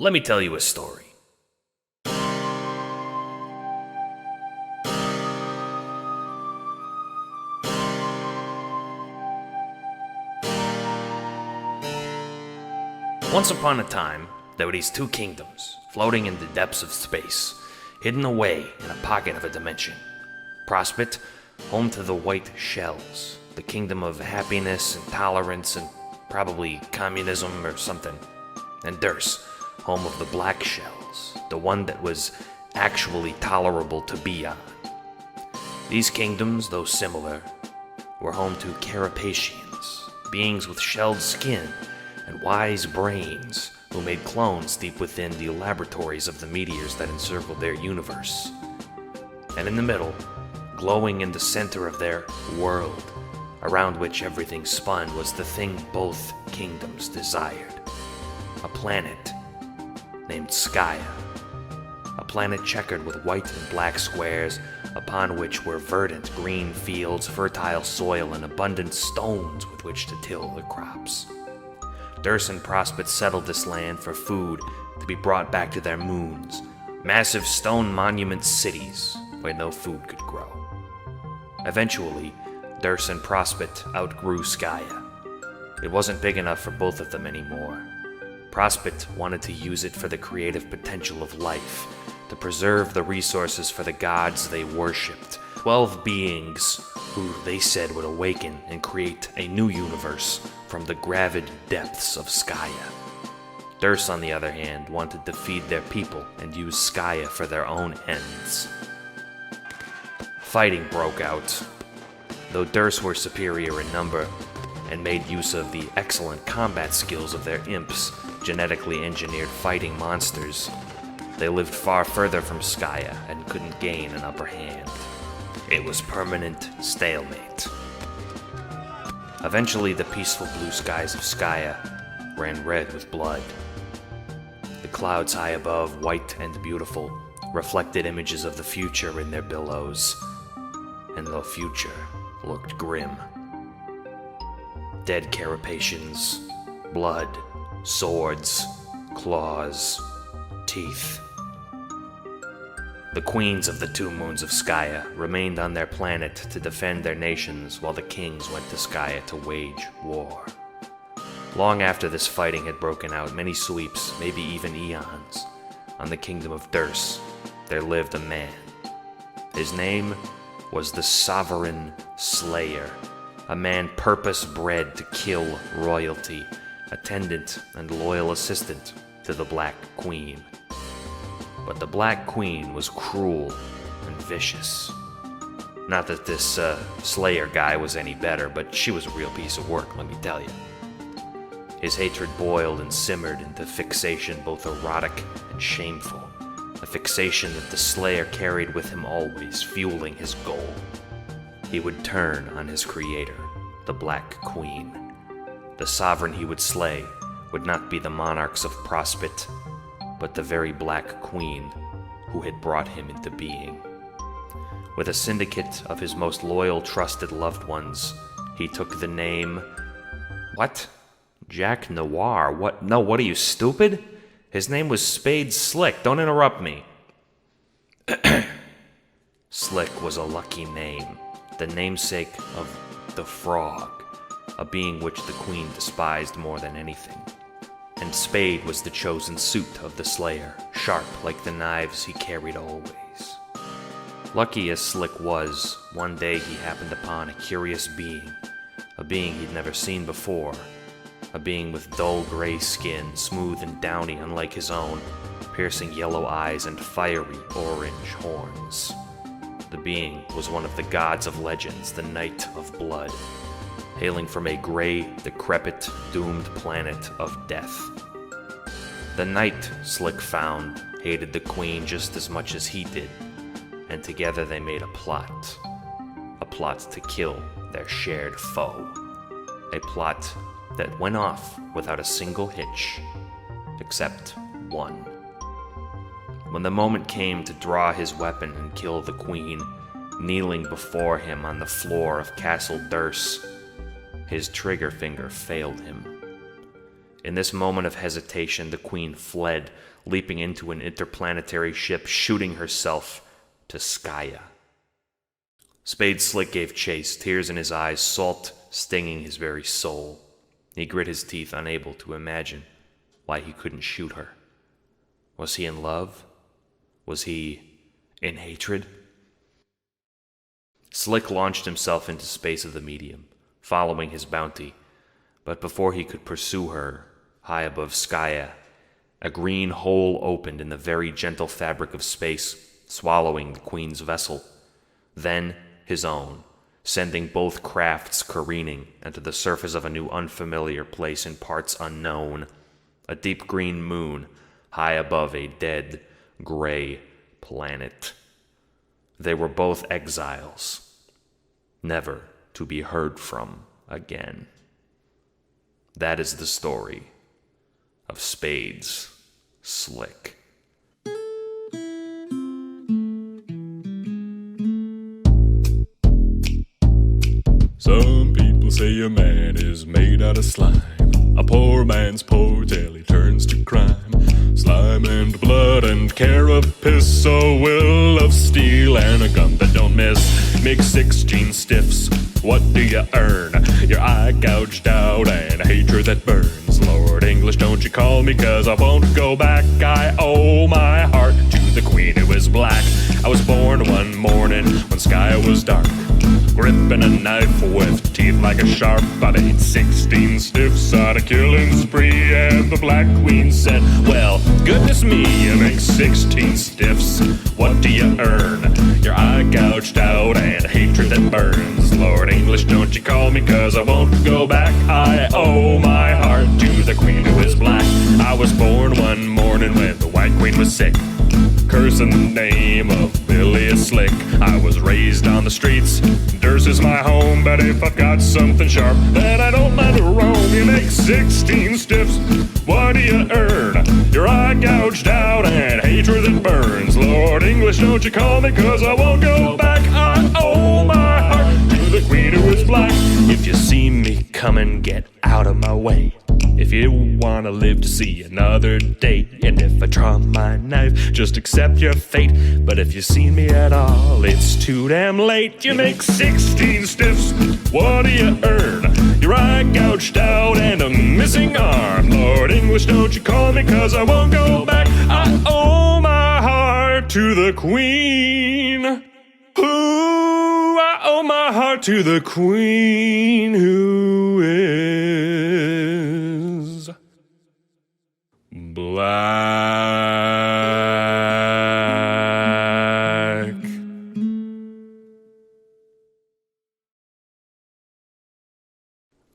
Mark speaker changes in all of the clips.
Speaker 1: Let me tell you a story. Once upon a time, there were these two kingdoms, floating in the depths of space, hidden away in a pocket of a dimension. Prospect, home to the white shells, the kingdom of happiness and tolerance and probably communism or something. And Durst, home of the black shells, the one that was actually tolerable to be on. These kingdoms, though similar, were home to carapaceans, beings with shelled skin and wise brains who made clones deep within the laboratories of the meteors that encircled their universe. And in the middle, glowing in the center of their world, around which everything spun, was the thing both kingdoms desired. A planet named Skya. A planet checkered with white and black squares, upon which were verdant green fields, fertile soil, and abundant stones with which to till the crops. Durst and Prospect settled this land for food to be brought back to their moons, massive stone monument cities where no food could grow. Eventually, Durst and Prospect outgrew Skya. It wasn't big enough for both of them anymore. Prospect wanted to use it for the creative potential of life, to preserve the resources for the gods they worshipped, 12 beings who they said would awaken and create a new universe from the gravid depths of Skya. Durst, on the other hand, wanted to feed their people and use Skya for their own ends. Fighting broke out. Though Durst were superior in number and made use of the excellent combat skills of their imps, genetically engineered fighting monsters, they lived far further from Skya and couldn't gain an upper hand. It was permanent stalemate. Eventually, the peaceful blue skies of Skya ran red with blood. The clouds high above, white and beautiful, reflected images of the future in their billows, and the future looked grim. Dead carapaceans, blood, swords, claws, teeth. The queens of the two moons of Skya remained on their planet to defend their nations while the kings went to Skya to wage war. Long after this fighting had broken out, many sweeps, maybe even eons, on the kingdom of Durst, there lived a man. His name was the Sovereign Slayer, a man purpose-bred to kill royalty, attendant and loyal assistant to the Black Queen. But the Black Queen was cruel and vicious. Not that this Slayer guy was any better, but she was a real piece of work, let me tell you. His hatred boiled and simmered into fixation both erotic and shameful, a fixation that the Slayer carried with him always, fueling his goal. He would turn on his creator, the Black Queen. The sovereign he would slay would not be the monarchs of Prospect, but the very Black Queen who had brought him into being. With a syndicate of his most loyal, trusted loved ones, he took the name... What? Jack Noir? What? No, what are you, stupid? His name was Spade Slick. Don't interrupt me. Slick was a lucky name, the namesake of the Frog, a being which the Queen despised more than anything. And Spade was the chosen suit of the Slayer, sharp like the knives he carried always. Lucky as Slick was, one day he happened upon a curious being, a being he'd never seen before, a being with dull gray skin, smooth and downy unlike his own, piercing yellow eyes and fiery orange horns. The being was one of the gods of legends, the Knight of Blood, hailing from a gray, decrepit, doomed planet of death. The Knight, Slick found, hated the Queen just as much as he did, and together they made a plot to kill their shared foe, a plot that went off without a single hitch, except one. When the moment came to draw his weapon and kill the Queen, kneeling before him on the floor of Castle Durst, his trigger finger failed him. In this moment of hesitation, the queen fled, leaping into an interplanetary ship, shooting herself to Skaya. Spade Slick gave chase, tears in his eyes, salt stinging his very soul. He grit his teeth, unable to imagine why he couldn't shoot her. Was he in love? Was he in hatred? Slick launched himself into space of the medium, following his bounty, but before he could pursue her, high above Skaya, a green hole opened in the very gentle fabric of space, swallowing the queen's vessel. Then his own, sending both crafts careening into the surface of a new unfamiliar place in parts unknown, a deep green moon high above a dead, gray planet. They were both exiles, never to be heard from again. That is the story of Spades Slick.
Speaker 2: Some people say a man is made out of slime. A poor man's potentially turns to crime. Slime and blood and carapace, a will of steel and a gun that don't miss. Mix 16 stiffs, what do you earn? Your eye gouged out and hatred that burns. Lord English, don't you call me, 'cause I won't go back. I owe my heart to the queen who is black. I was born one morning when sky was dark, gripping a knife with teeth like a sharp. I made 16 stiffs on a killing spree, and the Black Queen said, well, goodness me, you make 16 stiffs, what do you earn? Your eye gouged out and hatred that burns. Lord English, don't you call me, 'cause I won't go back. I owe my heart to the queen who is black. I was born one morning when the White Queen was sick, cursing the name of Billy Slick. I was raised on the streets, Durst is my home, but if I've got something sharp, then I don't mind to roam. You make 16 stiffs, what do you earn? Your eye gouged out and hatred that burns. Lord English, don't you call me, 'cause I won't go back. I owe my heart to the queen who is black. If you see me coming, get out of my way. If you wanna live to see another day, and if I draw my knife, just accept your fate. But if you see me at all, it's too damn late. You make 16 stiffs, what do you earn? Your eye gouged out and a missing arm. Lord English, don't you call me, 'cause I won't go back. I owe my heart to the queen. Ooh, I owe my heart to the queen who is black.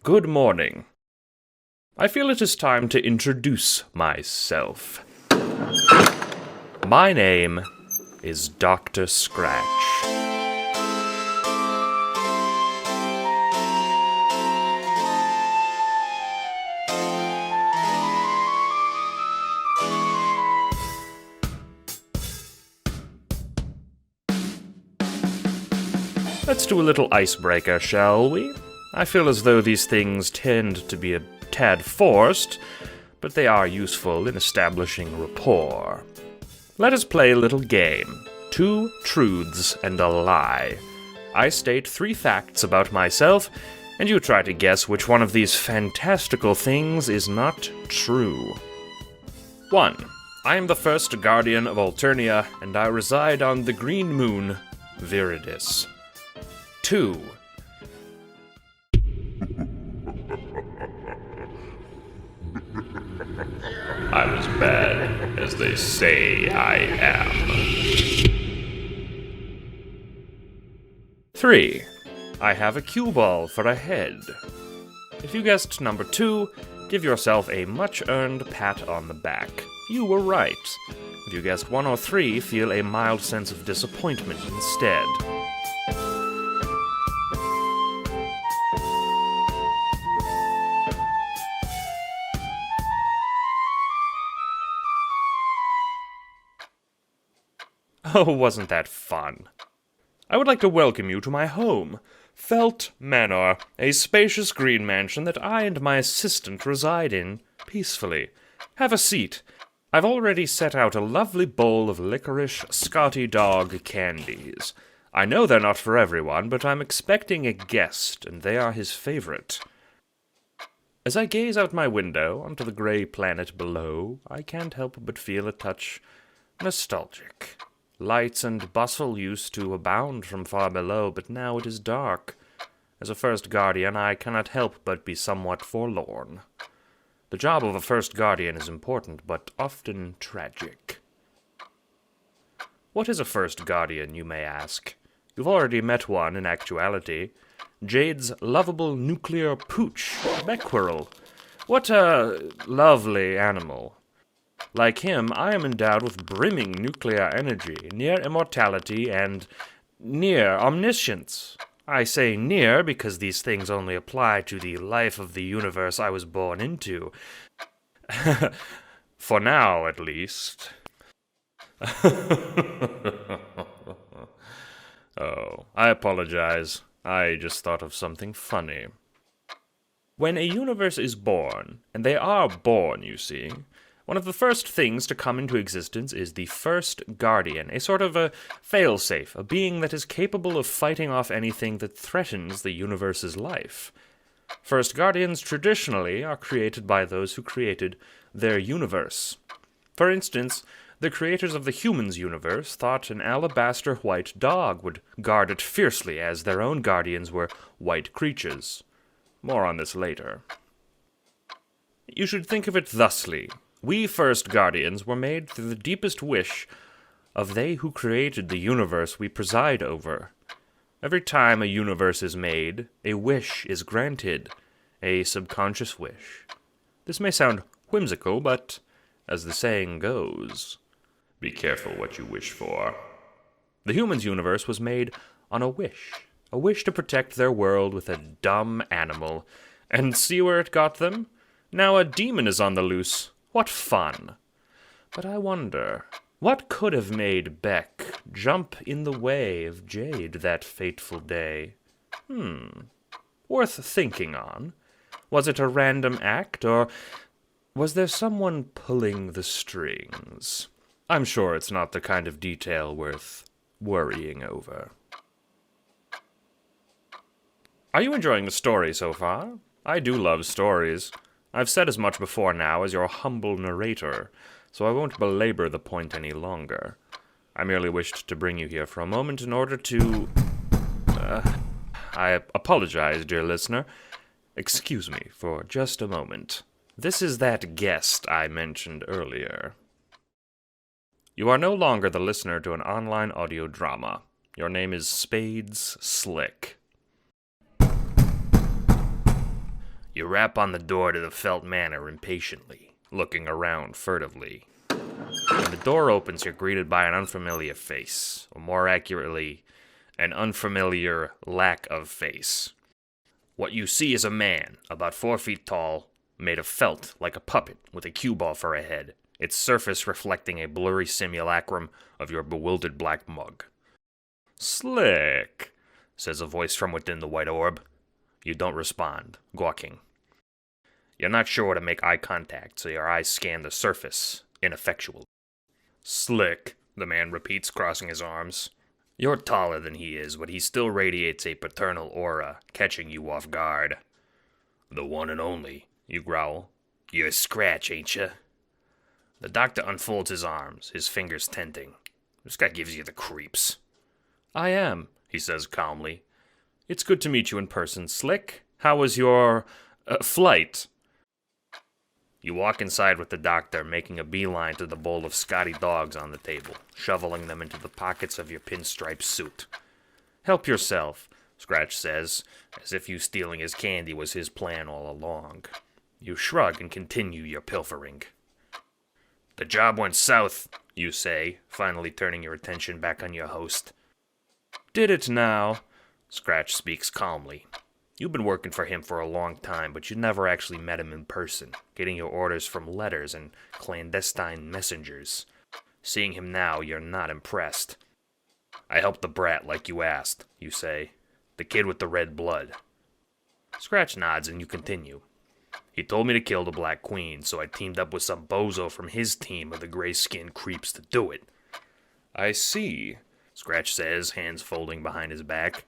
Speaker 1: Good morning. I feel it is time to introduce myself. My name is Dr. Scratch. Let's do a little icebreaker, shall we? I feel as though these things tend to be a tad forced, but they are useful in establishing rapport. Let us play a little game. 2 truths and a lie. I state 3 facts about myself, and you try to guess which one of these fantastical things is not true. 1. I am the first guardian of Alternia, and I reside on the green moon, Viridis. 2. I'm as bad as they say I am. 3. I have a cue ball for a head. If you guessed number 2, give yourself a much-earned pat on the back. You were right. If you guessed 1 or 3, feel a mild sense of disappointment instead. Oh, wasn't that fun? I would like to welcome you to my home, Felt Manor, a spacious green mansion that I and my assistant reside in peacefully. Have a seat. I've already set out a lovely bowl of licorice Scotty dog candies. I know they're not for everyone, but I'm expecting a guest, and they are his favorite. As I gaze out my window onto the gray planet below, I can't help but feel a touch nostalgic. Lights and bustle used to abound from far below, but now it is dark. As a first guardian, I cannot help but be somewhat forlorn. The job of a first guardian is important, but often tragic. What is a first guardian, you may ask? You've already met one in actuality. Jade's lovable nuclear pooch, Becquerel. What a lovely animal. Like him, I am endowed with brimming nuclear energy, near immortality, and near omniscience. I say near because these things only apply to the life of the universe I was born into. For now, at least. Oh, I apologize. I just thought of something funny. When a universe is born, and they are born, you see, one of the first things to come into existence is the first guardian, a sort of a failsafe, a being that is capable of fighting off anything that threatens the universe's life. First guardians traditionally are created by those who created their universe. For instance, the creators of the humans universe thought an alabaster white dog would guard it fiercely, as their own guardians were white creatures. More on this later. You should think of it thusly. We first guardians were made through the deepest wish of they who created the universe we preside over. Every time a universe is made, a wish is granted, a subconscious wish. This may sound whimsical, but, as the saying goes, be careful what you wish for. The humans' universe was made on a wish to protect their world with a dumb animal. And see where it got them? Now a demon is on the loose. What fun! But I wonder, what could have made Beck jump in the way of Jade that fateful day? Worth thinking on. Was it a random act, or was there someone pulling the strings? I'm sure it's not the kind of detail worth worrying over. Are you enjoying the story so far? I do love stories. I've said as much before now as your humble narrator, so I won't belabor the point any longer. I merely wished to bring you here for a moment in order to... I apologize, dear listener. Excuse me for just a moment. This is that guest I mentioned earlier. You are no longer the listener to an online audio drama. Your name is Spades Slick. You rap on the door to the Felt Manor impatiently, looking around furtively. When the door opens, you're greeted by an unfamiliar face, or more accurately, an unfamiliar lack of face. What you see is a man, about 4 feet tall, made of felt like a puppet with a cue ball for a head, its surface reflecting a blurry simulacrum of your bewildered black mug. "Slick," says a voice from within the white orb. You don't respond, gawking. You're not sure to make eye contact, so your eyes scan the surface, ineffectual. "Slick," the man repeats, crossing his arms. You're taller than he is, but he still radiates a paternal aura, catching you off guard. "The one and only," you growl. "You're Scratch, ain't you?" The doctor unfolds his arms, his fingers tenting. "This guy gives you the creeps." "I am," he says calmly. "It's good to meet you in person, Slick. How was your, flight?" You walk inside with the doctor, making a beeline to the bowl of Scotty dogs on the table, shoveling them into the pockets of your pinstripe suit. "Help yourself," Scratch says, as if you stealing his candy was his plan all along. You shrug and continue your pilfering. "The job went south," you say, finally turning your attention back on your host. "Did it now?" Scratch speaks calmly. You've been working for him for a long time, but you never actually met him in person, getting your orders from letters and clandestine messengers. Seeing him now, you're not impressed. "I helped the brat like you asked," you say. "The kid with the red blood." Scratch nods and you continue. He told me to kill the Black Queen, so I teamed up with some bozo from his team of the gray-skinned creeps to do it.
Speaker 3: I see,
Speaker 1: Scratch says, hands folding behind his back.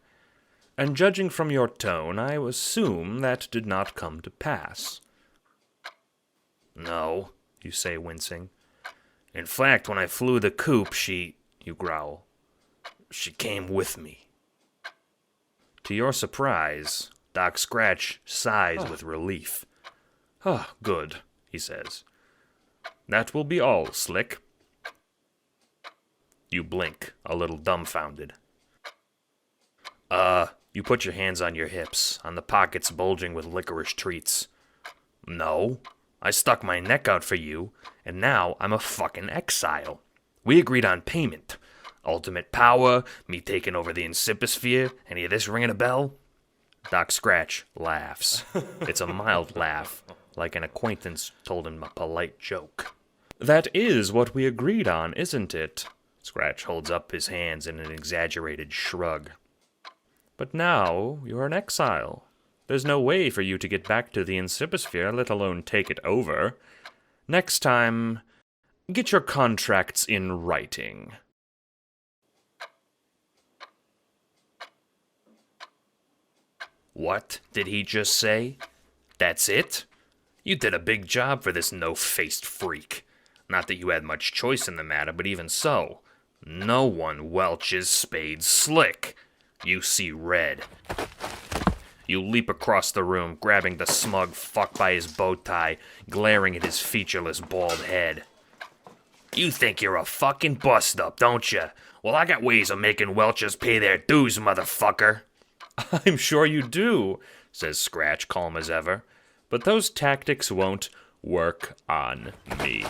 Speaker 3: and judging from your tone, I assume that did not come to pass.
Speaker 1: No, you say, wincing. In fact, when I flew the coop, you growl. She came with me. To your surprise, Doc Scratch sighs with relief.
Speaker 3: Ah, good, he says. That will be all, Slick.
Speaker 1: You blink, a little dumbfounded. You put your hands on your hips, on the pockets bulging with licorice treats. No, I stuck my neck out for you, and now I'm a fucking exile. We agreed on payment. Ultimate power, me taking over the Insiposphere, any of this ringing a bell? Doc Scratch laughs. It's a mild laugh, like an acquaintance told him a polite joke.
Speaker 3: That is what we agreed on, isn't it?
Speaker 1: Scratch holds up his hands in an exaggerated shrug.
Speaker 3: But now you're an exile. There's no way for you to get back to the Insiposphere, let alone take it over. Next time, get your contracts in writing.
Speaker 1: What did he just say? That's it? You did a big job for this no-faced freak. Not that you had much choice in the matter, but even so, no one welches Spade Slick. You see red. You leap across the room, grabbing the smug fuck by his bow tie, glaring at his featureless bald head. You think you're a fucking bust-up, don't you? Well, I got ways of making Welchers pay their dues, motherfucker.
Speaker 3: I'm sure you do, says Scratch, calm as ever. But those tactics won't work on me.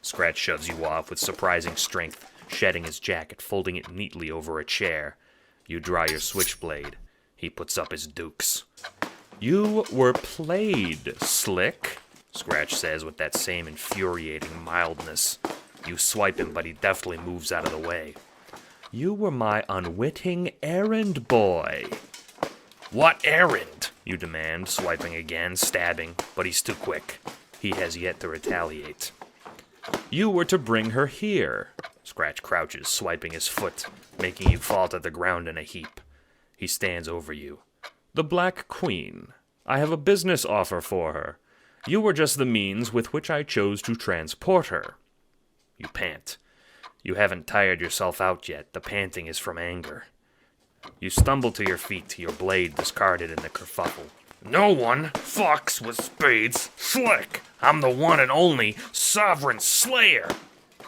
Speaker 1: Scratch shoves you off with surprising strength, shedding his jacket, folding it neatly over a chair. You draw your switchblade. He puts up his dukes.
Speaker 3: You were played, Slick,
Speaker 1: Scratch says with that same infuriating mildness. You swipe him, but he deftly moves out of the way.
Speaker 3: You were my unwitting errand boy.
Speaker 1: What errand? You demand, swiping again, stabbing, but he's too quick. He has yet to retaliate.
Speaker 3: You were to bring her here.
Speaker 1: Scratch crouches, swiping his foot, making you fall to the ground in a heap. He stands over you.
Speaker 3: The Black Queen. I have a business offer for her. You were just the means with which I chose to transport her.
Speaker 1: You pant. You haven't tired yourself out yet. The panting is from anger. You stumble to your feet, your blade discarded in the kerfuffle. No one fucks with Spades Slick. I'm the one and only Sovereign Slayer,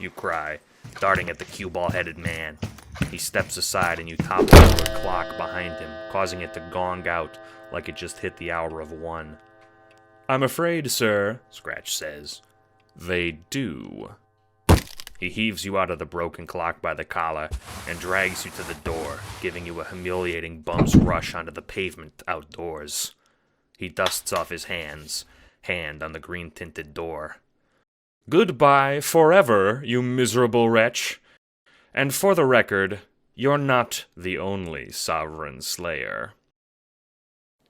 Speaker 1: you cry, darting at the cue ball-headed man. He steps aside and you topple over a clock behind him, causing it to gong out like it just hit the hour of 1.
Speaker 3: I'm afraid, sir,
Speaker 1: Scratch says.
Speaker 3: They do.
Speaker 1: He heaves you out of the broken clock by the collar and drags you to the door, giving you a humiliating bum's rush onto the pavement outdoors. He dusts off his hand on the green-tinted door.
Speaker 3: Goodbye forever, you miserable wretch. And for the record, you're not the only Sovereign Slayer.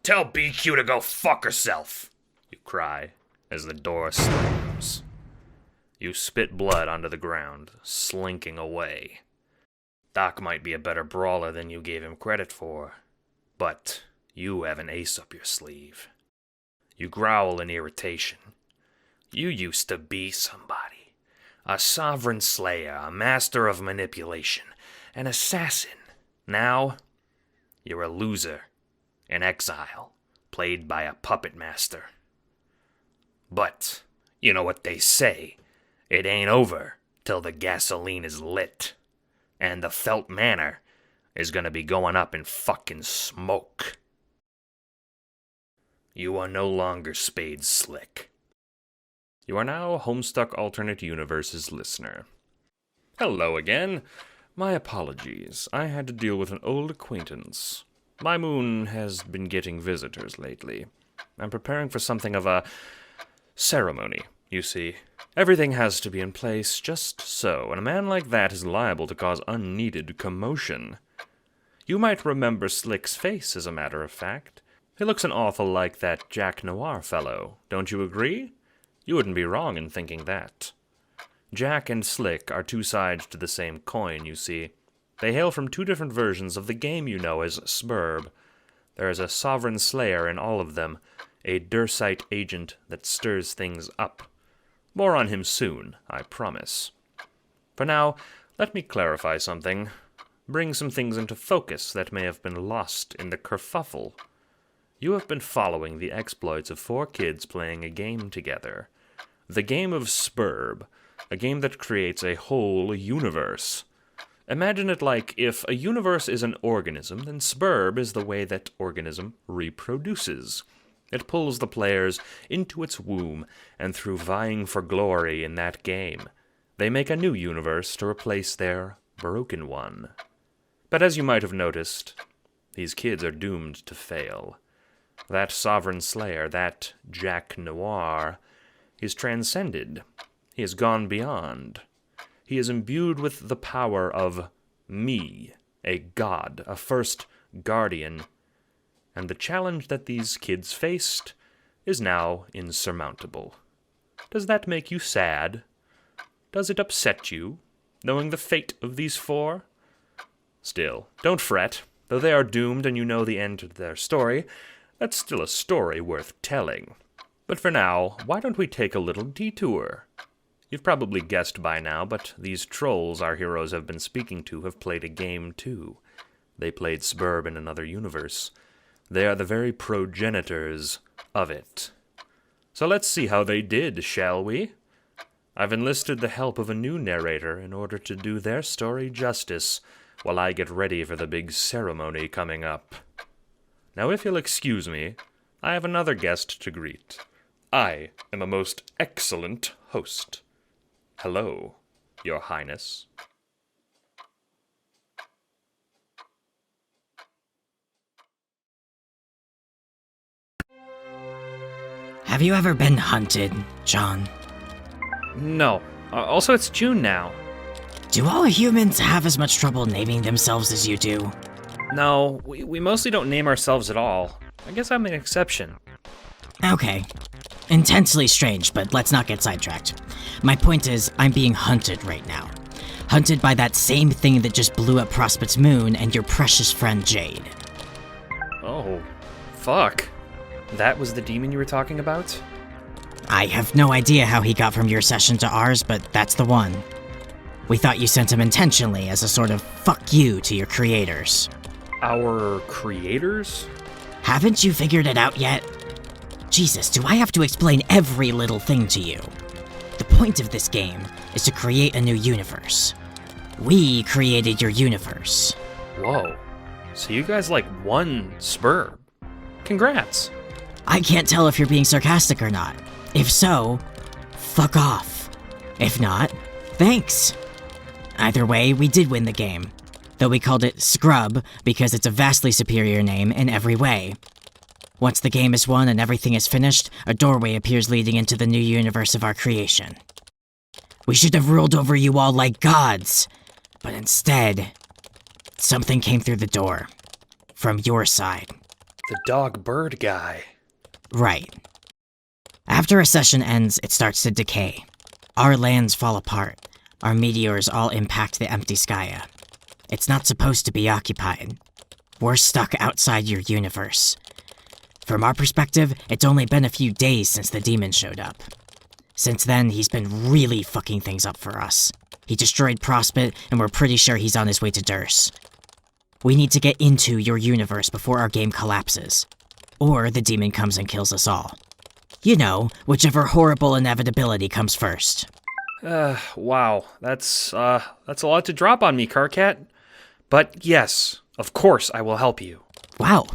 Speaker 1: Tell BQ to go fuck herself, you cry as the door slams. You spit blood onto the ground, slinking away. Doc might be a better brawler than you gave him credit for, but you have an ace up your sleeve. You growl in irritation. You used to be somebody. A Sovereign Slayer, a master of manipulation, an assassin. Now, you're a loser, an exile, played by a puppet master. But, you know what they say, it ain't over till the gasoline is lit. And the Felt Manor is gonna be going up in fucking smoke. You are no longer Spade Slick.
Speaker 3: You are now Homestuck Alternate Universe's listener. Hello again. My apologies. I had to deal with an old acquaintance. My moon has been getting visitors lately. I'm preparing for something of a ceremony, you see. Everything has to be in place just so, and a man like that is liable to cause unneeded commotion. You might remember Slick's face, as a matter of fact. He looks an awful like that Jack Noir fellow, don't you agree? You wouldn't be wrong in thinking that. Jack and Slick are two sides to the same coin, you see. They hail from two different versions of the game you know as Spurb. There is a sovereign slayer in all of them, a Dursite agent that stirs things up. More on him soon, I promise. For now, let me clarify something. Bring some things into focus that may have been lost in the kerfuffle. You have been following the exploits of 4 kids playing a game together. The game of Spurb, a game that creates a whole universe. Imagine it like if a universe is an organism, then Spurb is the way that organism reproduces. It pulls the players into its womb, and through vying for glory in that game, they make a new universe to replace their broken one. But as you might have noticed, these kids are doomed to fail. That sovereign slayer, that Jack Noir, he's transcended. He has gone beyond. He is imbued with the power of me, a god, a first guardian, and the challenge that these kids faced is now insurmountable. Does that make you sad? Does it upset you, knowing the fate of these 4? Still, don't fret. Though they are doomed and you know the end to their story, that's still a story worth telling. But for now, why don't we take a little detour? You've probably guessed by now, but these trolls our heroes have been speaking to have played a game too. They played Spurb in another universe. They are the very progenitors of it. So let's see how they did, shall we? I've enlisted the help of a new narrator in order to do their story justice while I get ready for the big ceremony coming up. Now, if you'll excuse me, I have another guest to greet. I am a most excellent host. Hello, Your Highness.
Speaker 4: Have you ever been hunted, John?
Speaker 5: No. Also, it's June now.
Speaker 4: Do all humans have as much trouble naming themselves as you do?
Speaker 5: No, we mostly don't name ourselves at all. I guess I'm an exception.
Speaker 4: Okay. Intensely strange, but let's not get sidetracked. My point is, I'm being hunted right now. Hunted by that same thing that just blew up Prospect's moon and your precious friend Jade.
Speaker 5: Oh, fuck. That was the demon you were talking about?
Speaker 4: I have no idea how he got from your session to ours, but that's the one. We thought you sent him intentionally as a sort of fuck you to your creators.
Speaker 5: Our creators?
Speaker 4: Haven't you figured it out yet? Jesus, do I have to explain every little thing to you? The point of this game is to create a new universe. We created your universe.
Speaker 5: Whoa. So you guys won Spurb. Congrats.
Speaker 4: I can't tell if you're being sarcastic or not. If so, fuck off. If not, thanks. Either way, we did win the game. Though we called it Scrub because it's a vastly superior name in every way. Once the game is won and everything is finished, a doorway appears leading into the new universe of our creation. We should have ruled over you all like gods, but instead, something came through the door. From your side.
Speaker 5: The dog-bird guy.
Speaker 4: Right. After a session ends, it starts to decay. Our lands fall apart. Our meteors all impact the empty Skya. It's not supposed to be occupied. We're stuck outside your universe. From our perspective, it's only been a few days since the demon showed up. Since then, he's been really fucking things up for us. He destroyed Prospect, and we're pretty sure he's on his way to Durs. We need to get into your universe before our game collapses. Or the demon comes and kills us all. You know, whichever horrible inevitability comes first.
Speaker 5: Wow. That's a lot to drop on me, Carcat. But yes, of course I will help you.
Speaker 4: Wow.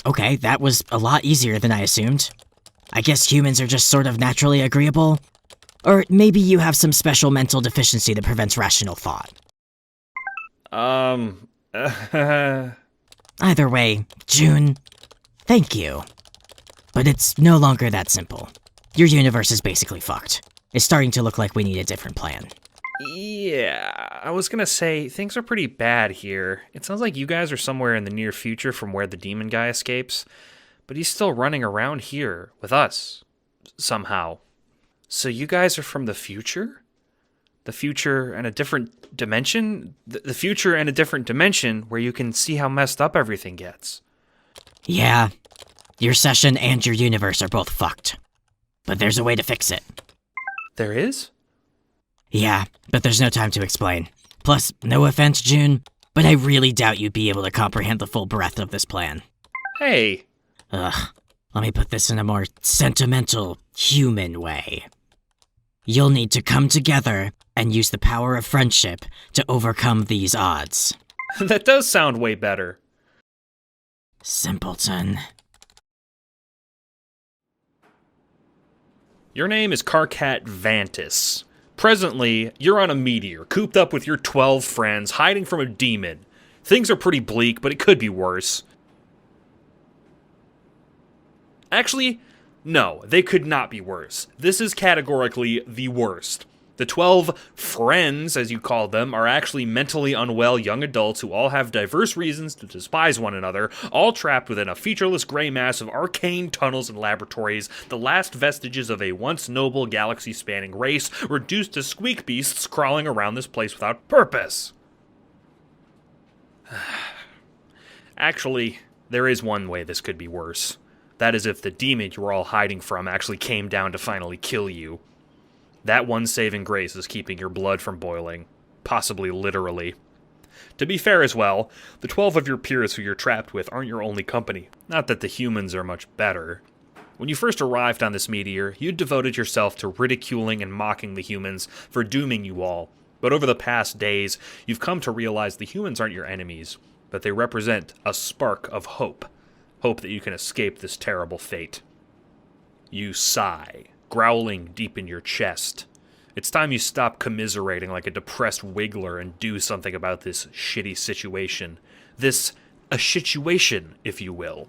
Speaker 4: Okay, that was a lot easier than I assumed. I guess humans are just sort of naturally agreeable? Or maybe you have some special mental deficiency that prevents rational thought. Either way, June, thank you. But it's no longer that simple. Your universe is basically fucked. It's starting to look like we need a different plan.
Speaker 5: Yeah, I was gonna say, things are pretty bad here. It sounds like you guys are somewhere in the near future from where the demon guy escapes. but he's still running around here with us, somehow. So you guys are from the future? The future and a different dimension? The future and a different dimension where you can see how messed up everything gets.
Speaker 4: Yeah, your session and your universe are both fucked. But there's a way to fix it.
Speaker 5: There is?
Speaker 4: Yeah, but there's no time to explain. Plus, no offense, June, but I really doubt you'd be able to comprehend the full breadth of this plan.
Speaker 5: Hey!
Speaker 4: Ugh, let me put this in a more sentimental, human way. You'll need to come together and use the power of friendship to overcome these odds.
Speaker 5: That does sound way better.
Speaker 4: Simpleton.
Speaker 5: Your name is Karkat Vantis. Presently, you're on a meteor, cooped up with your 12 friends, hiding from a demon. Things are pretty bleak, but it could be worse. Actually, no, they could not be worse. This is categorically the worst. The 12 friends, as you call them, are actually mentally unwell young adults who all have diverse reasons to despise one another, all trapped within a featureless gray mass of arcane tunnels and laboratories, the last vestiges of a once noble galaxy-spanning race, reduced to squeak beasts crawling around this place without purpose. Actually, there is one way this could be worse. That is if the demon you were all hiding from actually came down to finally kill you. That one saving grace is keeping your blood from boiling, possibly literally. To be fair as well, the 12 of your peers who you're trapped with aren't your only company. Not that the humans are much better. When you first arrived on this meteor, you'd devoted yourself to ridiculing and mocking the humans for dooming you all. But over the past days, you've come to realize the humans aren't your enemies, but they represent a spark of hope. Hope that you can escape this terrible fate. You sigh, growling deep in your chest. It's time you stop commiserating like a depressed wiggler and do something about this shitty situation. A situation, if you will.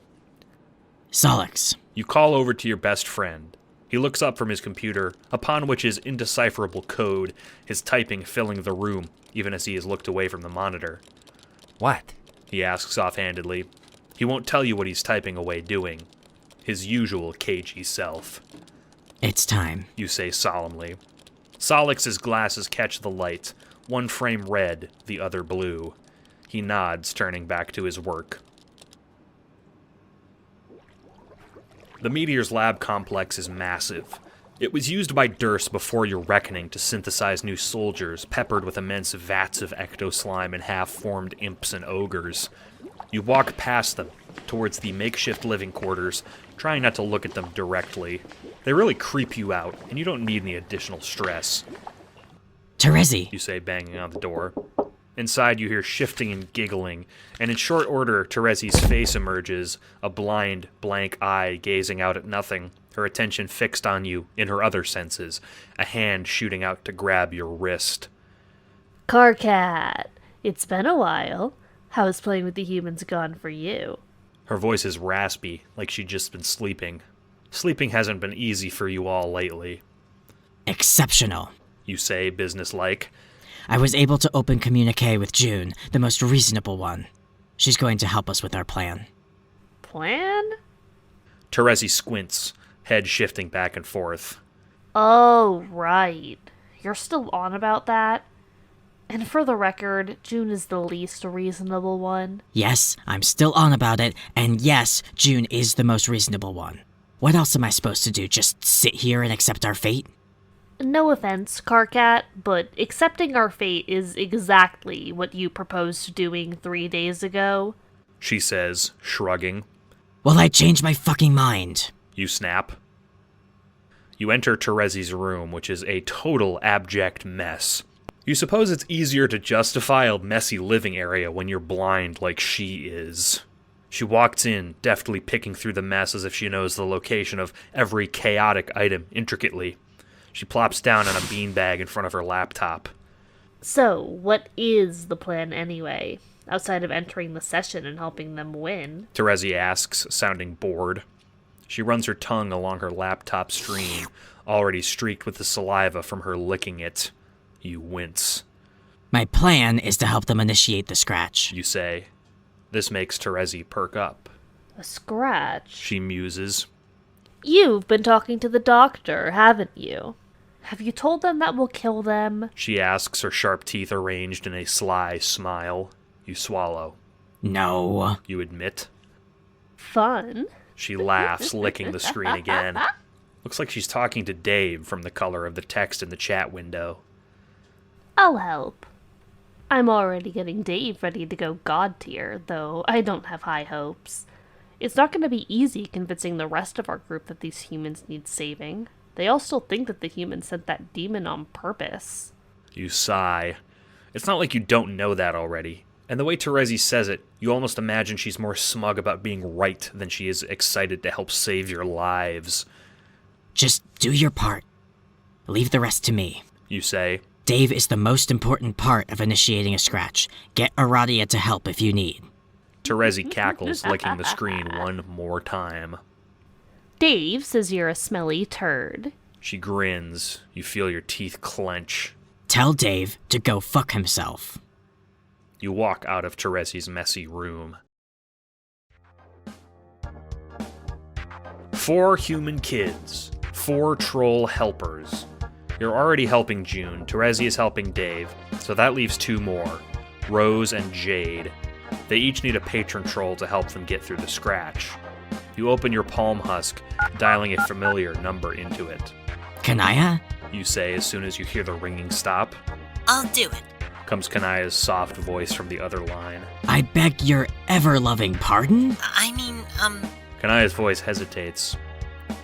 Speaker 4: Solix.
Speaker 5: You call over to your best friend. He looks up from his computer, upon which is indecipherable code, his typing filling the room, even as he has looked away from the monitor.
Speaker 1: What?
Speaker 5: He asks offhandedly. He won't tell you what he's typing away doing. His usual cagey self.
Speaker 4: It's time.
Speaker 5: You say solemnly. Solix's glasses catch the light, one frame red, the other blue. He nods, turning back to his work. The Meteor's lab complex is massive. It was used by Durst before your reckoning to synthesize new soldiers, peppered with immense vats of ecto-slime and half-formed imps and ogres. You walk past them, towards the makeshift living quarters, trying not to look at them directly. They really creep you out, and you don't need any additional stress.
Speaker 4: Terezi,
Speaker 5: You say, banging on the door. Inside, you hear shifting and giggling, and in short order, Terezi's face emerges, a blind, blank eye gazing out at nothing, her attention fixed on you in her other senses, a hand shooting out to grab your wrist.
Speaker 6: Karkat, it's been a while. How's playing with the humans gone for you?
Speaker 5: Her voice is raspy, like she'd just been sleeping. Sleeping hasn't been easy for you all lately.
Speaker 4: exceptional.
Speaker 5: You say, businesslike.
Speaker 4: I was able to open communique with June, the most reasonable one. She's going to help us with our plan.
Speaker 6: Plan?
Speaker 5: Terezi squints, head shifting back and forth.
Speaker 6: Oh, right. You're still on about that? And for the record, June is the least reasonable one.
Speaker 4: Yes, I'm still on about it, and yes, June is the most reasonable one. What else am I supposed to do, just sit here and accept our fate?
Speaker 6: No offense, Karkat, but accepting our fate is exactly what you proposed doing 3 days ago.
Speaker 5: She says, shrugging.
Speaker 4: Well, I changed my fucking mind.
Speaker 5: You snap. You enter Terezi's room, which is a total abject mess. You suppose it's easier to justify a messy living area when you're blind like she is. She walks in, deftly picking through the mess as if she knows the location of every chaotic item intricately. She plops down on a beanbag in front of her laptop.
Speaker 6: So, what is the plan anyway? Outside of entering the session and helping them win?
Speaker 5: Terezi asks, sounding bored. She runs her tongue along her laptop screen, already streaked with the saliva from her licking it. You wince.
Speaker 4: My plan is to help them initiate the scratch.
Speaker 5: You say. This makes Terezi perk up.
Speaker 6: A scratch?
Speaker 5: She muses.
Speaker 6: You've been talking to the doctor, haven't you? Have you told them that will kill them?
Speaker 5: She asks, her sharp teeth arranged in a sly smile. You swallow.
Speaker 4: No.
Speaker 5: You admit.
Speaker 6: Fun.
Speaker 5: She laughs, licking the screen again. Looks like she's talking to Dave from the color of the text in the chat window.
Speaker 6: I'll help. I'm already getting Dave ready to go god tier, though I don't have high hopes. It's not going to be easy convincing the rest of our group that these humans need saving. They all still think that the humans sent that demon on purpose.
Speaker 5: You sigh. It's not like you don't know that already. And the way Terezi says it, you almost imagine she's more smug about being right than she is excited to help save your lives.
Speaker 4: Just do your part. Leave the rest to me.
Speaker 5: You say.
Speaker 4: Dave is the most important part of initiating a scratch. Get Aradia to help if you need.
Speaker 5: Terezi cackles, licking the screen one more time.
Speaker 6: Dave says you're a smelly turd.
Speaker 5: She grins. You feel your teeth clench.
Speaker 4: Tell Dave to go fuck himself.
Speaker 5: You walk out of Terezi's messy room. 4 human kids. 4 troll helpers. You're already helping June. Terezi is helping Dave. So that leaves 2 more. Rose and Jade. They each need a patron troll to help them get through the scratch. You open your palm husk, dialing a familiar number into it.
Speaker 4: Kanaya?
Speaker 5: You say as soon as you hear the ringing stop.
Speaker 7: I'll do it.
Speaker 5: Comes Kanaya's soft voice from the other line.
Speaker 4: I beg your ever-loving pardon?
Speaker 5: Kanaya's voice hesitates.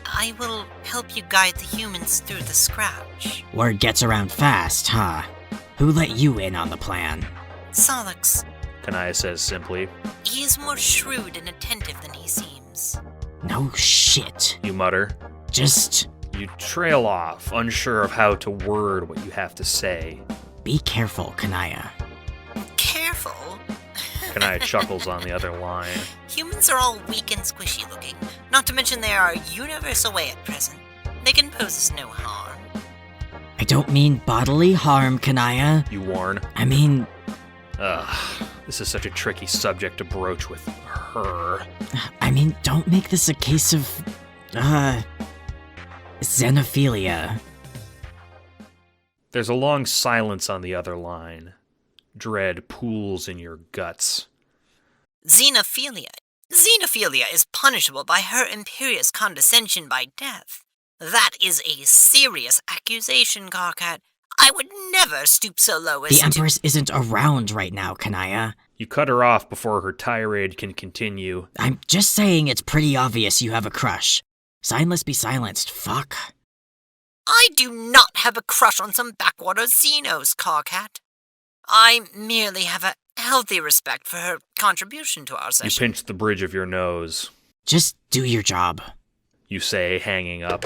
Speaker 7: I will help you guide the humans through the scratch.
Speaker 4: Word gets around fast, huh? Who let you in on the plan?
Speaker 7: Solix.
Speaker 5: Kanaya says simply.
Speaker 7: He is more shrewd and attentive than he seems.
Speaker 4: No shit.
Speaker 5: You mutter.
Speaker 4: Just...
Speaker 5: You trail off, unsure of how to word what you have to say.
Speaker 4: Be careful, Kanaya.
Speaker 7: Careful?
Speaker 5: Kanaya chuckles on the other line.
Speaker 7: Humans are all weak and squishy looking. Not to mention they are a universe away at present. They can pose us no harm.
Speaker 4: I don't mean bodily harm, Kanaya.
Speaker 5: You warn.
Speaker 4: I mean...
Speaker 5: Ugh, this is such a tricky subject to broach with her.
Speaker 4: I mean, don't make this a case of... xenophilia.
Speaker 5: There's a long silence on the other line. Dread pools in your guts.
Speaker 7: Xenophilia. Xenophilia is punishable by her imperious condescension by death. That is a serious accusation, Carcat. I would never stoop so low as
Speaker 4: The Empress isn't around right now, Kanaya.
Speaker 5: You cut her off before her tirade can continue.
Speaker 4: I'm just saying it's pretty obvious you have a crush. Sign must be silenced, fuck.
Speaker 7: I do not have a crush on some backwater Xenos, Carcat. I merely have a healthy respect for her contribution to our session.
Speaker 5: You pinch the bridge of your nose.
Speaker 4: Just do your job.
Speaker 5: You say, hanging up.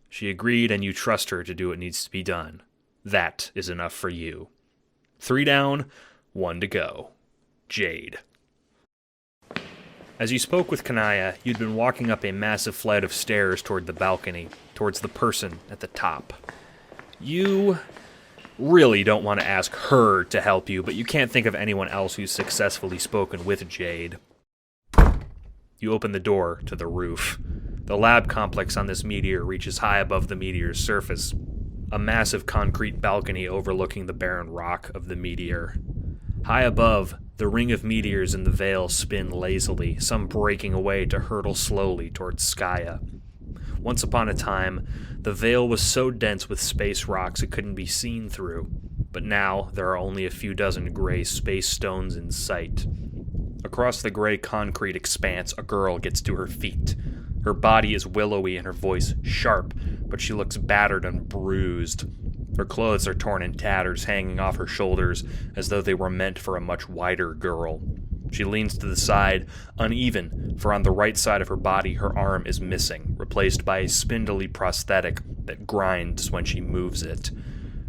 Speaker 5: She agreed, and you trust her to do what needs to be done. That is enough for you. 3 down, 1 to go. Jade. As you spoke with Kanaya, you'd been walking up a massive flight of stairs toward the balcony, towards the person at the top. You really don't want to ask her to help you, but you can't think of anyone else who's successfully spoken with Jade. You open the door to the roof. The lab complex on this meteor reaches high above the meteor's surface, a massive concrete balcony overlooking the barren rock of the meteor. High above, the ring of meteors in the veil spin lazily, some breaking away to hurtle slowly towards Skaya. Once upon a time, the veil was so dense with space rocks it couldn't be seen through, but now there are only a few dozen gray space stones in sight. Across the gray concrete expanse, a girl gets to her feet. Her body is willowy and her voice sharp, but she looks battered and bruised. Her clothes are torn in tatters, hanging off her shoulders as though they were meant for a much wider girl. She leans to the side, uneven, for on the right side of her body her arm is missing, replaced by a spindly prosthetic that grinds when she moves it.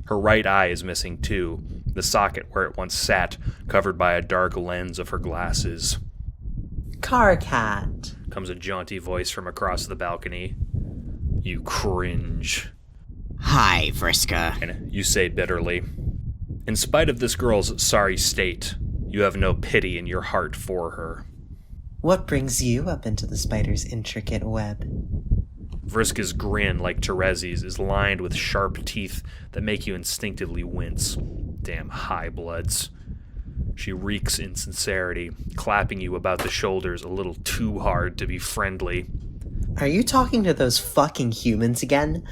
Speaker 5: Her right eye is missing too, the socket where it once sat, covered by a dark lens of her glasses.
Speaker 8: Carcat.
Speaker 5: Comes a jaunty voice from across the balcony. You cringe.
Speaker 4: Hi, Vriska.
Speaker 5: And you say bitterly, in spite of this girl's sorry state, you have no pity in your heart for her.
Speaker 8: What brings you up into the spider's intricate web?
Speaker 5: Vriska's grin, like Terezi's, is lined with sharp teeth that make you instinctively wince. Damn high bloods. She reeks insincerity, clapping you about the shoulders a little too hard to be friendly.
Speaker 8: Are you talking to those fucking humans again?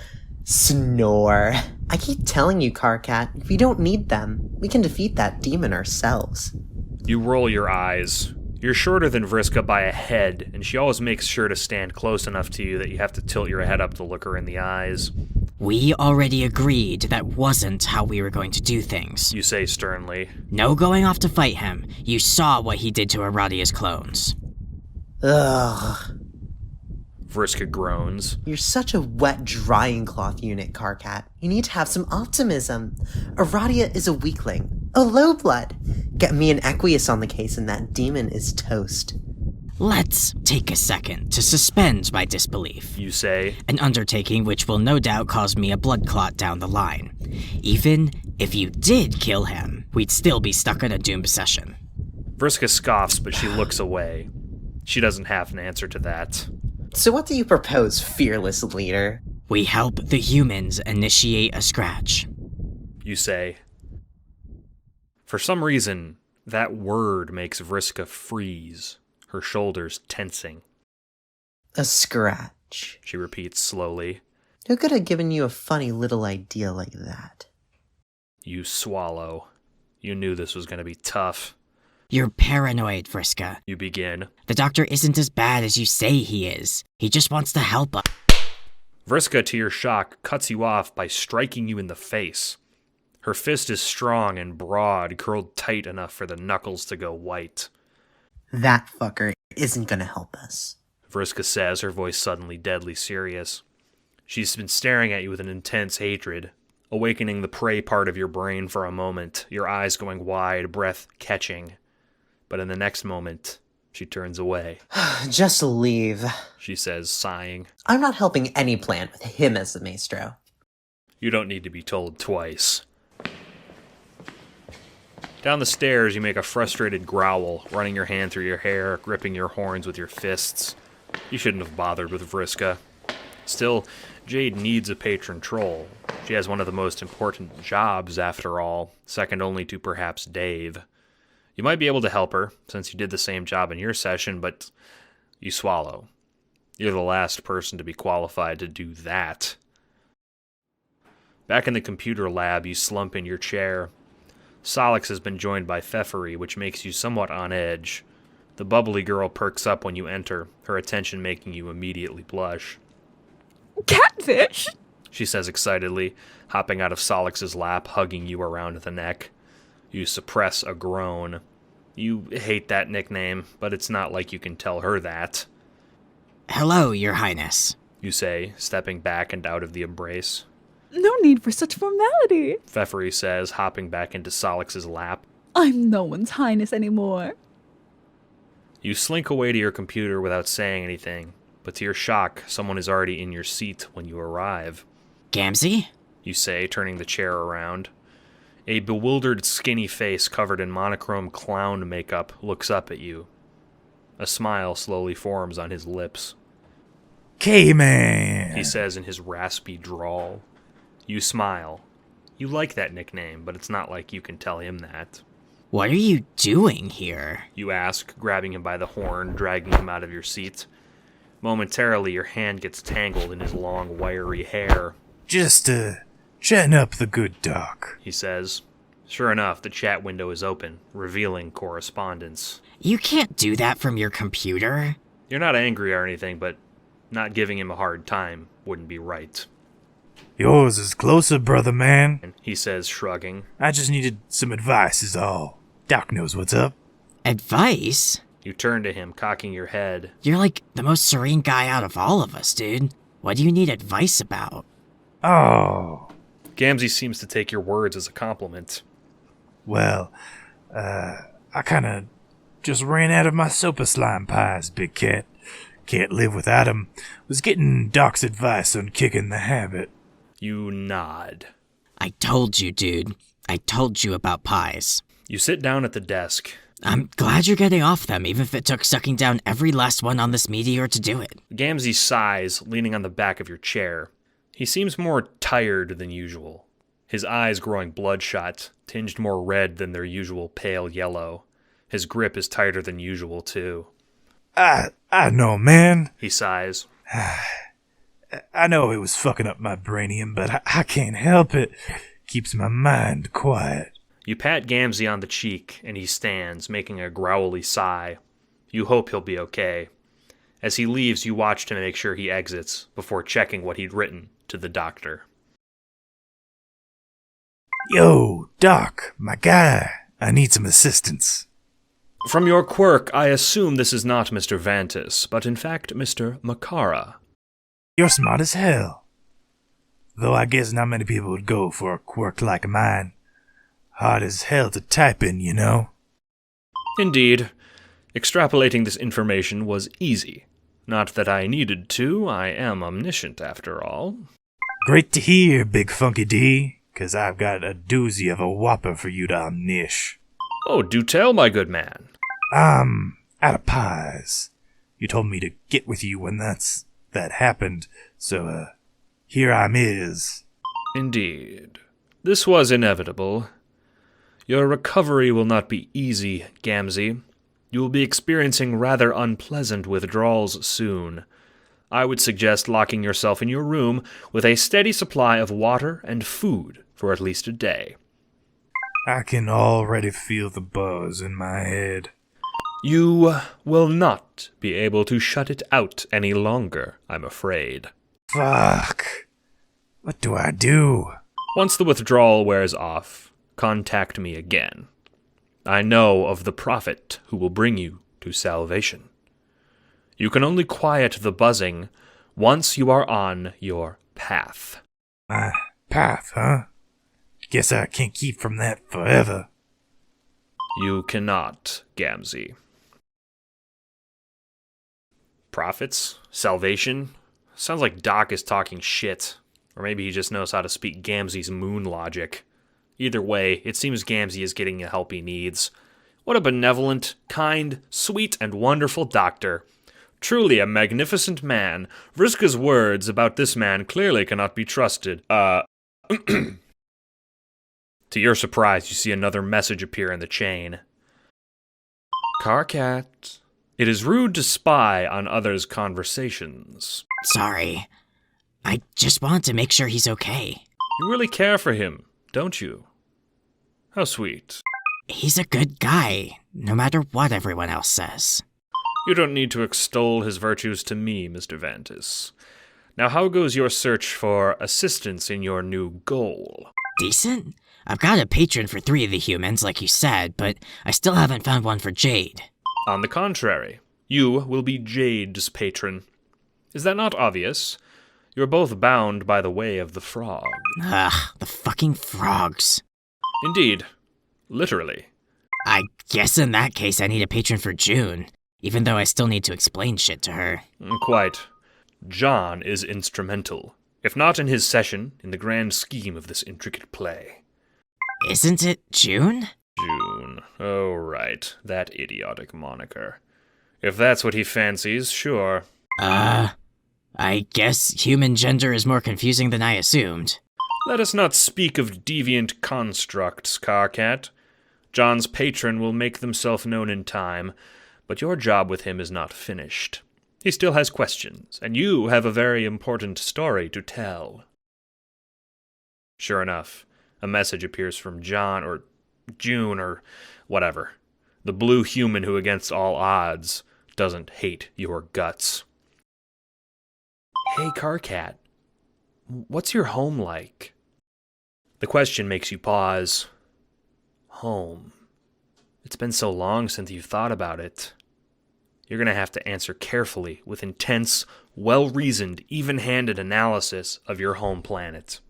Speaker 8: Snore. I keep telling you, Carcat, we don't need them. We can defeat that demon ourselves.
Speaker 5: You roll your eyes. You're shorter than Vriska by a head, and she always makes sure to stand close enough to you that you have to tilt your head up to look her in the eyes.
Speaker 4: We already agreed that wasn't how we were going to do things.
Speaker 5: You say sternly.
Speaker 4: No going off to fight him. You saw what he did to Aradia's clones.
Speaker 8: Ugh.
Speaker 5: Vriska groans.
Speaker 8: You're such a wet drying cloth unit, Carcat. You need to have some optimism. Aradia is a weakling. A low blood. Get me an Equius on the case and that demon is toast.
Speaker 4: Let's take a second to suspend my disbelief.
Speaker 5: You say.
Speaker 4: An undertaking which will no doubt cause me a blood clot down the line. Even if you did kill him, we'd still be stuck in a doomed session.
Speaker 5: Vriska scoffs, but she looks away. She doesn't have an answer to that.
Speaker 8: So what do you propose, fearless leader?
Speaker 4: We help the humans initiate a scratch.
Speaker 5: You say. For some reason, that word makes Vriska freeze, her shoulders tensing.
Speaker 8: A scratch,
Speaker 5: She repeats slowly.
Speaker 8: Who could have given you a funny little idea like that?
Speaker 5: You swallow. You knew this was going to be tough.
Speaker 4: You're paranoid, Vriska.
Speaker 5: You begin.
Speaker 4: The doctor isn't as bad as you say he is. He just wants to help us.
Speaker 5: Vriska, to your shock, cuts you off by striking you in the face. Her fist is strong and broad, curled tight enough for the knuckles to go white.
Speaker 8: That fucker isn't gonna help us,
Speaker 5: Vriska says, her voice suddenly deadly serious. She's been staring at you with an intense hatred, awakening the prey part of your brain for a moment, your eyes going wide, breath catching. But in the next moment, she turns away.
Speaker 8: Just leave,
Speaker 5: She says, sighing.
Speaker 8: I'm not helping any plan with him as the maestro.
Speaker 5: You don't need to be told twice. Down the stairs, you make a frustrated growl, running your hand through your hair, gripping your horns with your fists. You shouldn't have bothered with Vriska. Still, Jade needs a patron troll. She has one of the most important jobs, after all, second only to perhaps Dave. You might be able to help her, since you did the same job in your session, but you swallow. You're the last person to be qualified to do that. Back in the computer lab, you slump in your chair. Solix has been joined by Pfeffery, which makes you somewhat on edge. The bubbly girl perks up when you enter, her attention making you immediately blush.
Speaker 9: Catfish?
Speaker 5: She says excitedly, hopping out of Solix's lap, hugging you around the neck. You suppress a groan. You hate that nickname, but it's not like you can tell her that.
Speaker 4: Hello, Your Highness.
Speaker 5: You say, stepping back and out of the embrace.
Speaker 9: No need for such formality.
Speaker 5: Pfeffery says, hopping back into Solix's lap.
Speaker 9: I'm no one's highness anymore.
Speaker 5: You slink away to your computer without saying anything, but to your shock, someone is already in your seat when you arrive.
Speaker 4: Gamzee?
Speaker 5: You say, turning the chair around. A bewildered, skinny face covered in monochrome clown makeup looks up at you. A smile slowly forms on his lips.
Speaker 10: K-Man,
Speaker 5: He says in his raspy drawl. You smile. You like that nickname, but it's not like you can tell him that.
Speaker 4: What are you doing here?
Speaker 5: You ask, grabbing him by the horn, dragging him out of your seat. Momentarily, your hand gets tangled in his long, wiry hair.
Speaker 10: Just chatting up the good doc,
Speaker 5: He says. Sure enough, the chat window is open, revealing correspondence.
Speaker 4: You can't do that from your computer.
Speaker 5: You're not angry or anything, but not giving him a hard time wouldn't be right.
Speaker 10: Yours is closer, brother man.
Speaker 5: He says, shrugging.
Speaker 10: I just needed some advice is all. Doc knows what's up.
Speaker 4: Advice?
Speaker 5: You turn to him, cocking your head.
Speaker 4: You're like the most serene guy out of all of us, dude. What do you need advice about?
Speaker 10: Oh,
Speaker 5: Gamzee seems to take your words as a compliment.
Speaker 10: well, I kinda just ran out of my super slime pies, big cat. Can't live without 'em. Was getting Doc's advice on kicking the habit.
Speaker 5: You nod.
Speaker 4: I told you, dude. I told you about pies.
Speaker 5: You sit down at the desk.
Speaker 4: I'm glad you're getting off them, even if it took sucking down every last one on this meteor to do it.
Speaker 5: Gamzee sighs, leaning on the back of your chair. He seems more tired than usual, his eyes growing bloodshot, tinged more red than their usual pale yellow. His grip is tighter than usual, too.
Speaker 10: I know, man.
Speaker 5: He sighs.
Speaker 10: I know it was fucking up my brainium, but I can't help it. Keeps my mind quiet.
Speaker 5: You pat Gamzee on the cheek, and he stands, making a growly sigh. You hope he'll be okay. As he leaves, you watch to make sure he exits, before checking what he'd written to the doctor.
Speaker 10: Yo, Doc, my guy. I need some assistance.
Speaker 5: From your quirk, I assume this is not Mr. Vantis, but in fact Mr. Makara.
Speaker 10: You're smart as hell. Though I guess not many people would go for a quirk like mine. Hard as hell to type in, you know?
Speaker 5: Indeed. Extrapolating this information was easy. Not that I needed to, I am omniscient after all.
Speaker 10: Great to hear, Big Funky D, 'cause I've got a doozy of a whopper for you to omnish.
Speaker 5: Oh, do tell, my good man.
Speaker 10: I'm out of pies. You told me to get with you when that happened, so, here I'm is.
Speaker 5: Indeed. This was inevitable. Your recovery will not be easy, Gamzee. You will be experiencing rather unpleasant withdrawals soon. I would suggest locking yourself in your room with a steady supply of water and food for at least a day.
Speaker 10: I can already feel the buzz in my head.
Speaker 5: You will not be able to shut it out any longer, I'm afraid.
Speaker 10: Fuck. What do I do?
Speaker 5: Once the withdrawal wears off, contact me again. I know of the prophet who will bring you to salvation. You can only quiet the buzzing once you are on your path.
Speaker 10: My path, huh? Guess I can't keep from that forever.
Speaker 5: You cannot, Gamzee. Prophets? Salvation? Sounds like Doc is talking shit. Or maybe he just knows how to speak Gamzee's moon logic. Either way, it seems Gamzee is getting the help he needs. What a benevolent, kind, sweet, and wonderful doctor. Truly a magnificent man. Vriska's words about this man clearly cannot be trusted. To your surprise, you see another message appear in the chain. Carcat, it is rude to spy on others' conversations.
Speaker 4: Sorry. I just want to make sure he's okay.
Speaker 5: You really care for him, don't you? How sweet.
Speaker 4: He's a good guy, no matter what everyone else says.
Speaker 5: You don't need to extol his virtues to me, Mr. Vantis. Now, how goes your search for assistance in your new goal?
Speaker 4: Decent? I've got a patron for 3 of the humans, like you said, but I still haven't found one for Jade.
Speaker 5: On the contrary, you will be Jade's patron. Is that not obvious? You're both bound by the way of the frog.
Speaker 4: Ugh, the fucking frogs.
Speaker 5: Indeed. Literally.
Speaker 4: I guess in that case I need a patron for June, even though I still need to explain shit to her.
Speaker 5: Quite. John is instrumental, if not in his session, in the grand scheme of this intricate play.
Speaker 4: Isn't it June?
Speaker 5: June. Oh, right. That idiotic moniker. If that's what he fancies, sure.
Speaker 4: I guess human gender is more confusing than I assumed.
Speaker 5: Let us not speak of deviant constructs, Carcat. John's patron will make themselves known in time, but your job with him is not finished. He still has questions, and you have a very important story to tell. Sure enough, a message appears from John, or June, or whatever. The blue human who, against all odds, doesn't hate your guts. Hey, Carcat, what's your home like? The question makes you pause. Home. It's been so long since you've thought about it. You're going to have to answer carefully with intense, well-reasoned, even-handed analysis of your home planet.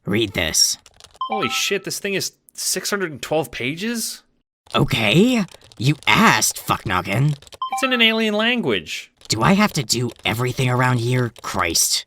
Speaker 4: Read this.
Speaker 5: Holy shit, this thing is 612 pages?
Speaker 4: Okay, you asked, fucknoggin.
Speaker 5: It's in an alien language.
Speaker 4: Do I have to do everything around here? Christ.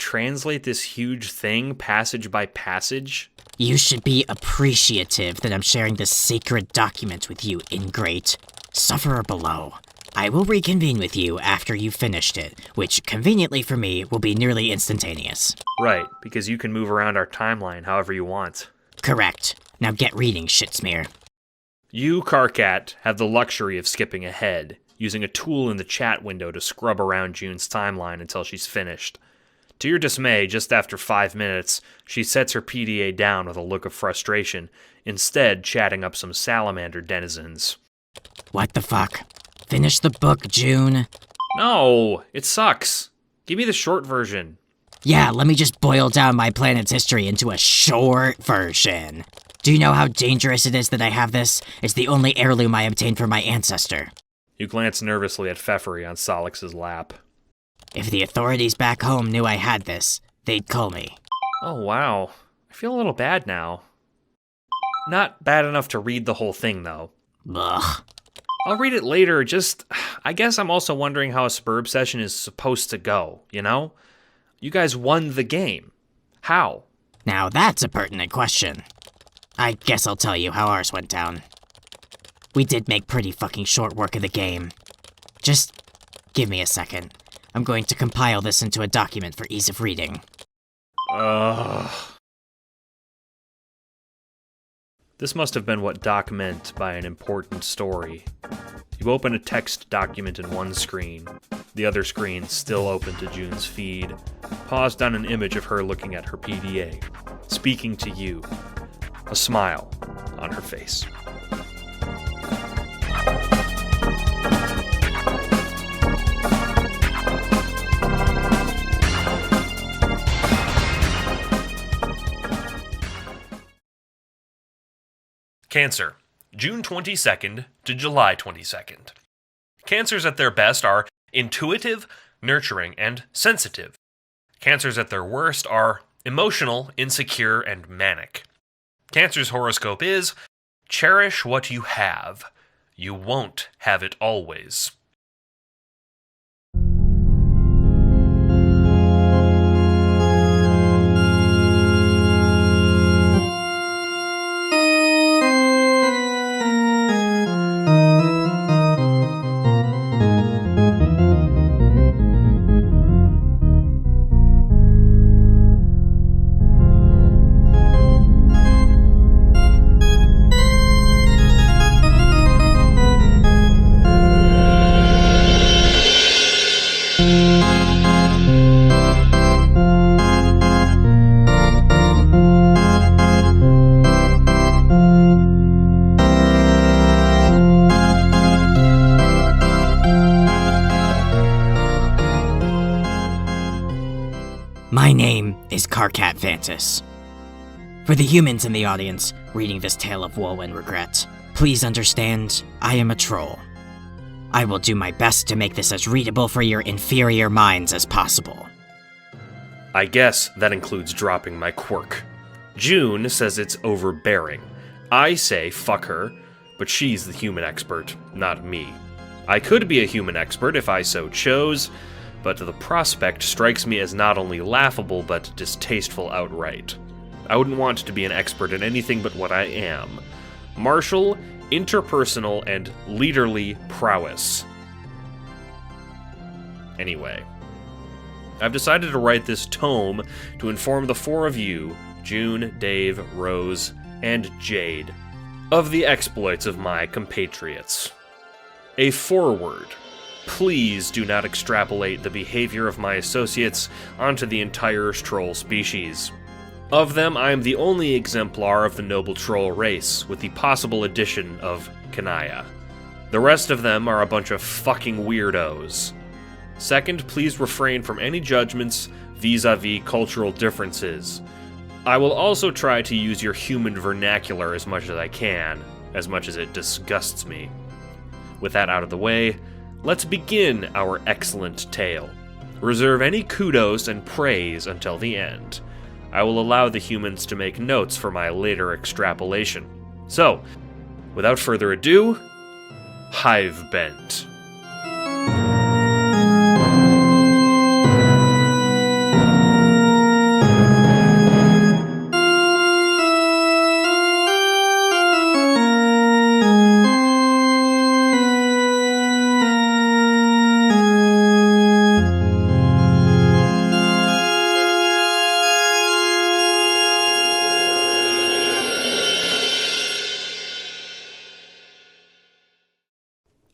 Speaker 5: translate this huge thing passage by passage?
Speaker 4: You should be appreciative that I'm sharing this sacred document with you, ingrate. Sufferer below. I will reconvene with you after you've finished it, which, conveniently for me, will be nearly instantaneous.
Speaker 5: Right, because you can move around our timeline however you want.
Speaker 4: Correct. Now get reading, shitsmear.
Speaker 5: You, Karkat, have the luxury of skipping ahead, using a tool in the chat window to scrub around June's timeline until she's finished. To your dismay, just after 5 minutes, she sets her PDA down with a look of frustration, instead chatting up some salamander denizens.
Speaker 4: What the fuck? Finish the book, June.
Speaker 5: No, it sucks. Give me the short version.
Speaker 4: Yeah, let me just boil down my planet's history into a short version. Do you know how dangerous it is that I have this? It's the only heirloom I obtained from my ancestor.
Speaker 5: You glance nervously at Pfeffery on Solix's lap.
Speaker 4: If the authorities back home knew I had this, they'd kill me.
Speaker 5: Oh, wow. I feel a little bad now. Not bad enough to read the whole thing, though.
Speaker 4: Ugh.
Speaker 5: I'll read it later, I guess I'm also wondering how a Spurb session is supposed to go, you know? You guys won the game. How?
Speaker 4: Now that's a pertinent question. I guess I'll tell you how ours went down. We did make pretty fucking short work of the game. Just give me a second. I'm going to compile this into a document for ease of reading.
Speaker 5: This must have been what Doc meant by an important story. You open a text document in one screen, the other screen still open to June's feed, paused on an image of her looking at her PDA, speaking to you, a smile on her face.
Speaker 3: Cancer, June 22nd to July 22nd. Cancers at their best are intuitive, nurturing, and sensitive. Cancers at their worst are emotional, insecure, and manic. Cancer's horoscope is, cherish what you have. You won't have it always.
Speaker 4: My name is Karkat Vantis. For the humans in the audience reading this tale of woe and regret, please understand, I am a troll. I will do my best to make this as readable for your inferior minds as possible.
Speaker 5: I guess that includes dropping my quirk. June says it's overbearing. I say fuck her, but she's the human expert, not me. I could be a human expert if I so chose, but the prospect strikes me as not only laughable but distasteful outright. I wouldn't want to be an expert in anything but what I am. Martial, interpersonal, and leaderly prowess. Anyway, I've decided to write this tome to inform the four of you, June, Dave, Rose, and Jade, of the exploits of my compatriots. A foreword. Please do not extrapolate the behavior of my associates onto the entire troll species. Of them, I am the only exemplar of the noble troll race, with the possible addition of Kanaya. The rest of them are a bunch of fucking weirdos. Second, please refrain from any judgments vis-a-vis cultural differences. I will also try to use your human vernacular as much as I can, as much as it disgusts me. With that out of the way, let's begin our excellent tale. Reserve any kudos and praise until the end. I will allow the humans to make notes for my later extrapolation. So, without further ado, Hivebent.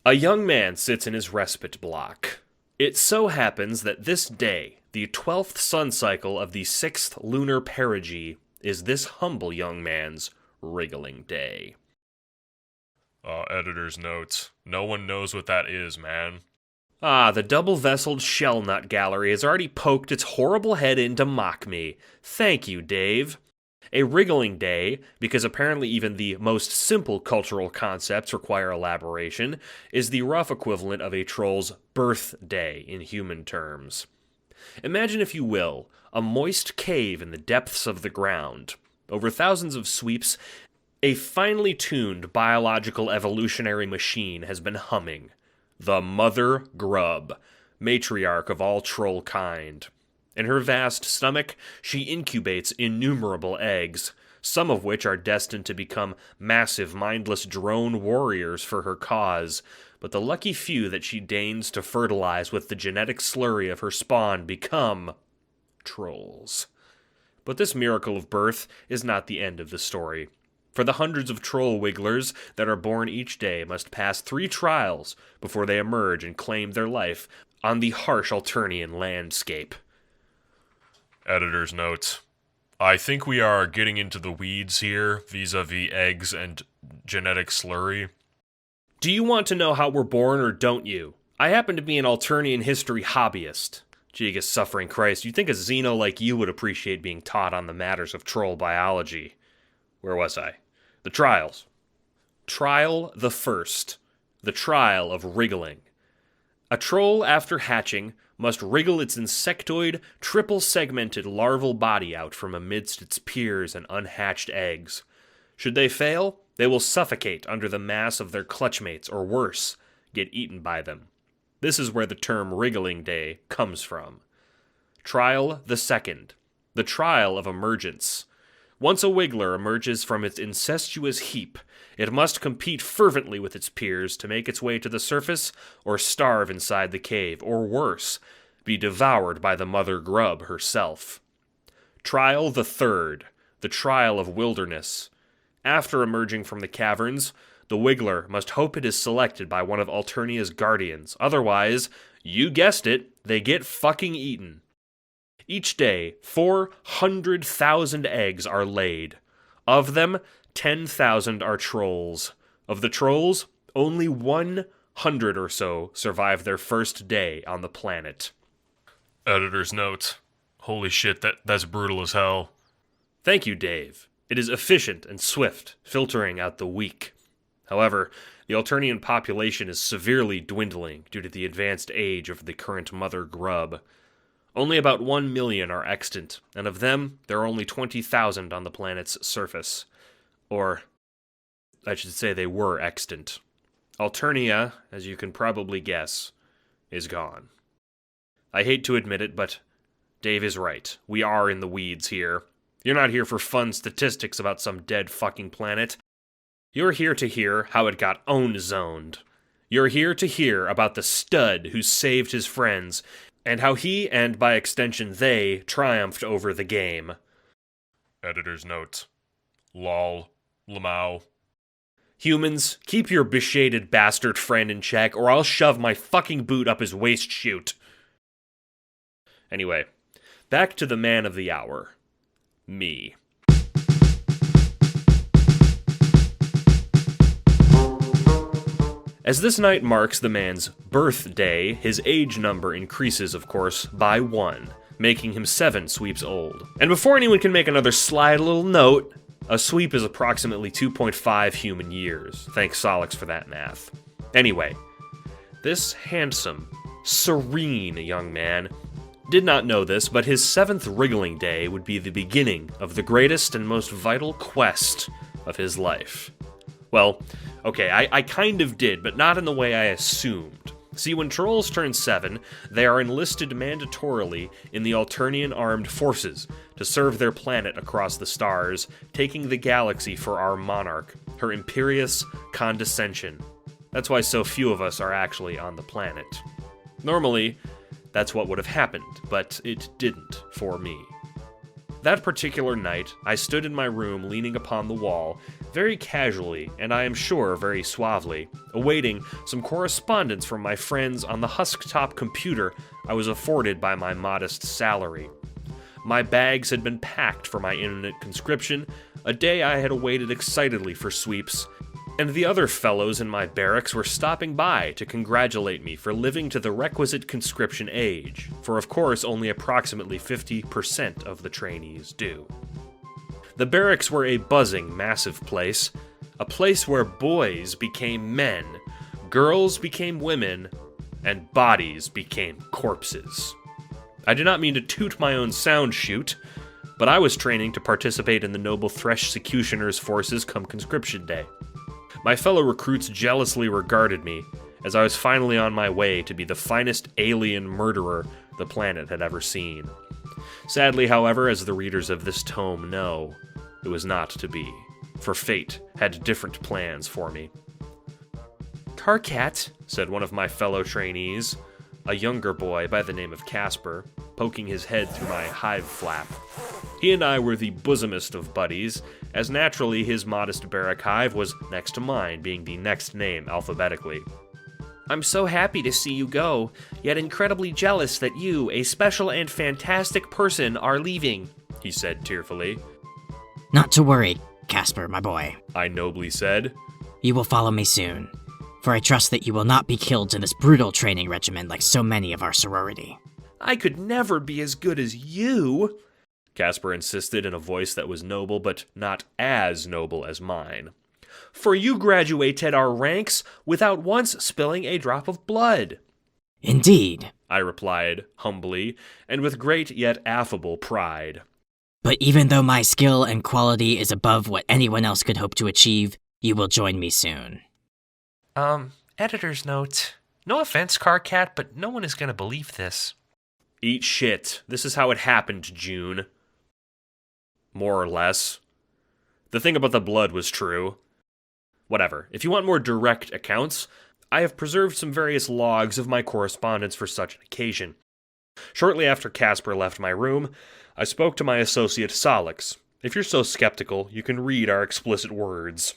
Speaker 5: A young man sits in his respite block. It so happens that this day, the 12th sun cycle of the 6th lunar perigee, is this humble young man's wriggling day.
Speaker 2: Editor's notes. No one knows what that is, man.
Speaker 5: The double-vesseled shell nut gallery has already poked its horrible head in to mock me. Thank you, Dave. A wriggling day, because apparently even the most simple cultural concepts require elaboration, is the rough equivalent of a troll's birthday in human terms. Imagine, if you will, a moist cave in the depths of the ground. Over thousands of sweeps, a finely tuned biological evolutionary machine has been humming. The Mother Grub, matriarch of all troll kind. In her vast stomach, she incubates innumerable eggs, some of which are destined to become massive, mindless drone warriors for her cause, but the lucky few that she deigns to fertilize with the genetic slurry of her spawn become trolls. But this miracle of birth is not the end of the story, for the hundreds of troll wigglers that are born each day must pass 3 trials before they emerge and claim their life on the harsh Alternian landscape.
Speaker 2: Editor's notes. I think we are getting into the weeds here, vis-a-vis eggs and genetic slurry.
Speaker 5: Do you want to know how we're born, or don't you? I happen to be an Alternian history hobbyist. Jigus suffering Christ, you'd think a Xeno like you would appreciate being taught on the matters of troll biology. Where was I? The trials. Trial the first. The trial of wriggling. A troll, after hatching, must wriggle its insectoid, triple-segmented larval body out from amidst its peers and unhatched eggs. Should they fail, they will suffocate under the mass of their clutchmates, or worse, get eaten by them. This is where the term wriggling day comes from. Trial the second. The trial of emergence. Once a wiggler emerges from its incestuous heap, it must compete fervently with its peers to make its way to the surface, or starve inside the cave, or worse, be devoured by the mother grub herself. Trial the third, the trial of wilderness. After emerging from the caverns, the wiggler must hope it is selected by one of Alternia's guardians. Otherwise, you guessed it, they get fucking eaten. Each day, 400,000 eggs are laid. Of them, 10,000 are trolls. Of the trolls, only 100 or so survive their first day on the planet.
Speaker 2: Editor's notes. Holy shit, that's brutal as hell.
Speaker 5: Thank you, Dave. It is efficient and swift, filtering out the weak. However, the Alternian population is severely dwindling due to the advanced age of the current mother grub. Only about 1 million are extant, and of them, there are only 20,000 on the planet's surface. Or, I should say they were extant. Alternia, as you can probably guess, is gone. I hate to admit it, but Dave is right. We are in the weeds here. You're not here for fun statistics about some dead fucking planet. You're here to hear how it got own-zoned. You're here to hear about the stud who saved his friends, and how he, and by extension they, triumphed over the game.
Speaker 2: Editor's notes. Lol. lmao.
Speaker 5: Humans, keep your beshaded bastard friend in check, or I'll shove my fucking boot up his waist chute. Anyway, back to the man of the hour. Me. As this night marks the man's birthday, his age number increases, of course, by 1, making him 7 sweeps old. And before anyone can make another sly little note, a sweep is approximately 2.5 human years. Thanks Solix for that math. Anyway, this handsome, serene young man did not know this, but his 7th wriggling day would be the beginning of the greatest and most vital quest of his life. Well, okay, I kind of did, but not in the way I assumed. See, when trolls turn 7, they are enlisted mandatorily in the Alternian Armed Forces to serve their planet across the stars, taking the galaxy for our monarch, her imperious condescension. That's why so few of us are actually on the planet. Normally, that's what would have happened, but it didn't for me. That particular night, I stood in my room leaning upon the wall, very casually, and I am sure very suavely, awaiting some correspondence from my friends on the Husktop computer I was afforded by my modest salary. My bags had been packed for my imminent conscription, a day I had awaited excitedly for sweeps, and the other fellows in my barracks were stopping by to congratulate me for living to the requisite conscription age, for of course only approximately 50% of the trainees do. The barracks were a buzzing, massive place, a place where boys became men, girls became women, and bodies became corpses. I do not mean to toot my own sound chute, but I was training to participate in the noble Thresh-Secutioner's forces come conscription day. My fellow recruits jealously regarded me, as I was finally on my way to be the finest alien murderer the planet had ever seen. Sadly, however, as the readers of this tome know, it was not to be, for fate had different plans for me. "Karkat," said one of my fellow trainees, a younger boy by the name of Casper, poking his head through my hive flap. He and I were the bosomest of buddies, as naturally his modest barrack hive was next to mine, being the next name alphabetically. "I'm so happy to see you go, yet incredibly jealous that you, a special and fantastic person, are leaving," he said tearfully.
Speaker 4: Not to worry, Casper, my boy.
Speaker 5: I nobly said.
Speaker 4: You will follow me soon, for I trust that you will not be killed in this brutal training regimen like so many of our sorority.
Speaker 5: "I could never be as good as you," Casper insisted in a voice that was noble but not as noble as mine. "For you graduated our ranks without once spilling a drop of blood."
Speaker 4: Indeed,
Speaker 5: I replied, humbly, and with great yet affable pride.
Speaker 4: But even though my skill and quality is above what anyone else could hope to achieve, you will join me soon.
Speaker 1: Editor's note. No offense, Karkat, but no one is gonna believe this.
Speaker 5: Eat shit. This is how it happened, June. More or less. The thing about the blood was true. Whatever. If you want more direct accounts, I have preserved some various logs of my correspondence for such an occasion. Shortly after Casper left my room, I spoke to my associate Solix. If you're so skeptical, you can read our explicit words.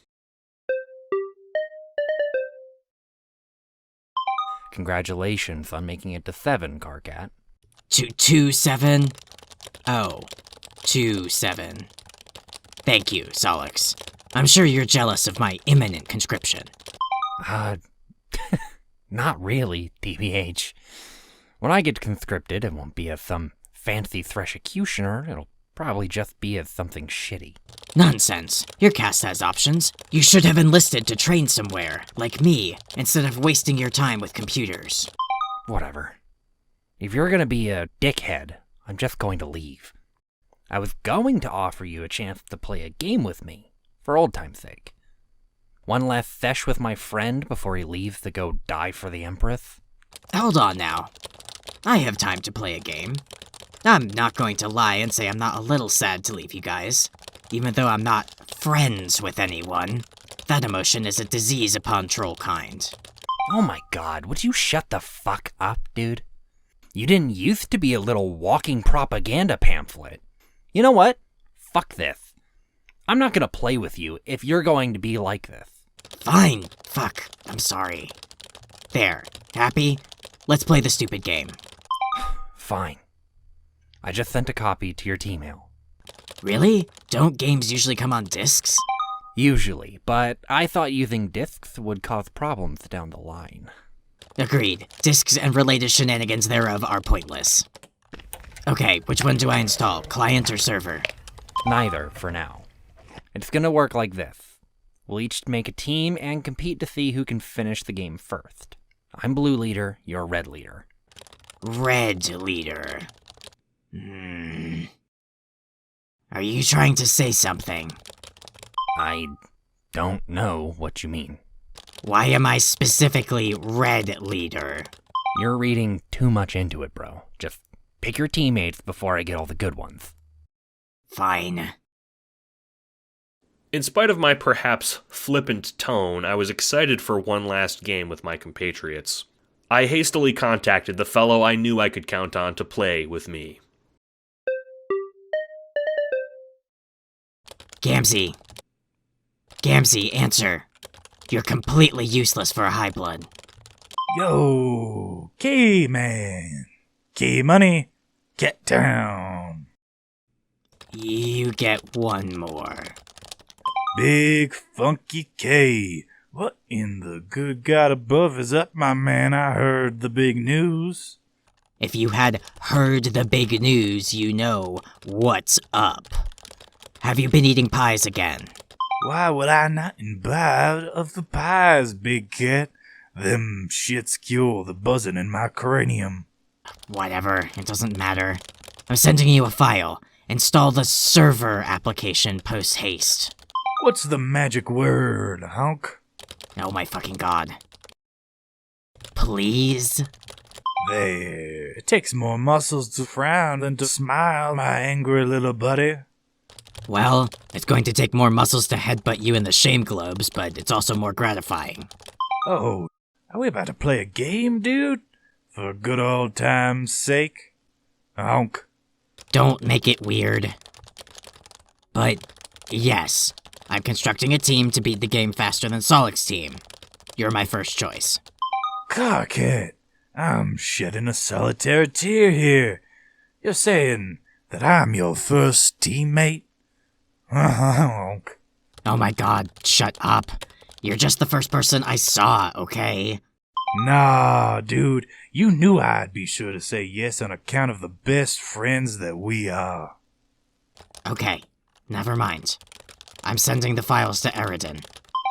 Speaker 11: Congratulations on making it to 7, Karkat.
Speaker 4: 2-7? Oh, 2-7. Thank you, Solix. I'm sure you're jealous of my imminent conscription.
Speaker 11: Not really, TBH. When I get conscripted, it won't be as some fancy Thresh-Secutioner, it'll probably just be as something shitty.
Speaker 4: Nonsense. Your caste has options. You should have enlisted to train somewhere, like me, instead of wasting your time with computers.
Speaker 11: Whatever. If you're gonna be a dickhead, I'm just going to leave. I was going to offer you a chance to play a game with me, for old time's sake. One last sesh with my friend before he leaves to go die for the Empress.
Speaker 4: Hold on now. I have time to play a game. I'm not going to lie and say I'm not a little sad to leave you guys, even though I'm not friends with anyone. That emotion is a disease upon troll kind.
Speaker 11: Oh my god, would you shut the fuck up, dude? You didn't used to be a little walking propaganda pamphlet. You know what? Fuck this. I'm not gonna play with you if you're going to be like this.
Speaker 4: Fine. Fuck. I'm sorry. There. Happy? Let's play the stupid game.
Speaker 11: Fine. I just sent a copy to your T-mail.
Speaker 4: Really? Don't games usually come on discs?
Speaker 11: Usually, but I thought using discs would cause problems down the line.
Speaker 4: Agreed. Discs and related shenanigans thereof are pointless. Okay, which one do I install? Client or server?
Speaker 11: Neither, for now. It's gonna work like this. We'll each make a team and compete to see who can finish the game first. I'm blue leader, you're red leader.
Speaker 4: Red leader. Are you trying to say something?
Speaker 11: I don't know what you mean.
Speaker 4: Why am I specifically Red Leader?
Speaker 11: You're reading too much into it, bro. Just pick your teammates before I get all the good ones.
Speaker 4: Fine.
Speaker 5: In spite of my perhaps flippant tone, I was excited for one last game with my compatriots. I hastily contacted the fellow I knew I could count on to play with me.
Speaker 4: Gamzee. Gamzee, answer. You're completely useless for a high blood.
Speaker 10: Yo, K-Man. K-Money, get down.
Speaker 4: You get one more.
Speaker 10: Big Funky K. What in the good God above is up, my man? I heard the big news.
Speaker 4: If you had heard the big news, you know what's up. Have you been eating pies again?
Speaker 10: Why would I not imbibe of the pies, big cat? Them shits cure the buzzing in my cranium.
Speaker 4: Whatever, it doesn't matter. I'm sending you a file. Install the server application post-haste.
Speaker 10: What's the magic word, honk?
Speaker 4: Oh my fucking god. Please?
Speaker 10: There. It takes more muscles to frown than to smile, my angry little buddy.
Speaker 4: Well, it's going to take more muscles to headbutt you in the shame globes, but it's also more gratifying.
Speaker 10: Oh, are we about to play a game, dude? For good old time's sake? Honk.
Speaker 4: Don't make it weird. But, yes, I'm constructing a team to beat the game faster than Solic's team. You're my first choice.
Speaker 10: Cockhead, I'm shedding a solitary tear here. You're saying that I'm your first teammate? Honk.
Speaker 4: Oh my god, shut up. You're just the first person I saw, okay?
Speaker 10: Nah, dude, you knew I'd be sure to say yes on account of the best friends that we are.
Speaker 4: Okay, never mind. I'm sending the files to Eridan.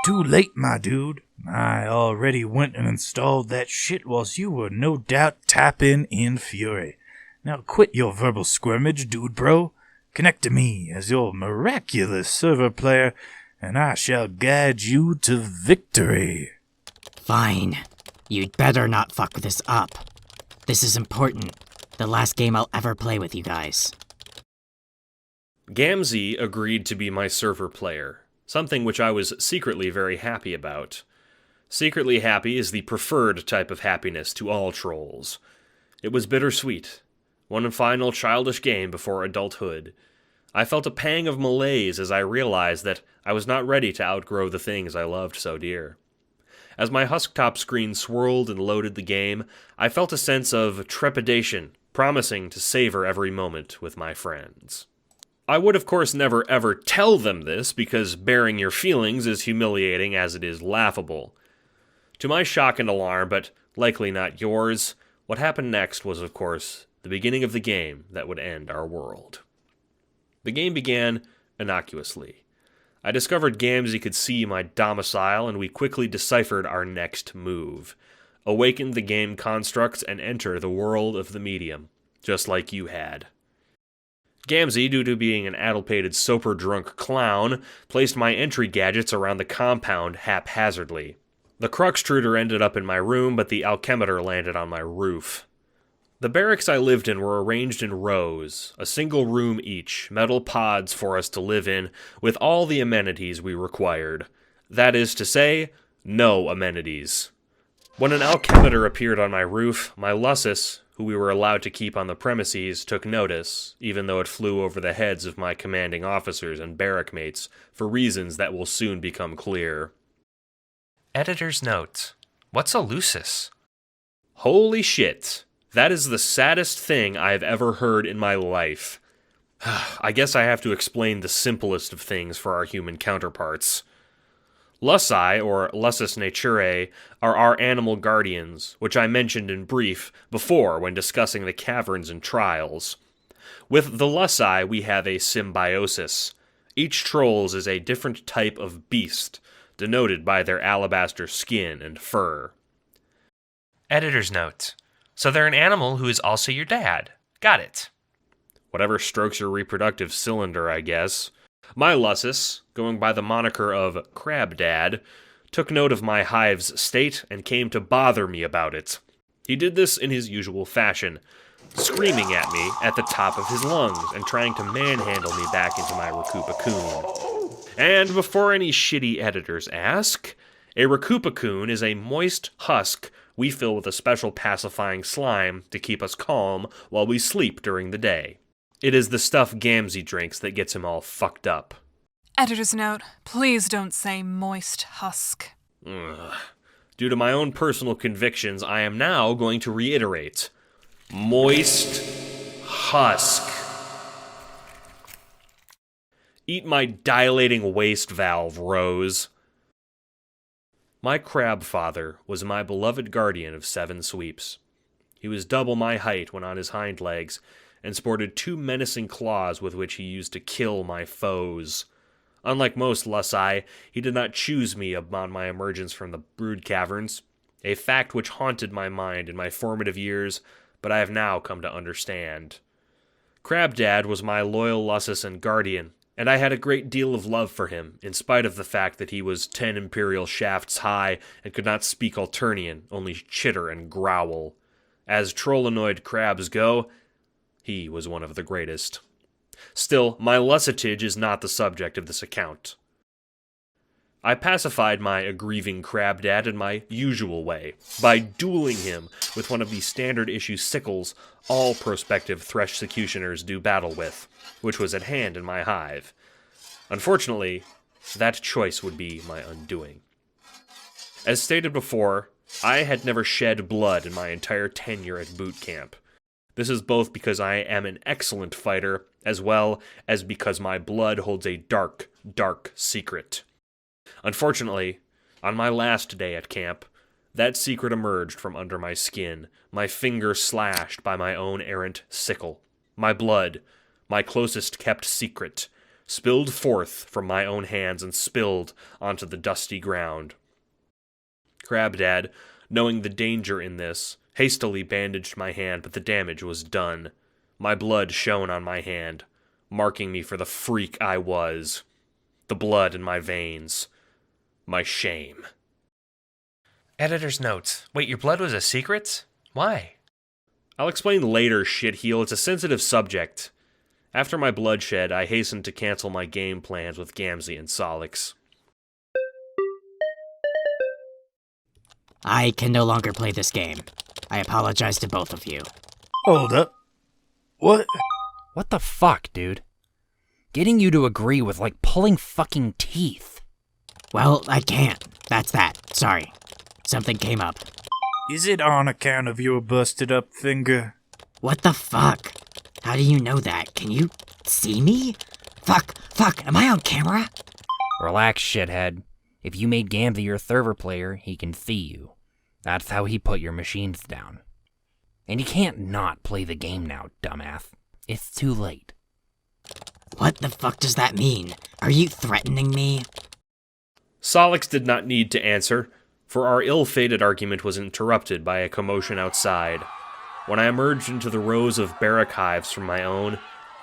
Speaker 10: Too late, my dude. I already went and installed that shit whilst you were no doubt tapping in fury. Now quit your verbal scrimmage, dude bro. Connect to me as your miraculous server player, and I shall guide you to victory.
Speaker 4: Fine. You'd better not fuck this up. This is important. The last game I'll ever play with you guys.
Speaker 5: Gamzee agreed to be my server player, something which I was secretly very happy about. Secretly happy is the preferred type of happiness to all trolls. It was bittersweet. One final childish game before adulthood. I felt a pang of malaise as I realized that I was not ready to outgrow the things I loved so dear. As my Husktop screen swirled and loaded the game, I felt a sense of trepidation, promising to savor every moment with my friends. I would of course never ever tell them this, because bearing your feelings is humiliating as it is laughable. To my shock and alarm, but likely not yours, what happened next was of course the beginning of the game that would end our world. The game began innocuously. I discovered Gamzee could see my domicile, and we quickly deciphered our next move. Awaken the game constructs and enter the world of the medium, just like you had. Gamzee, due to being an addlepated soper-drunk clown, placed my entry gadgets around the compound haphazardly. The Cruxtruder ended up in my room, but the Alchemeter landed on my roof. The barracks I lived in were arranged in rows, a single room each, metal pods for us to live in, with all the amenities we required. That is to say, no amenities. When an Alchemeter appeared on my roof, my Lussus, who we were allowed to keep on the premises, took notice, even though it flew over the heads of my commanding officers and barrack mates, for reasons that will soon become clear.
Speaker 1: Editor's note. What's a lusus?
Speaker 5: Holy shit. That is the saddest thing I've ever heard in my life. I guess I have to explain the simplest of things for our human counterparts. Lussi, or Lussus Naturae, are our animal guardians, which I mentioned in brief before when discussing the caverns and trials. With the Lussi, we have a symbiosis. Each Trolls is a different type of beast, denoted by their alabaster skin and fur.
Speaker 1: Editor's note. So they're an animal who is also your dad. Got it.
Speaker 5: Whatever strokes your reproductive cylinder, I guess. My Lussus, going by the moniker of Crab Dad, took note of my hive's state and came to bother me about it. He did this in his usual fashion, screaming at me at the top of his lungs and trying to manhandle me back into my Rakupa-kun. And before any shitty editors ask, a Rakupa-kun is a moist husk we fill with a special pacifying slime to keep us calm while we sleep during the day. It is the stuff Gamzee drinks that gets him all fucked up.
Speaker 12: Editor's note, please don't say moist husk.
Speaker 5: Ugh. Due to my own personal convictions, I am now going to reiterate. Moist husk. Eat my dilating waste valve, Rose. My crab father was my beloved guardian of 7 sweeps. He was double my height when on his hind legs, and sported 2 menacing claws with which he used to kill my foes. Unlike most Lussi, he did not choose me upon my emergence from the brood caverns, a fact which haunted my mind in my formative years, but I have now come to understand. Crab Dad was my loyal Lussus and guardian, and I had a great deal of love for him, in spite of the fact that he was 10 imperial shafts high and could not speak Alternian, only chitter and growl. As trollanoid crabs go, he was one of the greatest. Still, my lussatage is not the subject of this account. I pacified my aggrieving crab dad in my usual way, by dueling him with one of the standard-issue sickles all prospective thresh-secutioners do battle with, which was at hand in my hive. Unfortunately, that choice would be my undoing. As stated before, I had never shed blood in my entire tenure at boot camp. This is both because I am an excellent fighter, as well as because my blood holds a dark, dark secret. Unfortunately, on my last day at camp, that secret emerged from under my skin, my finger slashed by my own errant sickle. My blood, my closest kept secret, spilled forth from my own hands and spilled onto the dusty ground. Crab Dad, knowing the danger in this, hastily bandaged my hand, but the damage was done. My blood shone on my hand, marking me for the freak I was. The blood in my veins. My shame.
Speaker 1: Editor's notes. Wait, your blood was a secret? Why?
Speaker 5: I'll explain later, shitheel. It's a sensitive subject. After my bloodshed, I hastened to cancel my game plans with Gamzee and Solix.
Speaker 4: I can no longer play this game. I apologize to both of you.
Speaker 10: Hold up. What?
Speaker 11: What the fuck, dude? Getting you to agree was like pulling fucking teeth.
Speaker 4: Well, I can't. That's that. Sorry. Something came up.
Speaker 10: Is it on account of your busted up finger?
Speaker 4: What the fuck? How do you know that? Can you see me? Fuck, am I on camera?
Speaker 11: Relax, shithead. If you made Gamzee your server player, he can see you. That's how he put your machines down. And you can't not play the game now, dumbass. It's too late.
Speaker 4: What the fuck does that mean? Are you threatening me?
Speaker 5: Solix did not need to answer, for our ill-fated argument was interrupted by a commotion outside. When I emerged into the rows of barrack hives from my own,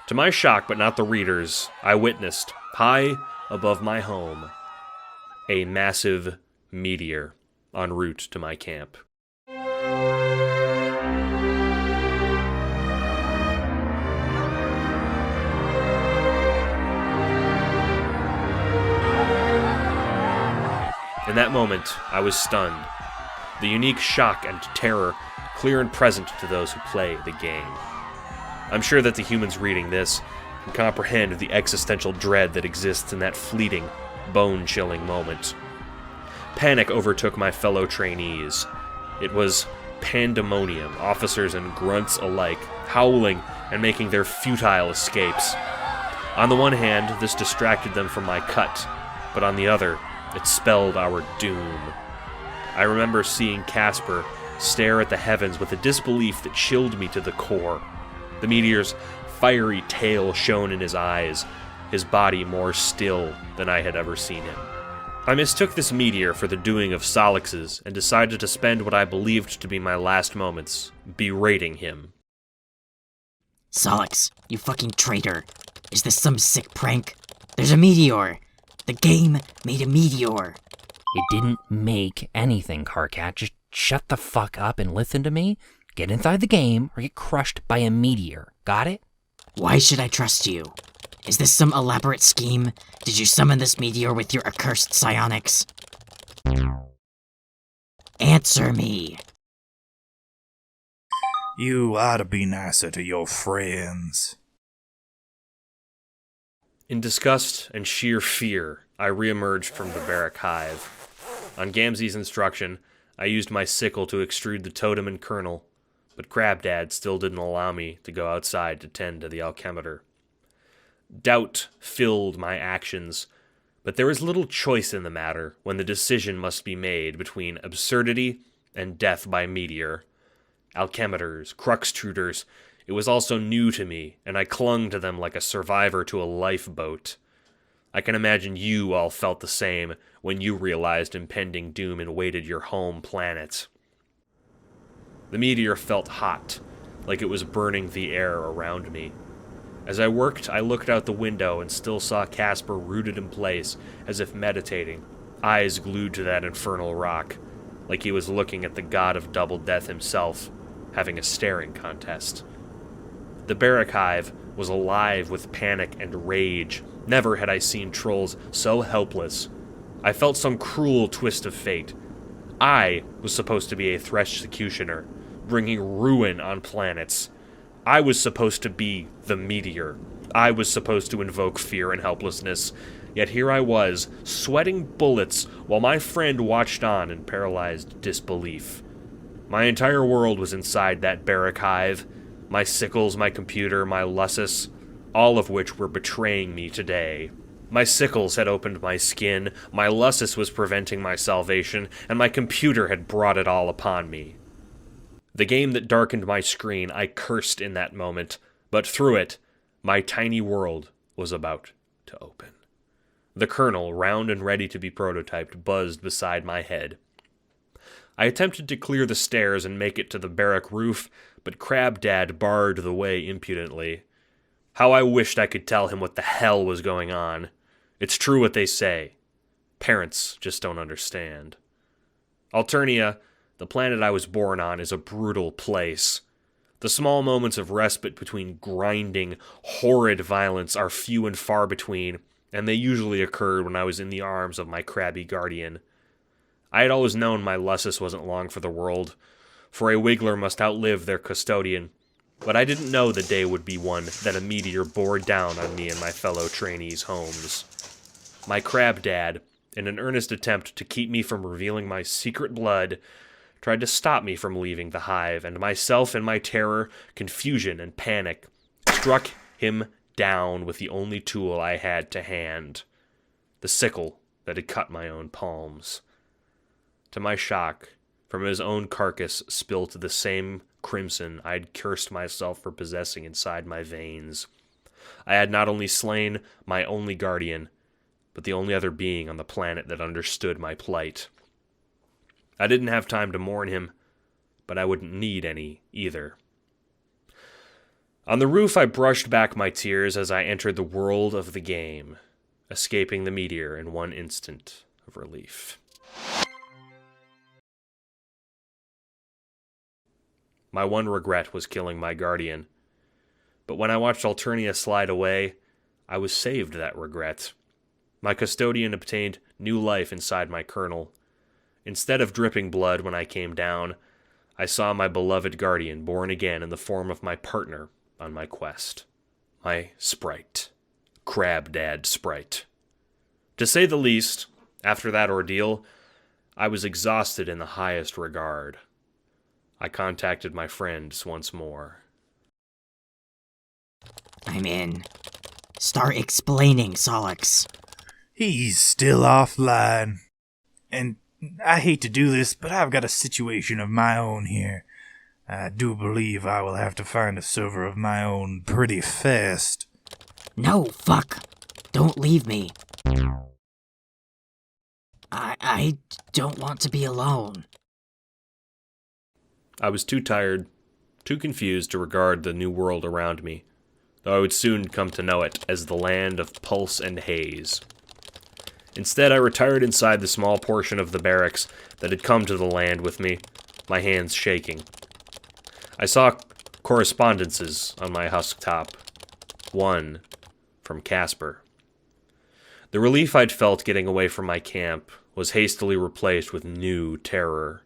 Speaker 5: to my shock but not the reader's, I witnessed, high above my home, a massive meteor en route to my camp. In that moment, I was stunned. The unique shock and terror clear and present to those who play the game. I'm sure that the humans reading this can comprehend the existential dread that exists in that fleeting, bone-chilling moment. Panic overtook my fellow trainees. It was pandemonium, officers and grunts alike, howling and making their futile escapes. On the one hand, this distracted them from my cut, but on the other, it spelled our doom. I remember seeing Casper stare at the heavens with a disbelief that chilled me to the core. The meteor's fiery tail shone in his eyes, his body more still than I had ever seen him. I mistook this meteor for the doing of Solix's and decided to spend what I believed to be my last moments berating him.
Speaker 4: Solix, you fucking traitor. Is this some sick prank? There's a meteor. The game made a meteor.
Speaker 11: It didn't make anything, Carcat. Just shut the fuck up and listen to me. Get inside the game or get crushed by a meteor. Got it?
Speaker 4: Why should I trust you? Is this some elaborate scheme? Did you summon this meteor with your accursed psionics? Answer me.
Speaker 10: You ought to be nicer to your friends.
Speaker 5: In disgust and sheer fear, I reemerged from the barrack hive. On Gamzee's instruction, I used my sickle to extrude the totem and kernel, but Crabdad still didn't allow me to go outside to tend to the alchemeter. Doubt filled my actions, but there was little choice in the matter when the decision must be made between absurdity and death by meteor. Alchemeters, cruxtruders, it was also new to me, and I clung to them like a survivor to a lifeboat. I can imagine you all felt the same when you realized impending doom awaited your home planet. The meteor felt hot, like it was burning the air around me. As I worked, I looked out the window and still saw Casper rooted in place, as if meditating, eyes glued to that infernal rock, like he was looking at the god of double death himself, having a staring contest. The barrack hive was alive with panic and rage. Never had I seen trolls so helpless. I felt some cruel twist of fate. I was supposed to be a thresh executioner, bringing ruin on planets. I was supposed to be the meteor. I was supposed to invoke fear and helplessness. Yet here I was, sweating bullets, while my friend watched on in paralyzed disbelief. My entire world was inside that barrack hive. My sickles, my computer, my lussus, all of which were betraying me today. My sickles had opened my skin, my lussus was preventing my salvation, and my computer had brought it all upon me. The game that darkened my screen, I cursed in that moment, but through it, my tiny world was about to open. The kernel, round and ready to be prototyped, buzzed beside my head. I attempted to clear the stairs and make it to the barrack roof, but Crabdad barred the way impudently. How I wished I could tell him what the hell was going on. It's true what they say. Parents just don't understand. Alternia, the planet I was born on, is a brutal place. The small moments of respite between grinding, horrid violence are few and far between, and they usually occurred when I was in the arms of my crabby guardian. I had always known my lussus wasn't long for the world, for a wiggler must outlive their custodian, but I didn't know the day would be one that a meteor bore down on me and my fellow trainees' homes. My Crabdad, in an earnest attempt to keep me from revealing my secret blood, tried to stop me from leaving the hive, and myself in my terror, confusion, and panic struck him down with the only tool I had to hand, the sickle that had cut my own palms. To my shock, from his own carcass spilt the same crimson I'd cursed myself for possessing inside my veins. I had not only slain my only guardian, but the only other being on the planet that understood my plight. I didn't have time to mourn him, but I wouldn't need any either. On the roof, I brushed back my tears as I entered the world of the game, escaping the meteor in one instant of relief. My one regret was killing my guardian, but when I watched Alternia slide away, I was saved that regret. My custodian obtained new life inside my kernel. Instead of dripping blood when I came down, I saw my beloved guardian born again in the form of my partner on my quest. My sprite. Crabdad sprite. To say the least, after that ordeal, I was exhausted in the highest regard. I contacted my friends once more.
Speaker 4: I'm in. Start explaining, Solix.
Speaker 10: He's still offline. And I hate to do this, but I've got a situation of my own here. I do believe I will have to find a server of my own pretty fast.
Speaker 4: No, fuck. Don't leave me. I don't want to be alone.
Speaker 5: I was too tired
Speaker 3: too confused to regard the new world around me, though I would soon come to know it as the land of pulse and haze. Instead, I retired inside the small portion of the barracks that had come to the land with me, my hands shaking. I saw correspondences on my husk top. One from Casper. The relief I'd felt getting away from my camp was hastily replaced with new terror.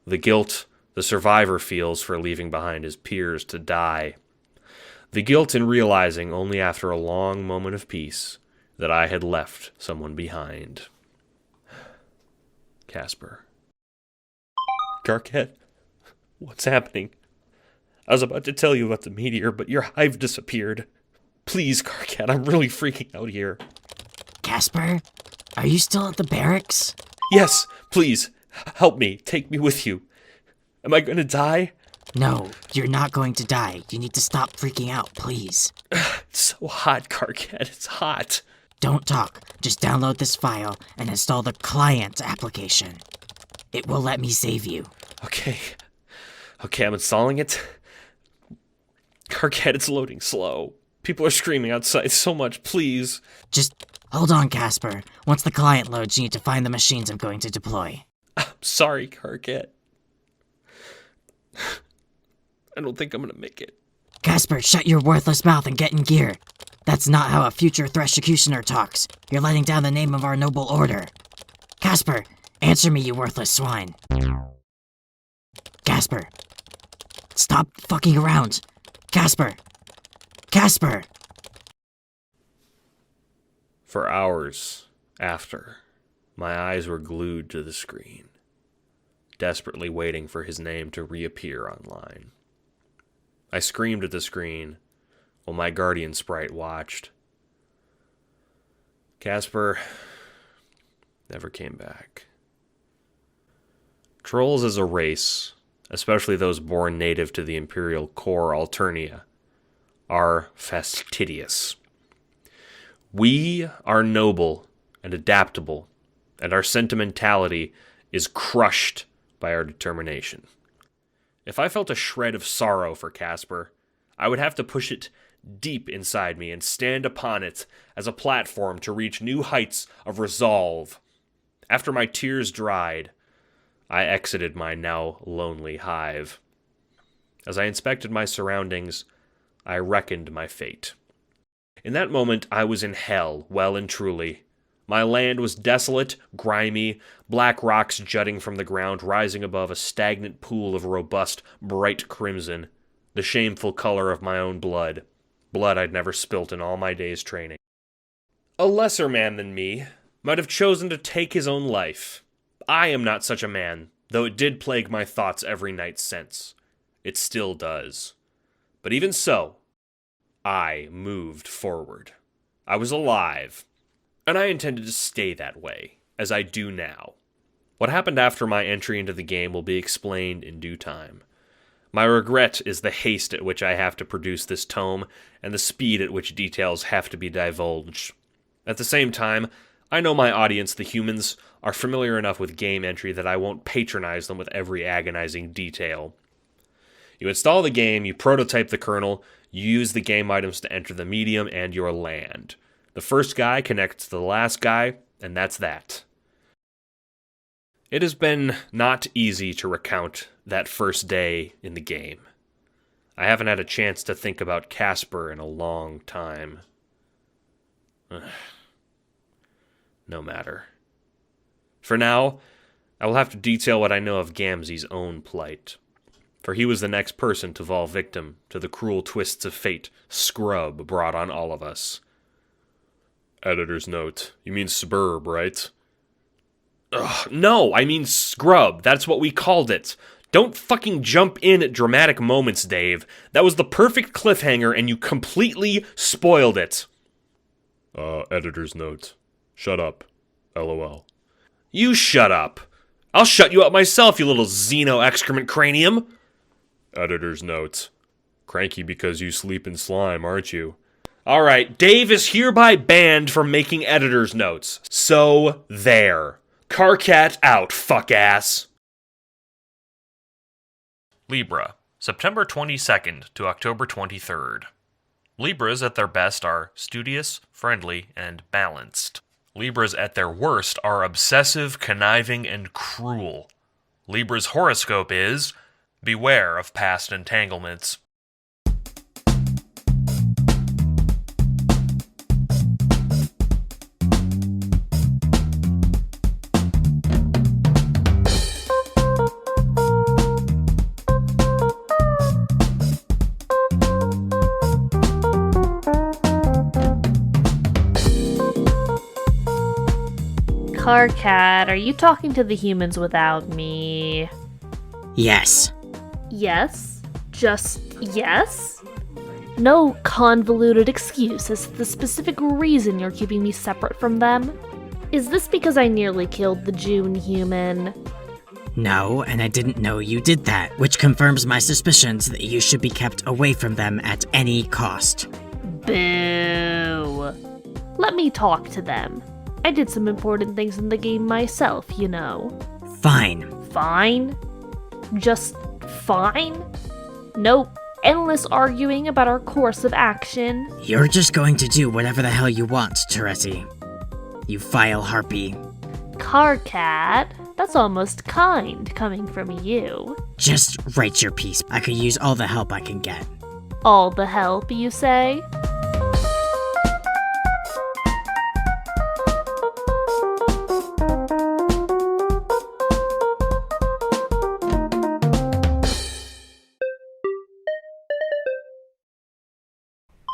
Speaker 3: The guilt the survivor feels for leaving behind his peers to die. The guilt in realizing only after a long moment of peace that I had left someone behind. Casper. Carquette, what's happening? I was about to tell you about the meteor, but your hive disappeared. Please, Carquette, I'm really freaking out here.
Speaker 4: Casper, are you still at the barracks?
Speaker 3: Yes, please, help me, take me with you. Am I gonna die?
Speaker 4: No, you're not going to die. You need to stop freaking out, please.
Speaker 3: It's so hot, Carquette, it's hot.
Speaker 4: Don't talk. Just download this file and install the client application. It will let me save you.
Speaker 3: Okay, I'm installing it. Carquette, it's loading slow. People are screaming outside so much, please.
Speaker 4: Just hold on, Casper. Once the client loads, you need to find the machines I'm going to deploy.
Speaker 3: I'm sorry, Carquette. I don't think I'm gonna make it.
Speaker 4: Casper, shut your worthless mouth and get in gear. That's not how a future Threshcutioner talks. You're letting down the name of our noble order. Casper, answer me, you worthless swine. Casper. Stop fucking around. Casper. Casper.
Speaker 3: For hours after, my eyes were glued to the screen, desperately waiting for his name to reappear online. I screamed at the screen while my guardian sprite watched. Casper never came back. Trolls as a race, especially those born native to the Imperial core Alternia, are fastidious. We are noble and adaptable, and our sentimentality is crushed by our determination. If I felt a shred of sorrow for Casper, I would have to push it deep inside me and stand upon it as a platform to reach new heights of resolve. After my tears dried, I exited my now lonely hive. As I inspected my surroundings, I reckoned my fate. In that moment, I was in hell, well and truly. My land was desolate, grimy, black rocks jutting from the ground, rising above a stagnant pool of robust, bright crimson, the shameful color of my own blood I'd never spilt in all my days' training. A lesser man than me might have chosen to take his own life. I am not such a man, though it did plague my thoughts every night since. It still does. But even so, I moved forward. I was alive, and I intended to stay that way, as I do now. What happened after my entry into the game will be explained in due time. My regret is the haste at which I have to produce this tome, and the speed at which details have to be divulged. At the same time, I know my audience, the humans, are familiar enough with game entry that I won't patronize them with every agonizing detail. You install the game, you prototype the kernel, you use the game items to enter the medium and your land. The first guy connects to the last guy, and that's that. It has been not easy to recount that first day in the game. I haven't had a chance to think about Casper in a long time. No matter. For now, I will have to detail what I know of Gamzee's own plight. For he was the next person to fall victim to the cruel twists of fate Scrub brought on all of us.
Speaker 2: Editor's note. You mean Suburb, right?
Speaker 3: Ugh, no, I mean Scrub. That's what we called it. Don't fucking jump in at dramatic moments, Dave. That was the perfect cliffhanger, and you completely spoiled it.
Speaker 2: Editor's note. Shut up. LOL.
Speaker 3: You shut up. I'll shut you up myself, you little xeno excrement cranium.
Speaker 2: Editor's note. Cranky because you sleep in slime, aren't you?
Speaker 3: Alright, Dave is hereby banned from making editor's notes. So, there. Carcat out, fuck ass.
Speaker 1: Libra,
Speaker 3: September 22nd to October 23rd. Libras at their best are studious, friendly, and balanced. Libras at their worst are obsessive, conniving, and cruel. Libra's horoscope is beware of past entanglements.
Speaker 6: Carcat, are you talking to the humans without me?
Speaker 4: Yes.
Speaker 6: Yes? Just yes? No convoluted excuse as to the specific reason you're keeping me separate from them? Is this because I nearly killed the June human?
Speaker 4: No, and I didn't know you did that, which confirms my suspicions that you should be kept away from them at any cost.
Speaker 6: Boo. Let me talk to them. I did some important things in the game myself, you know.
Speaker 4: Fine.
Speaker 6: Fine? Just fine? No endless arguing about our course of action.
Speaker 4: You're just going to do whatever the hell you want, Teresi. You vile harpy.
Speaker 6: Carcat, that's almost kind coming from you.
Speaker 4: Just write your piece. I could use all the help I can get.
Speaker 6: All the help, you say?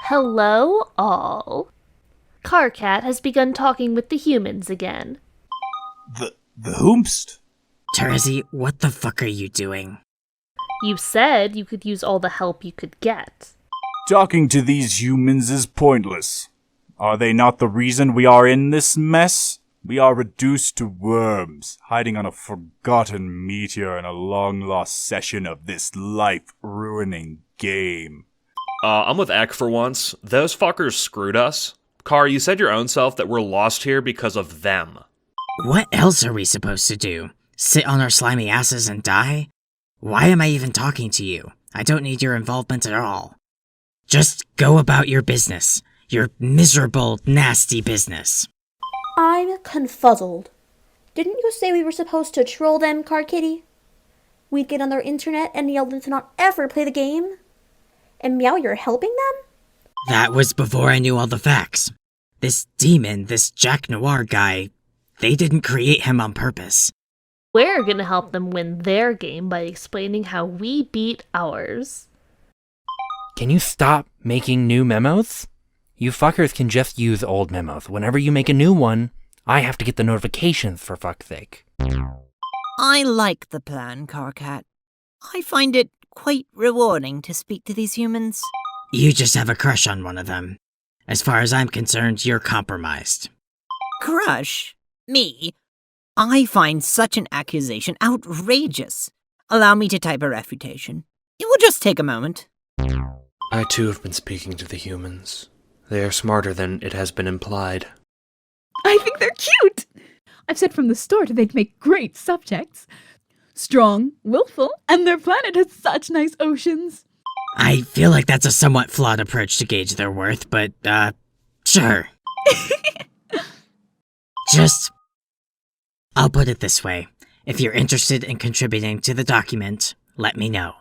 Speaker 6: Hello, all. Carcat has begun talking with the humans again.
Speaker 10: The whomst?
Speaker 4: Teresi, what the fuck are you doing?
Speaker 6: You said you could use all the help you could get.
Speaker 13: Talking to these humans is pointless. Are they not the reason we are in this mess? We are reduced to worms, hiding on a forgotten meteor in a long-lost session of this life-ruining game.
Speaker 3: I'm with Ek for once. Those fuckers screwed us. Car, you said your own self that we're lost here because of them.
Speaker 4: What else are we supposed to do? Sit on our slimy asses and die? Why am I even talking to you? I don't need your involvement at all. Just go about your business. Your miserable, nasty business.
Speaker 14: I'm confuzzled. Didn't you say we were supposed to troll them, Car Kitty? We'd get on their internet and yell them to not ever play the game? And meow, you're helping them?
Speaker 4: That was before I knew all the facts. This demon, this Jack Noir guy, they didn't create him on purpose.
Speaker 6: We're gonna help them win their game by explaining how we beat ours.
Speaker 11: Can you stop making new memos? You fuckers can just use old memos. Whenever you make a new one, I have to get the notifications, for fuck's sake.
Speaker 7: I like the plan, Carcat. I find it quite rewarding to speak to these humans.
Speaker 4: You just have a crush on one of them. As far as I'm concerned, you're compromised.
Speaker 7: Crush? Me? I find such an accusation outrageous. Allow me to type a refutation. It will just take a moment.
Speaker 1: I too have been speaking to the humans. They are smarter than it has been implied.
Speaker 9: I think they're cute! I've said from the start they'd make great subjects. Strong, willful, and their planet has such nice oceans.
Speaker 4: I feel like that's a somewhat flawed approach to gauge their worth, but, sure. I'll put it this way. If you're interested in contributing to the document, let me know.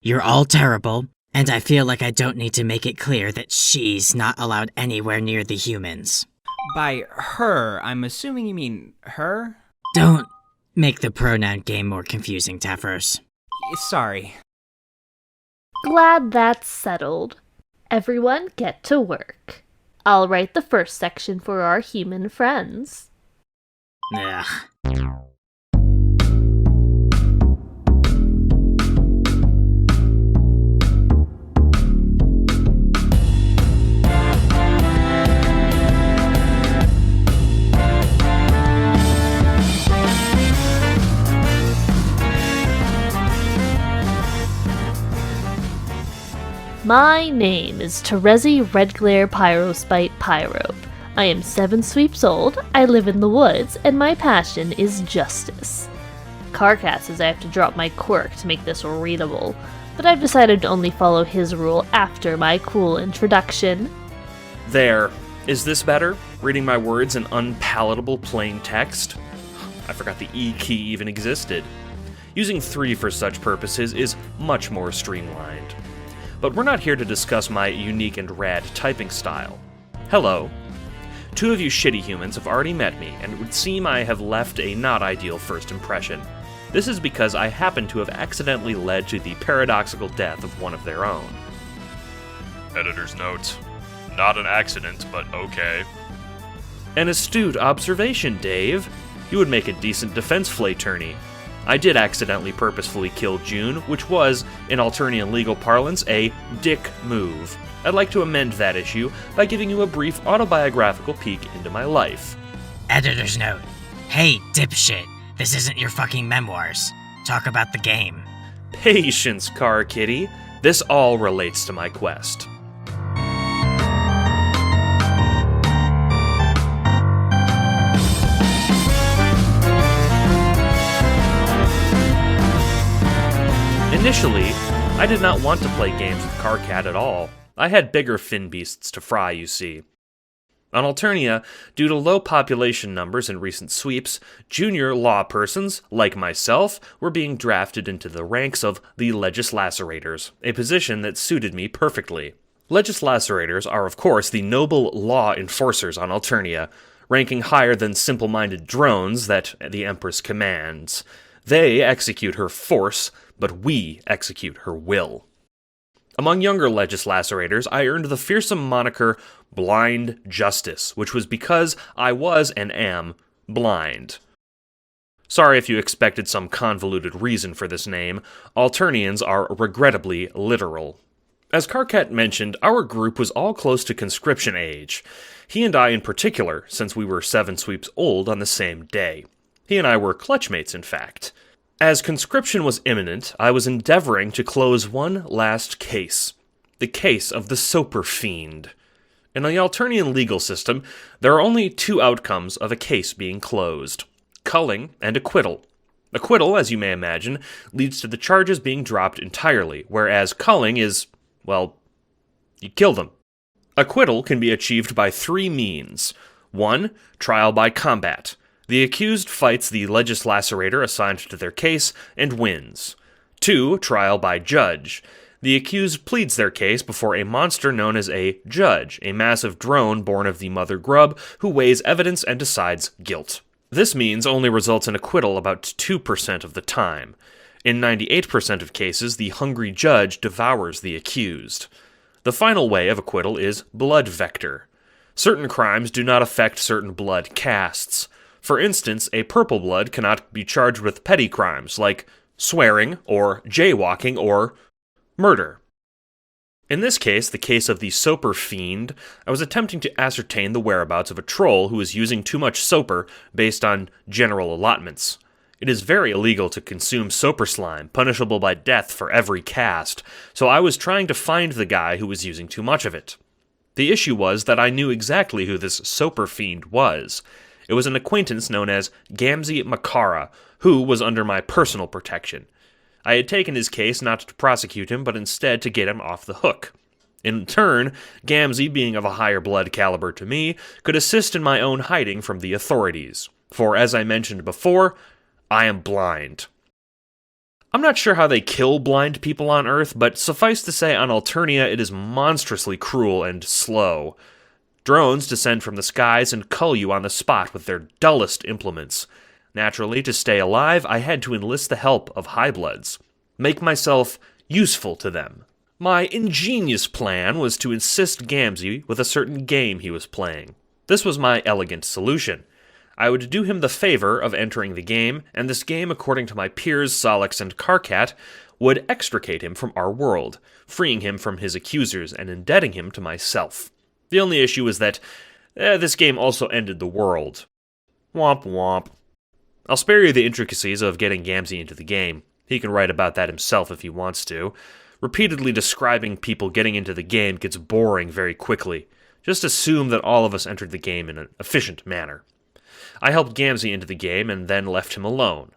Speaker 4: You're all terrible, and I feel like I don't need to make it clear that she's not allowed anywhere near the humans.
Speaker 15: By her, I'm assuming you mean her?
Speaker 4: Don't make the pronoun game more confusing, Tafros.
Speaker 15: Sorry.
Speaker 6: Glad that's settled. Everyone get to work. I'll write the first section for our human friends.
Speaker 4: Ugh.
Speaker 6: My name is Teresi Redglare Pyrospite Pyrope. I am 7 sweeps old, I live in the woods, and my passion is justice. Carcat says I have to drop my quirk to make this readable, but I've decided to only follow his rule after my cool introduction.
Speaker 5: There. Is this better? Reading my words in unpalatable plain text? I forgot the E key even existed. Using 3 for such purposes is much more streamlined. But we're not here to discuss my unique and rad typing style. Hello. 2 of you shitty humans have already met me, and it would seem I have left a not ideal first impression. This is because I happen to have accidentally led to the paradoxical death of one of their own.
Speaker 3: Editor's note. Not an accident, but okay.
Speaker 5: An astute observation, Dave. You would make a decent defense flaterney. I did accidentally purposefully kill June, which was, in Alternian legal parlance, a dick move. I'd like to amend that issue by giving you a brief autobiographical peek into my life.
Speaker 4: Editor's note. Hey, dipshit. This isn't your fucking memoirs. Talk about the game.
Speaker 5: Patience, Car Kitty. This all relates to my quest. Initially, I did not want to play games with Karkat at all. I had bigger fin beasts to fry, you see. On Alternia, due to low population numbers and recent sweeps, junior law persons, like myself, were being drafted into the ranks of the Legislacerators, a position that suited me perfectly. Legislacerators are, of course, the noble law enforcers on Alternia, ranking higher than simple-minded drones that the Empress commands. They execute her force, but we execute her will. Among younger legislacerators, I earned the fearsome moniker Blind Justice, which was because I was and am blind. Sorry if you expected some convoluted reason for this name. Alternians are regrettably literal. As Karkat mentioned, our group was all close to conscription age. He and I in particular, since we were 7 sweeps old on the same day. He and I were clutchmates, in fact. As conscription was imminent, I was endeavoring to close one last case. The case of the Soper Fiend. In the Alternian legal system, there are only 2 outcomes of a case being closed. Culling and acquittal. Acquittal, as you may imagine, leads to the charges being dropped entirely, whereas culling is, well, you kill them. Acquittal can be achieved by 3 means. 1. Trial by combat. The accused fights the legislacerator assigned to their case and wins. 2. Trial by judge. The accused pleads their case before a monster known as a judge, a massive drone born of the mother grub who weighs evidence and decides guilt. This means only results in acquittal about 2% of the time. In 98% of cases, the hungry judge devours the accused. The final way of acquittal is blood vector. Certain crimes do not affect certain blood castes. For instance, a purple blood cannot be charged with petty crimes like swearing or jaywalking or murder. In this case, the case of the Soper Fiend, I was attempting to ascertain the whereabouts of a troll who was using too much soper based on general allotments. It is very illegal to consume soper slime, punishable by death for every caste, so I was trying to find the guy who was using too much of it. The issue was that I knew exactly who this Soper Fiend was. It was an acquaintance known as Gamzee Makara, who was under my personal protection. I had taken his case not to prosecute him, but instead to get him off the hook. In turn, Gamzee, being of a higher blood caliber to me, could assist in my own hiding from the authorities. For, as I mentioned before, I am blind. I'm not sure how they kill blind people on Earth, but suffice to say on Alternia it is monstrously cruel and slow. Drones descend from the skies and cull you on the spot with their dullest implements. Naturally, to stay alive, I had to enlist the help of highbloods. Make myself useful to them. My ingenious plan was to assist Gamzee with a certain game he was playing. This was my elegant solution. I would do him the favor of entering the game, and this game, according to my peers Solix and Karkat, would extricate him from our world, freeing him from his accusers and indebting him to myself. The only issue is that this game also ended the world. Womp womp. I'll spare you the intricacies of getting Gamzee into the game. He can write about that himself if he wants to. Repeatedly describing people getting into the game gets boring very quickly. Just assume that all of us entered the game in an efficient manner. I helped Gamzee into the game and then left him alone.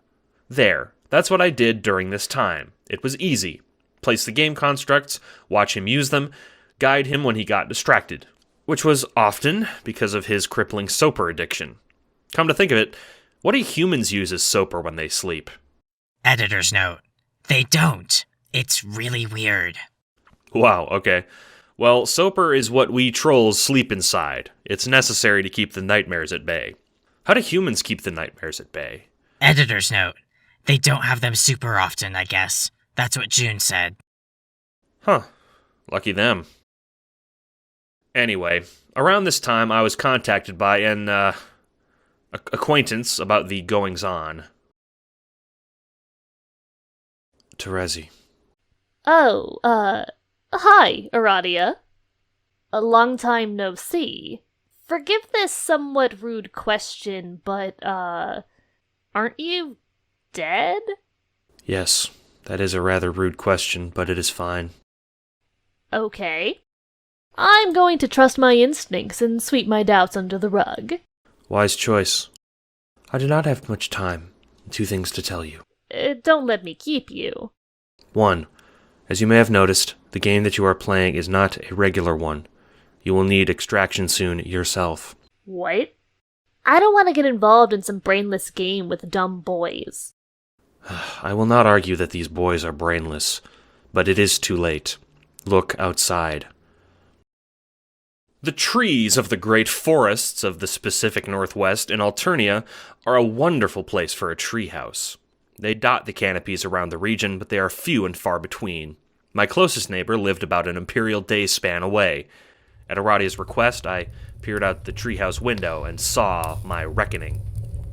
Speaker 5: There, that's what I did during this time. It was easy. place the game constructs, watch him use them, guide him when he got distracted, which was often because of his crippling soper addiction. Come to think of it, what do humans use as soper when they sleep?
Speaker 4: Editor's note. They don't. It's really weird.
Speaker 5: Wow, okay. Well, soper is what we trolls sleep inside. It's necessary to keep the nightmares at bay. How do humans keep the nightmares at bay?
Speaker 4: Editor's note. They don't have them super often, I guess. That's what June said.
Speaker 5: Huh. Lucky them. Anyway, around this time I was contacted by an, acquaintance about the goings-on. Terezi.
Speaker 6: Oh, hi, Aradia. A long time no see. Forgive this somewhat rude question, but, aren't you dead?
Speaker 5: Yes, that is a rather rude question, but it is fine.
Speaker 6: Okay. I'm going to trust my instincts and sweep my doubts under the rug.
Speaker 5: Wise choice. I do not have much time. 2 things to tell you.
Speaker 6: Don't let me keep you.
Speaker 5: 1. As you may have noticed, the game that you are playing is not a regular one. You will need extraction soon yourself.
Speaker 6: What? I don't want to get involved in some brainless game with dumb boys.
Speaker 5: I will not argue that these boys are brainless, but it is too late. Look outside. The trees of the great forests of the Pacific Northwest in Alternia are a wonderful place for a treehouse. They dot the canopies around the region, but they are few and far between. My closest neighbor lived about an imperial day span away. At Aradia's request, I peered out the treehouse window and saw my reckoning.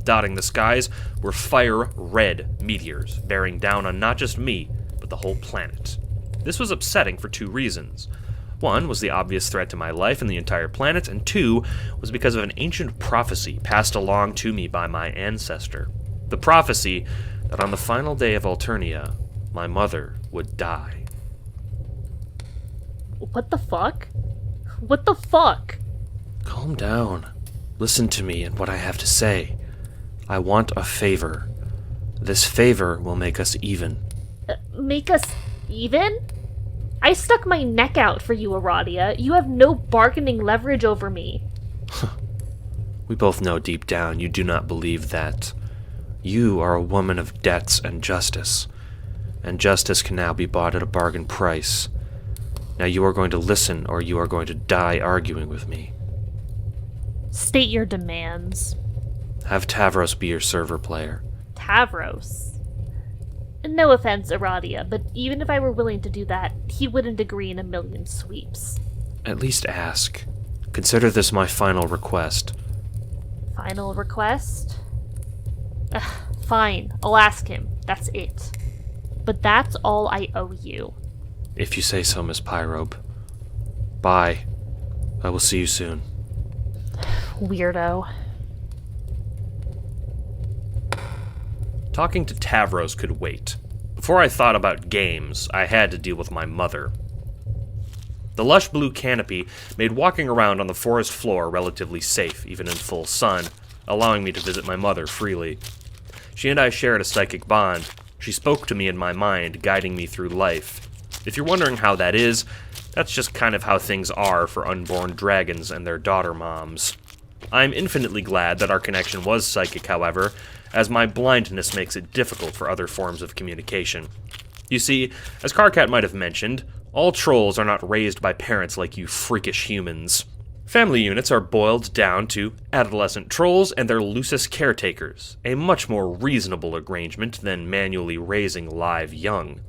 Speaker 5: Dotting the skies were fire-red meteors, bearing down on not just me, but the whole planet. This was upsetting for 2 reasons. 1 was the obvious threat to my life and the entire planet, and 2 was because of an ancient prophecy passed along to me by my ancestor. The prophecy that on the final day of Alternia, my mother would die.
Speaker 6: What the fuck? What the fuck?
Speaker 5: Calm down. Listen to me and what I have to say. I want a favor. This favor will make us even.
Speaker 6: Make us even? I stuck my neck out for you, Aradia. You have no bargaining leverage over me.
Speaker 5: We both know deep down you do not believe that. You are a woman of debts and justice can now be bought at a bargain price. Now you are going to listen, or you are going to die arguing with me.
Speaker 6: State your demands.
Speaker 5: Have Tavros be your server player.
Speaker 6: Tavros? No offense, Aradia, but even if I were willing to do that, he wouldn't agree in a million sweeps.
Speaker 5: At least ask. Consider this my final request.
Speaker 6: Final request? Fine, I'll ask him. That's it. But that's all I owe you.
Speaker 5: If you say so, Miss Pyrobe. Bye. I will see you soon.
Speaker 6: Weirdo.
Speaker 5: Talking to Tavros could wait. Before I thought about games, I had to deal with my mother. The lush blue canopy made walking around on the forest floor relatively safe, even in full sun, allowing me to visit my mother freely. She and I shared a psychic bond. She spoke to me in my mind, guiding me through life. If you're wondering how that is, that's just kind of how things are for unborn dragons and their daughter moms. I'm infinitely glad that our connection was psychic, however, as my blindness makes it difficult for other forms of communication. You see, as Karkat might have mentioned, all trolls are not raised by parents like you freakish humans. Family units are boiled down to adolescent trolls and their lusus caretakers, a much more reasonable arrangement than manually raising live young.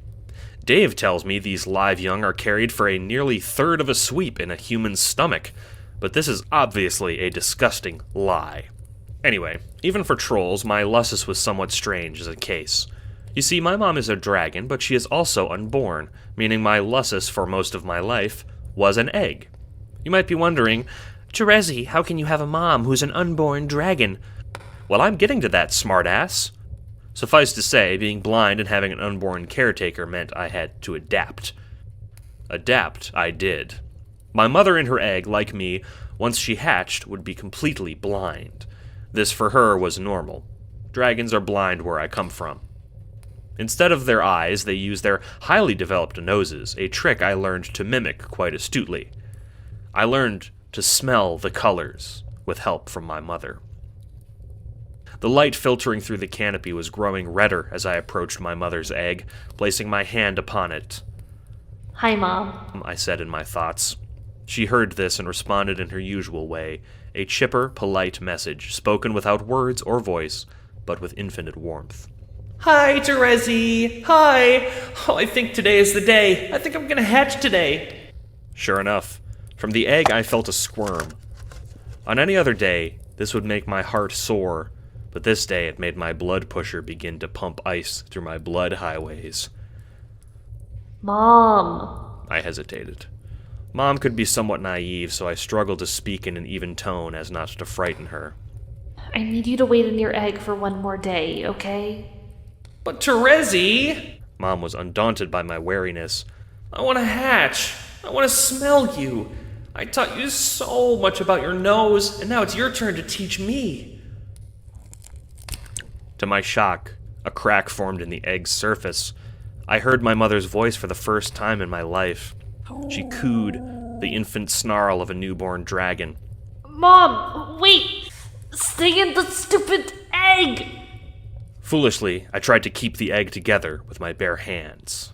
Speaker 5: Dave tells me these live young are carried for a nearly third of a sweep in a human's stomach, but this is obviously a disgusting lie. Anyway, even for trolls, my lusus was somewhat strange as a case. You see, my mom is a dragon, but she is also unborn, meaning my lusus for most of my life was an egg. You might be wondering, Terezi, how can you have a mom who's an unborn dragon? Well, I'm getting to that, smartass. Suffice to say, being blind and having an unborn caretaker meant I had to adapt. Adapt, I did. My mother in her egg, like me, once she hatched, would be completely blind. This for her was normal. Dragons are blind where I come from. Instead of their eyes, they use their highly developed noses, a trick I learned to mimic quite astutely. I learned to smell the colors, with help from my mother. The light filtering through the canopy was growing redder as I approached my mother's egg, placing my hand upon it.
Speaker 6: "Hi, Mom,"
Speaker 5: I said in my thoughts. She heard this and responded in her usual way, a chipper, polite message, spoken without words or voice, but with infinite warmth.
Speaker 1: Hi, Terezi! Hi! Oh, I think today is the day. I think I'm gonna hatch today.
Speaker 5: Sure enough, from the egg I felt a squirm. On any other day, this would make my heart soar, but this day it made my blood pusher begin to pump ice through my blood highways.
Speaker 6: "Mom."
Speaker 5: I hesitated. Mom could be somewhat naive, so I struggled to speak in an even tone as not to frighten her.
Speaker 6: "I need you to wait in your egg for one more day, okay?"
Speaker 1: But Terezi!
Speaker 5: Mom was undaunted by my wariness.
Speaker 1: I want to hatch. I want to smell you. I taught you so much about your nose, and now it's your turn to teach me.
Speaker 5: To my shock, a crack formed in the egg's surface. I heard my mother's voice for the first time in my life. She cooed, the infant snarl of a newborn dragon.
Speaker 6: "Mom, wait! Stay in the stupid egg!"
Speaker 5: Foolishly, I tried to keep the egg together with my bare hands.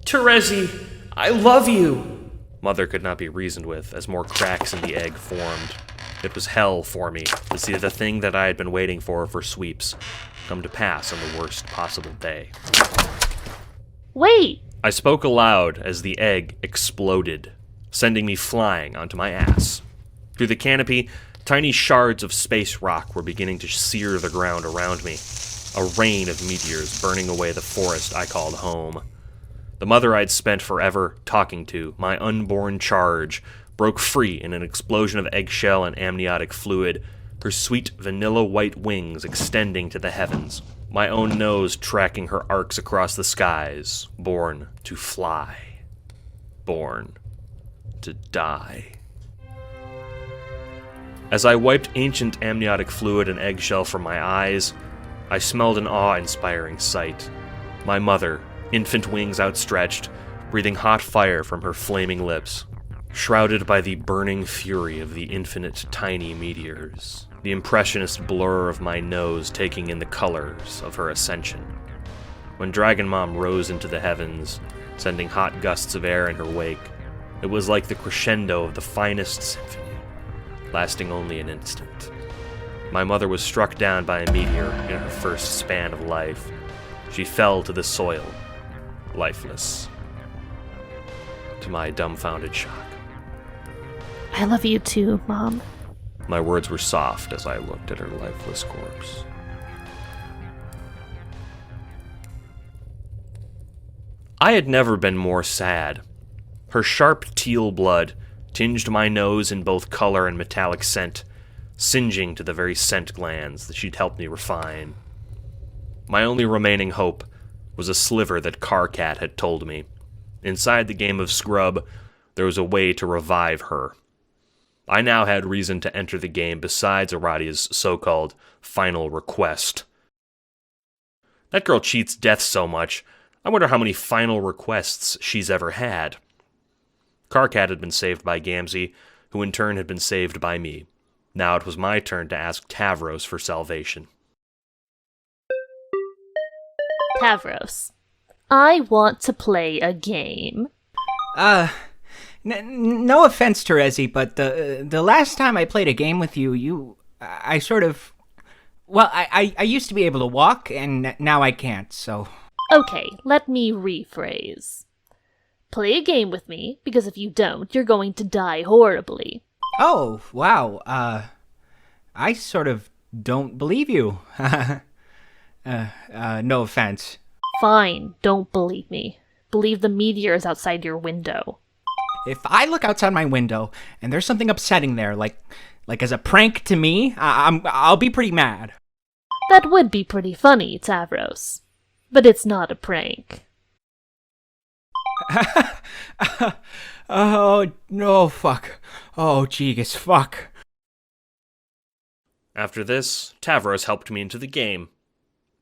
Speaker 1: Terezi, I love you.
Speaker 5: Mother could not be reasoned with as more cracks in the egg formed. It was hell for me to see the thing that I had been waiting for sweeps come to pass on the worst possible day.
Speaker 6: "Wait!"
Speaker 5: I spoke aloud as the egg exploded, sending me flying onto my ass. Through the canopy, tiny shards of space rock were beginning to sear the ground around me, a rain of meteors burning away the forest I called home. The mother I'd spent forever talking to, my unborn charge, broke free in an explosion of eggshell and amniotic fluid, her sweet vanilla white wings extending to the heavens, my own nose tracking her arcs across the skies, born to fly, born to die. As I wiped ancient amniotic fluid and eggshell from my eyes, I smelled an awe-inspiring sight. My mother, infant wings outstretched, breathing hot fire from her flaming lips, shrouded by the burning fury of the infinite tiny meteors, the impressionist blur of my nose taking in the colors of her ascension. When Dragon Mom rose into the heavens, sending hot gusts of air in her wake, it was like the crescendo of the finest symphony, lasting only an instant. My mother was struck down by a meteor in her first span of life. She fell to the soil, lifeless. To my dumbfounded shock.
Speaker 6: "I love you too, Mom."
Speaker 5: My words were soft as I looked at her lifeless corpse. I had never been more sad. Her sharp teal blood tinged my nose in both color and metallic scent, singeing to the very scent glands that she'd helped me refine. My only remaining hope was a sliver that Karkat had told me. Inside the game of Scrub, there was a way to revive her. I now had reason to enter the game besides Aradia's so-called final request. That girl cheats death so much, I wonder how many final requests she's ever had. Karkat had been saved by Gamzee, who in turn had been saved by me. Now it was my turn to ask Tavros for salvation.
Speaker 6: "Tavros, I want to play a game."
Speaker 15: No offense, Terezi, but the last time I played a game with you, I sort of... Well, I used to be able to walk, and now I can't, so...
Speaker 6: Okay, let me rephrase. Play a game with me, because if you don't, you're going to die horribly.
Speaker 15: Oh, wow, I sort of don't believe you. No offense.
Speaker 6: Fine, don't believe me. Believe the meteors outside your window.
Speaker 15: If I look outside my window and there's something upsetting there, like as a prank to me, I'll be pretty mad.
Speaker 6: That would be pretty funny, Tavros. But it's not a prank.
Speaker 15: Oh, no, fuck. Oh, jeez, fuck.
Speaker 5: After this, Tavros helped me into the game.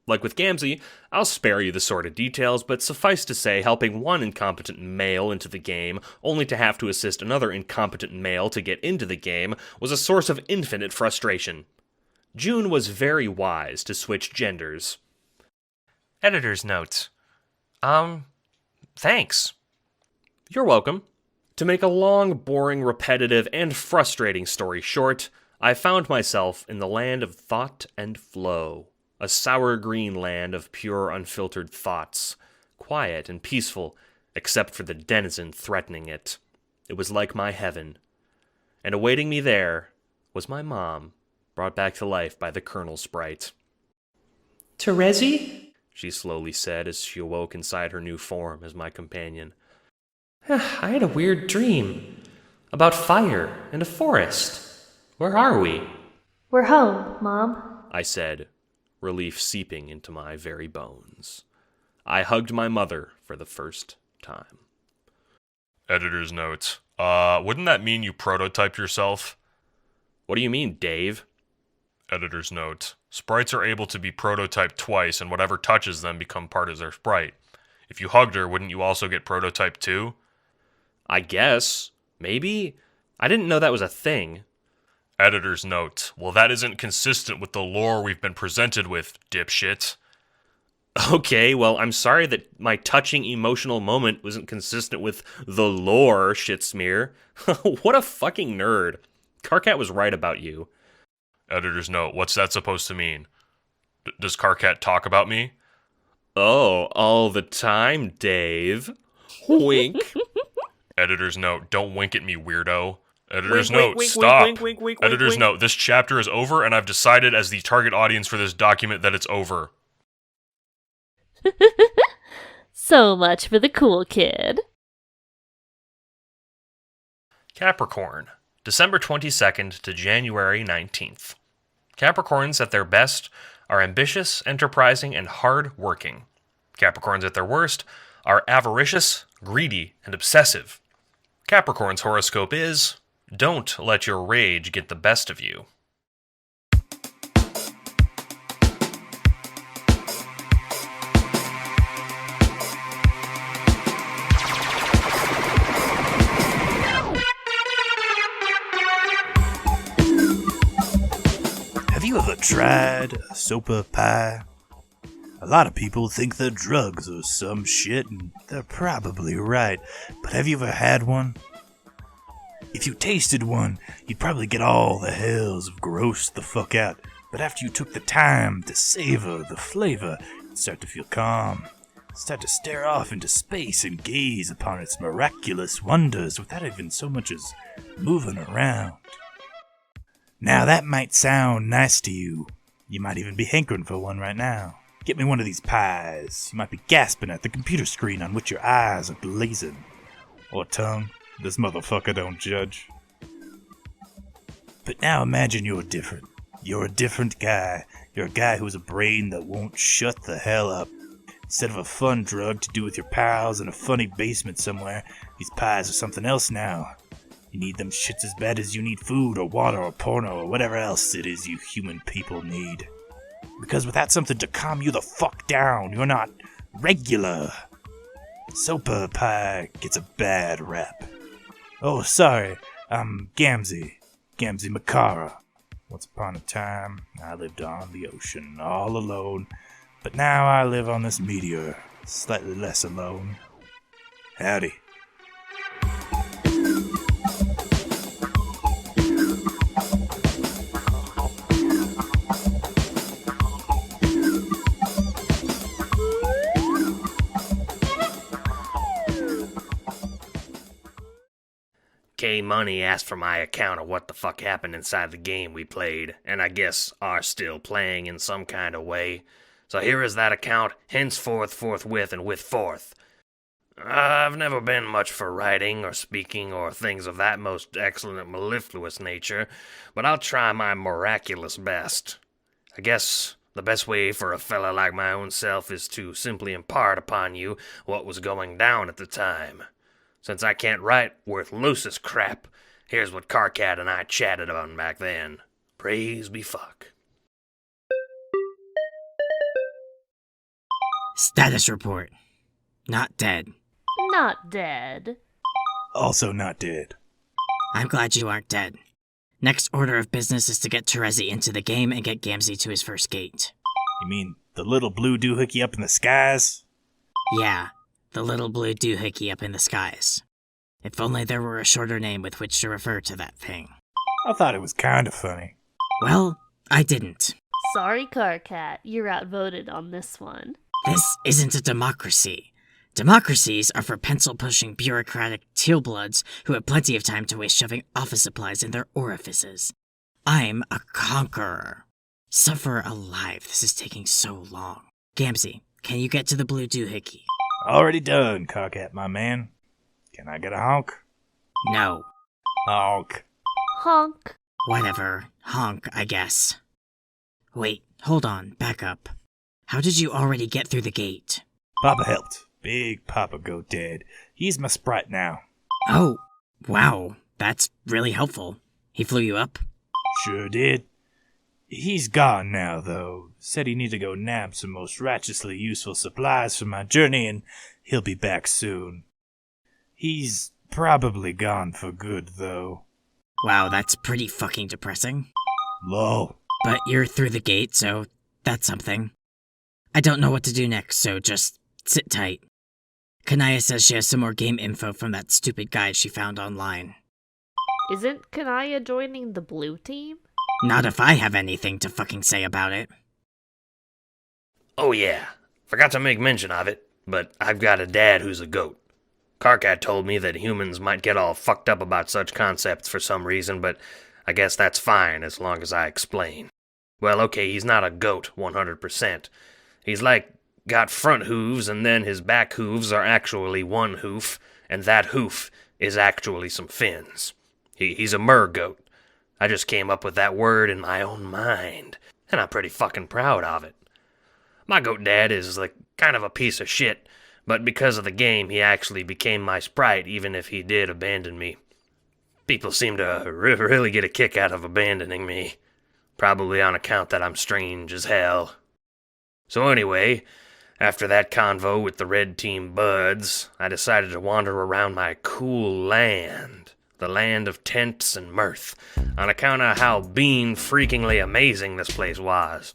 Speaker 5: Like with Gamzee, I'll spare you the sordid details, but suffice to say, helping one incompetent male into the game, only to have to assist another incompetent male to get into the game, was a source of infinite frustration. June was very wise to switch genders.
Speaker 1: Editor's notes. Thanks.
Speaker 5: You're welcome. To make a long, boring, repetitive, and frustrating story short, I found myself in the land of thought and flow. A sour green land of pure, unfiltered thoughts, quiet and peaceful, except for the denizen threatening it. It was like my heaven. And awaiting me there was my mom, brought back to life by the Colonel Sprite.
Speaker 1: Terezi?
Speaker 5: She slowly said as she awoke inside her new form as my companion.
Speaker 1: I had a weird dream. About fire and a forest. Where are we?
Speaker 6: We're home, Mom,
Speaker 5: I said, relief seeping into my very bones. I hugged my mother for the first time.
Speaker 2: Editor's notes. Wouldn't that mean you prototyped yourself?
Speaker 5: What do you mean, Dave?
Speaker 2: Editor's note. Sprites are able to be prototyped twice, and whatever touches them become part of their sprite. If you hugged her, wouldn't you also get prototyped too?
Speaker 5: I guess. Maybe. I didn't know that was a thing.
Speaker 2: Editor's note. Well, that isn't consistent with the lore we've been presented with, dipshit.
Speaker 5: Okay, well, I'm sorry that my touching emotional moment wasn't consistent with the lore, shitsmear. What a fucking nerd. Karkat was right about you.
Speaker 2: Editor's note. What's that supposed to mean? Does Karkat talk about me?
Speaker 5: Oh, all the time, Dave. Wink.
Speaker 2: Editor's note. Don't wink at me, weirdo. Editor's
Speaker 5: Wink,
Speaker 2: note,
Speaker 5: wink,
Speaker 2: stop.
Speaker 5: wink, wink, wink,
Speaker 2: Editor's
Speaker 5: wink.
Speaker 2: note, this chapter is over, and I've decided as the target audience for this document that it's over.
Speaker 6: So much for the cool kid.
Speaker 1: Capricorn, December 22nd to January 19th. Capricorns at their best are ambitious, enterprising, and hard-working. Capricorns at their worst are avaricious, greedy, and obsessive. Capricorn's horoscope is, don't let your rage get the best of you.
Speaker 10: Have you ever tried a sopa pie? A lot of people think they're drugs or some shit, and they're probably right. But have you ever had one? If you tasted one, you'd probably get all the hells of gross the fuck out. But after you took the time to savor the flavor, you'd start to feel calm. Start to stare off into space and gaze upon its miraculous wonders without even so much as moving around. Now that might sound nice to you. You might even be hankering for one right now. Get me one of these pies. You might be gasping at the computer screen on which your eyes are blazing. Or tongue. This motherfucker don't judge. But now imagine you're different. You're a different guy. You're a guy who has a brain that won't shut the hell up. Instead of a fun drug to do with your pals in a funny basement somewhere, these pies are something else now. You need them shits as bad as you need food or water or porno or whatever else it is you human people need. Because without something to calm you the fuck down, you're not regular. Sopa pie gets a bad rap. Oh, sorry, I'm Gamzee. Gamzee Makara. Once upon a time, I lived on the ocean, all alone. But now I live on this meteor, slightly less alone. Howdy.
Speaker 1: K-Money asked for my account of what the fuck happened inside the game we played, and I guess are still playing in some kind of way. So here is that account, henceforth, forthwith, and with forth. I've never been much for writing or speaking or things of that most excellent and mellifluous nature, but I'll try my miraculous best. I guess the best way for a fella like my own self is to simply impart upon you what was going down at the time. Since I can't write worth loosest crap, here's what Karkat and I chatted on back then. Praise be fuck.
Speaker 4: Status report. Not dead.
Speaker 6: Not dead.
Speaker 10: Also not dead.
Speaker 4: I'm glad you aren't dead. Next order of business is to get Terezi into the game and get Gamzee to his first gate.
Speaker 10: You mean the little blue doohickey up in the skies?
Speaker 4: Yeah, the little blue doohickey up in the skies. If only there were a shorter name with which to refer to that thing.
Speaker 10: I thought it was kinda funny.
Speaker 4: Well, I didn't.
Speaker 6: Sorry, Carcat, you're outvoted on this one.
Speaker 4: This isn't a democracy. Democracies are for pencil-pushing bureaucratic tealbloods who have plenty of time to waste shoving office supplies in their orifices. I'm a conqueror. Suffer alive, this is taking so long. Gamzee, can you get to the blue doohickey?
Speaker 10: Already done, Cockhat, my man. Can I get a honk?
Speaker 4: No.
Speaker 10: Honk.
Speaker 6: Honk.
Speaker 4: Whatever. Honk, I guess. Wait, hold on, back up. How did you already get through the gate?
Speaker 10: Papa helped. Big Papa go dead. He's my sprite now.
Speaker 4: Oh, wow. That's really helpful. He flew you up?
Speaker 10: Sure did. He's gone now, though. Said he need to go nab some most righteously useful supplies for my journey, and he'll be back soon. He's probably gone for good, though.
Speaker 4: Wow, that's pretty fucking depressing.
Speaker 10: Lol.
Speaker 4: But you're through the gate, so that's something. I don't know what to do next, so just sit tight. Kanaya says she has some more game info from that stupid guide she found online.
Speaker 6: Isn't Kanaya joining the blue team?
Speaker 4: Not if I have anything to fucking say about it.
Speaker 1: Oh yeah, forgot to make mention of it, but I've got a dad who's a goat. Carcat told me that humans might get all fucked up about such concepts for some reason, but I guess that's fine as long as I explain. Well, okay, he's not a goat 100%. He's got front hooves, and then his back hooves are actually one hoof, and that hoof is actually some fins. He's a mergoat. I just came up with that word in my own mind, and I'm pretty fucking proud of it. My goat dad is kind of a piece of shit, but because of the game, he actually became my sprite, even if he did abandon me. People seem to really get a kick out of abandoning me. Probably on account that I'm strange as hell. So anyway, after that convo with the red team buds, I decided to wander around my cool land. The land of tents and mirth, on account of how freakingly amazing this place was.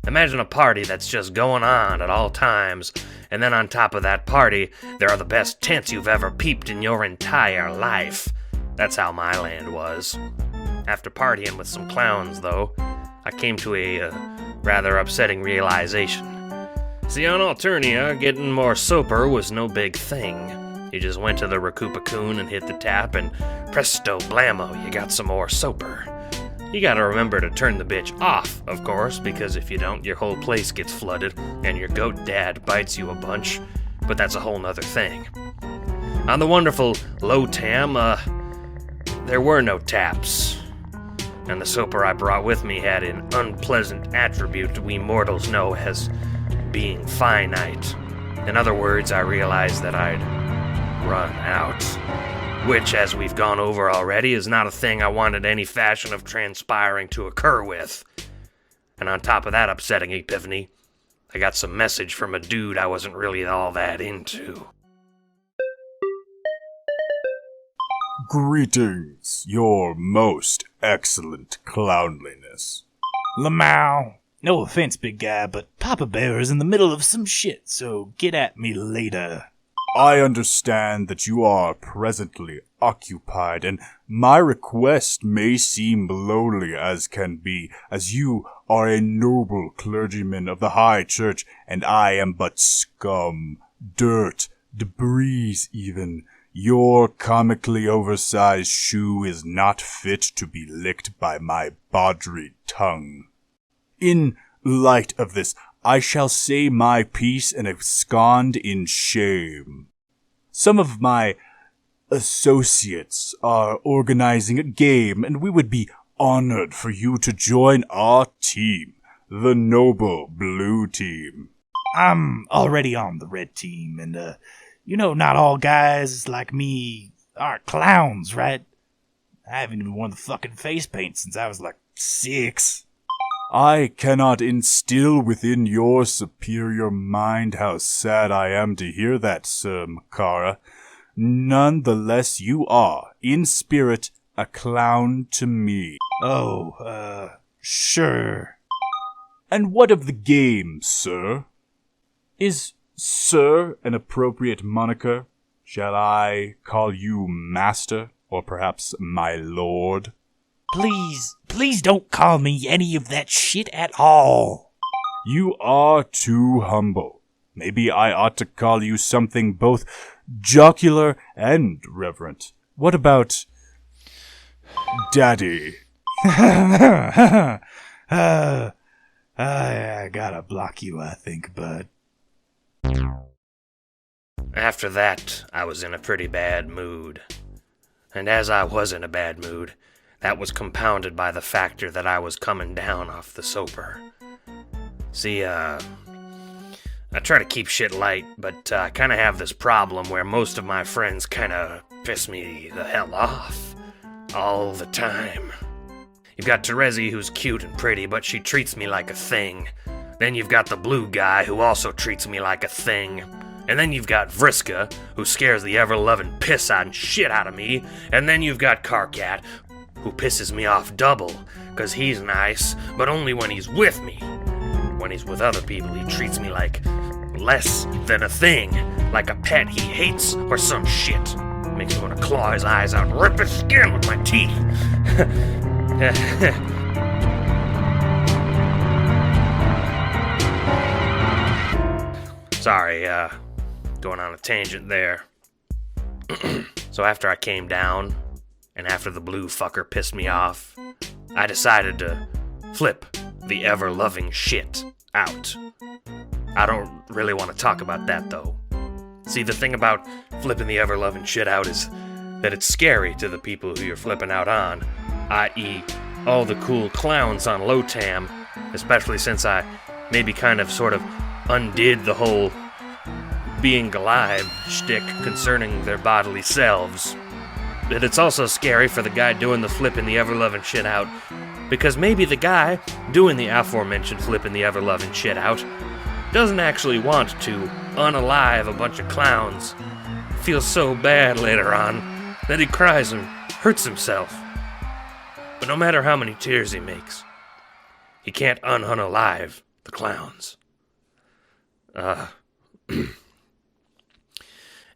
Speaker 1: Imagine a party that's just going on at all times, and then on top of that party, there are the best tents you've ever peeped in your entire life. That's how my land was. After partying with some clowns, though, I came to a rather upsetting realization. See, on Alternia, getting more soper was no big thing. You just went to the Recoupaccoon and hit the tap, and presto blammo, you got some more soper. You gotta remember to turn the bitch off, of course, because if you don't, your whole place gets flooded, and your goat dad bites you a bunch, but that's a whole nother thing. On the wonderful Lotam, there were no taps, and the soper I brought with me had an unpleasant attribute we mortals know as being finite. In other words, I realized that I'd run out. Which, as we've gone over already, is not a thing I wanted any fashion of transpiring to occur with. And on top of that upsetting epiphany, I got some message from a dude I wasn't really all that into.
Speaker 13: Greetings, your most excellent clownliness.
Speaker 10: lmao. No offense, big guy, but Papa Bear is in the middle of some shit, so get at me later.
Speaker 13: I understand that you are presently occupied, and my request may seem lowly as can be, as you are a noble clergyman of the High Church, and I am but scum, dirt, debris even. Your comically oversized shoe is not fit to be licked by my bawdry tongue. In light of this, I shall say my piece and abscond in shame. Some of my associates are organizing a game, and we would be honored for you to join our team, the Noble Blue Team.
Speaker 10: I'm already on the red team, and, not all guys like me are clowns, right? I haven't even worn the fucking face paint since I was 6.
Speaker 13: I cannot instill within your superior mind how sad I am to hear that, Sir Makara. Nonetheless, you are, in spirit, a clown to me.
Speaker 10: Oh, sure.
Speaker 13: And what of the game, sir? Is Sir an appropriate moniker? Shall I call you Master, or perhaps my Lord?
Speaker 10: Please don't call me any of that shit at all.
Speaker 13: You are too humble. Maybe I ought to call you something both jocular and reverent. What about Daddy?
Speaker 10: I gotta block you, I think, bud.
Speaker 1: After that, I was in a pretty bad mood. And as I was in a bad mood, that was compounded by the factor that I was coming down off the soper. See, I try to keep shit light, but I kind of have this problem where most of my friends kind of piss me the hell off. All the time. You've got Terezi, who's cute and pretty, but she treats me like a thing. Then you've got the blue guy, who also treats me like a thing. And then you've got Vriska, who scares the ever-loving piss and shit out of me. And then you've got Karkat, who pisses me off double, 'cause he's nice, but only when he's with me. When he's with other people, he treats me like less than a thing, like a pet he hates or some shit. Makes me want to claw his eyes out and rip his skin with my teeth. Sorry, going on a tangent there. So after I came down, and after the blue fucker pissed me off, I decided to flip the ever-loving shit out. I don't really want to talk about that, though. See, the thing about flipping the ever-loving shit out is that it's scary to the people who you're flipping out on, i.e. all the cool clowns on Lotam, especially since I maybe kind of sort of undid the whole being alive shtick concerning their bodily selves. But it's also scary for the guy doing the flipping the ever-loving shit out, because maybe the guy doing the aforementioned flipping the ever-loving shit out doesn't actually want to unalive a bunch of clowns. Feels so bad later on that he cries and hurts himself. But no matter how many tears he makes, he can't unalive the clowns.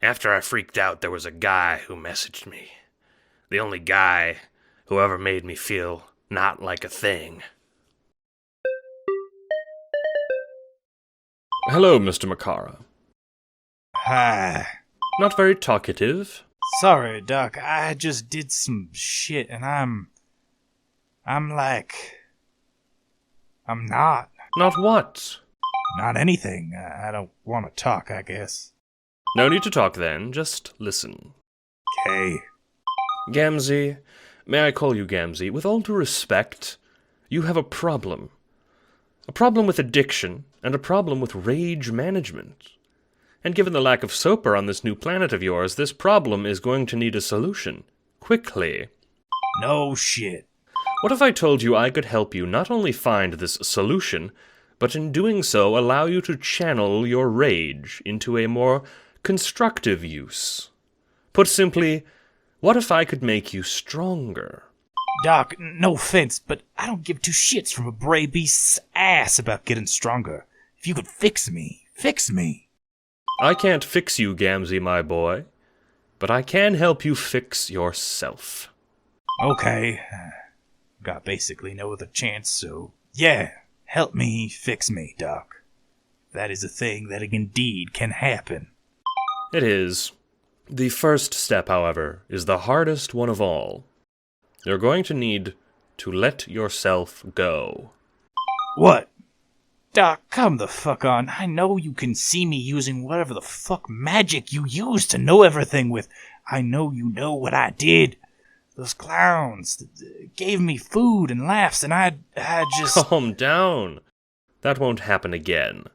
Speaker 1: After I freaked out, there was a guy who messaged me. The only guy who ever made me feel not like a thing.
Speaker 3: Hello, Mr. Makara.
Speaker 10: Hi.
Speaker 3: Not very talkative.
Speaker 10: Sorry, Doc. I just did some shit, and I'm not.
Speaker 3: Not what?
Speaker 10: Not anything. I don't want to talk, I guess.
Speaker 3: No need to talk then, just listen.
Speaker 10: Okay.
Speaker 3: Gamzee, may I call you Gamzee? With all due respect, you have a problem. A problem with addiction, and a problem with rage management. And given the lack of soper on this new planet of yours, this problem is going to need a solution. Quickly.
Speaker 10: No shit.
Speaker 3: What if I told you I could help you not only find this solution, but in doing so allow you to channel your rage into a more constructive use? Put simply, what if I could make you stronger?
Speaker 10: Doc, no offense, but I don't give two shits from a bray beast's ass about getting stronger. If you could fix me, fix me.
Speaker 3: I can't fix you, Gamzee, my boy, but I can help you fix yourself.
Speaker 10: Okay. Got basically no other chance, so yeah, help me fix me, Doc. That is a thing that indeed can happen.
Speaker 3: It is. The first step, however, is the hardest one of all. You're going to need to let yourself go.
Speaker 10: What? Doc, come the fuck on. I know you can see me using whatever the fuck magic you use to know everything with. I know you know what I did. Those clowns gave me food and laughs, and I just...
Speaker 3: Calm down. That won't happen again.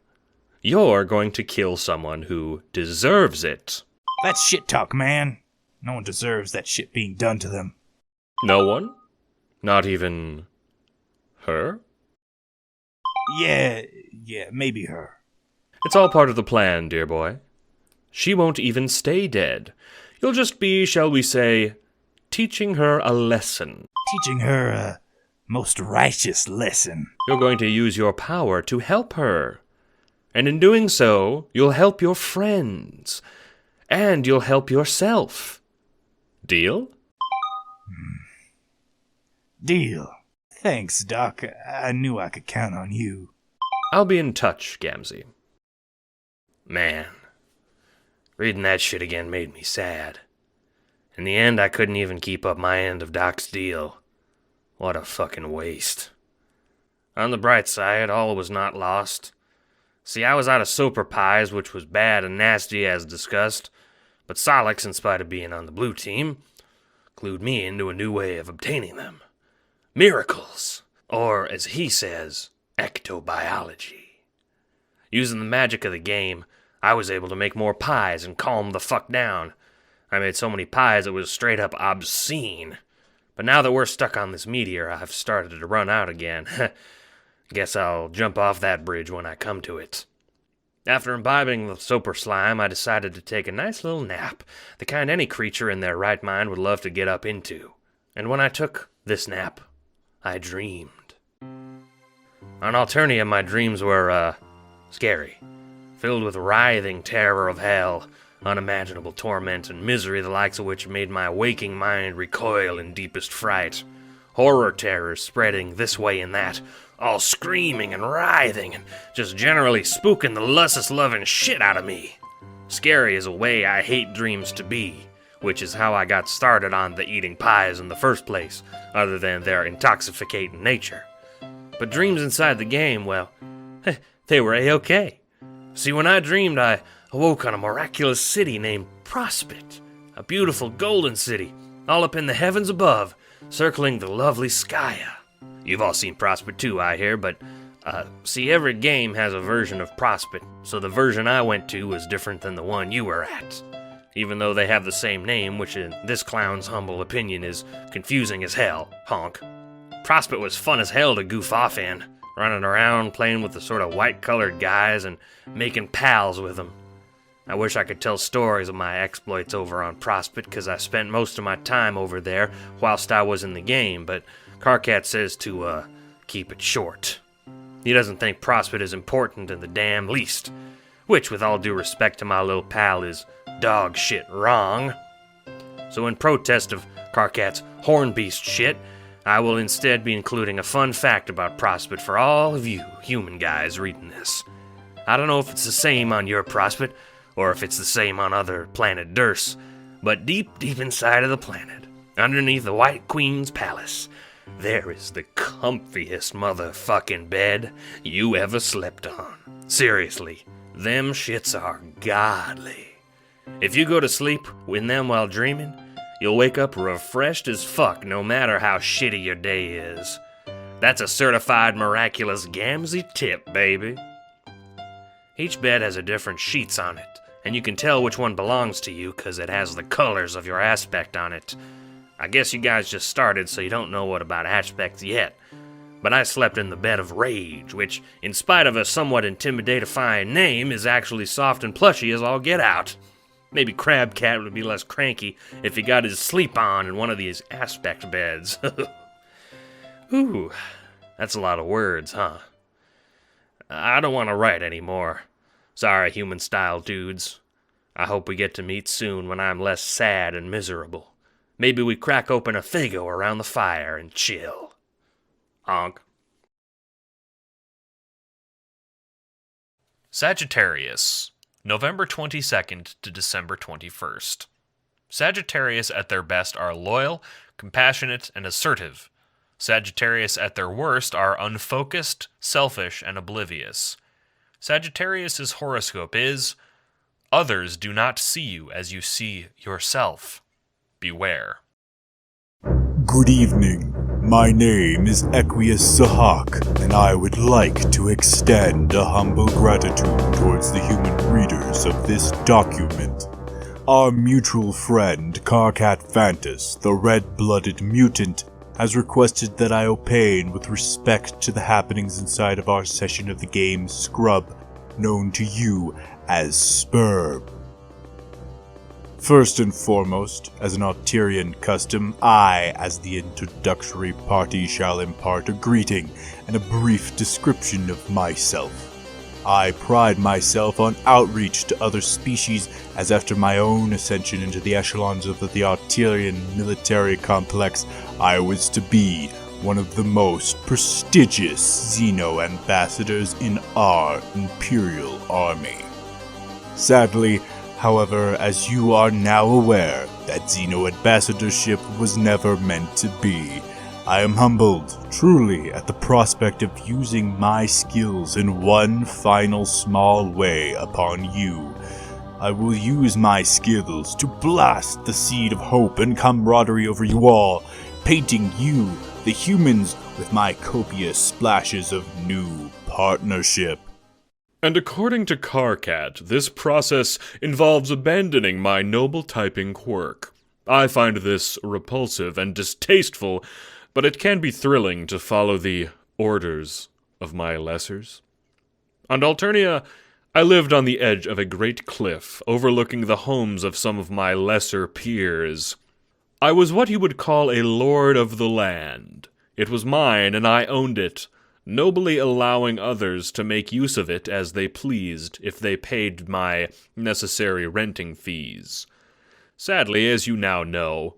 Speaker 3: You're going to kill someone who deserves it.
Speaker 10: That's shit talk, man. No one deserves that shit being done to them.
Speaker 3: No one? Not even her?
Speaker 10: Yeah, maybe her.
Speaker 3: It's all part of the plan, dear boy. She won't even stay dead. You'll just be, shall we say, teaching her a lesson.
Speaker 10: Teaching her a most righteous lesson.
Speaker 3: You're going to use your power to help her. And in doing so, you'll help your friends. And you'll help yourself. Deal?
Speaker 10: Deal. Thanks, Doc. I knew I could count on you.
Speaker 3: I'll be in touch, Gamzee. Man, reading that shit again made me sad. In the end, I couldn't even keep up my end of Doc's deal. What a fucking waste. On the bright side, all was not lost. See, I was out of super pies, which was bad and nasty as discussed, but Solix, in spite of being on the blue team, clued me into a new way of obtaining them. Miracles, or as he says, ectobiology. Using the magic of the game, I was able to make more pies and calm the fuck down. I made so many pies it was straight up obscene. But now that we're stuck on this meteor, I've started to run out again. Guess I'll jump off that bridge when I come to it. After imbibing the super slime, I decided to take a nice little nap, the kind any creature in their right mind would love to get up into. And when I took this nap, I dreamed. On Alternia, my dreams were, scary, filled with writhing terror of hell, unimaginable torment and misery the likes of which made my waking mind recoil in deepest fright. Horror terrors spreading this way and that, all screaming and writhing and just generally spooking the luscious-loving shit out of me. Scary is a way I hate dreams to be, which is how I got started on the eating pies in the first place, other than their intoxicating nature. But dreams inside the game, well, they were A-okay. See, when I dreamed, I awoke on a miraculous city named Prospect, a beautiful golden city, all up in the heavens above, circling the lovely Skya. You've all seen Prospect too, I hear, but, see, every game has a version of Prospect, so the version I went to was different than the one you were at. Even though they have the same name, which in this clown's humble opinion is confusing as hell, honk. Prospect was fun as hell to goof off in, running around playing with the sort of white-colored guys and making pals with them. I wish I could tell stories of my exploits over on Prospect, because I spent most of my time over there whilst I was in the game, but Karkat says to, keep it short. He doesn't think Prospect is important in the damn least, which, with all due respect to my little pal, is dog shit wrong. So in protest of Karkat's hornbeast shit, I will instead be including a fun fact about Prospect for all of you human guys reading this. I don't know if it's the same on your Prospect, or if it's the same on other planet Durst, but deep inside of the planet, underneath the White Queen's palace, there is the comfiest motherfucking bed you ever slept on. Seriously, them shits are godly. If you go to sleep in them while dreaming, you'll wake up refreshed as fuck no matter how shitty your day is. That's a certified miraculous Gamzee tip, baby. Each bed has a different sheets on it, and you can tell which one belongs to you because it has the colors of your aspect on it. I guess you guys just started, so you don't know what about aspects yet. But I slept in the bed of rage, which, in spite of a somewhat intimidatifying name, is actually soft and plushy as all get out. Maybe Crabcat would be less cranky if he got his sleep on in one of these aspect beds. Ooh, that's a lot of words, huh? I don't want to write anymore. Sorry, human-style dudes. I hope we get to meet soon when I'm less sad and miserable. Maybe we crack open a Fago around the fire and chill. Honk. Sagittarius, November 22nd to December 21st. Sagittarius at their best are loyal, compassionate, and assertive. Sagittarius at their worst are unfocused, selfish, and oblivious. Sagittarius's horoscope is, others do not see you as you see yourself. Beware.
Speaker 13: Good evening. My name is Equius Sahak, and I would like to extend a humble gratitude towards the human readers of this document. Our mutual friend, Karkat Fantas, the red-blooded mutant, has requested that I opine with respect to the happenings inside of our session of the game Scrub, known to you as Sperm. First and foremost, as an Arterian custom, I, as the introductory party, shall impart a greeting and a brief description of myself. I pride myself on outreach to other species, as after my own ascension into the echelons of the Arterian military complex, I was to be one of the most prestigious Xeno ambassadors in our Imperial Army. Sadly, however, as you are now aware, that Xeno ambassadorship was never meant to be. I am humbled, truly, at the prospect of using my skills in one final small way upon you. I will use my skills to blast the seed of hope and camaraderie over you all, painting you, the humans, with my copious splashes of new partnership.
Speaker 2: And according to Karkat, this process involves abandoning my noble typing quirk. I find this repulsive and distasteful, but it can be thrilling to follow the orders of my lessers. On Alternia, I lived on the edge of a great cliff, overlooking the homes of some of my lesser peers. I was what you would call a lord of the land. It was mine, and I owned it, nobly allowing others to make use of it as they pleased if they paid my necessary renting fees. Sadly, as you now know,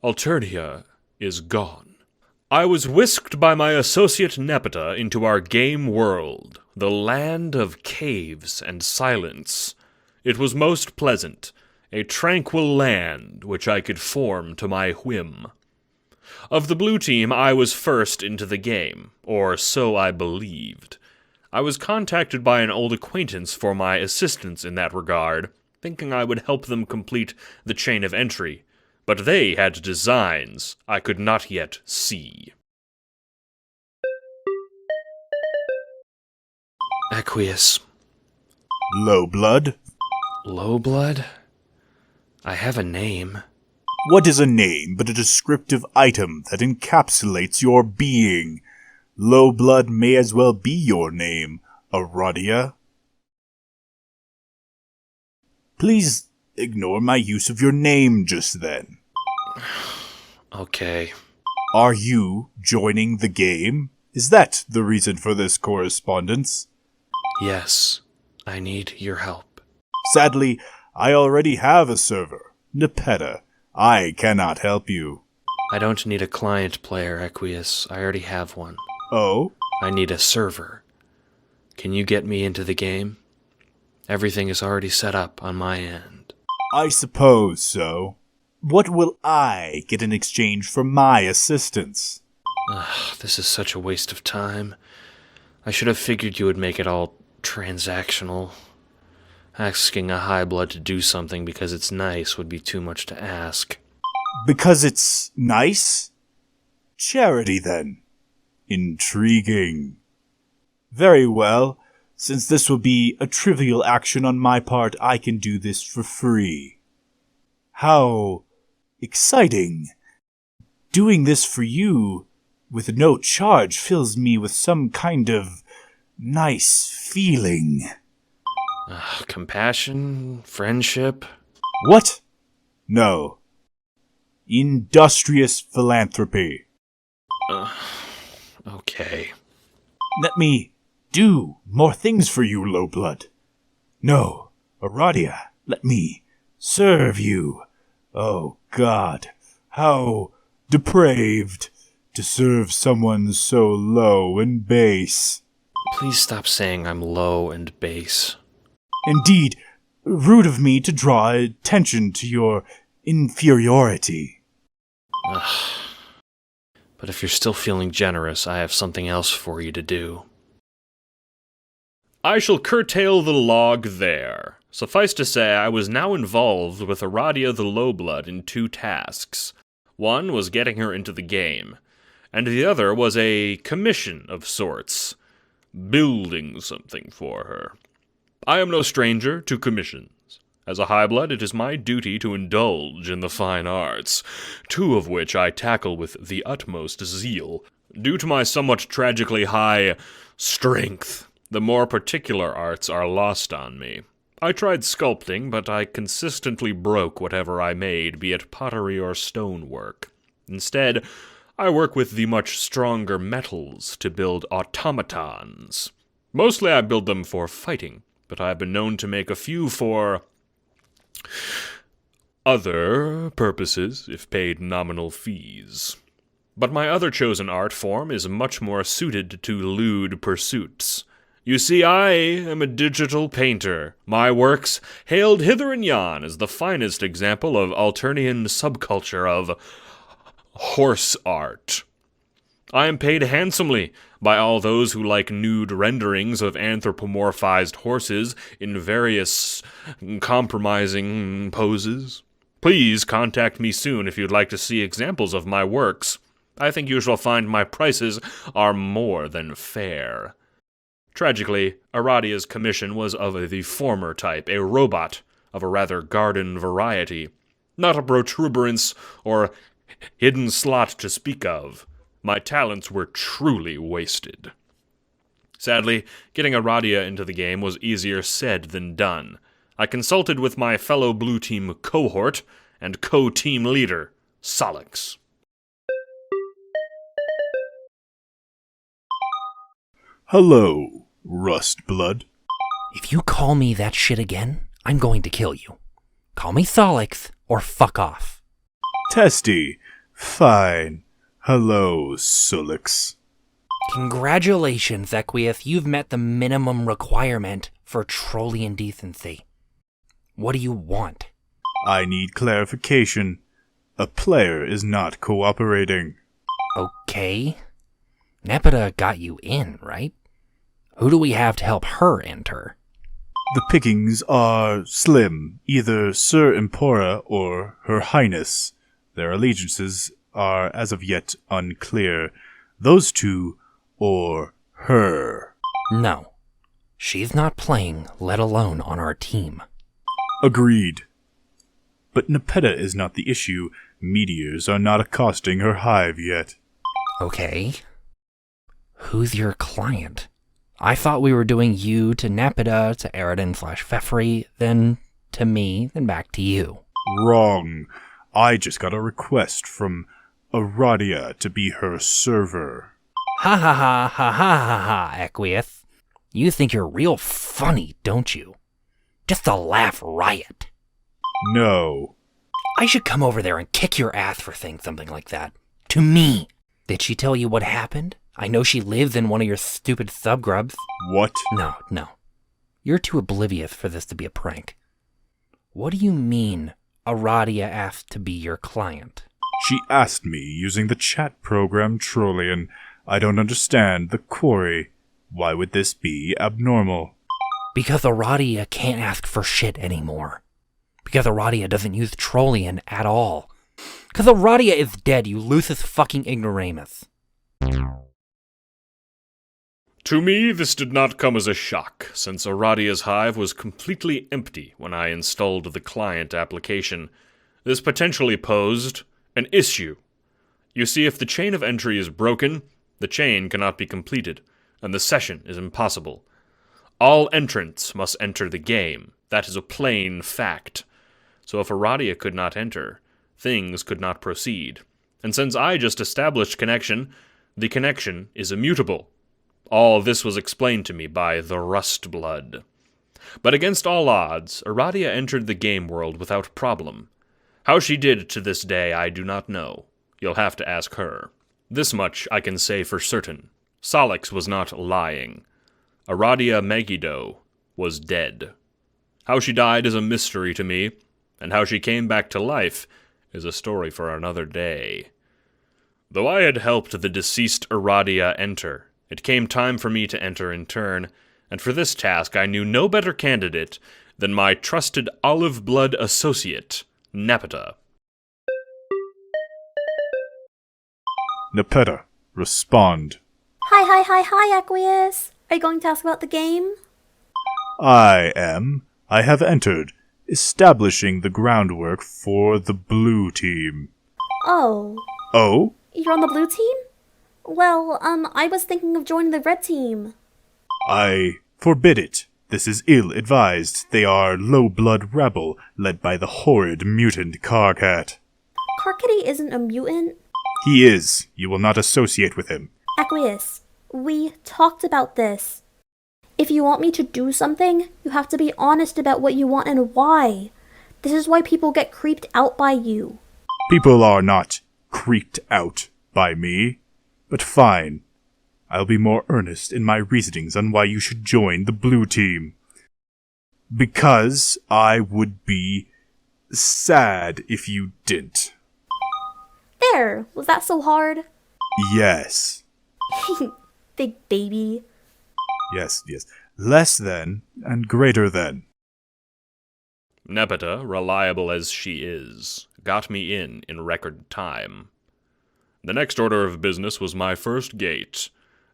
Speaker 2: Alternia is gone. I was whisked by my associate Nepeta into our game world, the land of caves and silence. It was most pleasant, a tranquil land which I could form to my whim. Of the blue team, I was first into the game, or so I believed. I was contacted by an old acquaintance for my assistance in that regard, thinking I would help them complete the chain of entry, but they had designs I could not yet see.
Speaker 1: Equius.
Speaker 13: Low blood?
Speaker 1: Low blood? I have a name.
Speaker 13: What is a name but a descriptive item that encapsulates your being? Low blood may as well be your name, Aradia. Please ignore my use of your name just then.
Speaker 1: Okay.
Speaker 13: Are you joining the game? Is that the reason for this correspondence?
Speaker 1: Yes, I need your help.
Speaker 13: Sadly, I already have a server, Nepeta. I cannot help you.
Speaker 1: I don't need a client player, Equius. I already have one.
Speaker 13: Oh?
Speaker 1: I need a server. Can you get me into the game? Everything is already set up on my end.
Speaker 13: I suppose so. What will I get in exchange for my assistance?
Speaker 1: This is such a waste of time. I should have figured you would make it all transactional. Asking a high blood to do something because it's nice would be too much to ask.
Speaker 13: Because it's nice? Charity, then. Intriguing. Very well. Since this will be a trivial action on my part, I can do this for free. How exciting. Doing this for you with no charge fills me with some kind of nice feeling.
Speaker 1: Compassion? Friendship?
Speaker 13: What? No. Industrious philanthropy.
Speaker 1: Okay.
Speaker 13: Let me do more things for you, Lowblood. No, Aradia, let me serve you. Oh, God, how depraved to serve someone so low and base.
Speaker 1: Please stop saying I'm low and base.
Speaker 13: Indeed, rude of me to draw attention to your inferiority.
Speaker 1: But if you're still feeling generous, I have something else for you to do.
Speaker 2: I shall curtail the log there. Suffice to say, I was now involved with Aradia the Lowblood in two tasks. One was getting her into the game, and the other was a commission of sorts, building something for her. I am no stranger to commissions.
Speaker 3: As a high-blood, it is my duty to indulge in the fine arts, two of which I tackle with the utmost zeal. Due to my somewhat tragically high strength, the more particular arts are lost on me. I tried sculpting, but I consistently broke whatever I made, be it pottery or stonework. Instead, I work with the much stronger metals to build automatons. Mostly I build them for fighting, but I have been known to make a few for other purposes, if paid nominal fees. But my other chosen art form is much more suited to lewd pursuits. You see, I am a digital painter. My works, hailed hither and yon as the finest example of Alternian subculture of horse art. I am paid handsomely by all those who like nude renderings of anthropomorphized horses in various compromising poses. Please contact me soon if you'd like to see examples of my works. I think you shall find my prices are more than fair. Tragically, Aradia's commission was of the former type, a robot of a rather garden variety, not a protuberance or hidden slot to speak of. My talents were truly wasted. Sadly, getting Aradia into the game was easier said than done. I consulted with my fellow Blue Team cohort and co-team leader, Solix.
Speaker 10: Hello, Rustblood.
Speaker 11: If you call me that shit again, I'm going to kill you. Call me Solix or fuck off.
Speaker 10: Testy. Fine. Hello, Solix.
Speaker 11: Congratulations, Equius. You've met the minimum requirement for Trollian decency. What do you want?
Speaker 10: I need clarification. A player is not cooperating.
Speaker 11: Okay. Nepeta got you in, right? Who do we have to help her enter?
Speaker 10: The pickings are slim, either Sir Empora or Her Highness. Their allegiances are as of yet unclear. Those two, or her.
Speaker 11: No. She's not playing, let alone on our team.
Speaker 10: Agreed. But Nepeta is not the issue. Meteors are not accosting her hive yet.
Speaker 11: Okay. Who's your client? I thought we were doing you to Nepeta, to Eridan/Fefri, then to me, then back to you.
Speaker 10: Wrong. I just got a request from Aradia to be her server.
Speaker 11: Ha ha ha ha ha ha ha, Equius. You think you're real funny, don't you? Just a laugh riot.
Speaker 10: No.
Speaker 11: I should come over there and kick your ass for saying something like that. To me. Did she tell you what happened? I know she lives in one of your stupid subgrubs.
Speaker 10: What?
Speaker 11: No. You're too oblivious for this to be a prank. What do you mean, Aradia asked to be your client?
Speaker 10: She asked me using the chat program Trollian. I don't understand the query. Why would this be abnormal?
Speaker 11: Because Aradia can't ask for shit anymore. Because Aradia doesn't use Trollian at all. Because Aradia is dead, you Lucis fucking ignoramus.
Speaker 3: To me, this did not come as a shock, since Aradia's hive was completely empty when I installed the client application. This potentially posed an issue. You see, if the chain of entry is broken, the chain cannot be completed, and the session is impossible. All entrants must enter the game. That is a plain fact. So if Aradia could not enter, things could not proceed. And since I just established connection, the connection is immutable. All this was explained to me by the Rustblood. But against all odds, Aradia entered the game world without problem. How she did to this day I do not know. You'll have to ask her. This much I can say for certain. Solix was not lying. Aradia Megiddo was dead. How she died is a mystery to me, and how she came back to life is a story for another day. Though I had helped the deceased Aradia enter, it came time for me to enter in turn, and for this task I knew no better candidate than my trusted olive blood associate, Nepeta.
Speaker 10: Nepeta, respond.
Speaker 14: Hi, Equius. Are you going to ask about the game?
Speaker 10: I am. I have entered. establishing the groundwork for the blue team.
Speaker 14: Oh.
Speaker 10: Oh?
Speaker 14: You're on the blue team? Well, I was thinking of joining the red team.
Speaker 10: I forbid it. This is ill-advised. They are low-blood rebel, led by the horrid mutant Karkat.
Speaker 14: Karkatty isn't a mutant.
Speaker 10: He is. You will not associate with him.
Speaker 14: Equius, we talked about this. If you want me to do something, you have to be honest about what you want and why. This is why people get creeped out by you.
Speaker 10: People are not creeped out by me. But fine. I'll be more earnest in my reasonings on why you should join the blue team. Because I would be sad if you didn't.
Speaker 14: There, was that so hard?
Speaker 10: Yes.
Speaker 14: Big baby.
Speaker 10: Yes. Less than and greater than.
Speaker 3: Nepeta, reliable as she is, got me in record time. The next order of business was my first gate.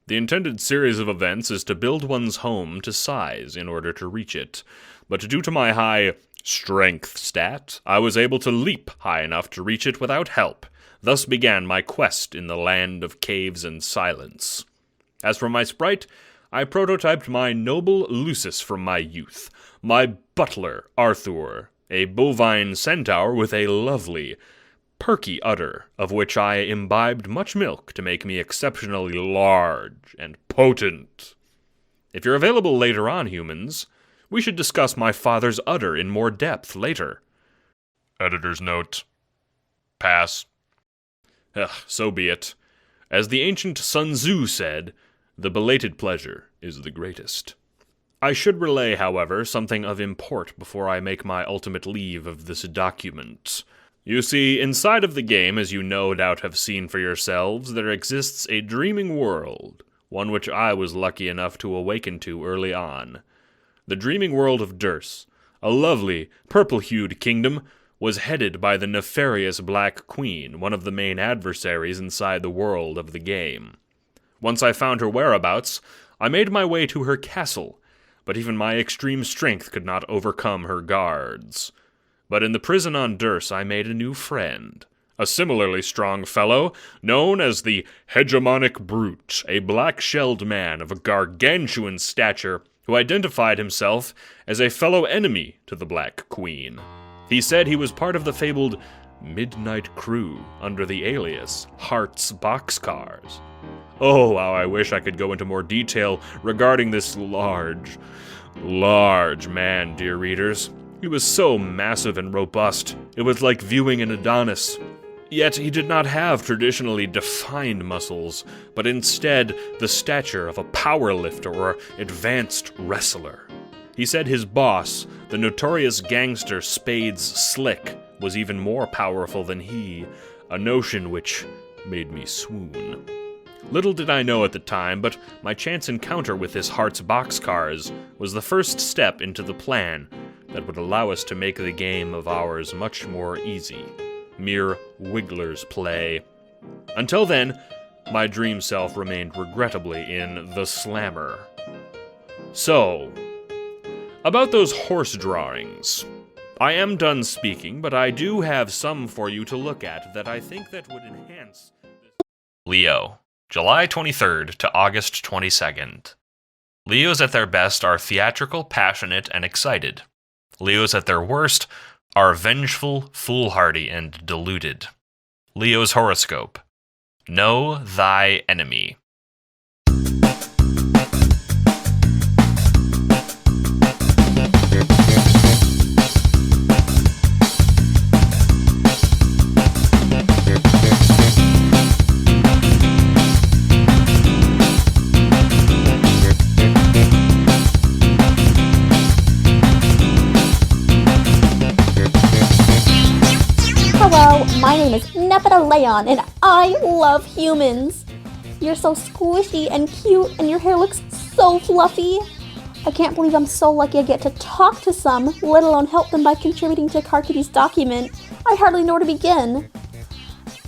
Speaker 3: The intended series of events is to build one's home to size in order to reach it, but due to my high strength stat, I was able to leap high enough to reach it without help. Thus began my quest in the land of caves and silence. As for my sprite, I prototyped my noble Lucis from my youth, my butler Arthur, a bovine centaur with a lovely, perky udder, of which I imbibed much milk to make me exceptionally large and potent. If you're available later on, humans, we should discuss my father's udder in more depth later. Editor's note. Pass. So be it. As the ancient Sun Tzu said, the belated pleasure is the greatest. I should relay, however, something of import before I make my ultimate leave of this document. You see, inside of the game, as you no doubt have seen for yourselves, there exists a dreaming world, one which I was lucky enough to awaken to early on. The dreaming world of Durst, a lovely, purple-hued kingdom, was headed by the nefarious Black Queen, one of the main adversaries inside the world of the game. Once I found her whereabouts, I made my way to her castle, but even my extreme strength could not overcome her guards. But in the prison on Durst, I made a new friend, a similarly strong fellow, known as the Hegemonic Brute, a black-shelled man of a gargantuan stature, who identified himself as a fellow enemy to the Black Queen. He said he was part of the fabled Midnight Crew under the alias Heart's Boxcars. Oh, how I wish I could go into more detail regarding this large man, dear readers. He was so massive and robust, it was like viewing an Adonis. Yet he did not have traditionally defined muscles, but instead the stature of a powerlifter or advanced wrestler. He said his boss, the notorious gangster Spades Slick, was even more powerful than he, a notion which made me swoon. Little did I know at the time, but my chance encounter with this Heart's Boxcars was the first step into the plan that would allow us to make the game of ours much more easy. Mere Wiggler's play. Until then, my dream self remained regrettably in the Slammer. So, about those horse drawings. I am done speaking, but I do have some for you to look at that I think that would enhance...
Speaker 1: Leo, July 23rd to August 22nd. Leos at their best are theatrical, passionate, and excited. Leos at their worst are vengeful, foolhardy, and deluded. Leo's horoscope. Know thy enemy.
Speaker 14: Hello, my name is Nepeta Leon, and I love humans. You're so squishy and cute, and your hair looks so fluffy. I can't believe I'm so lucky I get to talk to some, let alone help them by contributing to Karkatty's document. I hardly know where to begin.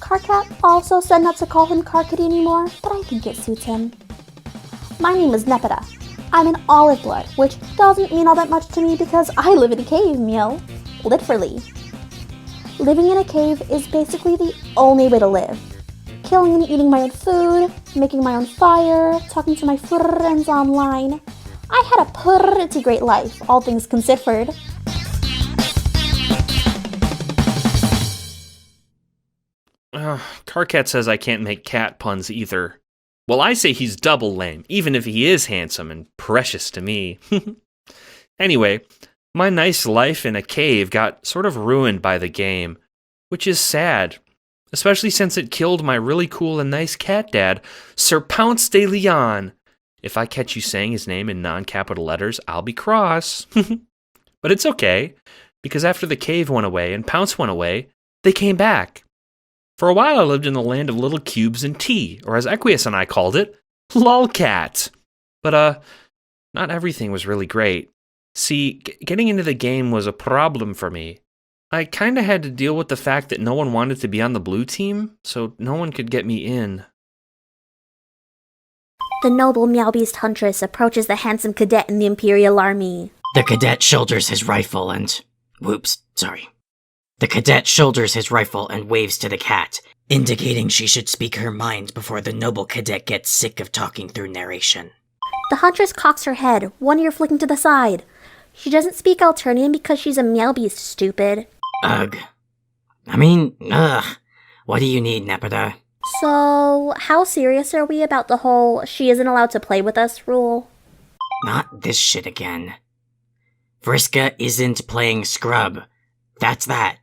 Speaker 14: Karkat also said not to call him Karkatty anymore, but I think it suits him. My name is Nepeta. I'm an olive blood, which doesn't mean all that much to me because I live in a cave, meow. literally. Living in a cave is basically the only way to live. Killing and eating my own food, making my own fire, talking to my friends online. I had a pretty great life, all things considered.
Speaker 5: Carcat says I can't make cat puns either. Well, I say he's double lame, even if he is handsome and precious to me. Anyway, my nice life in a cave got sort of ruined by the game, which is sad, especially since it killed my really cool and nice cat dad, Sir Pounce de Leon. If I catch you saying his name in non-capital letters, I'll be cross. But it's okay, because after the cave went away and Pounce went away, they came back. For a while I lived in the land of little cubes and tea, or as Equius and I called it, lolcat. But, not everything was really great. See, getting into the game was a problem for me. I kinda had to deal with the fact that no one wanted to be on the blue team, so no one could get me in.
Speaker 14: The noble Meowbeast Huntress approaches the handsome cadet in the Imperial Army.
Speaker 4: The cadet shoulders his rifle and... Whoops, sorry. The cadet shoulders his rifle and waves to the cat, indicating she should speak her mind before the noble cadet gets sick of talking through narration.
Speaker 14: The Huntress cocks her head, one ear flicking to the side. She doesn't speak Alternian because she's a Meowbeast, stupid.
Speaker 4: Ugh. What do you need, Nepeta?
Speaker 14: So, how serious are we about the whole she isn't allowed to play with us rule?
Speaker 4: Not this shit again. Vriska isn't playing Scrub. That's that.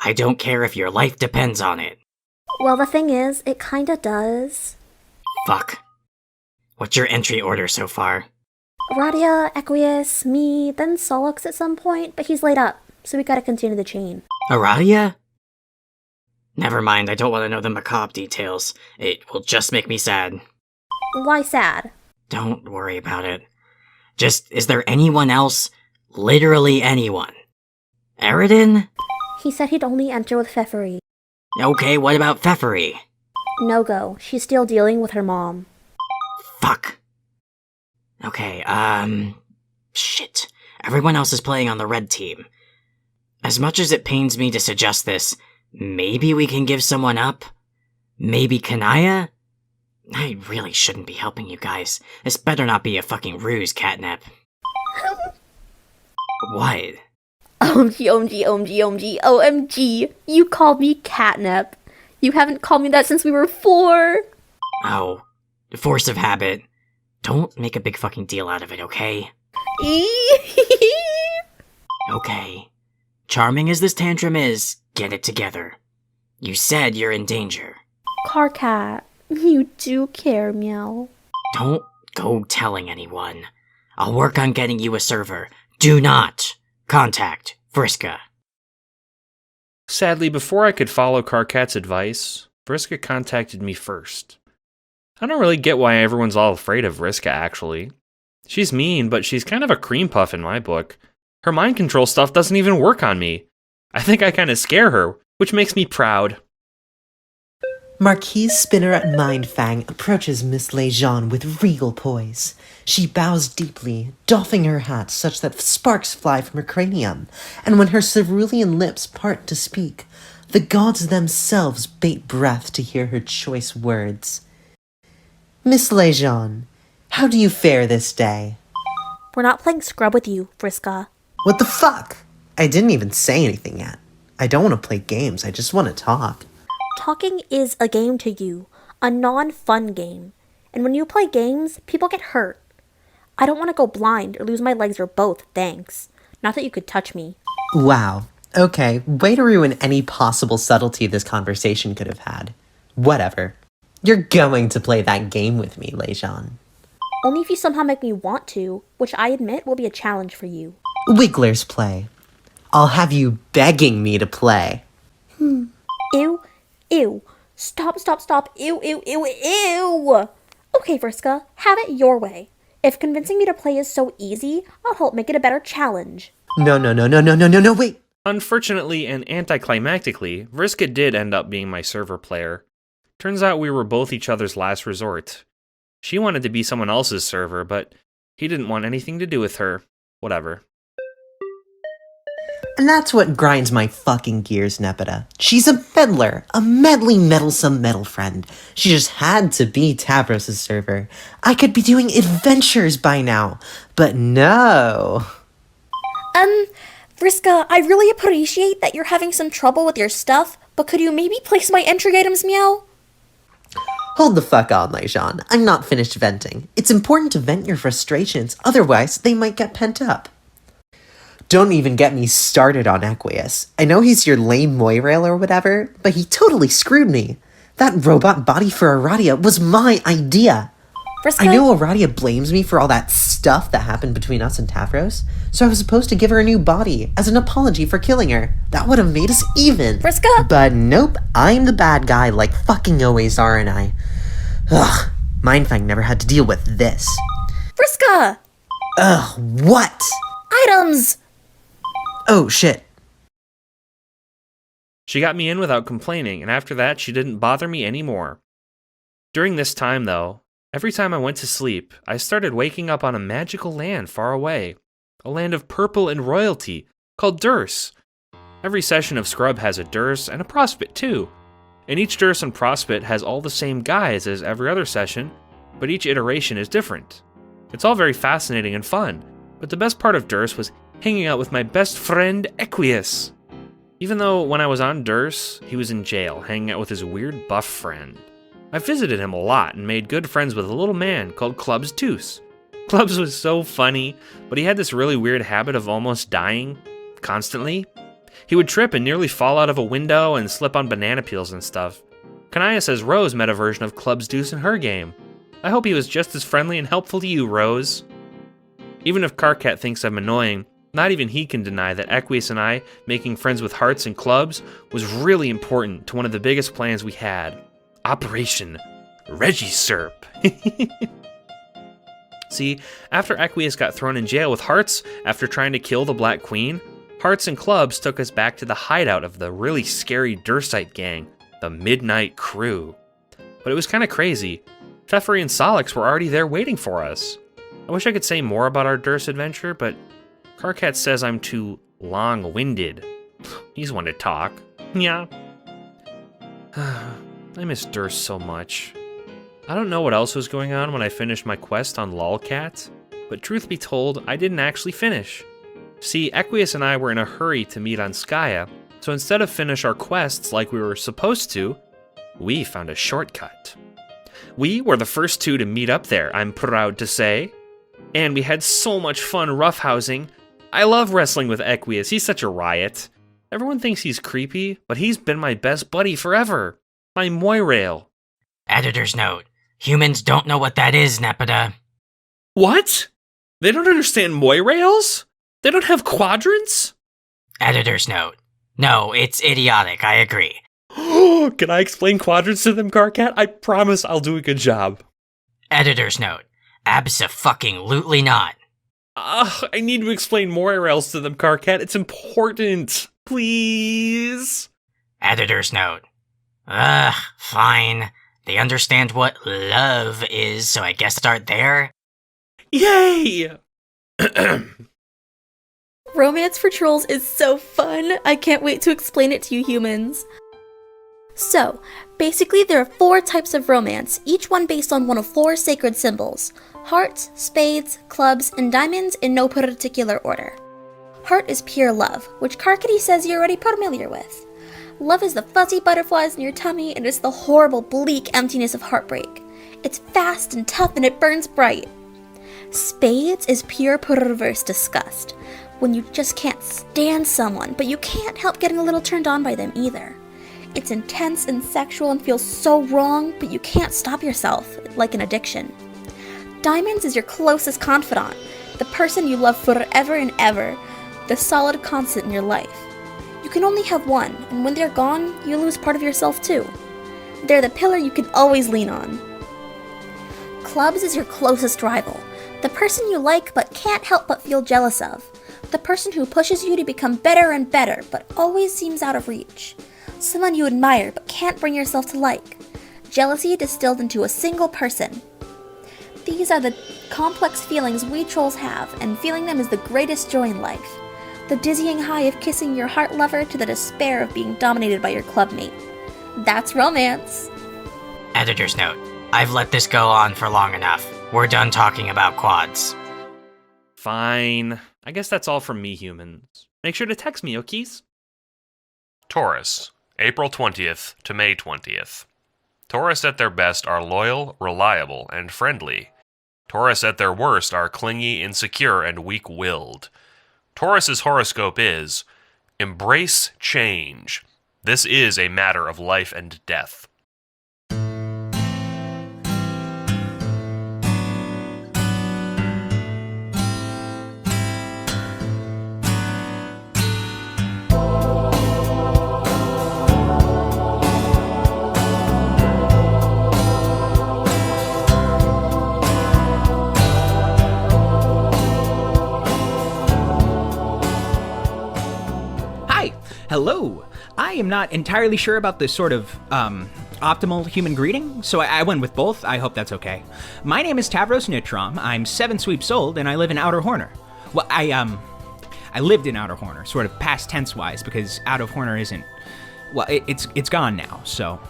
Speaker 4: I don't care if your life depends on it.
Speaker 14: Well, the thing is, it kinda does.
Speaker 4: Fuck. What's your entry order so far?
Speaker 14: Radia, Equius, me, then Solux at some point, but he's laid up, so we gotta continue the chain.
Speaker 4: Aradia? Never mind, I don't want to know the macabre details. It will just make me sad.
Speaker 14: Why sad?
Speaker 4: Don't worry about it. Just, is there anyone else? Literally anyone? Eridan?
Speaker 14: He said he'd only enter with Pfeffery.
Speaker 4: Okay, what about Pfeffery?
Speaker 14: No go. She's still dealing with her mom.
Speaker 4: Fuck. Okay, shit. Everyone else is playing on the red team. As much as it pains me to suggest this, maybe we can give someone up? Maybe Kanaya? I really shouldn't be helping you guys. This better not be a fucking ruse, Catnap. What?
Speaker 14: OMG. You called me catnip. You haven't called me that since we were 4.
Speaker 4: Oh, force of habit. Don't make a big fucking deal out of it, okay? Okay. Charming as this tantrum is, get it together. You said you're in danger.
Speaker 14: Carcat, you do care, Meow.
Speaker 4: Don't go telling anyone. I'll work on getting you a server. Do not contact Vriska.
Speaker 5: Sadly, before I could follow Carcat's advice, Vriska contacted me first. I don't really get why everyone's all afraid of Vriska, actually. She's mean, but she's kind of a cream puff in my book. Her mind control stuff doesn't even work on me. I think I kind of scare her, which makes me proud.
Speaker 8: Marquise Spinneret Mindfang approaches Miss Lejeune with regal poise. She bows deeply, doffing her hat such that sparks fly from her cranium, and when her cerulean lips part to speak, the gods themselves bait breath to hear her choice words. Miss Lejeune, how do you fare this day?
Speaker 14: We're not playing scrub with you, Vriska.
Speaker 8: What the fuck? I didn't even say anything yet. I don't want to play games, I just want to talk.
Speaker 14: Talking is a game to you, a non-fun game. And when you play games, people get hurt. I don't want to go blind or lose my legs or both, thanks. Not that you could touch me.
Speaker 8: Wow. Okay, way to ruin any possible subtlety this conversation could have had. Whatever. You're going to play that game with me, Lejeune.
Speaker 14: Only if you somehow make me want to, which I admit will be a challenge for you.
Speaker 8: Wiggler's play. I'll have you begging me to play.
Speaker 14: Ew. Stop. Ew. Okay, Vriska, have it your way. If convincing me to play is so easy, I'll help make it a better challenge.
Speaker 8: No, wait.
Speaker 5: Unfortunately and anticlimactically, Vriska did end up being my server player. Turns out we were both each other's last resort. She wanted to be someone else's server, but he didn't want anything to do with her. Whatever.
Speaker 8: And that's what grinds my fucking gears, Nepeta. She's a meddler, a meddly, meddlesome metal friend. She just had to be Tavros' server. I could be doing adventures by now, but no.
Speaker 14: Vriska, I really appreciate that you're having some trouble with your stuff, but could you maybe place my entry items, meow?
Speaker 8: Hold the fuck on, Lejean. I'm not finished venting. It's important to vent your frustrations, otherwise they might get pent up. Don't even get me started on Equius. I know he's your lame moirail or whatever, but he totally screwed me. That robot body for Aradia was my idea.
Speaker 14: Vriska?
Speaker 8: I know Aradia blames me for all that stuff that happened between us and Tavros, so I was supposed to give her a new body as an apology for killing her. That would have made us even.
Speaker 14: Vriska?
Speaker 8: But nope, I'm the bad guy like fucking always are, and I... Ugh, Mindfang never had to deal with this.
Speaker 14: Vriska!
Speaker 8: Ugh, what?
Speaker 14: Items!
Speaker 8: Oh, shit.
Speaker 5: She got me in without complaining, and after that, she didn't bother me anymore. During this time, though, every time I went to sleep, I started waking up on a magical land far away. A land of purple and royalty, called Durse. Every session of Scrub has a Durse and a Prospit, too. And each Durse and Prospit has all the same guys as every other session, but each iteration is different. It's all very fascinating and fun, but the best part of Durse was hanging out with my best friend, Equius. Even though when I was on Durse, he was in jail, hanging out with his weird buff friend. I visited him a lot and made good friends with a little man called Clubs Toos. Clubs was so funny, but he had this really weird habit of almost dying, constantly. He would trip and nearly fall out of a window and slip on banana peels and stuff. Kanaya says Rose met a version of Clubs Deuce in her game. I hope he was just as friendly and helpful to you, Rose. Even if Karkat thinks I'm annoying, not even he can deny that Equius and I making friends with Hearts and Clubs was really important to one of the biggest plans we had. Operation Regisurp. See, after Equius got thrown in jail with Hearts after trying to kill the Black Queen, Hearts and Clubs took us back to the hideout of the really scary Dursite gang, the Midnight Crew. But it was kind of crazy. Pfeffery and Solix were already there waiting for us. I wish I could say more about our Durse adventure, but Karkat says I'm too long-winded. He's one to talk. Yeah. I miss Durse so much. I don't know what else was going on when I finished my quest on Lolcat, but truth be told, I didn't actually finish. See, Equius and I were in a hurry to meet on Skya, so instead of finish our quests like we were supposed to, we found a shortcut. We were the first two to meet up there, I'm proud to say. And we had so much fun roughhousing. I love wrestling with Equius, he's such a riot. Everyone thinks he's creepy, but he's been my best buddy forever. My Moirail.
Speaker 4: Editor's note. Humans don't know what that is, Nepeta.
Speaker 5: What? They don't understand Moirails? They don't have quadrants?
Speaker 4: Editor's note. No, it's idiotic, I agree.
Speaker 5: Can I explain quadrants to them, Karkat? I promise I'll do a good job.
Speaker 4: Editor's note. Abso-fucking-lutely not.
Speaker 5: I need to explain Moirails to them, Karkat. It's important. Please.
Speaker 4: Editor's note. Fine. They understand what love is, so I guess start there.
Speaker 5: Yay!
Speaker 14: Romance for Trolls is so fun. I can't wait to explain it to you humans. So, basically there are 4 types of romance, each one based on one of 4 sacred symbols. Hearts, spades, clubs, and diamonds in no particular order. Heart is pure love, which Karkady says you're already familiar with. Love is the fuzzy butterflies in your tummy, and it's the horrible, bleak emptiness of heartbreak. It's fast and tough, and it burns bright. Spades is pure perverse disgust, when you just can't stand someone, but you can't help getting a little turned on by them either. It's intense and sexual and feels so wrong, but you can't stop yourself, like an addiction. Diamonds is your closest confidant, the person you love forever and ever, the solid constant in your life. You can only have one, and when they're gone, you lose part of yourself too. They're the pillar you can always lean on. Clubs is your closest rival, the person you like but can't help but feel jealous of, the person who pushes you to become better and better but always seems out of reach, someone you admire but can't bring yourself to like, jealousy distilled into a single person. These are the complex feelings we trolls have, and feeling them is the greatest joy in life. The dizzying high of kissing your heart lover to the despair of being dominated by your clubmate. That's romance.
Speaker 4: Editor's note. I've let this go on for long enough. We're done talking about quads.
Speaker 5: Fine. I guess that's all from me, humans. Make sure to text me, okies?
Speaker 3: Taurus, April 20th to May 20th. Taurus at their best are loyal, reliable, and friendly. Taurus at their worst are clingy, insecure, and weak-willed. Taurus's horoscope is, embrace change. This is a matter of life and death.
Speaker 15: Hello. I am not entirely sure about this sort of optimal human greeting, so I went with both. I hope that's okay. My name is Tavros Nitrom. I'm 7 sweeps old, and I live in Outer Horner. Well, I lived in Outer Horner, sort of past tense-wise, because Out of Horner isn't. Well, it's gone now. So,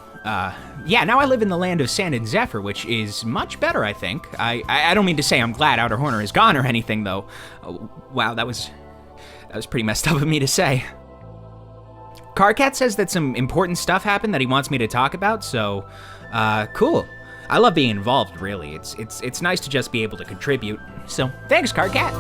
Speaker 15: yeah. Now I live in the land of Sand and Zephyr, which is much better, I think. I don't mean to say I'm glad Outer Horner is gone or anything, though. Wow, that was pretty messed up of me to say. Carcat says that some important stuff happened that he wants me to talk about, so, cool. I love being involved, really. It's nice to just be able to contribute. So, thanks, Carcat.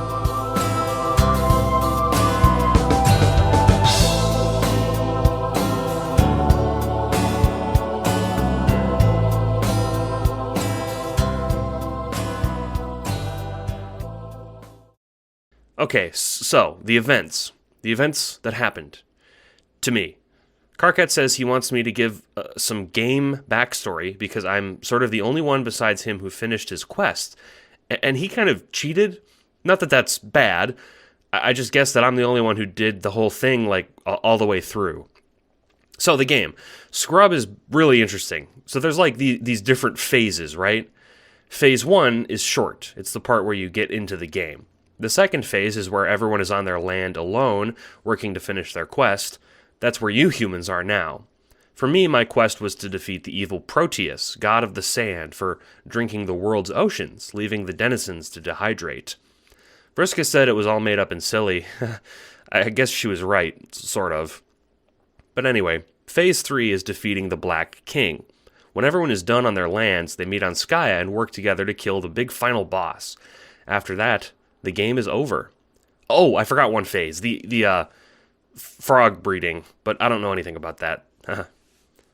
Speaker 5: Okay, so, the events that happened. To me. Carcat says he wants me to give some game backstory because I'm sort of the only one besides him who finished his quest. And he kind of cheated. Not that that's bad. I just guess that I'm the only one who did the whole thing, like, all the way through. So the game. Scrub is really interesting. So there's, like, these different phases, right? Phase 1 is short. It's the part where you get into the game. The second phase is where everyone is on their land alone, working to finish their quest. That's where you humans are now. For me, my quest was to defeat the evil Proteus, god of the sand, for drinking the world's oceans, leaving the denizens to dehydrate. Vriska said it was all made up and silly. I guess she was right, sort of. But anyway, Phase 3 is defeating the Black King. When everyone is done on their lands, they meet on Skya and work together to kill the big final boss. After that, the game is over. Oh, I forgot one phase. The frog breeding, but I don't know anything about that.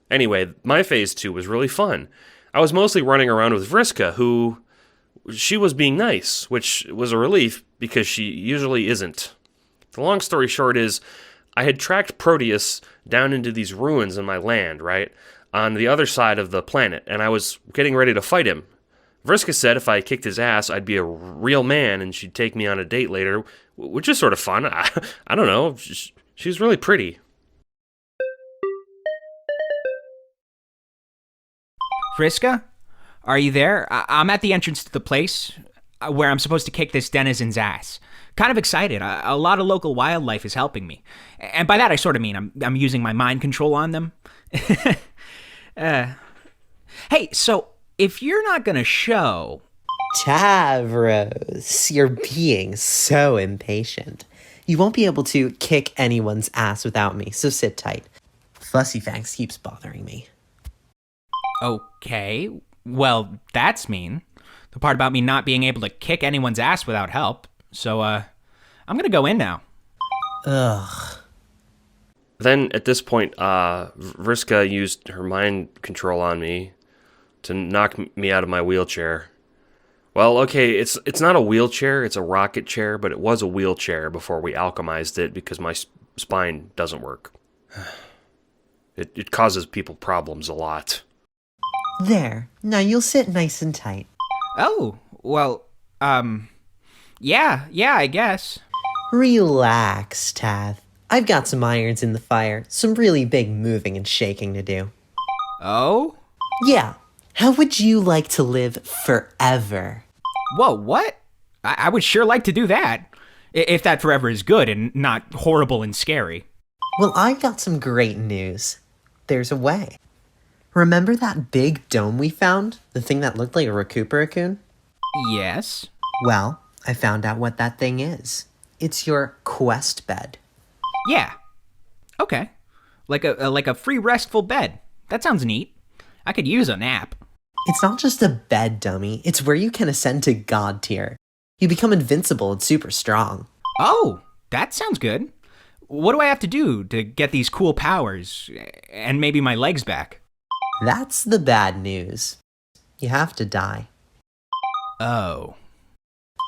Speaker 5: Anyway, my phase 2 was really fun. I was mostly running around with Vriska, who she was being nice, which was a relief because she usually isn't. The long story short is, I had tracked Proteus down into these ruins in my land, right, on the other side of the planet, and I was getting ready to fight him. Vriska said if I kicked his ass, I'd be a real man and she'd take me on a date later, which is sort of fun. I don't know. She's really pretty.
Speaker 15: Vriska? Are you there? I'm at the entrance to the place where I'm supposed to kick this denizen's ass. Kind of excited. A lot of local wildlife is helping me. And by that I sort of mean I'm using my mind control on them. Hey, so if you're not gonna show...
Speaker 8: Tavros, you're being so impatient. You won't be able to kick anyone's ass without me, so sit tight. Fussy Fangs keeps bothering me.
Speaker 15: Okay, well, that's mean. The part about me not being able to kick anyone's ass without help. So, I'm gonna go in now.
Speaker 8: Ugh.
Speaker 5: Then, at this point, Vriska used her mind control on me to knock me out of my wheelchair. Well, okay, it's not a wheelchair, it's a rocket chair, but it was a wheelchair before we alchemized it because my spine doesn't work. It causes people problems a lot.
Speaker 8: There, now you'll sit nice and tight.
Speaker 15: Oh, well, yeah, I guess.
Speaker 8: Relax, Tav. I've got some irons in the fire, some really big moving and shaking to do.
Speaker 15: Oh?
Speaker 8: Yeah, how would you like to live forever?
Speaker 15: Whoa, what? I would sure like to do that. If that forever is good and not horrible and scary.
Speaker 8: Well, I got some great news. There's a way. Remember that big dome we found? The thing that looked like a Recupera-kun?
Speaker 15: Yes.
Speaker 8: Well, I found out what that thing is. It's your quest bed.
Speaker 15: Yeah. Okay. Like a free restful bed. That sounds neat. I could use a nap.
Speaker 8: It's not just a bed, dummy. It's where you can ascend to God tier. You become invincible and super strong.
Speaker 15: Oh, that sounds good. What do I have to do to get these cool powers and maybe my legs back?
Speaker 8: That's the bad news. You have to die.
Speaker 15: Oh.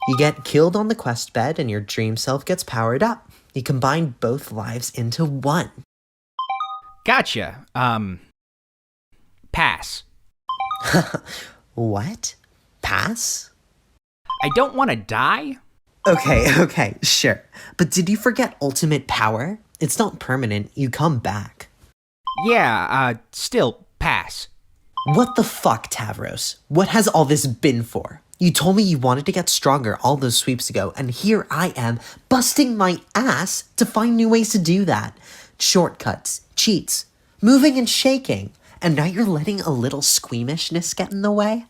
Speaker 8: You get killed on the quest bed and your dream self gets powered up. You combine both lives into one.
Speaker 15: Gotcha. Pass.
Speaker 8: What? Pass?
Speaker 15: I don't want to die.
Speaker 8: Okay, sure. But did you forget ultimate power? It's not permanent, you come back.
Speaker 15: Yeah, still, pass.
Speaker 8: What the fuck, Tavros? What has all this been for? You told me you wanted to get stronger all those sweeps ago, and here I am, busting my ass to find new ways to do that. Shortcuts, cheats, moving and shaking. And now you're letting a little squeamishness get in the way?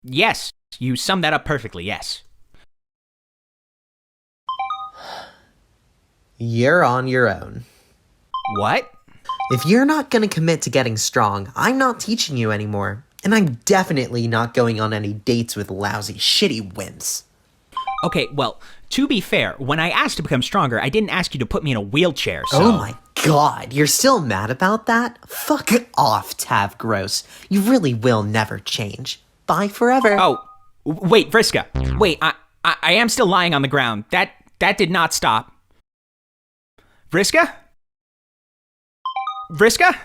Speaker 15: Yes. You summed that up perfectly, yes.
Speaker 8: You're on your own.
Speaker 15: What?
Speaker 8: If you're not gonna commit to getting strong, I'm not teaching you anymore. And I'm definitely not going on any dates with lousy, shitty wimps.
Speaker 15: Okay, well, to be fair, when I asked to become stronger, I didn't ask you to put me in a wheelchair, so...
Speaker 8: Oh my god, you're still mad about that? Fuck off, Tav Gross. You really will never change. Bye forever.
Speaker 15: Oh, wait, Vriska. Wait, I am still lying on the ground. That did not stop. Vriska? Vriska?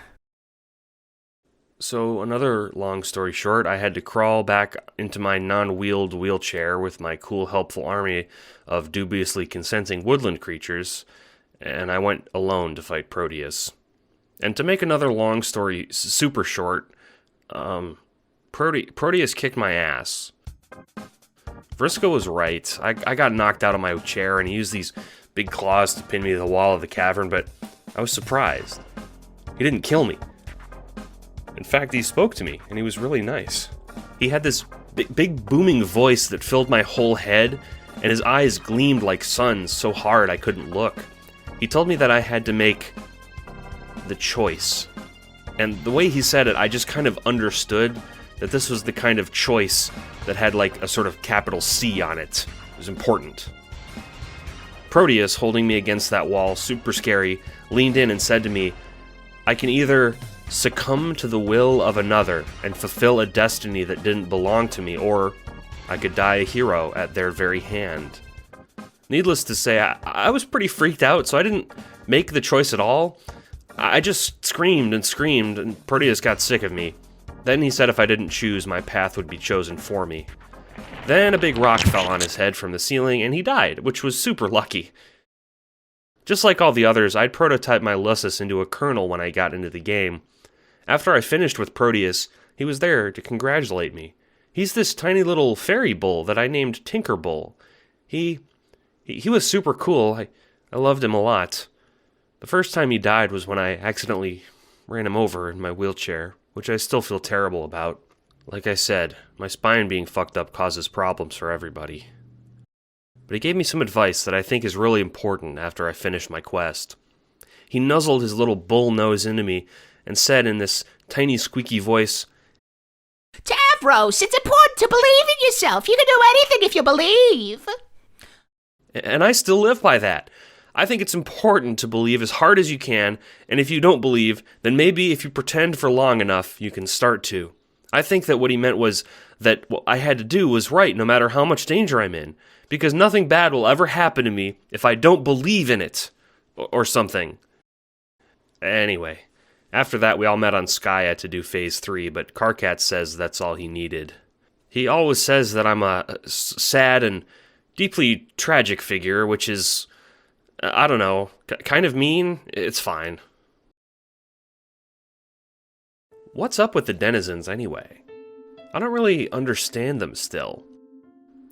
Speaker 5: So, another long story short, I had to crawl back into my non-wheeled wheelchair with my cool, helpful army of dubiously consenting woodland creatures, and I went alone to fight Proteus. And to make another long story super short, Proteus kicked my ass. Vriska was right. I got knocked out of my chair, and he used these big claws to pin me to the wall of the cavern, but I was surprised. He didn't kill me. In fact, he spoke to me, and he was really nice. He had this big booming voice that filled my whole head, and his eyes gleamed like suns so hard I couldn't look. He told me that I had to make the choice. And the way he said it, I just kind of understood that this was the kind of choice that had like a sort of capital C on it. It was important. Proteus, holding me against that wall, super scary, leaned in and said to me, I can either succumb to the will of another and fulfill a destiny that didn't belong to me, or I could die a hero at their very hand. Needless to say, I was pretty freaked out, so I didn't make the choice at all. I just screamed, and Proteus got sick of me. Then he said if I didn't choose, my path would be chosen for me. Then a big rock fell on his head from the ceiling, and he died, which was super lucky. Just like all the others, I'd prototyped my Lussus into a kernel when I got into the game. After I finished with Proteus, he was there to congratulate me. He's this tiny little fairy bull that I named Tinker Bull. He was super cool. I loved him a lot. The first time he died was when I accidentally ran him over in my wheelchair, which I still feel terrible about. Like I said, my spine being fucked up causes problems for everybody. But he gave me some advice that I think is really important after I finished my quest. He nuzzled his little bull nose into me and said in this tiny squeaky voice,
Speaker 7: Tavros, it's important to believe in yourself. You can do anything if you believe.
Speaker 5: And I still live by that. I think it's important to believe as hard as you can, and if you don't believe, then maybe if you pretend for long enough, you can start to. I think that what he meant was that what I had to do was right no matter how much danger I'm in, because nothing bad will ever happen to me if I don't believe in it, or something. Anyway, after that we all met on Skya to do Phase 3, but Karkat says that's all he needed. He always says that I'm a sad and deeply tragic figure, which is, I don't know, kind of mean. It's fine. What's up with the denizens anyway? I don't really understand them still.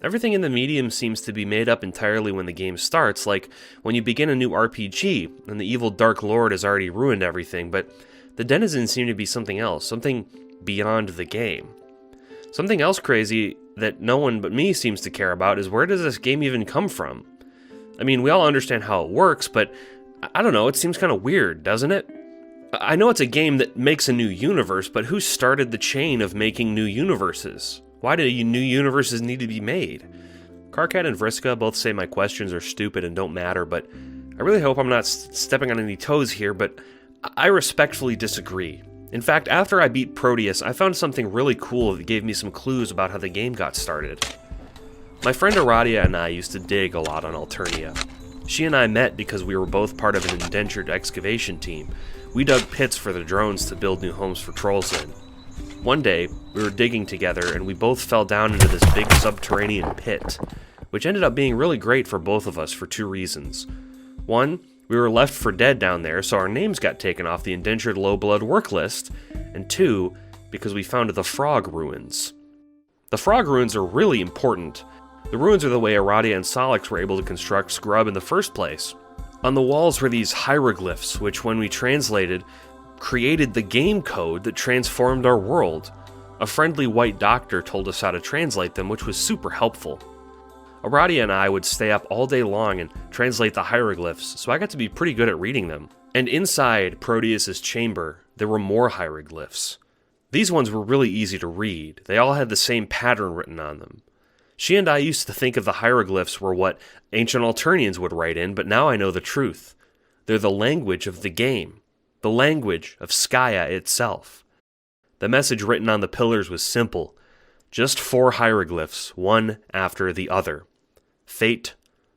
Speaker 5: Everything in the medium seems to be made up entirely when the game starts, like when you begin a new RPG and the evil Dark Lord has already ruined everything, but the denizens seem to be something else, something beyond the game. Something else crazy that no one but me seems to care about is where does this game even come from? I mean, we all understand how it works, but I don't know, it seems kind of weird, doesn't it? I know it's a game that makes a new universe, but who started the chain of making new universes? Why do new universes need to be made? Karkat and Vriska both say my questions are stupid and don't matter, but I really hope I'm not stepping on any toes here, but I respectfully disagree. In fact, after I beat Proteus, I found something really cool that gave me some clues about how the game got started. My friend Aradia and I used to dig a lot on Alternia. She and I met because we were both part of an indentured excavation team. We dug pits for the drones to build new homes for trolls in. One day, we were digging together and we both fell down into this big subterranean pit, which ended up being really great for both of us for two reasons. One, we were left for dead down there, so our names got taken off the indentured low blood work list, and two, because we found the frog ruins. The frog ruins are really important. The ruins are the way Aradia and Solix were able to construct Scrub in the first place. On the walls were these hieroglyphs, which when we translated, created the game code that transformed our world. A friendly white doctor told us how to translate them, which was super helpful. Aradia and I would stay up all day long and translate the hieroglyphs, so I got to be pretty good at reading them. And inside Proteus's chamber, there were more hieroglyphs. These ones were really easy to read. They all had the same pattern written on them. She and I used to think of the hieroglyphs were what ancient Alternians would write in, but now I know the truth. They're the language of the game. The language of Skaya itself. The message written on the pillars was simple. Just 4 hieroglyphs, one after the other. Fate,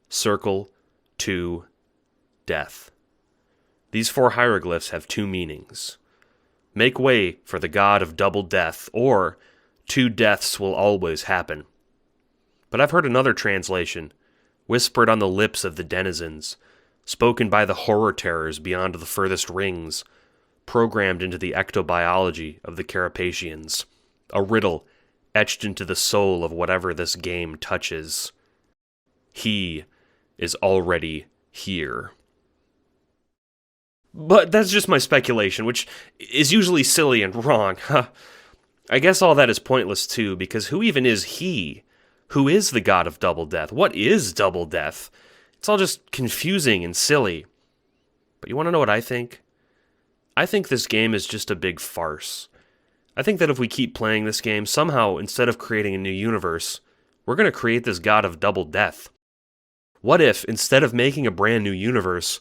Speaker 5: circle, 2, death. These 4 hieroglyphs have 2 meanings. Make way for the god of double death, or 2 deaths will always happen. But I've heard another translation, whispered on the lips of the denizens, spoken by the horror terrors beyond the furthest rings, programmed into the ectobiology of the Carapatians, a riddle etched into the soul of whatever this game touches. He is already here. But that's just my speculation, which is usually silly and wrong. I guess all that is pointless too, because who even is he? Who is the god of double death? What is double death? It's all just confusing and silly. But you want to know what I think? I think this game is just a big farce. I think that if we keep playing this game, somehow, instead of creating a new universe, we're going to create this god of double death. What if, instead of making a brand new universe,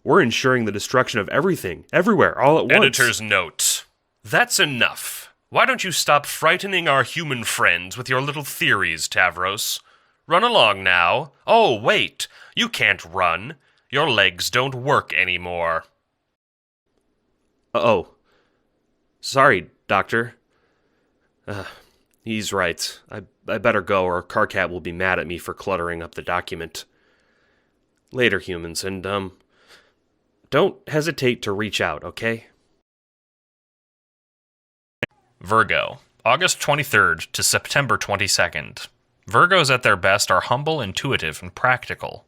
Speaker 5: we're ensuring the destruction of everything, everywhere, all at once?
Speaker 3: Editor's note. That's enough. Why don't you stop frightening our human friends with your little theories, Tavros? Run along now. Oh, wait. You can't run. Your legs don't work anymore.
Speaker 5: Oh. Sorry, Doctor. He's right. I better go, or Karkat will be mad at me for cluttering up the document. Later, humans, and, don't hesitate to reach out, okay?
Speaker 3: Virgo, August 23rd to September 22nd. Virgos at their best are humble, intuitive, and practical.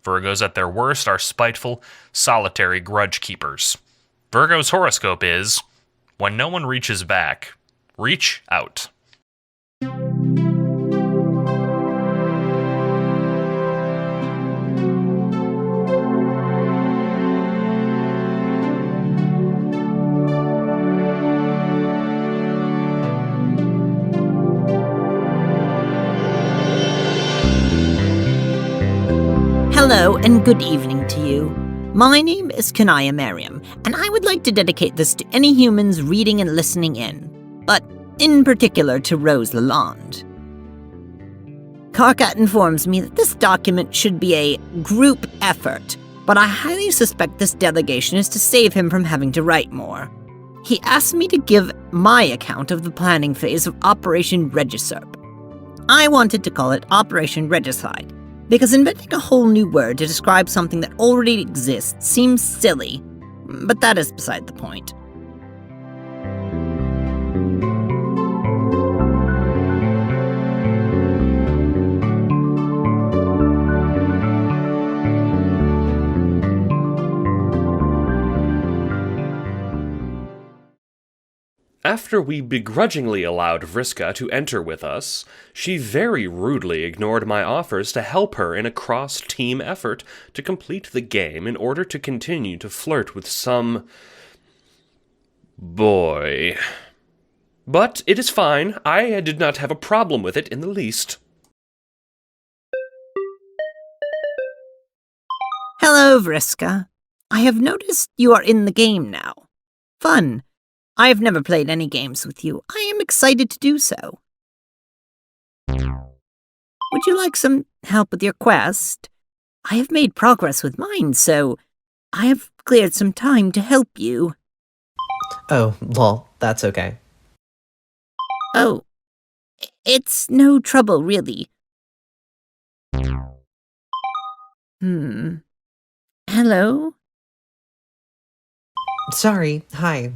Speaker 3: Virgos at their worst are spiteful, solitary grudge keepers. Virgo's horoscope is, when no one reaches back, reach out.
Speaker 7: Hello and good evening to you. My name is Kanaya Mariam, and I would like to dedicate this to any humans reading and listening in, but in particular to Rose Lalonde. Karkat informs me that this document should be a group effort, but I highly suspect this delegation is to save him from having to write more. He asked me to give my account of the planning phase of Operation Regisurp. I wanted to call it Operation Regicide, because inventing a whole new word to describe something that already exists seems silly, but that is beside the point.
Speaker 3: After we begrudgingly allowed Vriska to enter with us, she very rudely ignored my offers to help her in a cross-team effort to complete the game in order to continue to flirt with some boy. But it is fine. I did not have a problem with it in the least.
Speaker 7: Hello, Vriska. I have noticed you are in the game now. Fun. I have never played any games with you. I am excited to do so. Would you like some help with your quest? I have made progress with mine, so I have cleared some time to help you.
Speaker 8: Oh, well, that's okay.
Speaker 7: Oh, it's no trouble, really. Hello?
Speaker 8: Sorry, hi.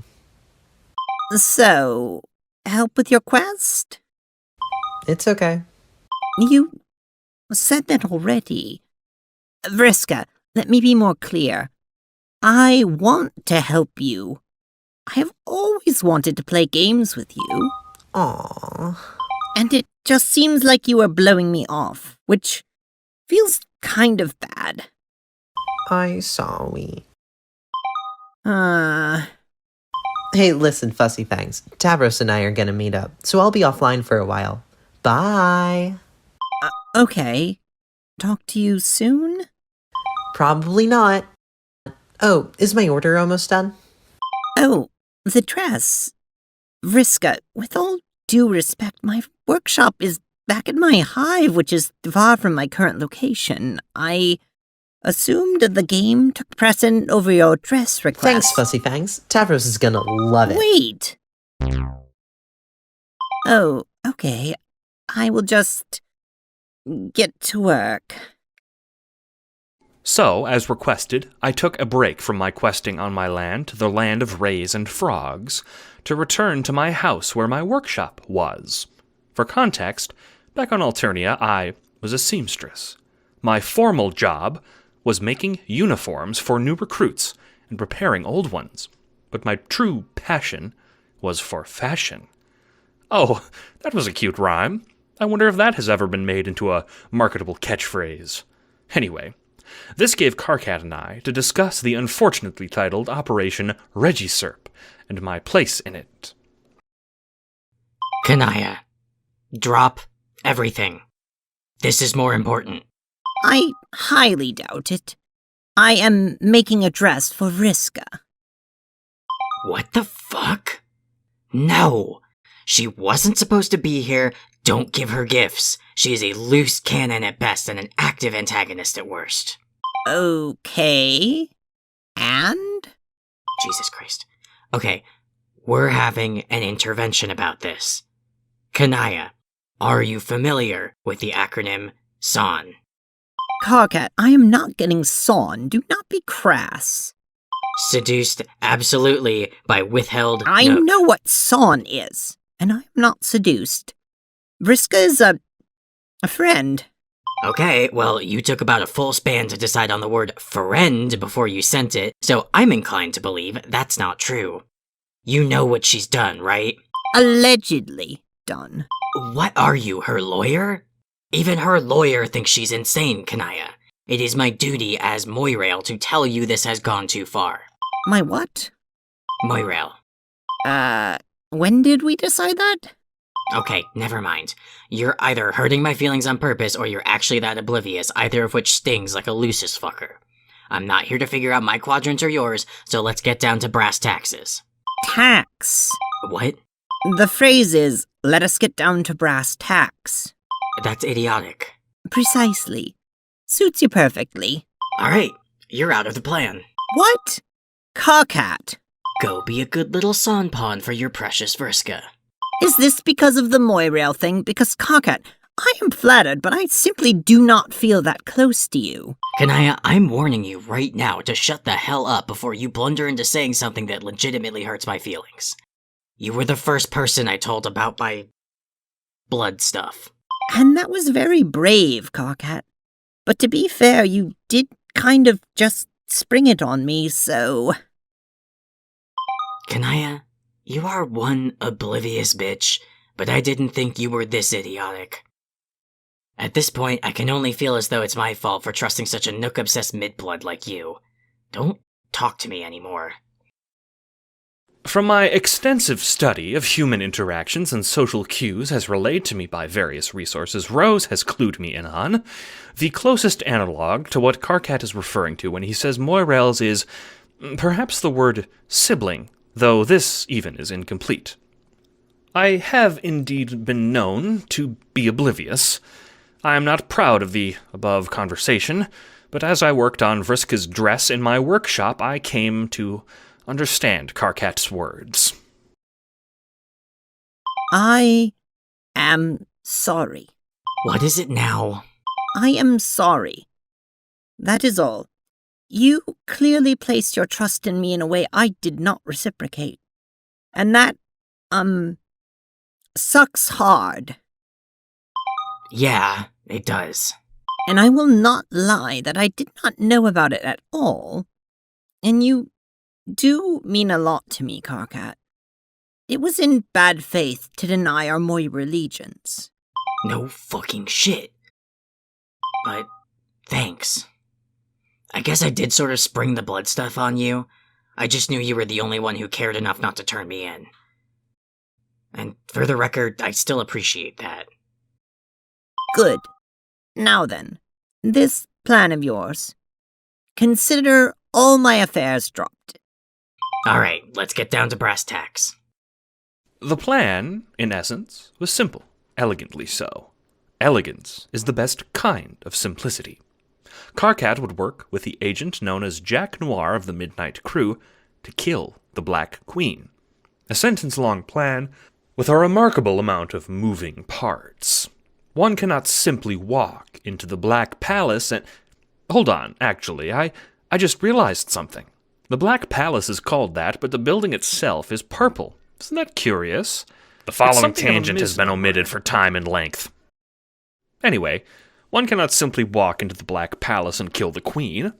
Speaker 7: So, help with your quest?
Speaker 8: It's okay.
Speaker 7: You said that already. Vriska, let me be more clear. I want to help you. I have always wanted to play games with you.
Speaker 8: Aww.
Speaker 7: And it just seems like you are blowing me off, which feels kind of bad.
Speaker 8: I'm sorry.
Speaker 7: Hey,
Speaker 8: listen, Fussy Fangs. Tavros and I are gonna meet up, so I'll be offline for a while. Bye!
Speaker 7: Okay. Talk to you soon?
Speaker 8: Probably not. Oh, is my order almost done?
Speaker 7: Oh, the dress. Vriska, with all due respect, my workshop is back at my hive, which is far from my current location. I assumed the game took precedent over your dress request.
Speaker 8: Thanks, Fussy Fangs. Tavros is gonna love it.
Speaker 7: Wait! Oh, okay. I will just get to work.
Speaker 3: So, as requested, I took a break from my questing on my land to the land of rays and frogs to return to my house where my workshop was. For context, back on Alternia, I was a seamstress. My formal job was making uniforms for new recruits and preparing old ones, but my true passion was for fashion. Oh, that was a cute rhyme. I wonder if that has ever been made into a marketable catchphrase. Anyway, this gave Karkat and I to discuss the unfortunately titled Operation Regisurp and my place in it.
Speaker 4: Kanaya, drop everything. This is more important.
Speaker 7: I highly doubt it. I am making a dress for Vriska.
Speaker 4: What the fuck? No! She wasn't supposed to be here. Don't give her gifts. She is a loose cannon at best and an active antagonist at worst.
Speaker 7: Okay. And?
Speaker 4: Jesus Christ. Okay, we're having an intervention about this. Kanaya, are you familiar with the acronym SON?
Speaker 7: Karkat, I am not getting sawn. Do not be crass.
Speaker 4: Seduced absolutely by withheld...
Speaker 7: I know what sawn is, and I am not seduced. Vriska is a friend.
Speaker 4: Okay, well, you took about a full span to decide on the word friend before you sent it, so I'm inclined to believe that's not true. You know what she's done, right?
Speaker 7: Allegedly done.
Speaker 4: What are you, her lawyer? Even her lawyer thinks she's insane, Kanaya. It is my duty as Moirail to tell you this has gone too far.
Speaker 7: My what?
Speaker 4: Moirail.
Speaker 7: When did we decide that?
Speaker 4: Okay, never mind. You're either hurting my feelings on purpose or you're actually that oblivious, either of which stings like a Lucis fucker. I'm not here to figure out my quadrants or yours, so let's get down to brass taxes.
Speaker 7: Tax.
Speaker 4: What?
Speaker 7: The phrase is, let us get down to brass tacks.
Speaker 4: That's idiotic.
Speaker 7: Precisely. Suits you perfectly.
Speaker 4: Alright, you're out of the plan.
Speaker 7: What? Karkat.
Speaker 4: Go be a good little son pawn for your precious Vriska.
Speaker 7: Is this because of the Moirail thing? Because Karkat, I am flattered, but I simply do not feel that close to you.
Speaker 4: Kanaya, I'm warning you right now to shut the hell up before you blunder into saying something that legitimately hurts my feelings. You were the first person I told about my blood stuff.
Speaker 7: And that was very brave, Karkat. But to be fair, you did kind of just spring it on me, so...
Speaker 4: Kanaya, You are one oblivious bitch, but I didn't think you were this idiotic. At this point, I can only feel as though it's my fault for trusting such a Nook-obsessed mid-blood like you. Don't talk to me anymore.
Speaker 5: From my extensive study of human interactions and social cues as relayed to me by various resources Rose has clued me in on, the closest analog to what Karkat is referring to when he says Moirels is perhaps the word sibling, though this even is incomplete. I have indeed been known to be oblivious. I am not proud of the above conversation, but as I worked on Vriska's dress in my workshop, I came to understand Karkat's words.
Speaker 7: I am sorry.
Speaker 4: What is it now?
Speaker 7: I am sorry. That is all. You clearly placed your trust in me in a way I did not reciprocate. And that, sucks hard.
Speaker 4: Yeah, it does.
Speaker 7: And I will not lie that I did not know about it at all. And you do mean a lot to me, Karkat. It was in bad faith to deny our Moira allegiance.
Speaker 4: No fucking shit. But, thanks. I guess I did sort of spring the blood stuff on you. I just knew you were the only one who cared enough not to turn me in. And for the record, I still appreciate that.
Speaker 7: Good. Now then, this plan of yours. Consider all my affairs dropped.
Speaker 4: Alright, let's get down to brass tacks.
Speaker 5: The plan, in essence, was simple, elegantly so. Elegance is the best kind of simplicity. Karkat would work with the agent known as Jack Noir of the Midnight Crew to kill the Black Queen. A sentence-long plan with a remarkable amount of moving parts. One cannot simply walk into the Black Palace and... Hold on, actually, I just realized something. The Black Palace is called that, but the building itself is purple. Isn't that curious? The following tangent has been omitted for time and length. Anyway, one cannot simply walk into the Black Palace and kill the Queen.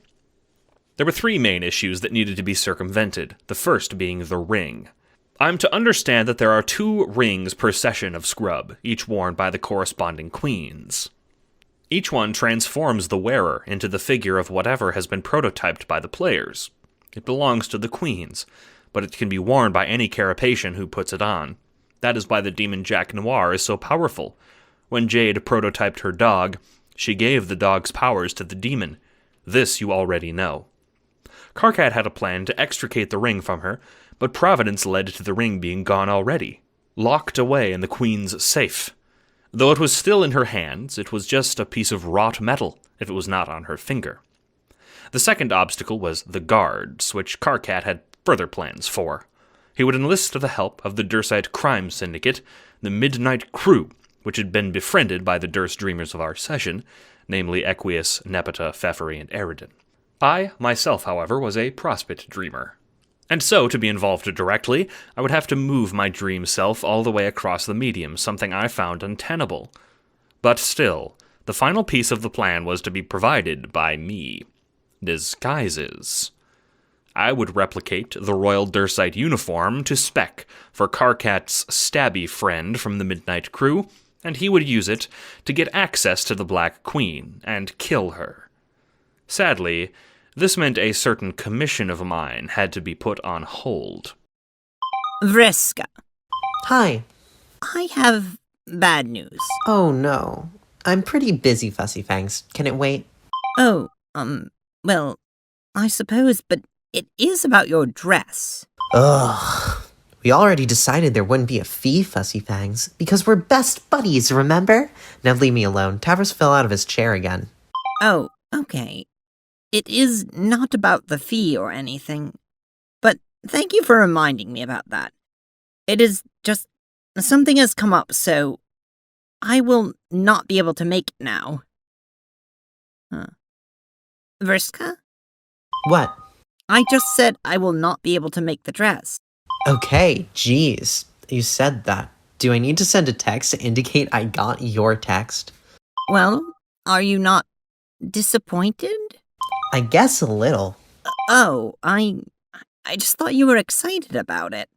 Speaker 5: There were three main issues that needed to be circumvented, the first being the ring. I'm to understand that there are 2 rings per session of scrub, each worn by the corresponding queens. Each one transforms the wearer into the figure of whatever has been prototyped by the players. It belongs to the queens, but it can be worn by any carapacian who puts it on. That is why the demon Jack Noir is so powerful. When Jade prototyped her dog, she gave the dog's powers to the demon. This you already know. Karkat had a plan to extricate the ring from her, but Providence led to the ring being gone already, locked away in the queen's safe. Though it was still in her hands, it was just a piece of wrought metal, if it was not on her finger. The second obstacle was the guards, which Karkat had further plans for. He would enlist the help of the Dursite crime syndicate, the Midnight Crew, which had been befriended by the Durst dreamers of our session, namely Equius, Nepeta, Pfeffery, and Eridan. I, myself, however, was a Prospect dreamer. And so, to be involved directly, I would have to move my dream self all the way across the medium, something I found untenable. But still, the final piece of the plan was to be provided by me. Disguises. I would replicate the Royal Dursite uniform to spec for Karkat's stabby friend from the Midnight Crew, and he would use it to get access to the Black Queen and kill her. Sadly, this meant a certain commission of mine had to be put on hold.
Speaker 7: Vriska.
Speaker 8: Hi.
Speaker 7: I have bad news.
Speaker 8: Oh no. I'm pretty busy, Fussy Fangs. Can it wait?
Speaker 7: Oh, well, I suppose, but it is about your dress.
Speaker 8: Ugh. We already decided there wouldn't be a fee, Fussy Fangs, because we're best buddies, remember? Now leave me alone. Tavros fell out of his chair again.
Speaker 7: Oh, okay. It is not about the fee or anything, but thank you for reminding me about that. It is just something has come up, so I will not be able to make it now. Vriska?
Speaker 8: What?
Speaker 7: I just said I will not be able to make the dress.
Speaker 8: Okay, jeez. You said that. Do I need to send a text to indicate I got your text?
Speaker 7: Well, are you not disappointed?
Speaker 8: I guess a little.
Speaker 7: Oh, I just thought you were excited about it.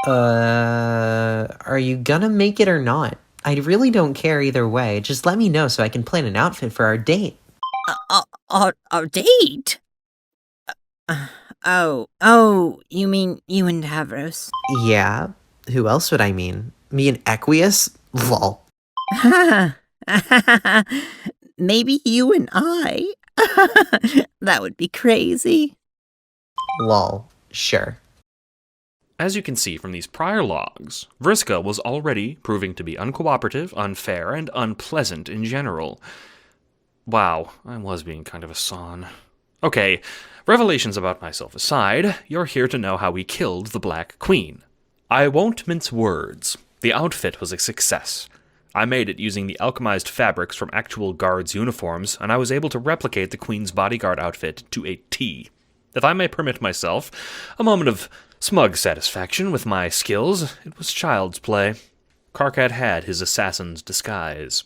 Speaker 8: Are you gonna make it or not? I really don't care either way. Just let me know so I can plan an outfit for our date.
Speaker 7: Our date? Oh, you mean you and Tavros?
Speaker 8: Yeah, who else would I mean? Me and Equius? Lol.
Speaker 7: Maybe you and I? That would be crazy.
Speaker 8: Lol. Sure.
Speaker 5: As you can see from these prior logs, Vriska was already proving to be uncooperative, unfair, and unpleasant in general. Wow, I was being kind of a son. Okay, revelations about myself aside, you're here to know how we killed the Black Queen. I won't mince words. The outfit was a success. I made it using the alchemized fabrics from actual guards' uniforms, and I was able to replicate the Queen's bodyguard outfit to a T. If I may permit myself a moment of smug satisfaction with my skills, it was child's play. Karkat had his assassin's disguise.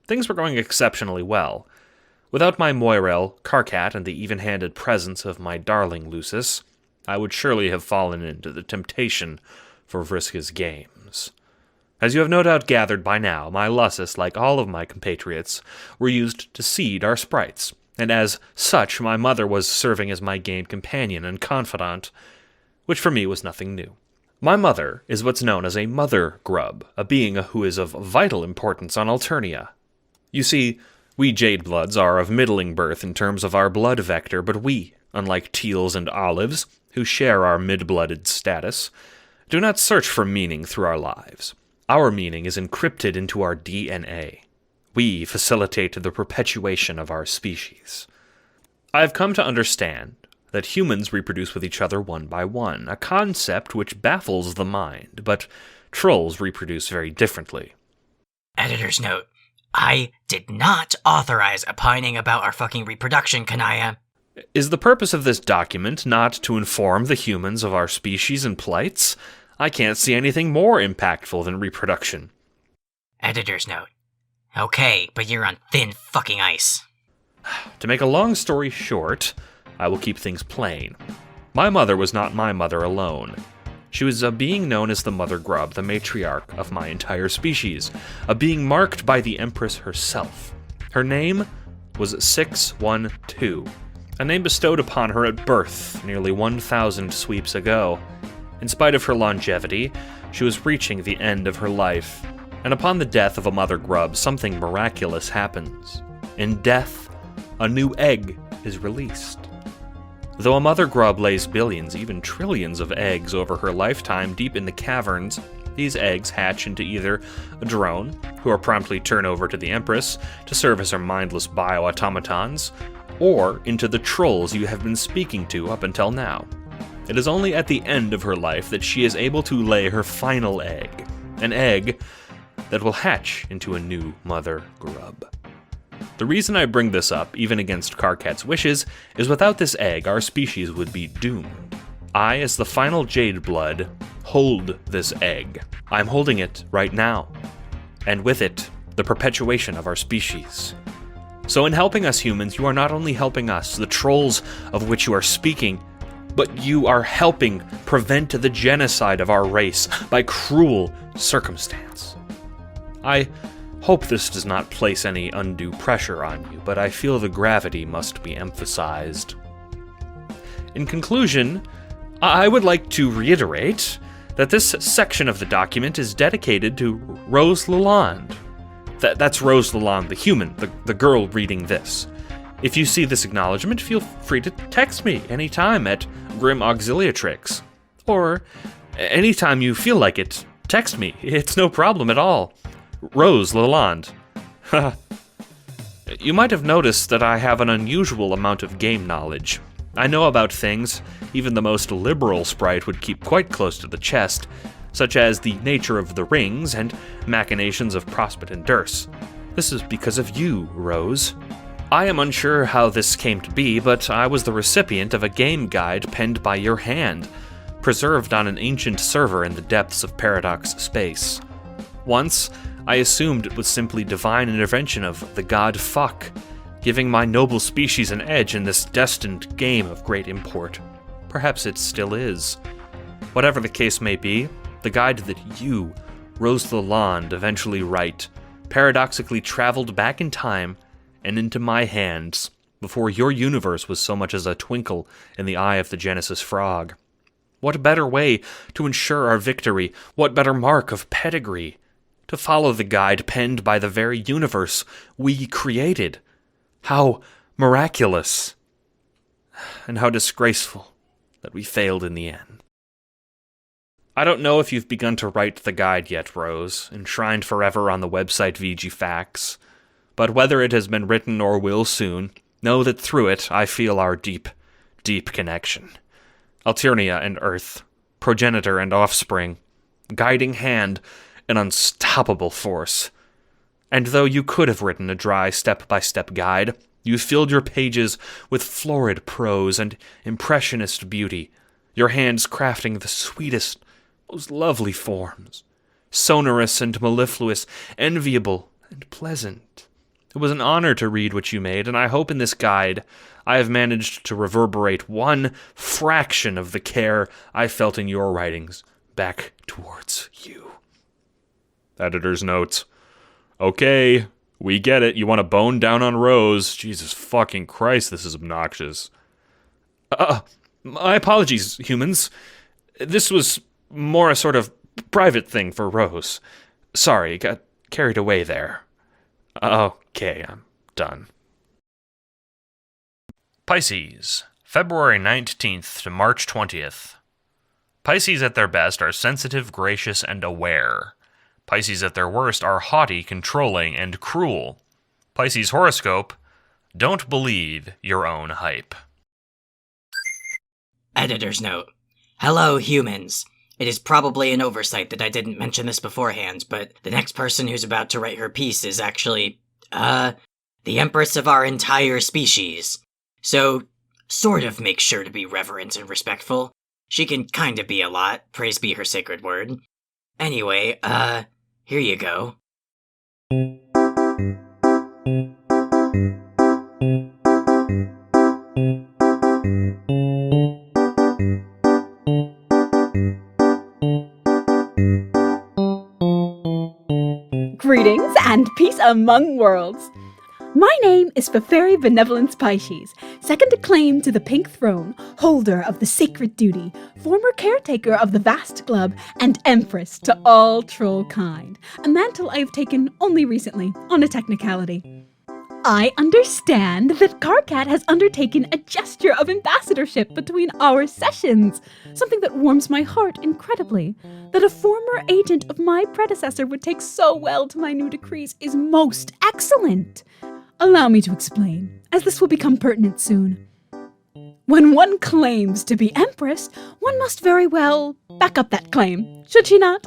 Speaker 5: Things were going exceptionally well. Without my Moirel, Karkat, and the even-handed presence of my darling Lucis, I would surely have fallen into the temptation for Vriska's games. As you have no doubt gathered by now, my Lucis, like all of my compatriots, were used to seed our sprites, and as such my mother was serving as my game companion and confidant, which for me was nothing new. My mother is what's known as a mother grub, a being who is of vital importance on Alternia. You see, we Jadebloods are of middling birth in terms of our blood vector, but we, unlike teals and olives, who share our mid-blooded status, do not search for meaning through our lives. Our meaning is encrypted into our DNA. We facilitate the perpetuation of our species. I have come to understand that humans reproduce with each other one by one, a concept which baffles the mind, but trolls reproduce very differently.
Speaker 4: Editor's note. I did not authorize opining about our fucking reproduction, Kanaya.
Speaker 5: Is the purpose of this document not to inform the humans of our species and plights? I can't see anything more impactful than reproduction.
Speaker 4: Editor's note. Okay, but you're on thin fucking ice.
Speaker 5: To make a long story short, I will keep things plain. My mother was not my mother alone. She was a being known as the Mother Grub, the matriarch of my entire species, a being marked by the Empress herself. Her name was 612, a name bestowed upon her at birth nearly 1,000 sweeps ago. In spite of her longevity, she was reaching the end of her life, and upon the death of a Mother Grub, something miraculous happens. In death, a new egg is released. Though a Mother Grub lays billions, even trillions of eggs over her lifetime deep in the caverns, these eggs hatch into either a drone, who are promptly turned over to the Empress to serve as her mindless bioautomatons, or into the trolls you have been speaking to up until now. It is only at the end of her life that she is able to lay her final egg, an egg that will hatch into a new Mother Grub. The reason I bring this up, even against Karkat's wishes, is without this egg, our species would be doomed. I, as the final Jade Blood, hold this egg. I'm holding it right now. And with it, the perpetuation of our species. So in helping us humans, you are not only helping us, the trolls of which you are speaking, but you are helping prevent the genocide of our race by cruel circumstance. I hope this does not place any undue pressure on you, but I feel the gravity must be emphasized. In conclusion, I would like to reiterate that this section of the document is dedicated to Rose Lalonde. That's Rose Lalonde, the human, the girl reading this. If you see this acknowledgement, feel free to text me anytime at Grim Auxiliatrix. Or anytime you feel like it, text me. It's no problem at all. Rose Lalonde. You might have noticed that I have an unusual amount of game knowledge. I know about things even the most liberal sprite would keep quite close to the chest, such as the nature of the rings and machinations of Prospect and Durse. This is because of you, Rose. I am unsure how this came to be, but I was the recipient of a game guide penned by your hand, preserved on an ancient server in the depths of Paradox space. Once, I assumed it was simply divine intervention of the god Fuck, giving my noble species an edge in this destined game of great import. Perhaps it still is. Whatever the case may be, The guide that you, Rose Lalonde, eventually write, paradoxically traveled back in time and into my hands before your universe was so much as a twinkle in the eye of the Genesis frog. What better way to ensure our victory? What better mark of pedigree? To follow the guide penned by the very universe we created. How miraculous, and how disgraceful that we failed in the end. I don't know if you've begun to write the guide yet, Rose, enshrined forever on the website VG Facts, but whether it has been written or will soon, know that through it I feel our deep, deep connection. Alternia and Earth, progenitor and offspring, guiding hand, an unstoppable force. And though you could have written a dry step-by-step guide, you filled your pages with florid prose and impressionist beauty, your hands crafting the sweetest, most lovely forms, sonorous and mellifluous, enviable and pleasant. It was an honor to read what you made, and I hope in this guide I have managed to reverberate one fraction of the care I felt in your writings back towards you. Editor's notes. Okay, we get it. You want to bone down on Rose. Jesus fucking Christ, this is obnoxious. My apologies, humans. This was more a sort of private thing for Rose. Sorry, got carried away there. Okay, I'm done. Pisces, February 19th to March 20th. Pisces at their best are sensitive, gracious, and aware. Pisces at their worst are haughty, controlling, and cruel. Pisces horoscope, don't believe your own hype.
Speaker 4: Editor's note. Hello, humans. It is probably an oversight that I didn't mention this beforehand, but the next person who's about to write her piece is actually, the empress of our entire species. So, sort of make sure to be reverent and respectful. She can kinda be a lot, praise be her sacred word. Anyway, here you go.
Speaker 9: Greetings and peace among worlds. My name is Fairy Benevolence Pisces, second acclaim to the Pink Throne, holder of the Sacred Duty, former caretaker of the Vast Club, and empress to all troll kind, a mantle I have taken only recently on a technicality. I understand that Karkat has undertaken a gesture of ambassadorship between our sessions, something that warms my heart incredibly. That a former agent of my predecessor would take so well to my new decrees is most excellent. Allow me to explain, as this will become pertinent soon. When one claims to be empress, one must very well back up that claim, should she not?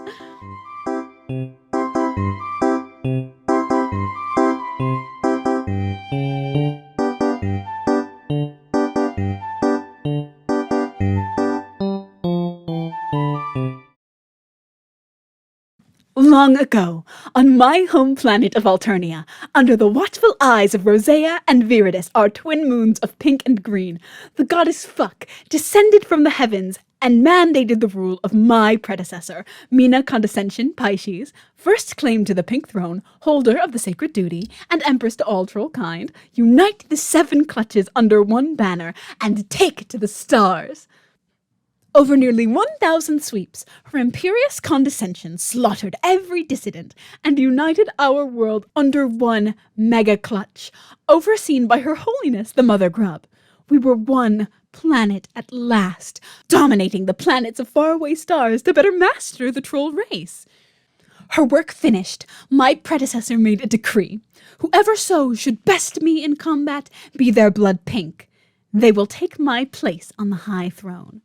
Speaker 9: Long ago, on my home planet of Alternia, under the watchful eyes of Rosea and Viridis, our twin moons of pink and green, the goddess Fuck descended from the heavens and mandated the rule of my predecessor, Mina Condescension Pisces, first claim to the Pink Throne, holder of the Sacred Duty, and empress to all troll kind, unite the 7 clutches under one banner and take to the stars. Over nearly 1,000 sweeps, her imperious condescension slaughtered every dissident and united our world under one mega clutch, overseen by Her Holiness the Mother Grub. We were one planet at last, dominating the planets of faraway stars to better master the troll race. Her work finished, my predecessor made a decree. Whoever so should best me in combat, be their blood pink. They will take my place on the high throne.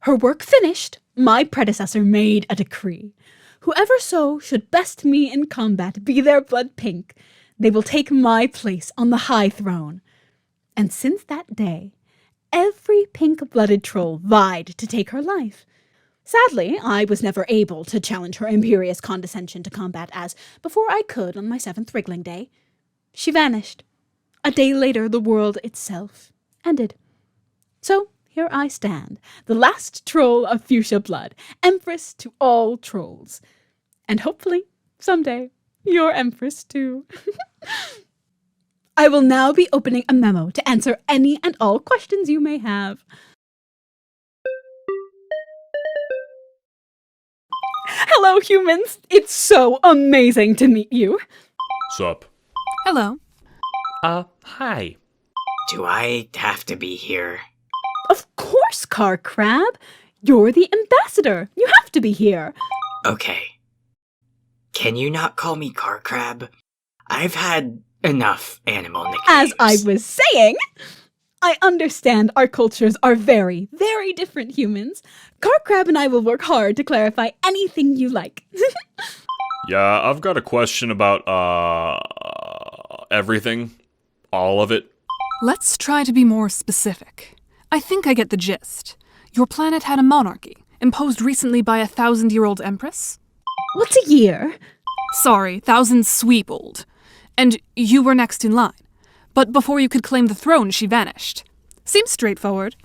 Speaker 9: Her work finished, my predecessor made a decree. Whoever so should best me in combat, be their blood pink. They will take my place on the high throne. And since that day, every pink-blooded troll vied to take her life. Sadly, I was never able to challenge her imperious condescension to combat, as, before I could on my 7th wriggling day, she vanished. A day later, the world itself ended. So, here I stand, the last troll of fuchsia blood, empress to all trolls. And hopefully, someday, your empress too. I will now be opening a memo to answer any and all questions you may have. Hello, humans! It's so amazing to meet you.
Speaker 2: Sup?
Speaker 12: Hello.
Speaker 1: Hi.
Speaker 16: Do I have to be here?
Speaker 9: Of course, Car Crab. You're the ambassador. You have to be here.
Speaker 16: Okay. Can you not call me Car Crab? I've had enough animal nicknames.
Speaker 9: As I was saying, I understand our cultures are very, very different, humans. Car Crab and I will work hard to clarify anything you like.
Speaker 2: Yeah, I've got a question about, everything. All of it.
Speaker 12: Let's try to be more specific. I think I get the gist. Your planet had a monarchy, imposed recently by a 1,000-year-old empress?
Speaker 9: What's a year?
Speaker 12: Sorry, 1,000 sweep old. And you were next in line. But before you could claim the throne, she vanished. Seems straightforward.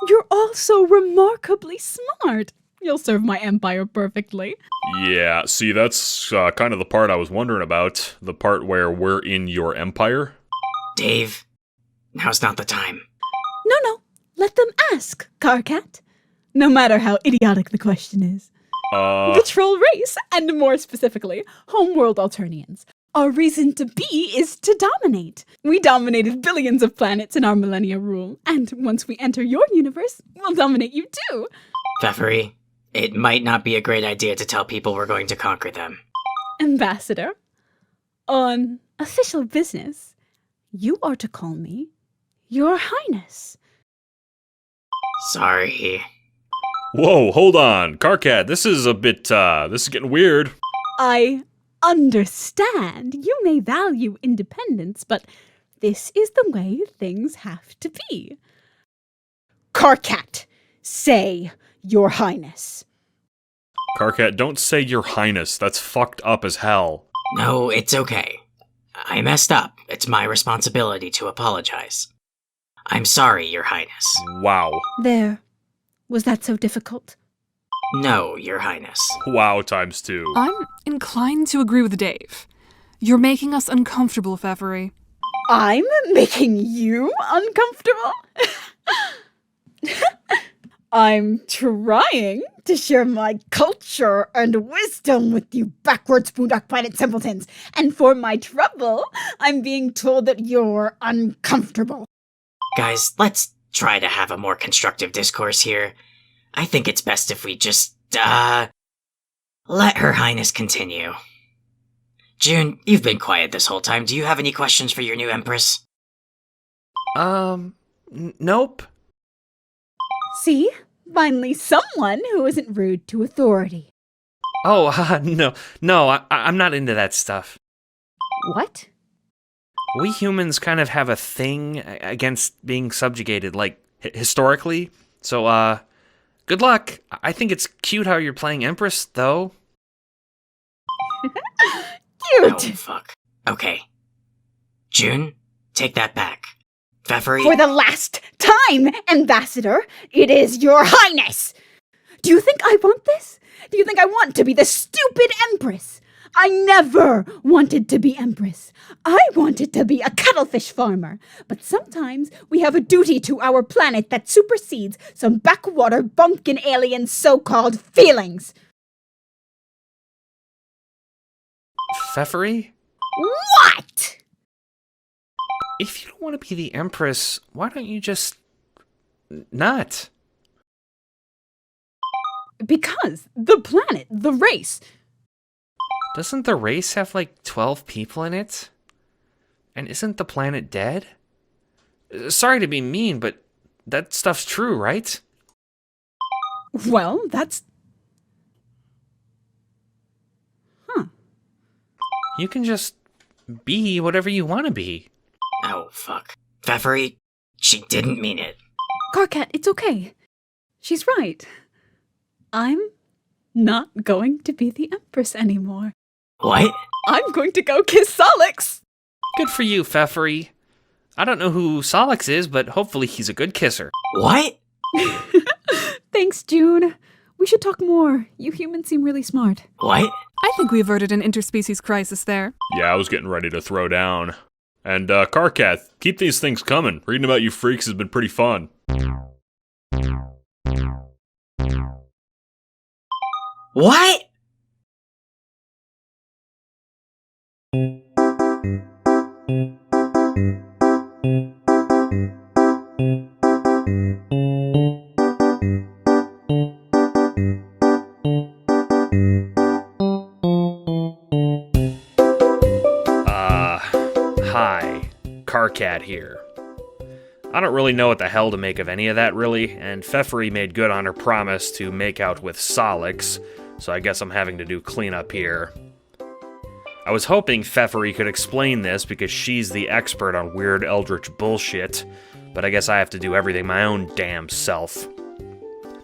Speaker 9: You're all so remarkably smart. You'll serve my empire perfectly.
Speaker 2: Yeah, see, that's kind of the part I was wondering about. The part where we're in your empire.
Speaker 16: Dave, now's not the time.
Speaker 9: No. Let them ask, Carcat. No matter how idiotic the question is. The troll race, and more specifically, homeworld Alternians. Our reason to be is to dominate. We dominated billions of planets in our millennia rule, and once we enter your universe, we'll dominate you too.
Speaker 16: Pfeffery, it might not be a great idea to tell people we're going to conquer them.
Speaker 9: Ambassador, on official business, you are to call me Your Highness.
Speaker 16: Sorry.
Speaker 2: Whoa, hold on. Carcat, this is a bit, this is getting weird.
Speaker 9: I understand you may value independence, but this is the way things have to be. Carcat, say Your Highness.
Speaker 2: Carcat, don't say Your Highness. That's fucked up as hell.
Speaker 16: No, it's okay. I messed up. It's my responsibility to apologize. I'm sorry, Your Highness.
Speaker 2: Wow.
Speaker 9: There. Was that so difficult?
Speaker 16: No, Your Highness.
Speaker 2: Wow times 2.
Speaker 12: I'm inclined to agree with Dave. You're making us uncomfortable, Pfeffery.
Speaker 9: I'm making you uncomfortable? I'm trying to share my culture and wisdom with you backwards Boondock Planet simpletons, and for my trouble, I'm being told that you're uncomfortable.
Speaker 16: Guys, let's try to have a more constructive discourse here. I think it's best if we just, let Her Highness continue. June, you've been quiet this whole time. Do you have any questions for your new Empress?
Speaker 1: Nope.
Speaker 9: See? Finally someone who isn't rude to authority.
Speaker 1: Oh, no, I'm not into that stuff.
Speaker 9: What?
Speaker 1: We humans kind of have a thing against being subjugated, like, historically. So, good luck. I think it's cute how you're playing Empress, though.
Speaker 9: Cute!
Speaker 16: Oh, fuck. Okay. June, take that back. Pfeffery?
Speaker 9: For the last time, Ambassador, it is Your Highness! Do you think I want this? Do you think I want to be the stupid Empress? I never wanted to be Empress. I wanted to be a cuttlefish farmer. But sometimes we have a duty to our planet that supersedes some backwater bumpkin alien so-called feelings.
Speaker 1: Pfeffery?
Speaker 9: What?
Speaker 1: If you don't want to be the Empress, why don't you just not?
Speaker 9: Because the planet, the race.
Speaker 1: Doesn't the race have like 12 people in it? And isn't the planet dead? Sorry to be mean, but that stuff's true, right?
Speaker 9: Well, that's...
Speaker 1: You can just be whatever you want to be.
Speaker 16: Oh, fuck. Pfeffery, she didn't mean it.
Speaker 9: Carcat, it's okay. She's right. I'm not going to be the Empress anymore.
Speaker 16: What?
Speaker 9: I'm going to go kiss Solix!
Speaker 1: Good for you, Pfeffery. I don't know who Solix is, but hopefully he's a good kisser.
Speaker 16: What?
Speaker 9: Thanks, June. We should talk more. You humans seem really smart.
Speaker 16: What?
Speaker 12: I think we averted an interspecies crisis there.
Speaker 3: Yeah, I was getting ready to throw down. And, Carcat, keep these things coming. Reading about you freaks has been pretty fun.
Speaker 16: What?
Speaker 5: Hi, Carcat here. I don't really know what the hell to make of any of that, really, and Pfeffery made good on her promise to make out with Solix, so I guess I'm having to do cleanup here. I was hoping Pfeffery could explain this because she's the expert on weird eldritch bullshit, but I guess I have to do everything my own damn self.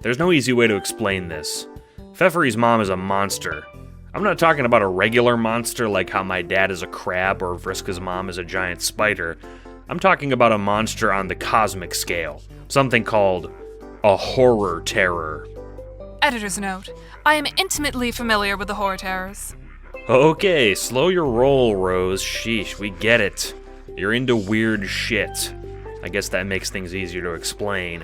Speaker 5: There's no easy way to explain this. Pfeffery's mom is a monster. I'm not talking about a regular monster like how my dad is a crab or Vriska's mom is a giant spider. I'm talking about a monster on the cosmic scale. Something called a horror terror.
Speaker 12: Editor's note. I am intimately familiar with the horror terrors.
Speaker 5: Okay, slow your roll, Rose. Sheesh, we get it. You're into weird shit. I guess that makes things easier to explain.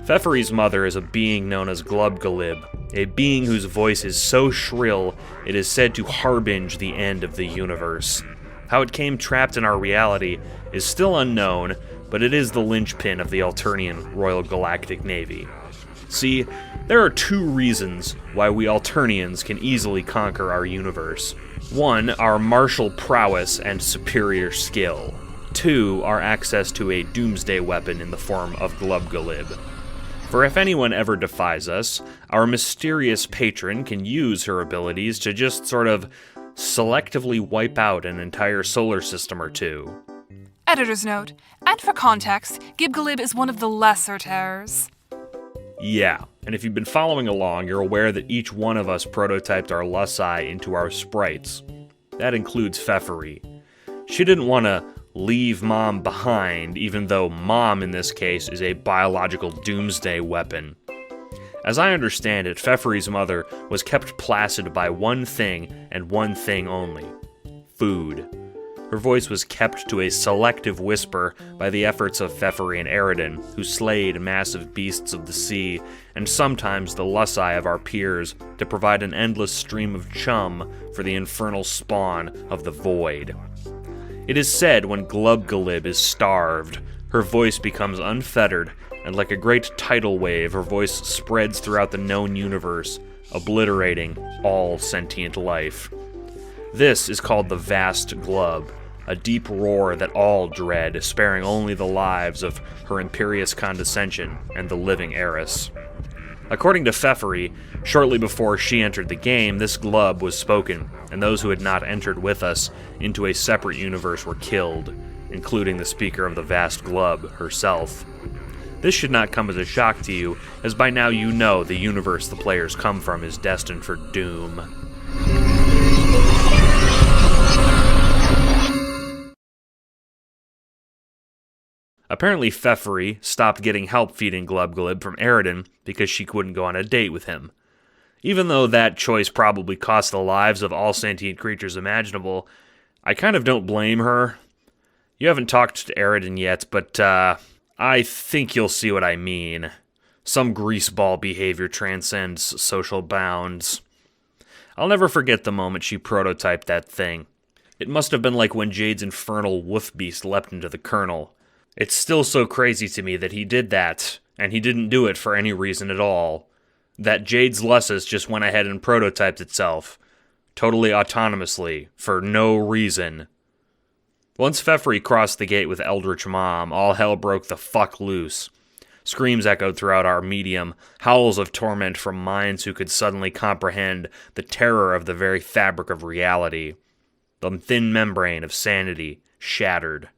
Speaker 5: Pfeffery's mother is a being known as Glubgalib, a being whose voice is so shrill it is said to harbinge the end of the universe. How it came trapped in our reality is still unknown, but it is the linchpin of the Alternian Royal Galactic Navy. See, there are two reasons why we Alternians can easily conquer our universe. One, our martial prowess and superior skill. Two, our access to a doomsday weapon in the form of Glubgalib. For if anyone ever defies us, our mysterious patron can use her abilities to just sort of selectively wipe out an entire solar system or two.
Speaker 12: Editor's note. And for context, Gibgalib is one of the lesser terrors.
Speaker 5: Yeah, and if you've been following along, you're aware that each one of us prototyped our Lusai into our sprites. That includes Pfeffery. She didn't want to leave Mom behind, even though Mom in this case is a biological doomsday weapon. As I understand it, Pfeffery's mother was kept placid by one thing and one thing only: food. Her voice was kept to a selective whisper by the efforts of Pfeffery and Eridan, who slayed massive beasts of the sea, and sometimes the Lusai of our peers, to provide an endless stream of chum for the infernal spawn of the void. It is said when Glubgalib is starved, her voice becomes unfettered, and like a great tidal wave, her voice spreads throughout the known universe, obliterating all sentient life. This is called the Vast Glub, a deep roar that all dread, sparing only the lives of her imperious condescension and the living heiress. According to Pfeffery, shortly before she entered the game, this glub was spoken, and those who had not entered with us into a separate universe were killed, including the speaker of the Vast Glub herself. This should not come as a shock to you, as by now you know the universe the players come from is destined for doom. Apparently Pfeffery stopped getting help feeding Glubgalib from Eridan because she couldn't go on a date with him. Even though that choice probably cost the lives of all sentient creatures imaginable, I kind of don't blame her. You haven't talked to Eridan yet, but I think you'll see what I mean. Some greaseball behavior transcends social bounds. I'll never forget the moment she prototyped that thing. It must have been like when Jade's infernal wolf beast leapt into the kernel. It's still so crazy to me that he did that, and he didn't do it for any reason at all. That Jade's Lussus just went ahead and prototyped itself, totally autonomously, for no reason. Once Pfeffery crossed the gate with Eldritch Mom, all hell broke the fuck loose. Screams echoed throughout our medium, howls of torment from minds who could suddenly comprehend the terror of the very fabric of reality. The thin membrane of sanity shattered.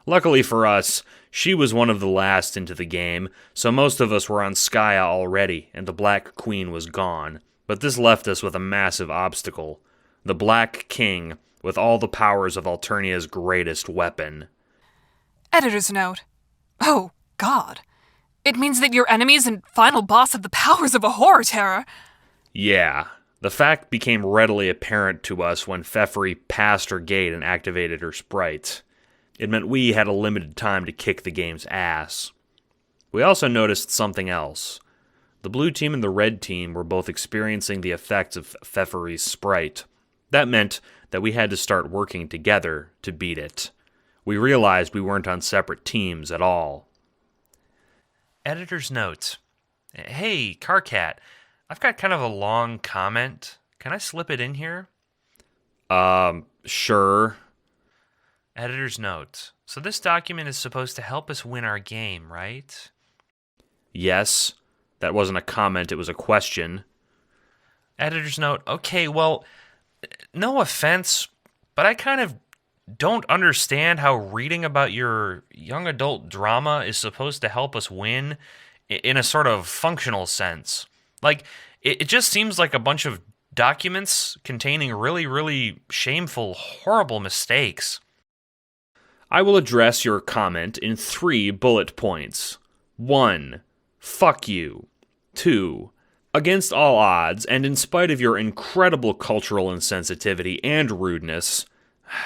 Speaker 5: Luckily for us, she was one of the last into the game, so most of us were on Skya already, and the Black Queen was gone. But this left us with a massive obstacle: the Black King, with all the powers of Alternia's greatest weapon.
Speaker 12: Editor's note. Oh, God. It means that your enemies and final boss have the powers of a horror terror.
Speaker 5: Yeah, the fact became readily apparent to us when Pfeffery passed her gate and activated her sprite. It meant we had a limited time to kick the game's ass. We also noticed something else. The blue team and the red team were both experiencing the effects of Pfeffery's sprite. That meant that we had to start working together to beat it. We realized we weren't on separate teams at all.
Speaker 1: Editor's note. Hey, Carcat, I've got kind of a long comment. Can I slip it in here?
Speaker 5: Sure.
Speaker 1: Editor's note. So this document is supposed to help us win our game, right?
Speaker 5: Yes. That wasn't a comment, it was a question.
Speaker 1: Editor's note. Okay, well, no offense, but I kind of don't understand how reading about your young adult drama is supposed to help us win in a sort of functional sense. Like, it just seems like a bunch of documents containing really, really shameful, horrible mistakes.
Speaker 5: I will address your comment in 3 bullet points. 1. Fuck you. 2. Against all odds, and in spite of your incredible cultural insensitivity and rudeness,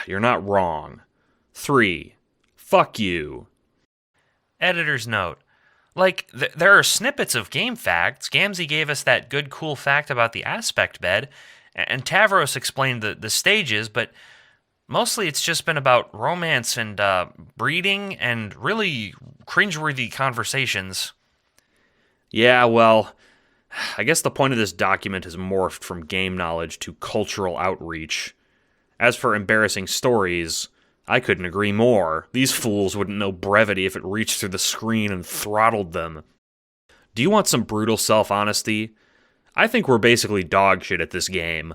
Speaker 5: you're not wrong. 3. Fuck you.
Speaker 1: Editor's note. Like, there are snippets of game facts. Gamzee gave us that good, cool fact about the aspect bed, and Tavros explained the stages, but mostly it's just been about romance and breeding and really cringeworthy conversations.
Speaker 5: Yeah, well, I guess the point of this document has morphed from game knowledge to cultural outreach. As for embarrassing stories, I couldn't agree more. These fools wouldn't know brevity if it reached through the screen and throttled them. Do you want some brutal self-honesty? I think we're basically dog shit at this game.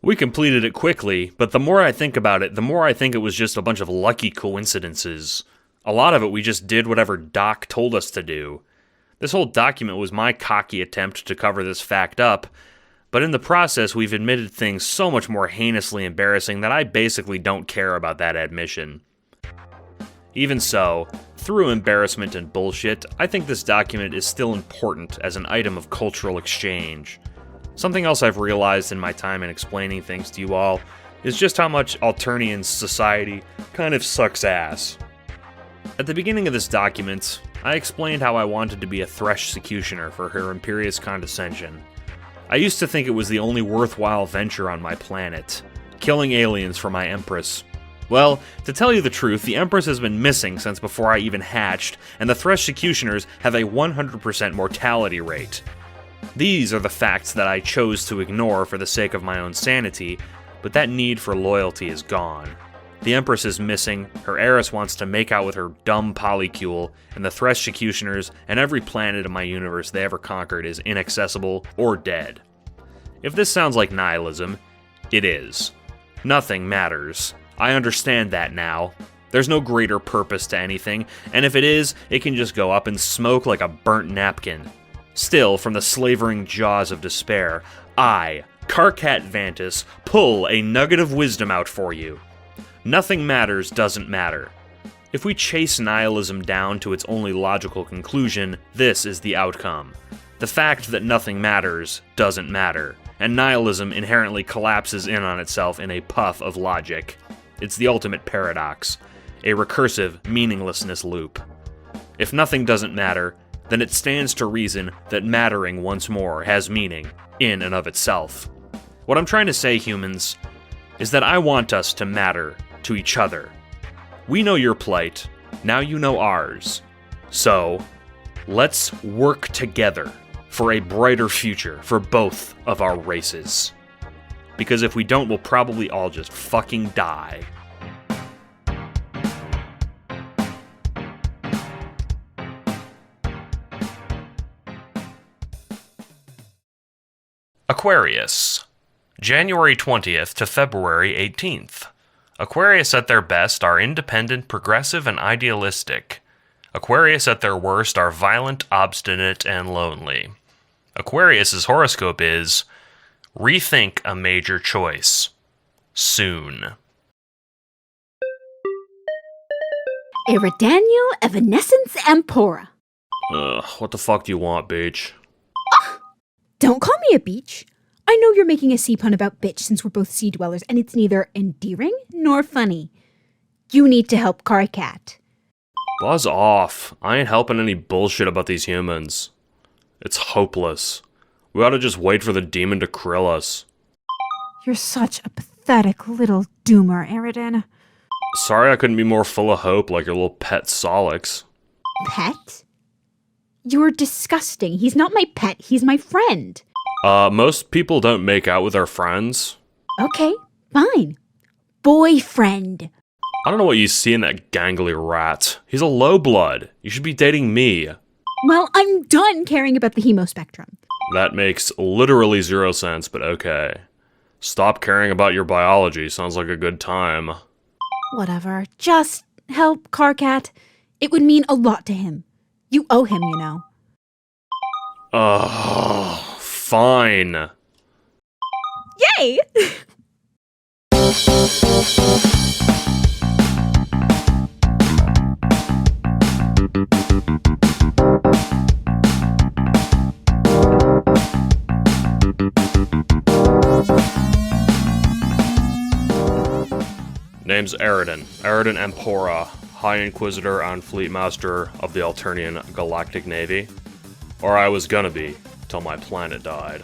Speaker 5: We completed it quickly, but the more I think about it, the more I think it was just a bunch of lucky coincidences. A lot of it we just did whatever Doc told us to do. This whole document was my cocky attempt to cover this fact up, but in the process we've admitted things so much more heinously embarrassing that I basically don't care about that admission. Even so, through embarrassment and bullshit, I think this document is still important as an item of cultural exchange. Something else I've realized in my time in explaining things to you all is just how much Alternian society kind of sucks ass. At the beginning of this document, I explained how I wanted to be a Thresh-Secutioner for her imperious condescension. I used to think it was the only worthwhile venture on my planet, killing aliens for my Empress. Well, to tell you the truth, the Empress has been missing since before I even hatched, and the Thresh-Secutioners have a 100% mortality rate. These are the facts that I chose to ignore for the sake of my own sanity, but that need for loyalty is gone. The Empress is missing, her heiress wants to make out with her dumb polycule, and the Thresh-Secutioners and every planet in my universe they ever conquered is inaccessible or dead. If this sounds like nihilism, it is. Nothing matters. I understand that now. There's no greater purpose to anything, and if it is, it can just go up in smoke like a burnt napkin. Still, from the slavering jaws of despair, I, Carcat Vantis, pull a nugget of wisdom out for you. Nothing matters doesn't matter. If we chase nihilism down to its only logical conclusion, this is the outcome. The fact that nothing matters doesn't matter, and nihilism inherently collapses in on itself in a puff of logic. It's the ultimate paradox, a recursive meaninglessness loop. If nothing doesn't matter, then it stands to reason that mattering once more has meaning in and of itself. What I'm trying to say, humans, is that I want us to matter to each other. We know your plight, now you know ours. So, let's work together for a brighter future for both of our races. Because if we don't, we'll probably all just fucking die.
Speaker 1: Aquarius. January 20th to February 18th. Aquarius at their best are independent, progressive, and idealistic. Aquarius at their worst are violent, obstinate, and lonely. Aquarius's horoscope is rethink a major choice. Soon.
Speaker 9: Iridanio evanescens ampora.
Speaker 3: What the fuck do you want, bitch?
Speaker 9: Don't call me a beach. I know you're making a sea pun about bitch since we're both sea dwellers, and it's neither endearing nor funny. You need to help Karkat.
Speaker 3: Buzz off. I ain't helping any bullshit about these humans. It's hopeless. We ought to just wait for the demon to krill us.
Speaker 9: You're such a pathetic little doomer, Eridan.
Speaker 3: Sorry I couldn't be more full of hope like your little pet Solix.
Speaker 9: Pet? You're disgusting. He's not my pet, he's my friend.
Speaker 3: Most people don't make out with their friends.
Speaker 9: Okay, fine. Boyfriend.
Speaker 3: I don't know what you see in that gangly rat. He's a low blood. You should be dating me.
Speaker 9: Well, I'm done caring about the hemospectrum.
Speaker 3: That makes literally 0 sense, but okay. Stop caring about your biology. Sounds like a good time.
Speaker 9: Whatever. Just help Karkat. It would mean a lot to him. You owe him, you know.
Speaker 3: Fine.
Speaker 9: Yay!
Speaker 3: Name's Eridan. Eridan Empora, High Inquisitor and Fleet Master of the Alternian Galactic Navy. Or I was gonna be, till my planet died.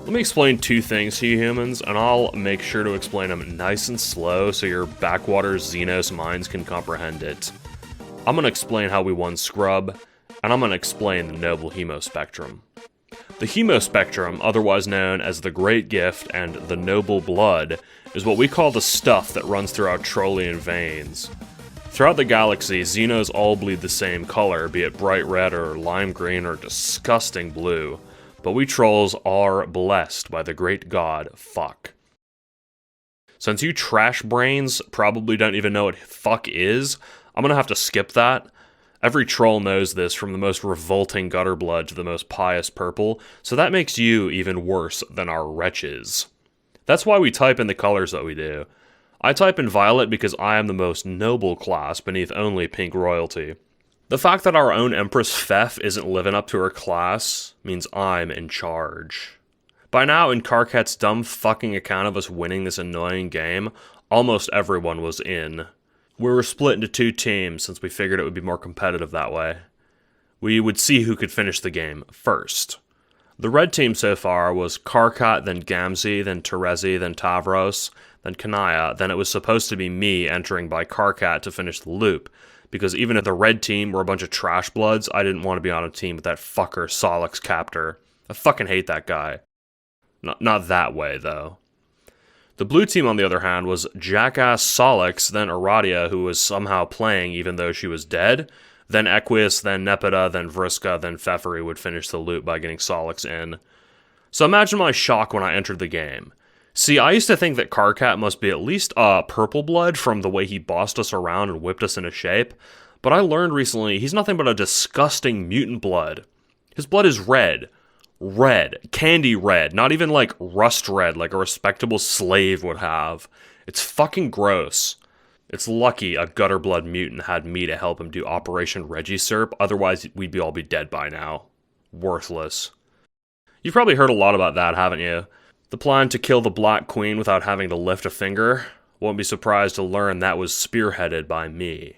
Speaker 3: Let me explain 2 things to you humans, and I'll make sure to explain them nice and slow so your backwater Xenos minds can comprehend it. I'm gonna explain how we won Scrub, and I'm gonna explain the noble hemospectrum. The hemospectrum, otherwise known as the Great Gift and the Noble Blood, is what we call the stuff that runs through our Trollian veins. Throughout the galaxy, Xenos all bleed the same color, be it bright red or lime green or disgusting blue, but we trolls are blessed by the great god, fuck. Since you trash brains probably don't even know what fuck is, I'm gonna have to skip that. Every troll knows this, from the most revolting gutter blood to the most pious purple, so that makes you even worse than our wretches. That's why we type in the colors that we do. I type in violet because I am the most noble class beneath only pink royalty. The fact that our own Empress Fef isn't living up to her class means I'm in charge. By now, in Karkat's dumb fucking account of us winning this annoying game, almost everyone was in. We were split into 2 teams since we figured it would be more competitive that way. We would see who could finish the game first. The red team so far was Karkat, then Gamzee, then Terezi, then Tavros, then Kanaya, then it was supposed to be me entering by Karkat to finish the loop, because even if the red team were a bunch of trash bloods, I didn't want to be on a team with that fucker Solix Captor. I fucking hate that guy. Not that way, though. The blue team, on the other hand, was Jackass Solix, then Aradia, who was somehow playing even though she was dead, then Equius, then Nepeta, then Vriska, then Pfeffery would finish the loop by getting Solix in. So imagine my shock when I entered the game. See, I used to think that Karkat must be at least purple blood from the way he bossed us around and whipped us into shape, but I learned recently he's nothing but a disgusting mutant blood. His blood is red. Red. Candy red. Not even like rust red like a respectable slave would have. It's fucking gross. It's lucky a gutter blood mutant had me to help him do Operation Regisurp, otherwise we'd all be dead by now. Worthless. You've probably heard a lot about that, haven't you? The plan to kill the Black Queen without having to lift a finger? Won't be surprised to learn that was spearheaded by me.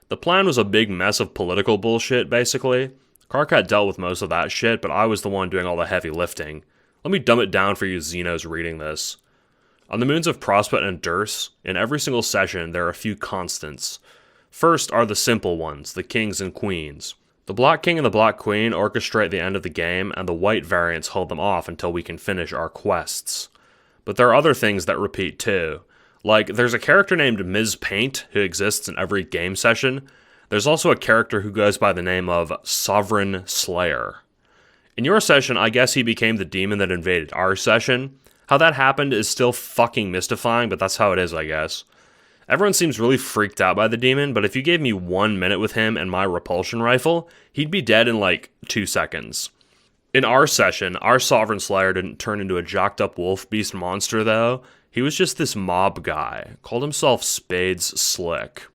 Speaker 3: The plan was a big mess of political bullshit, basically. Karkat dealt with most of that shit, but I was the one doing all the heavy lifting. Let me dumb it down for you Xenos reading this. On the moons of Prospect and Durst, in every single session there are a few constants. First are the simple ones, the kings and queens. The Black King and the Black Queen orchestrate the end of the game, and the white variants hold them off until we can finish our quests. But there are other things that repeat too. Like, there's a character named Ms. Paint who exists in every game session. There's also a character who goes by the name of Sovereign Slayer. In your session, I guess he became the demon that invaded our session. How that happened is still fucking mystifying, but that's how it is, I guess. Everyone seems really freaked out by the demon, but if you gave me 1 minute with him and my repulsion rifle, he'd be dead in like 2 seconds. In our session, our Sovereign Slayer didn't turn into a jacked up wolf beast monster though. He was just this mob guy, called himself Spades Slick.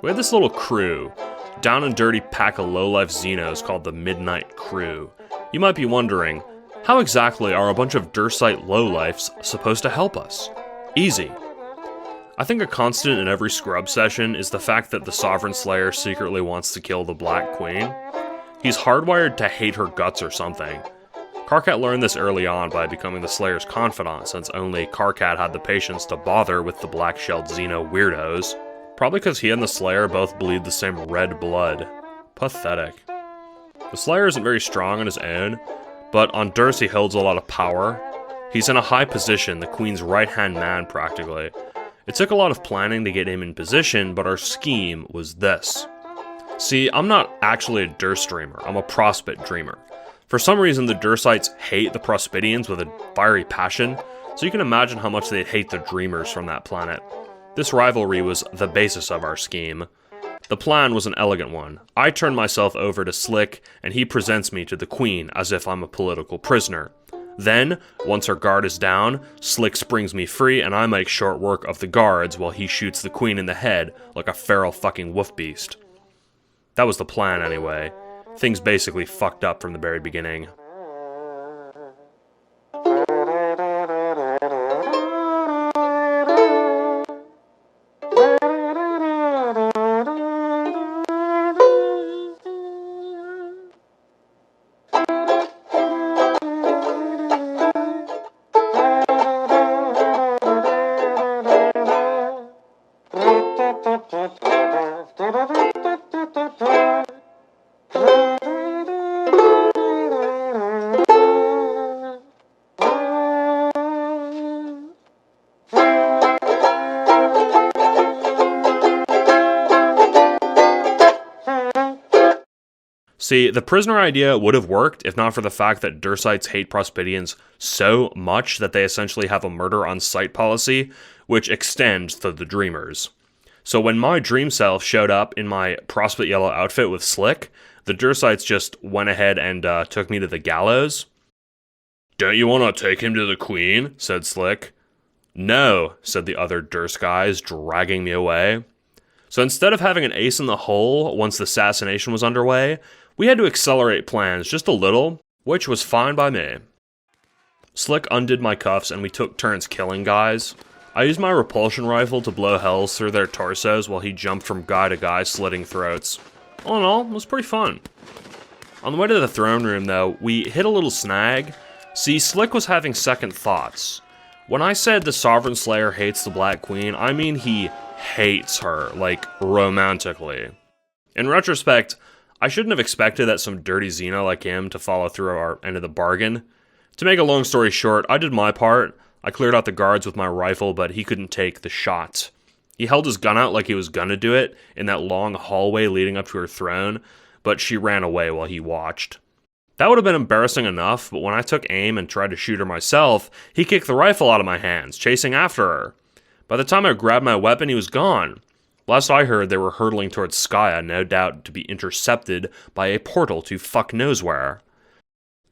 Speaker 3: We had this little crew, down and dirty pack of lowlife Xenos called the Midnight Crew. You might be wondering, how exactly are a bunch of Dursite lowlifes supposed to help us? Easy. I think a constant in every scrub session is the fact that the Sovereign Slayer secretly wants to kill the Black Queen. He's hardwired to hate her guts or something. Karkat learned this early on by becoming the Slayer's confidant, since only Karkat had the patience to bother with the black-shelled Xeno weirdos. Probably because he and the Slayer both bleed the same red blood. Pathetic. The Slayer isn't very strong on his own, but on Durs he holds a lot of power. He's in a high position, the Queen's right-hand man practically. It took a lot of planning to get him in position, but our scheme was this. See, I'm not actually a Durs dreamer, I'm a Prospit dreamer. For some reason, the Dursites hate the Prospidians with a fiery passion, so you can imagine how much they'd hate the dreamers from that planet. This rivalry was the basis of our scheme. The plan was an elegant one. I turn myself over to Slick, and he presents me to the Queen as if I'm a political prisoner. Then, once her guard is down, Slick springs me free, and I make short work of the guards while he shoots the Queen in the head like a feral fucking wolf beast. That was the plan anyway. Things basically fucked up from the very beginning. See, the prisoner idea would have worked if not for the fact that Dursites hate Prospidians so much that they essentially have a murder-on-sight policy, which extends to the Dreamers. So when my Dream Self showed up in my Prospit yellow outfit with Slick, the Dursites just went ahead and took me to the gallows. "Don't you want to take him to the Queen?" said Slick. "No," said the other Durs guys, dragging me away. So instead of having an ace in the hole once the assassination was underway, we had to accelerate plans just a little, which was fine by me. Slick undid my cuffs and we took turns killing guys. I used my repulsion rifle to blow hells through their torsos while he jumped from guy to guy slitting throats. All in all, it was pretty fun. On the way to the throne room though, we hit a little snag. See, Slick was having second thoughts. When I said the Sovereign Slayer hates the Black Queen, I mean he hates her, like romantically. In retrospect, I shouldn't have expected that some dirty Xeno like him to follow through our end of the bargain. To make a long story short, I did my part. I cleared out the guards with my rifle, but he couldn't take the shot. He held his gun out like he was gonna do it in that long hallway leading up to her throne, but she ran away while he watched. That would have been embarrassing enough, but when I took aim and tried to shoot her myself, he kicked the rifle out of my hands, chasing after her. By the time I grabbed my weapon, he was gone. Last I heard, they were hurtling towards Skya, no doubt to be intercepted by a portal to fuck knows where.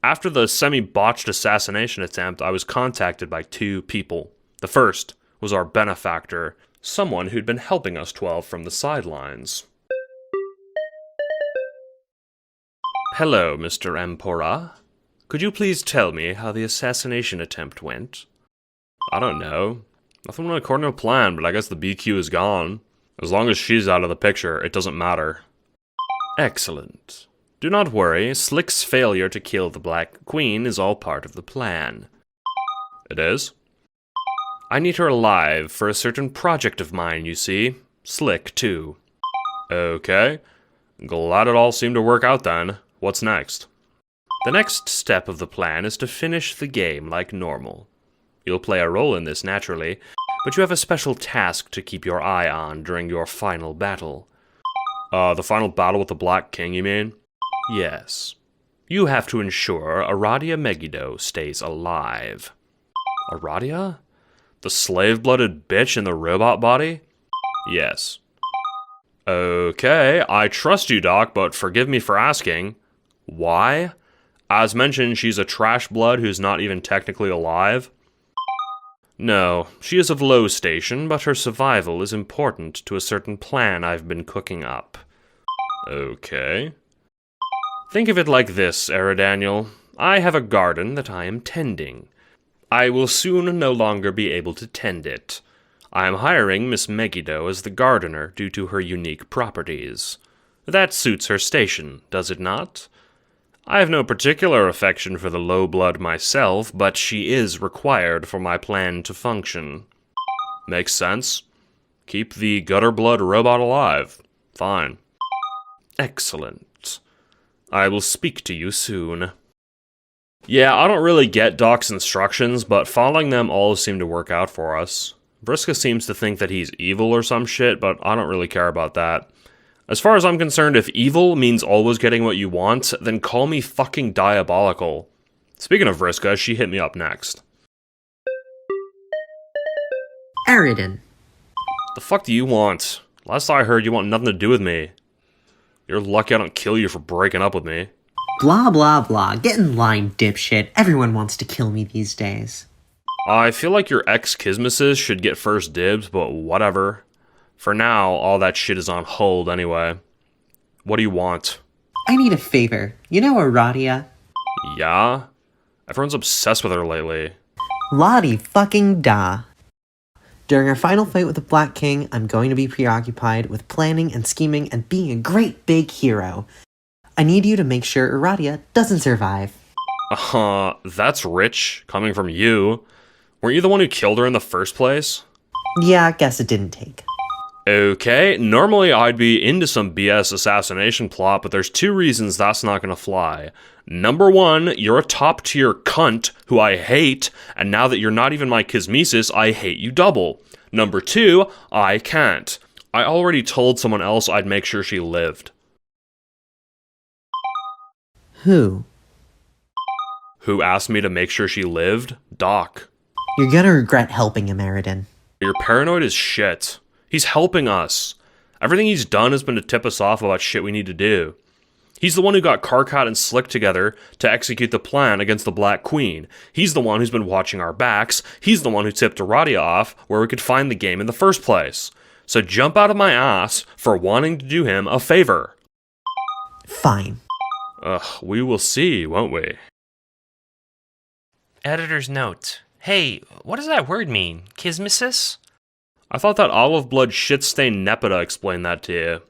Speaker 3: After the semi-botched assassination attempt, I was contacted by two people. The first was our benefactor, someone who'd been helping us 12 from the sidelines. "Hello, Mr. Empora. Could you please tell me how the assassination attempt went?" "I don't know. Nothing went according to plan, but I guess the BQ is gone. As long as she's out of the picture, it doesn't matter." "Excellent. Do not worry, Slick's failure to kill the Black Queen is all part of the plan." "It is?" "I need her alive for a certain project of mine, you see. Slick, too." "Okay. Glad it all seemed to work out then. What's next?" "The next step of the plan is to finish the game like normal. You'll play a role in this, naturally, but you have a special task to keep your eye on during your final battle." The final battle with the Black King, you mean?" "Yes. You have to ensure Aradia Megiddo stays alive." "Aradia? The slave-blooded bitch in the robot body?" "Yes." "Okay, I trust you, Doc, but forgive me for asking. Why? As mentioned, she's a trash blood who's not even technically alive." No, she is of low station, but her survival is important to a certain plan I've been cooking up. Okay. Think of it like this, Aerodaniel. I have a garden that I am tending. I will soon no longer be able to tend it. I am hiring Miss Megiddo as the gardener due to her unique properties. That suits her station, does it not? I have no particular affection for the low blood myself, but she is required for my plan to function. Makes sense. Keep the gutter blood robot alive. Fine. Excellent. I will speak to you soon. Yeah, I don't really get Doc's instructions, but following them all seem to work out for us. Vriska seems to think that he's evil or some shit, but I don't really care about that. As far as I'm concerned, if evil means always getting what you want, then call me fucking diabolical. Speaking of Vriska, she hit me up next.
Speaker 8: Aridin.
Speaker 3: The fuck do you want? Last I heard, you want nothing to do with me. You're lucky I don't kill you for breaking up with me.
Speaker 8: Blah blah blah. Get in line, dipshit. Everyone wants to kill me these days.
Speaker 3: I feel like your ex-Kismises should get first dibs, but whatever. For now, all that shit is on hold anyway. What do you want?
Speaker 8: I need a favor. You know Aradia?
Speaker 3: Yeah? Everyone's obsessed with her lately.
Speaker 8: Lottie fucking da. During our final fight with the Black King, I'm going to be preoccupied with planning and scheming and being a great big hero. I need you to make sure Aradia doesn't survive.
Speaker 3: That's rich, coming from you. Weren't you the one who killed her in the first place?
Speaker 8: Yeah, I guess it didn't take.
Speaker 3: Okay, normally I'd be into some BS assassination plot, but there's two reasons that's not gonna fly. Number one, you're a top-tier cunt who I hate, and now that you're not even my Kismesis, I hate you double. Number two, I can't. I already told someone else I'd make sure she lived.
Speaker 8: Who?
Speaker 3: Who asked me to make sure she lived? Doc.
Speaker 8: You're gonna regret helping him, Aridin.
Speaker 3: You're paranoid as shit. He's helping us. Everything he's done has been to tip us off about shit we need to do. He's the one who got Karkat and Slick together to execute the plan against the Black Queen. He's the one who's been watching our backs. He's the one who tipped Aradia off where we could find the game in the first place. So jump out of my ass for wanting to do him a favor.
Speaker 8: Fine.
Speaker 3: We will see, won't we?
Speaker 1: Editor's note. Hey, what does that word mean? Kismesis?
Speaker 3: I thought that olive blood shit-stained Nepeta explained that to you.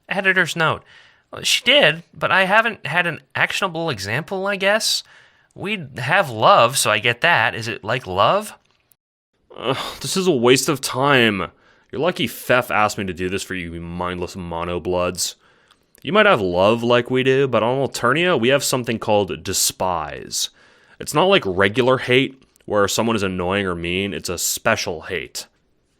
Speaker 1: Editor's note. Well, she did, but I haven't had an actionable example, I guess. We'd have love, so I get that. Is it like love?
Speaker 3: This is a waste of time. You're lucky Fef asked me to do this for you mindless monobloods. You might have love like we do, but on Alternia, we have something called despise. It's not like regular hate, where someone is annoying or mean. It's a special hate.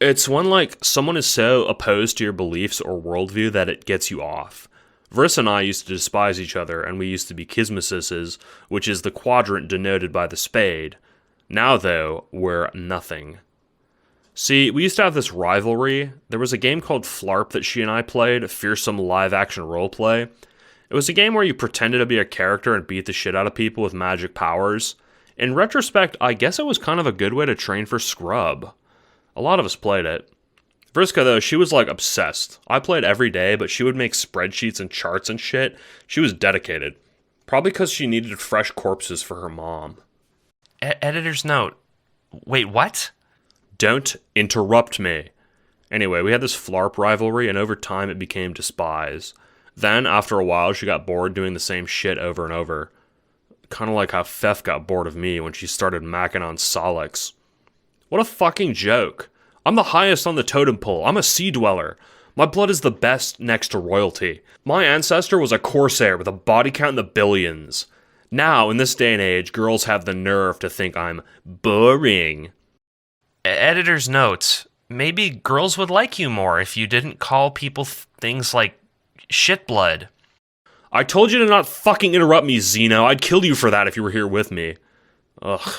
Speaker 3: It's when, like, someone is so opposed to your beliefs or worldview that it gets you off. Vriss and I used to despise each other, and we used to be Kismesises, which is the quadrant denoted by the spade. Now, though, we're nothing. See, we used to have this rivalry. There was a game called Flarp that she and I played, fearsome live-action roleplay. It was a game where you pretended to be a character and beat the shit out of people with magic powers. In retrospect, I guess it was kind of a good way to train for Scrub. A lot of us played it. Vriska, though, she was, like, obsessed. I played every day, but she would make spreadsheets and charts and shit. She was dedicated. Probably because she needed fresh corpses for her mom.
Speaker 1: Editor's note. Wait, what?
Speaker 3: Don't interrupt me. Anyway, we had this Flarp rivalry, and over time it became despise. Then, after a while, she got bored doing the same shit over and over. Kind of like how Fef got bored of me when she started macking on Solix. What a fucking joke. I'm the highest on the totem pole. I'm a sea dweller. My blood is the best next to royalty. My ancestor was a corsair with a body count in the billions. Now, in this day and age, girls have the nerve to think I'm boring.
Speaker 1: Editor's note. Maybe girls would like you more if you didn't call people things like shit blood.
Speaker 3: I told you to not fucking interrupt me, Zeno. I'd kill you for that if you were here with me. Ugh.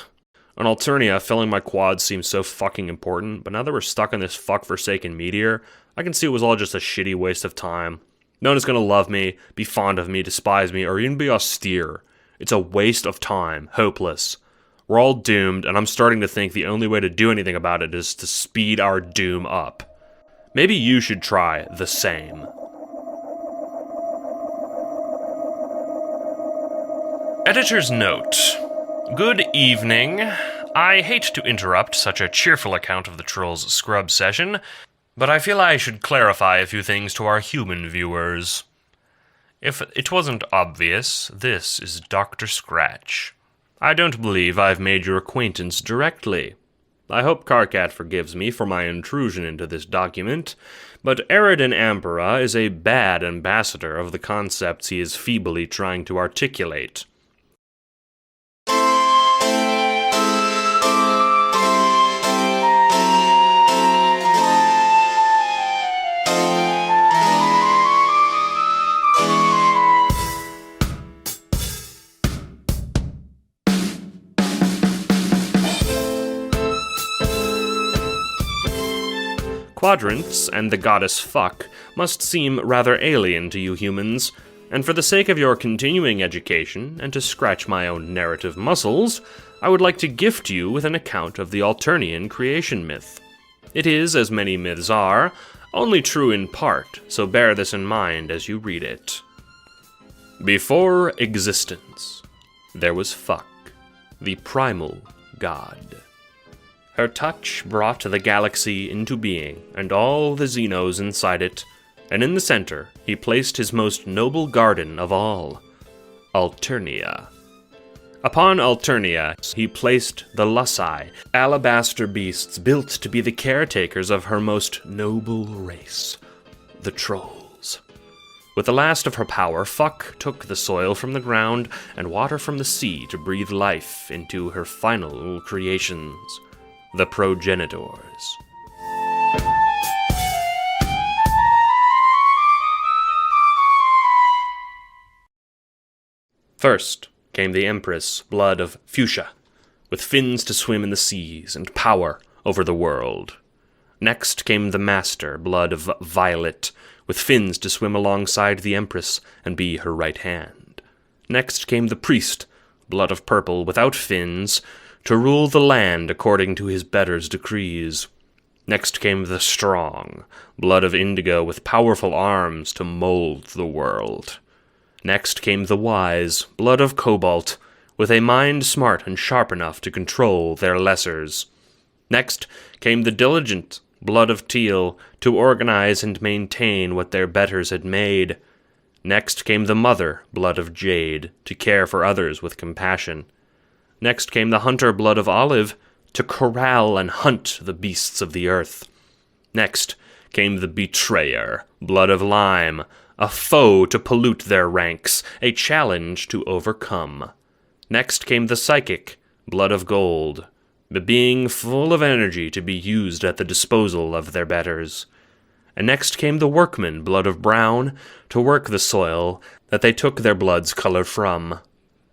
Speaker 3: On Alternia, filling my quads seems so fucking important, but now that we're stuck in this fuck-forsaken meteor, I can see it was all just a shitty waste of time. No one is gonna love me, be fond of me, despise me, or even be austere. It's a waste of time, hopeless. We're all doomed, and I'm starting to think the only way to do anything about it is to speed our doom up. Maybe you should try the same. Editor's note. Good evening. I hate to interrupt such a cheerful account of the Trolls' scrub session, but I feel I should clarify a few things to our human viewers. If it wasn't obvious, this is Dr. Scratch. I don't believe I've made your acquaintance directly. I hope Karkat forgives me for my intrusion into this document, but Eridan Ampera is a bad ambassador of the concepts he is feebly trying to articulate. Quadrants and the goddess Fuck must seem rather alien to you humans, and for the sake of your continuing education, and to scratch my own narrative muscles, I would like to gift you with an account of the Alternian creation myth. It is, as many myths are, only true in part, so bear this in mind as you read it. Before existence, there was Fuck, the primal god. Her touch brought the galaxy into being, and all the Xenos inside it, and in the center he placed his most noble garden of all, Alternia. Upon Alternia he placed the Lussi, alabaster beasts built to be the caretakers of her most noble race, the Trolls. With the last of her power, Fuck took the soil from the ground and water from the sea to breathe life into her final creations, the progenitors. First came the Empress, blood of Fuchsia, with fins to swim in the seas and power over the world. Next came the Master, blood of Violet, with fins to swim alongside the Empress and be her right hand. Next came the Priest, blood of Purple, without fins, to rule the land according to his better's decrees. Next came the Strong, blood of Indigo, with powerful arms to mold the world. Next came the Wise, blood of Cobalt, with a mind smart and sharp enough to control their lessers. Next came the Diligent, blood of Teal, to organize and maintain what their betters had made. Next came the Mother, blood of Jade, to care for others with compassion. Next came the Hunter, blood of Olive, to corral and hunt the beasts of the earth. Next came the Betrayer, blood of Lime, a foe to pollute their ranks, a challenge to overcome. Next came the Psychic, blood of Gold, the being full of energy to be used at the disposal of their betters. And next came the Workman, blood of Brown, to work the soil that they took their blood's color from.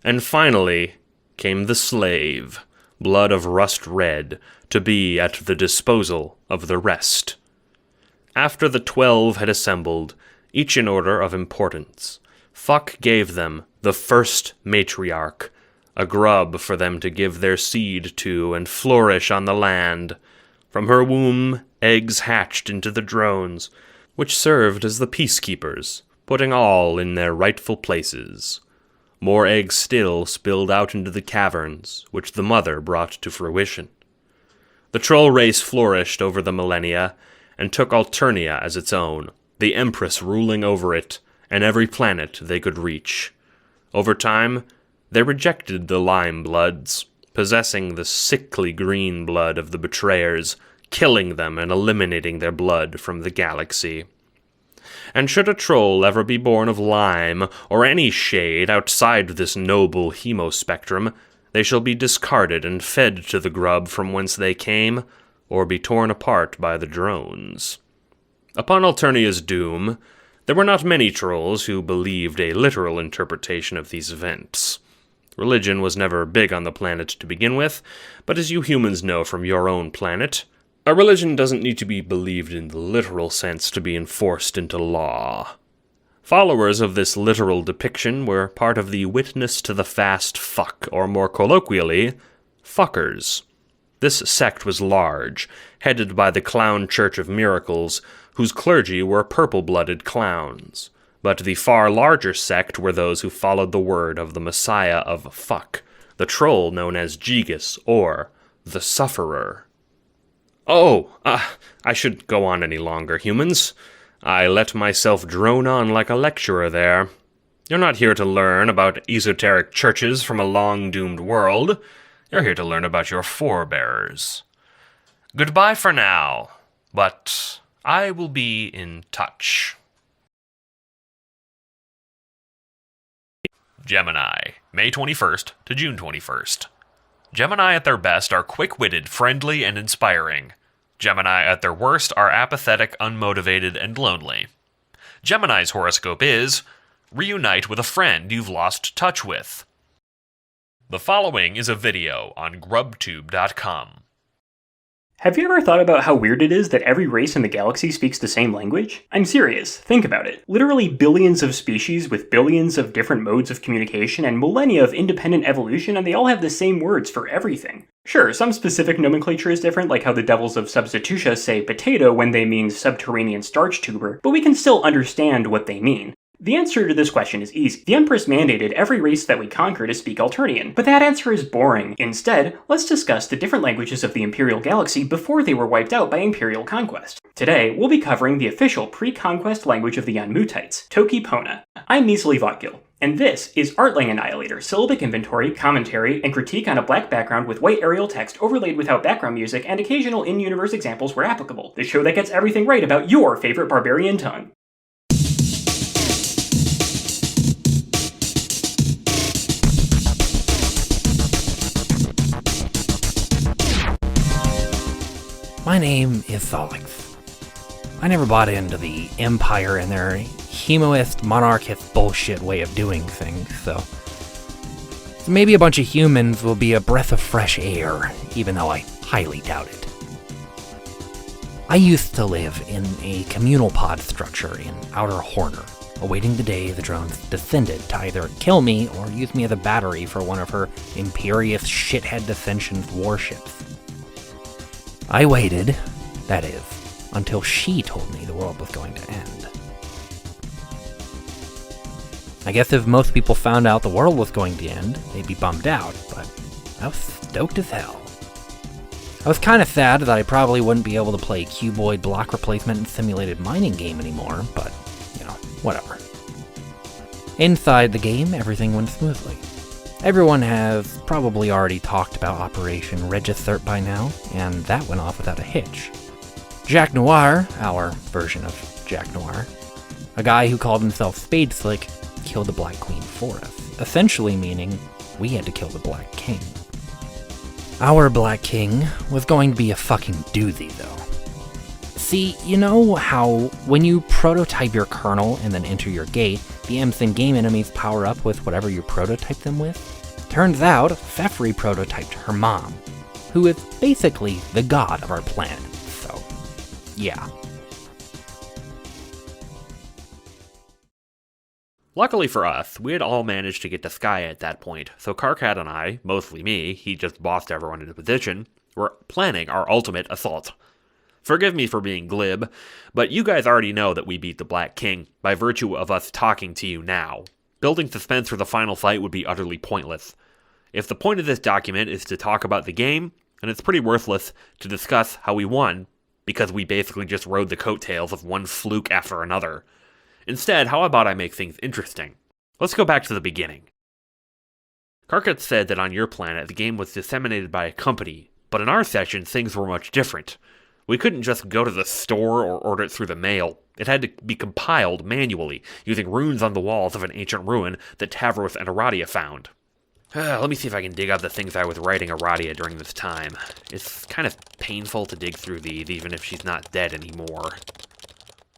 Speaker 3: And finally came the Slave, blood of Rust Red, to be at the disposal of the rest. After the 12 had assembled, each in order of importance, Fuck gave them the first matriarch, a grub for them to give their seed to and flourish on the land. From her womb, eggs hatched into the drones, which served as the peacekeepers, putting all in their rightful places. More eggs still spilled out into the caverns, which the mother brought to fruition. The troll race flourished over the millennia, and took Alternia as its own, the Empress ruling over it, and every planet they could reach. Over time, they rejected the Lime Bloods, possessing the sickly green blood of the Betrayers, killing them and eliminating their blood from the galaxy. And should a troll ever be born of lime, or any shade outside this noble hemospectrum, they shall be discarded and fed to the grub from whence they came, or be torn apart by the drones. Upon Alternia's doom, there were not many trolls who believed a literal interpretation of these events. Religion was never big on the planet to begin with, but as you humans know from your own planet, a religion doesn't need to be believed in the literal sense to be enforced into law. Followers of this literal depiction were part of the Witness to the Fast Fuck, or more colloquially, fuckers. This sect was large, headed by the Clown Church of Miracles, whose clergy were purple-blooded clowns. But the far larger sect were those who followed the word of the Messiah of Fuck, the troll known as Jigus, or the Sufferer. I should go on any longer, humans. I let myself drone on like a lecturer there. You're not here to learn about esoteric churches from a long-doomed world. You're here to learn about your forebears. Goodbye for now, but I will be in touch. Gemini, May 21st to June 21st. Gemini at their best are quick-witted, friendly, and inspiring. Gemini at their worst are apathetic, unmotivated, and lonely. Gemini's horoscope is: reunite with a friend you've lost touch with. The following is a video on grubtube.com.
Speaker 17: Have you ever thought about how weird it is that every race in the galaxy speaks the same language? I'm serious, think about it. Literally billions of species with billions of different modes of communication and millennia of independent evolution, and they all have the same words for everything. Sure, some specific nomenclature is different, like how the devils of Substitutia say potato when they mean subterranean starch tuber, but we can still understand what they mean. The answer to this question is easy. The Empress mandated every race that we conquer to speak Alternian, but that answer is boring. Instead, let's discuss the different languages of the Imperial Galaxy before they were wiped out by Imperial conquest. Today, we'll be covering the official pre-conquest language of the Yanmutites, Toki Pona. I'm Measly Vodgil, and this is Artlang Annihilator, syllabic inventory, commentary, and critique on a black background with white Arial text overlaid without background music and occasional in-universe examples where applicable. The show that gets everything right about your favorite barbarian tongue.
Speaker 11: My name is Solix. I never bought into the Empire and their hemoist, monarchist bullshit way of doing things, so maybe a bunch of humans will be a breath of fresh air, even though I highly doubt it. I used to live in a communal pod structure in Outer Horner, awaiting the day the drones descended to either kill me or use me as a battery for one of her Imperious Shithead Dissension's warships. I waited, that is, until she told me the world was going to end. I guess if most people found out the world was going to end, they'd be bummed out, but I was stoked as hell. I was kind of sad that I probably wouldn't be able to play cuboid block replacement and simulated mining game anymore, but, whatever. Inside the game, everything went smoothly. Everyone has probably already talked about Operation Registert by now, and that went off without a hitch. Jack Noir, our version of Jack Noir, a guy who called himself Spade Slick, killed the Black Queen for us, essentially meaning we had to kill the Black King. Our Black King was going to be a fucking doozy, though. See, you know how when you prototype your kernel and then enter your gate, the imps in game enemies power up with whatever you prototype them with? Turns out, Fefri prototyped her mom, who is basically the god of our planet, so yeah.
Speaker 3: Luckily for us, we had all managed to get to Skya at that point, so Karkat and I, mostly me, he just bossed everyone into position, were planning our ultimate assault. Forgive me for being glib, but you guys already know that we beat the Black King by virtue of us talking to you now. Building suspense for the final fight would be utterly pointless. If the point of this document is to talk about the game, then it's pretty worthless to discuss how we won, because we basically just rode the coattails of one fluke after another. Instead, how about I make things interesting? Let's go back to the beginning. Karkat said that on your planet the game was disseminated by a company, but in our session things were much different. We couldn't just go to the store or order it through the mail. It had to be compiled manually, using runes on the walls of an ancient ruin that Tavros and Aradia found. Let me see if I can dig out the things I was writing Aradia during this time. It's kind of painful to dig through these, even if she's not dead anymore.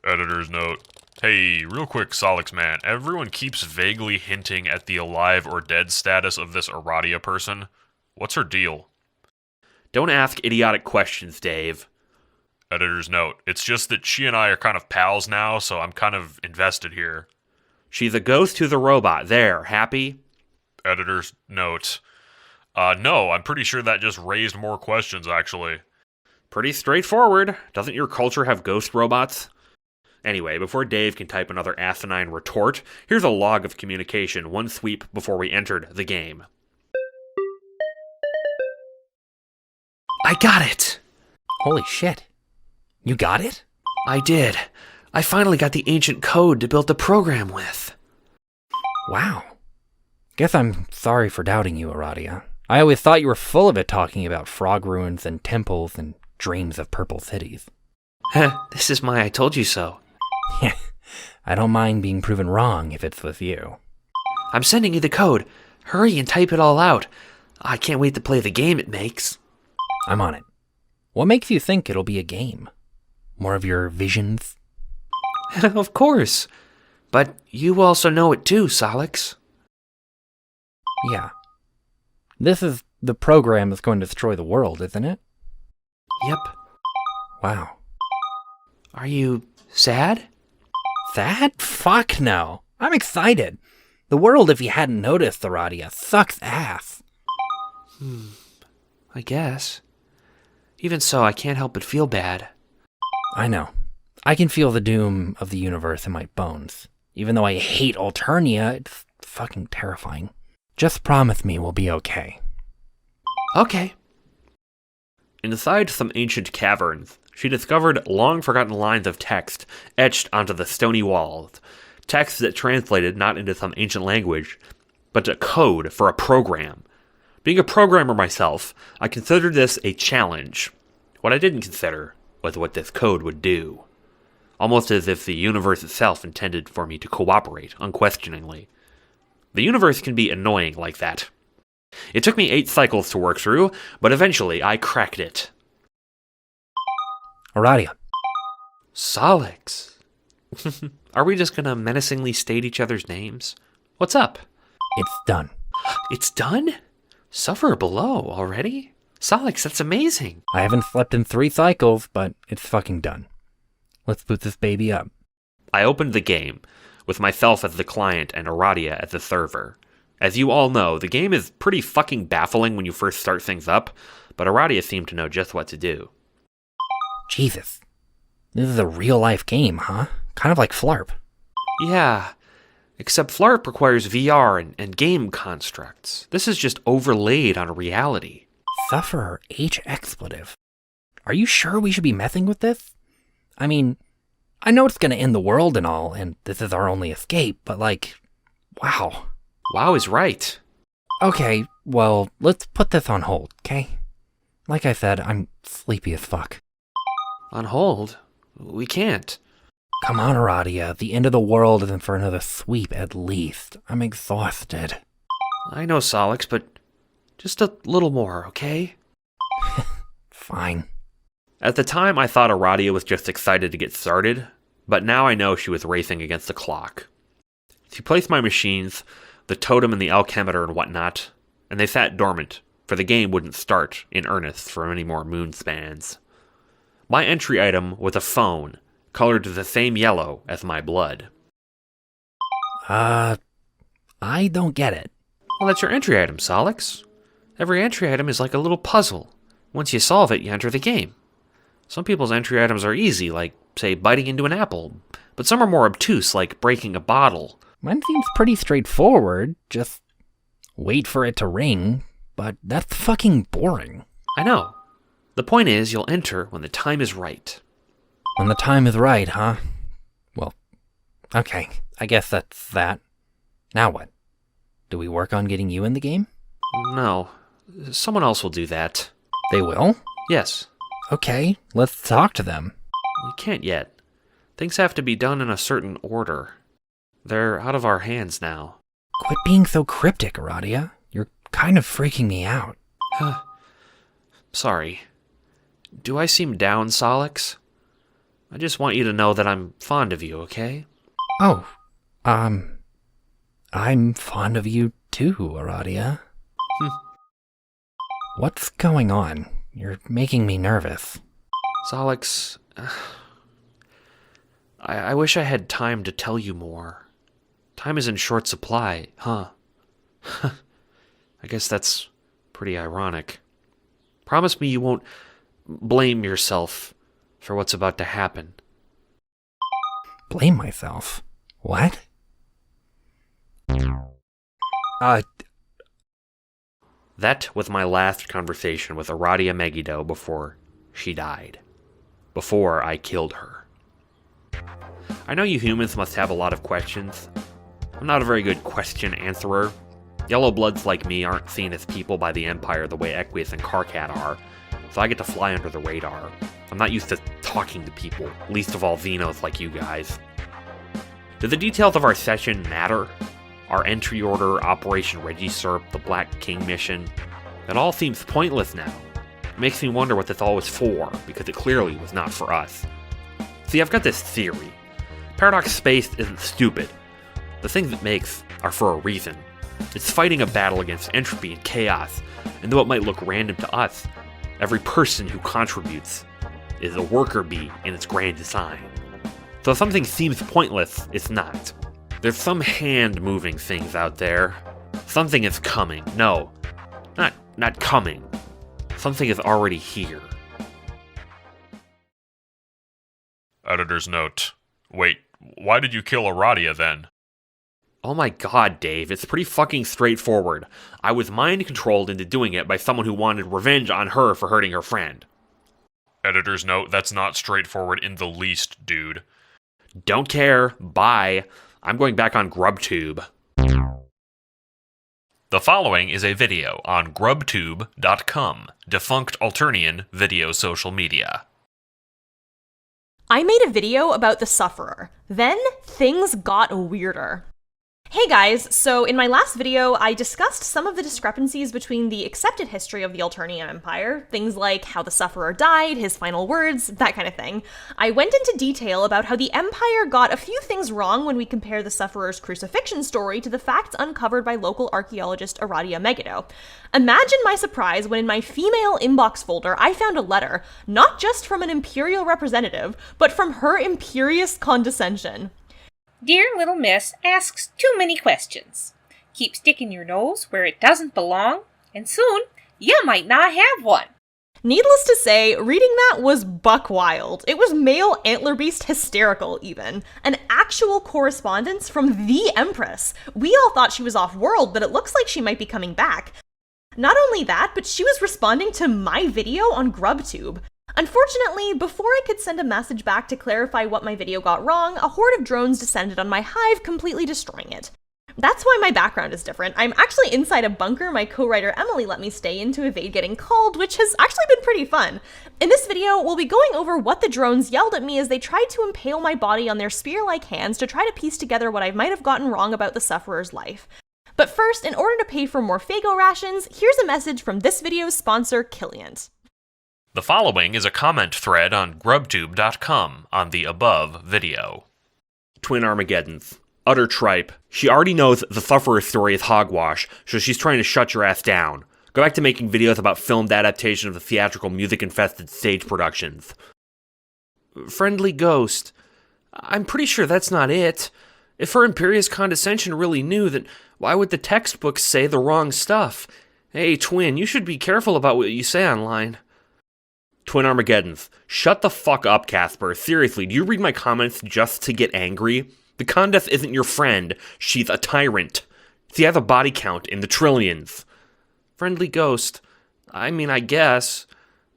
Speaker 2: Editor's note. Hey, real quick, Solix man, everyone keeps vaguely hinting at the alive or dead status of this Aradia person. What's her deal?
Speaker 3: Don't ask idiotic questions, Dave.
Speaker 2: Editor's note. It's just that she and I are kind of pals now, so I'm kind of invested here.
Speaker 3: She's a ghost who's a robot. There, happy?
Speaker 2: Editor's note. No, I'm pretty sure that just raised more questions, actually.
Speaker 5: Pretty straightforward. Doesn't your culture have ghost robots? Anyway, before Dave can type another asinine retort, here's a log of communication one sweep before we entered the game. I got it!
Speaker 11: Holy shit. You got it?
Speaker 1: I did. I finally got the ancient code to build the program with.
Speaker 11: Wow. Guess I'm sorry for doubting you, Aradia. I always thought you were full of it talking about frog ruins and temples and dreams of purple cities.
Speaker 1: This is my I told you so.
Speaker 11: I don't mind being proven wrong if it's with you.
Speaker 1: I'm sending you the code. Hurry and type it all out. I can't wait to play the game it makes.
Speaker 11: I'm on it. What makes you think it'll be a game? More of your visions?
Speaker 1: Of course. But you also know it too, Solix.
Speaker 11: Yeah. This is the program that's going to destroy the world, isn't it?
Speaker 1: Yep.
Speaker 11: Wow.
Speaker 1: Are you sad?
Speaker 11: Sad? Fuck no. I'm excited. The world, if you hadn't noticed, Aradia, sucks ass.
Speaker 1: I guess. Even so, I can't help but feel bad.
Speaker 11: I know. I can feel the doom of the universe in my bones. Even though I hate Alternia, it's fucking terrifying. Just promise me we'll be okay.
Speaker 1: Okay.
Speaker 5: Inside some ancient caverns, she discovered long-forgotten lines of text etched onto the stony walls. Text that translated not into some ancient language, but a code for a program. Being a programmer myself, I considered this a challenge. What I didn't consider was what this code would do. Almost as if the universe itself intended for me to cooperate unquestioningly. The universe can be annoying like that. It took me 8 cycles to work through, but eventually I cracked it.
Speaker 11: Aradia.
Speaker 1: Solix. Are we just gonna menacingly state each other's names? What's up?
Speaker 11: It's done.
Speaker 1: It's done? Suffer below already? Solix, that's amazing.
Speaker 11: I haven't slept in 3 cycles, but it's fucking done. Let's boot this baby up.
Speaker 5: I opened the game, with myself as the client and Aradia as the server. As you all know, the game is pretty fucking baffling when you first start things up, but Aradia seemed to know just what to do.
Speaker 11: Jesus. This is a real-life game, huh? Kind of like Flarp.
Speaker 1: Yeah, except Flarp requires VR and game constructs. This is just overlaid on reality.
Speaker 11: Sufferer H expletive. Are you sure we should be messing with this? I mean, I know it's gonna end the world and all, and this is our only escape, but like, wow.
Speaker 1: Wow is right.
Speaker 11: Okay, well, let's put this on hold, okay? Like I said, I'm sleepy as fuck.
Speaker 1: On hold? We can't.
Speaker 11: Come on, Aradia. The end of the world isn't for another sweep, at least. I'm exhausted.
Speaker 1: I know, Solix, but just a little more, okay?
Speaker 11: Fine.
Speaker 5: At the time, I thought Aradia was just excited to get started, but now I know she was racing against the clock. She placed my machines, the totem and the alchemeter and whatnot, and they sat dormant, for the game wouldn't start in earnest for many more moon spans. My entry item was a phone, colored the same yellow as my blood.
Speaker 11: I don't get it.
Speaker 1: Well, that's your entry item, Solix. Every entry item is like a little puzzle. Once you solve it, you enter the game. Some people's entry items are easy, like, say, biting into an apple, but some are more obtuse, like breaking a bottle.
Speaker 11: Mine seems pretty straightforward, just wait for it to ring, but that's fucking boring.
Speaker 1: I know. The point is, you'll enter when the time is right.
Speaker 11: When the time is right, huh? Well, okay, I guess that's that. Now what? Do we work on getting you in the game?
Speaker 1: No. Someone else will do that.
Speaker 11: They will?
Speaker 1: Yes.
Speaker 11: Okay, let's talk to them.
Speaker 1: We can't yet. Things have to be done in a certain order. They're out of our hands now.
Speaker 11: Quit being so cryptic, Aradia. You're kind of freaking me out.
Speaker 1: Sorry. Do I seem down, Solix? I just want you to know that I'm fond of you, okay?
Speaker 11: Oh, I'm fond of you too, Aradia. What's going on? You're making me nervous.
Speaker 1: Solix, I wish I had time to tell you more. Time is in short supply, huh? I guess that's Pretty ironic. Promise me you won't blame yourself for what's about to happen.
Speaker 11: Blame myself? What?
Speaker 1: That was my last conversation with Aradia Megiddo before she died. Before I killed her. I know you humans must have a lot of questions. I'm not a very good question answerer. Yellow bloods like me aren't seen as people by the Empire the way Equius and Karkat are, so I get to fly under the radar. I'm not used to talking to people, least of all Xenos like you guys. Do the details of our session matter? Our entry order, Operation Regisurp, the Black King mission? It all seems pointless now. It makes me wonder what this all was for, because it clearly was not for us. See, I've got this theory. Paradox Space isn't stupid. The things it makes are for a reason. It's fighting a battle against entropy and chaos, and though it might look random to us, every person who contributes is a worker bee in its grand design. So if something seems pointless, it's not. There's some hand moving things out there. Something is coming. No, not coming. Something is already here.
Speaker 3: Editor's note. Wait, why did you kill Aradia then?
Speaker 1: Oh my god, Dave, it's pretty fucking straightforward. I was mind-controlled into doing it by someone who wanted revenge on her for hurting her friend.
Speaker 3: Editor's note, that's not straightforward in the least, dude.
Speaker 1: Don't care. Bye. I'm going back on GrubTube.
Speaker 3: The following is a video on grubtube.com, defunct Alternian video social media.
Speaker 18: I made a video about the Sufferer. Then, things got weirder. Hey guys, so in my last video, I discussed some of the discrepancies between the accepted history of the Alternian Empire, things like how the Sufferer died, his final words, that kind of thing. I went into detail about how the Empire got a few things wrong when we compare the Sufferer's crucifixion story to the facts uncovered by local archaeologist Aradia Megiddo. Imagine my surprise when in my female inbox folder I found a letter, not just from an Imperial representative, but from her imperious condescension.
Speaker 19: Dear little miss asks too many questions. Keep sticking your nose where it doesn't belong, and soon you might not have one.
Speaker 18: Needless to say, reading that was buck wild. It was male antler beast hysterical, even. An actual correspondence from the Empress. We all thought she was off-world, but it looks like she might be coming back. Not only that, but she was responding to my video on GrubTube. Unfortunately, before I could send a message back to clarify what my video got wrong, a horde of drones descended on my hive, completely destroying it. That's why my background is different. I'm actually inside a bunker my co-writer Emily let me stay in to evade getting called, which has actually been pretty fun. In this video, we'll be going over what the drones yelled at me as they tried to impale my body on their spear-like hands to try to piece together what I might have gotten wrong about the Sufferer's life. But first, in order to pay for more Fago rations, here's a message from this video's sponsor, Killiant.
Speaker 3: The following is a comment thread on grubtube.com on the above video.
Speaker 1: Twin Armageddons. Utter tripe. She already knows the Sufferer story is hogwash, so she's trying to shut your ass down. Go back to making videos about filmed adaptation of the theatrical music-infested stage productions. Friendly Ghost. I'm pretty sure that's not it. If her imperious condescension really knew, then why would the textbooks say the wrong stuff? Hey, Twin, you should be careful about what you say online. Twin Armageddons. Shut the fuck up, Casper. Seriously, do you read my comments just to get angry? The Condeth isn't your friend. She's a tyrant. She has a body count in the trillions. Friendly Ghost. I mean, I guess.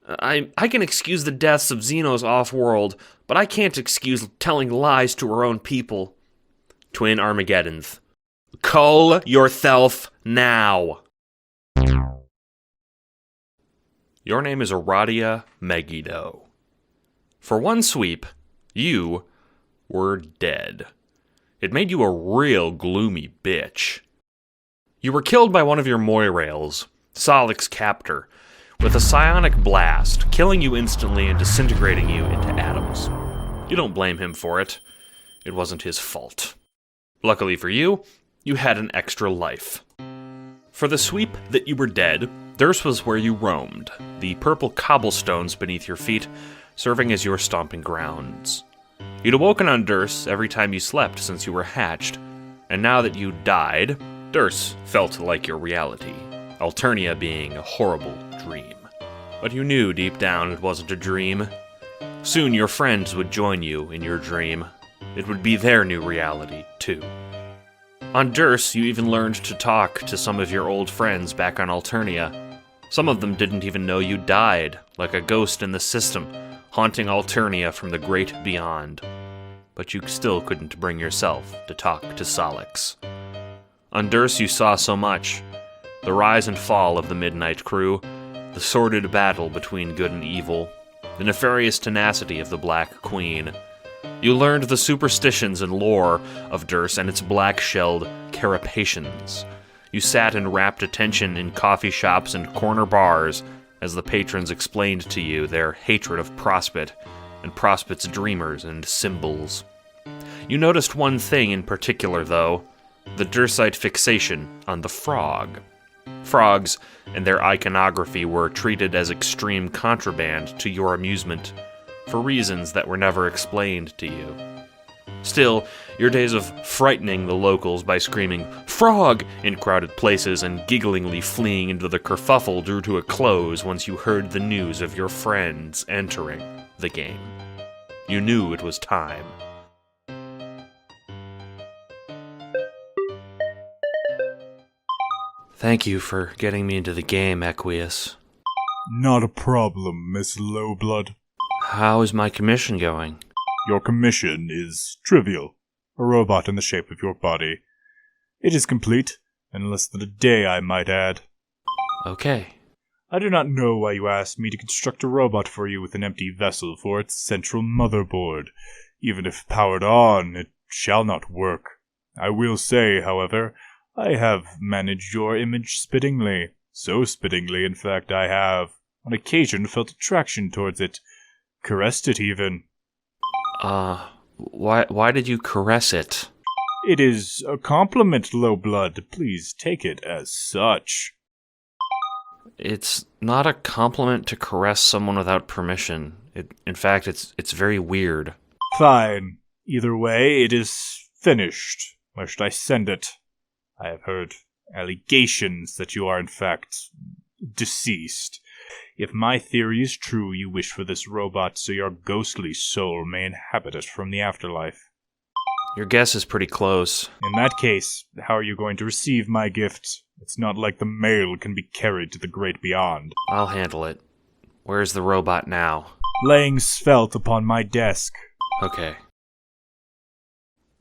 Speaker 1: I can excuse the deaths of Xenos off-world, but I can't excuse telling lies to her own people. Twin Armageddons. Cull yourself now. Your name is Aradia Megiddo. For one sweep, you were dead. It made you a real gloomy bitch. You were killed by one of your Moirails, Salik's captor, with a psionic blast, killing you instantly and disintegrating you into atoms. You don't blame him for it. It wasn't his fault. Luckily for you, you had an extra life. For the sweep that you were dead, Durst was where you roamed, the purple cobblestones beneath your feet serving as your stomping grounds. You'd awoken on Durst every time you slept since you were hatched, and now that you died, Durst felt like your reality.
Speaker 3: Alternia being a horrible dream. But you knew deep down it wasn't a dream. Soon your friends would join you in your dream. It would be their new reality, too. On Durs, you even learned to talk to some of your old friends back on Alternia. Some of them didn't even know you died, like a ghost in the system, haunting Alternia from the great beyond. But you still couldn't bring yourself to talk to Solix. On Durs, you saw so much. The rise and fall of the Midnight Crew, the sordid battle between good and evil, the nefarious tenacity of the Black Queen. You learned the superstitions and lore of Durs and its black-shelled carapations. You sat in rapt attention in coffee shops and corner bars as the patrons explained to you their hatred of Prospect and Prospect's dreamers and symbols. You noticed one thing in particular, though, the Dursite fixation on the frog. Frogs and their iconography were treated as extreme contraband to your amusement, for reasons that were never explained to you. Still, your days of frightening the locals by screaming "Frog!" in crowded places and gigglingly fleeing into the kerfuffle drew to a close once you heard the news of your friends entering the game. You knew it was time. Thank you for getting me into the game, Equius.
Speaker 13: Not a problem, Miss Lowblood.
Speaker 3: How is my commission going?
Speaker 13: Your commission is trivial. A robot in the shape of your body. It is complete, in less than a day, I might add.
Speaker 3: Okay.
Speaker 13: I do not know why you asked me to construct a robot for you with an empty vessel for its central motherboard. Even if powered on, it shall not work. I will say, however, I have managed your image spittingly. So spittingly, in fact, I have, on occasion, felt attraction towards it. Caressed it, even.
Speaker 3: Why did you caress it?
Speaker 13: It is a compliment, Lowblood. Please take it as such.
Speaker 3: It's not a compliment to caress someone without permission. In fact, it's very weird.
Speaker 13: Fine. Either way, it is finished. Where should I send it? I have heard allegations that you are, in fact, deceased. If my theory is true, you wish for this robot so your ghostly soul may inhabit it from the afterlife.
Speaker 3: Your guess is pretty close.
Speaker 13: In that case, how are you going to receive my gift? It's not like the mail can be carried to the great beyond.
Speaker 3: I'll handle it. Where's the robot now?
Speaker 13: Laying svelte upon my desk.
Speaker 3: Okay.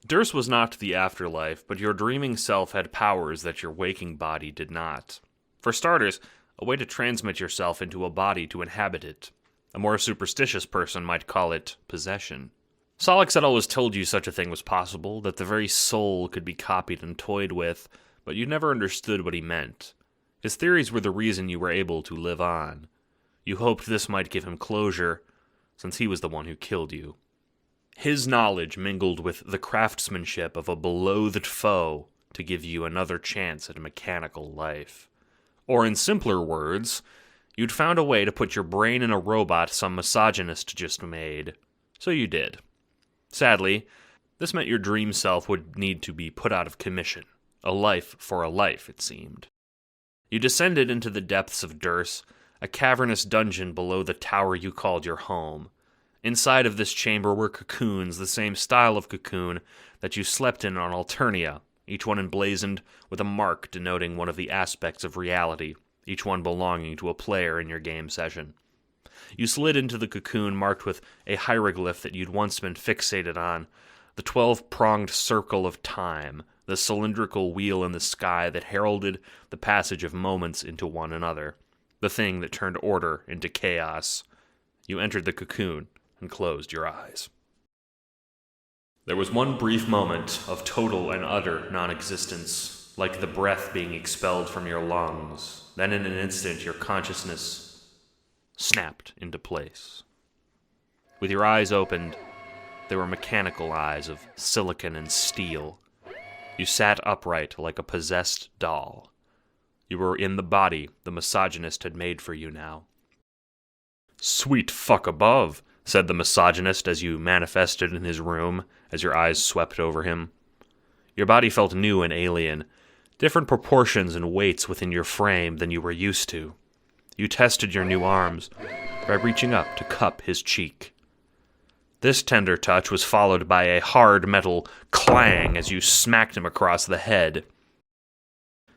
Speaker 3: Durs was not the afterlife, but your dreaming self had powers that your waking body did not. For starters, a way to transmit yourself into a body to inhabit it. A more superstitious person might call it possession. Solix had always told you such a thing was possible, that the very soul could be copied and toyed with, but you never understood what he meant. His theories were the reason you were able to live on. You hoped this might give him closure, since he was the one who killed you. His knowledge mingled with the craftsmanship of a beloathed foe to give you another chance at a mechanical life. Or in simpler words, you'd found a way to put your brain in a robot some misogynist just made. So you did. Sadly, this meant your dream self would need to be put out of commission. A life for a life, it seemed. You descended into the depths of Durs, a cavernous dungeon below the tower you called your home. Inside of this chamber were cocoons, the same style of cocoon that you slept in on Alternia, each one emblazoned with a mark denoting one of the aspects of reality, each one belonging to a player in your game session. You slid into the cocoon marked with a hieroglyph that you'd once been fixated on, the 12-pronged circle of time, the cylindrical wheel in the sky that heralded the passage of moments into one another, the thing that turned order into chaos. You entered the cocoon and closed your eyes. There was one brief moment of total and utter non-existence, like the breath being expelled from your lungs. Then in an instant, your consciousness snapped into place. With your eyes opened, they were mechanical eyes of silicon and steel. You sat upright like a possessed doll. You were in the body the misogynist had made for you now. "Sweet fuck above," said the misogynist as you manifested in his room, as your eyes swept over him. Your body felt new and alien, different proportions and weights within your frame than you were used to. You tested your new arms by reaching up to cup his cheek. This tender touch was followed by a hard metal clang as you smacked him across the head.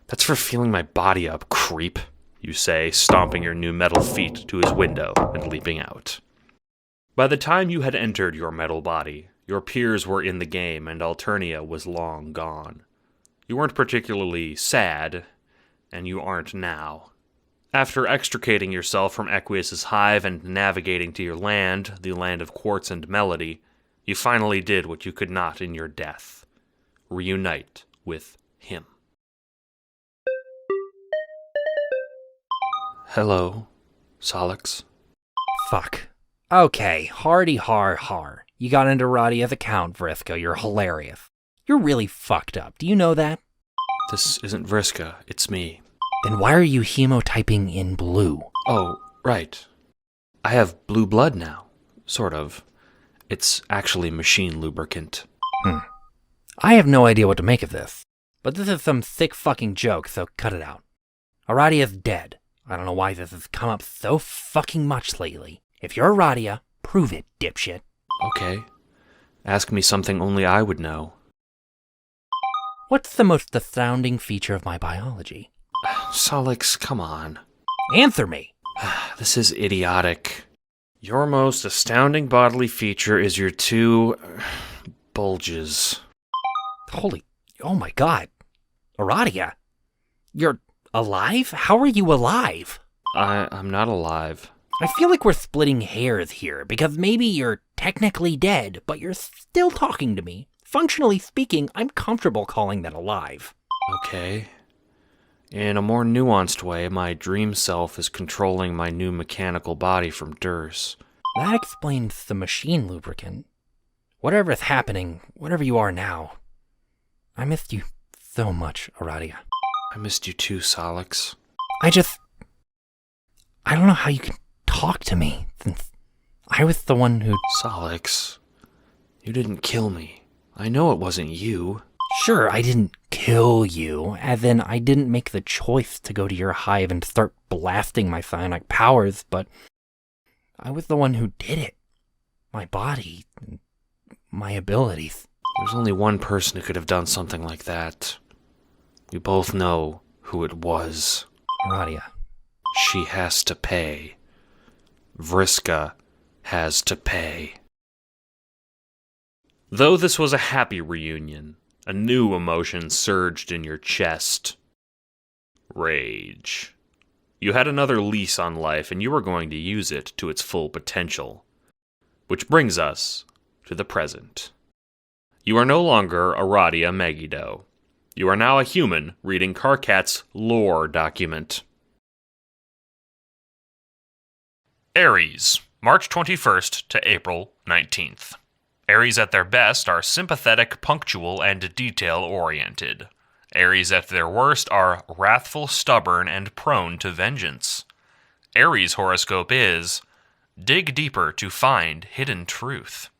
Speaker 3: "That's for feeling my body up, creep," you say, stomping your new metal feet to his window and leaping out. By the time you had entered your metal body, your peers were in the game and Alternia was long gone. You weren't particularly sad, and you aren't now. After extricating yourself from Equius's hive and navigating to your land, the land of quartz and melody, you finally did what you could not in your death: reunite with him. Hello, Solix.
Speaker 11: Fuck. Okay, hardy har har. You got into Radia's account, Vriska. You're hilarious. You're really fucked up. Do you know that?
Speaker 3: This isn't Vriska, it's me.
Speaker 11: Then why are you hemotyping in blue?
Speaker 3: Oh, right. I have blue blood now. Sort of. It's actually machine lubricant.
Speaker 11: I have no idea what to make of this. But this is some sick fucking joke, so cut it out. Aradia's dead. I don't know why this has come up so fucking much lately. If you're Aradia, prove it, dipshit.
Speaker 3: Okay. Ask me something only I would know.
Speaker 11: What's the most astounding feature of my biology?
Speaker 3: Solix, come on.
Speaker 11: Answer me!
Speaker 3: This is idiotic. Your most astounding bodily feature is your two bulges.
Speaker 11: Holy, oh my god. Aradia, you're alive? How are you alive?
Speaker 3: I'm not alive.
Speaker 11: I feel like we're splitting hairs here, because maybe you're technically dead, but you're still talking to me. Functionally speaking, I'm comfortable calling that alive.
Speaker 3: Okay. In a more nuanced way, my dream self is controlling my new mechanical body from Durs.
Speaker 11: That explains the machine lubricant. Whatever is happening, whatever you are now, I missed you so much, Aradia.
Speaker 3: I missed you too, Solix.
Speaker 11: I don't know how you can talk to me, since I was the one who...
Speaker 3: Solix, you didn't kill me. I know it wasn't you.
Speaker 11: Sure, I didn't kill you, as in I didn't make the choice to go to your hive and start blasting my psionic powers, but I was the one who did it. My body, my abilities.
Speaker 3: There's only one person who could have done something like that. We both know who it was.
Speaker 11: Aradia.
Speaker 3: She has to pay. Vriska has to pay. Though this was a happy reunion, a new emotion surged in your chest. Rage. You had another lease on life, and you were going to use it to its full potential. Which brings us to the present. You are no longer Aradia Megiddo. You are now a human reading Karkat's lore document. Aries, March 21st to April 19th. Aries at their best are sympathetic, punctual, and detail-oriented. Aries at their worst are wrathful, stubborn, and prone to vengeance. Aries' horoscope is, dig deeper to find hidden truth.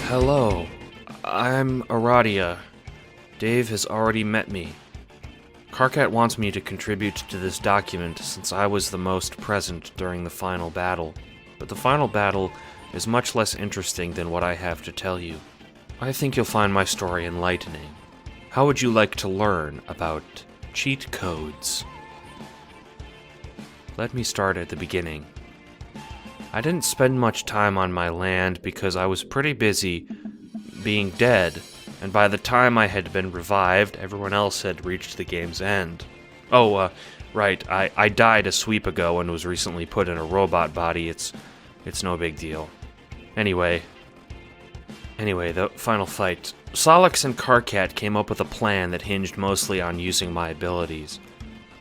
Speaker 3: Hello, I'm Aradia. Dave has already met me. Karkat wants me to contribute to this document since I was the most present during the final battle. But the final battle is much less interesting than what I have to tell you. I think you'll find my story enlightening. How would you like to learn about cheat codes? Let me start at the beginning. I didn't spend much time on my land because I was pretty busy being dead, and by the time I had been revived, everyone else had reached the game's end. Oh, right, I died a sweep ago and was recently put in a robot body. It's no big deal. Anyway,
Speaker 1: Anyway, the final fight. Solix and Karkat came up with a plan that hinged mostly on using my abilities.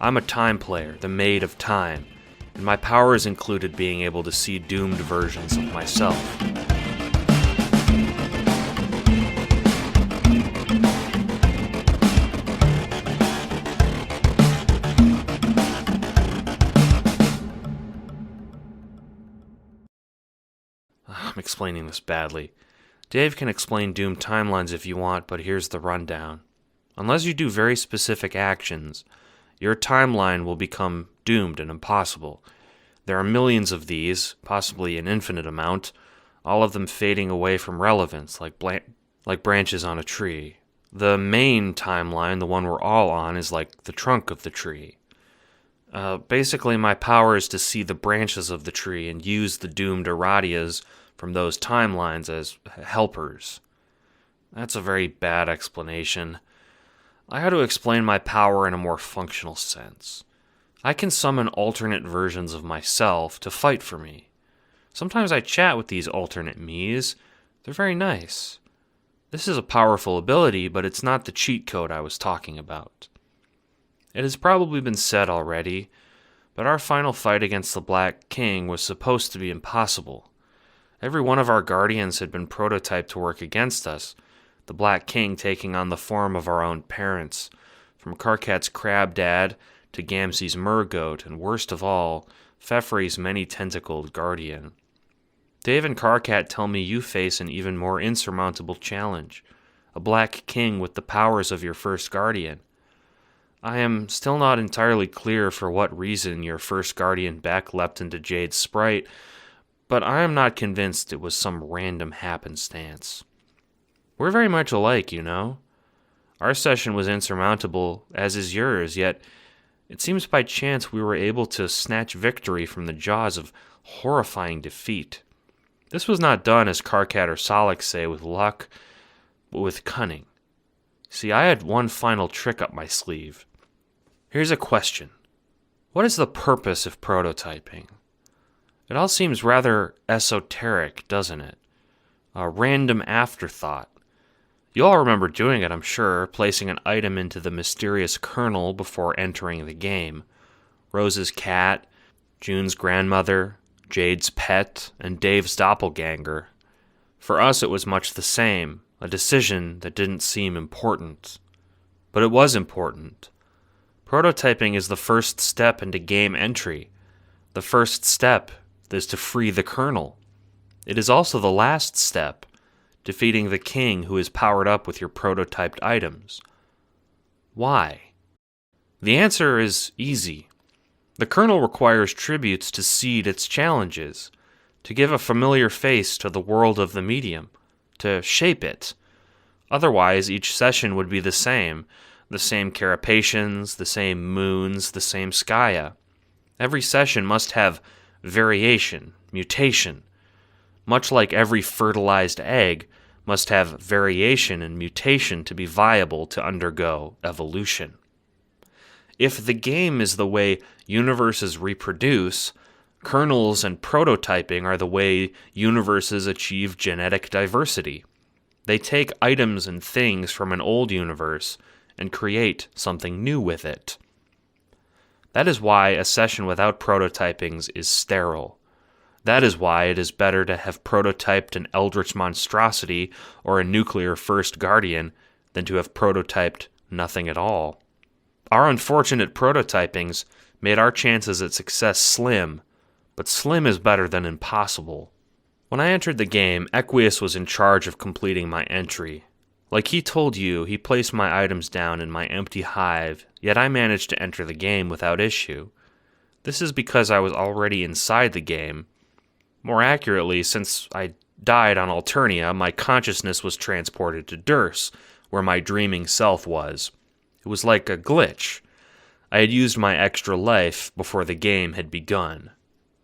Speaker 1: I'm a time player, the Maid of Time, and my powers included being able to see doomed versions of myself. I'm explaining this badly. Dave can explain doomed timelines if you want, but here's the rundown. Unless you do very specific actions, your timeline will become doomed and impossible. There are millions of these, possibly an infinite amount, all of them fading away from relevance like branches on a tree. The main timeline, the one we're all on, is like the trunk of the tree. Basically, my power is to see the branches of the tree and use the doomed Aradias from those timelines as helpers. That's a very bad explanation. I had to explain my power in a more functional sense. I can summon alternate versions of myself to fight for me. Sometimes I chat with these alternate me's. They're very nice. This is a powerful ability, but it's not the cheat code I was talking about. It has probably been said already, but our final fight against the Black King was supposed to be impossible. Every one of our guardians had been prototyped to work against us, the Black King taking on the form of our own parents, from Karkat's crab dad to Gamzee's mergoat, and worst of all, Fefri's many-tentacled guardian. Dave and Karkat tell me you face an even more insurmountable challenge, a Black King with the powers of your first guardian. I am still not entirely clear for what reason your first guardian Beck leapt into Jade's sprite, but I am not convinced it was some random happenstance. We're very much alike, you know. Our session was insurmountable, as is yours, yet it seems by chance we were able to snatch victory from the jaws of horrifying defeat. This was not done, as Karkat or Solix say, with luck, but with cunning. See, I had one final trick up my sleeve. Here's a question. What is the purpose of prototyping? It all seems rather esoteric, doesn't it? A random afterthought. You all remember doing it, I'm sure, placing an item into the mysterious kernel before entering the game. Rose's cat, June's grandmother, Jade's pet, and Dave's doppelganger. For us it was much the same, a decision that didn't seem important. But it was important. Prototyping is the first step into game entry. The first step is to free the kernel. It is also the last step, defeating the king who is powered up with your prototyped items. Why? The answer is easy. The kernel requires tributes to seed its challenges, to give a familiar face to the world of the medium, to shape it. Otherwise, each session would be the same carapations, the same moons, the same Skya. Every session must have variation, mutation. Much like every fertilized egg must have variation and mutation to be viable to undergo evolution. If the game is the way universes reproduce, kernels and prototyping are the way universes achieve genetic diversity. They take items and things from an old universe and create something new with it. That is why a session without prototypings is sterile. That is why it is better to have prototyped an eldritch monstrosity or a nuclear first guardian than to have prototyped nothing at all. Our unfortunate prototypings made our chances at success slim, but slim is better than impossible. When I entered the game, Equius was in charge of completing my entry. Like he told you, he placed my items down in my empty hive, yet I managed to enter the game without issue. This is because I was already inside the game. More accurately, since I died on Alternia, my consciousness was transported to Durst, where my dreaming self was. It was like a glitch. I had used my extra life before the game had begun.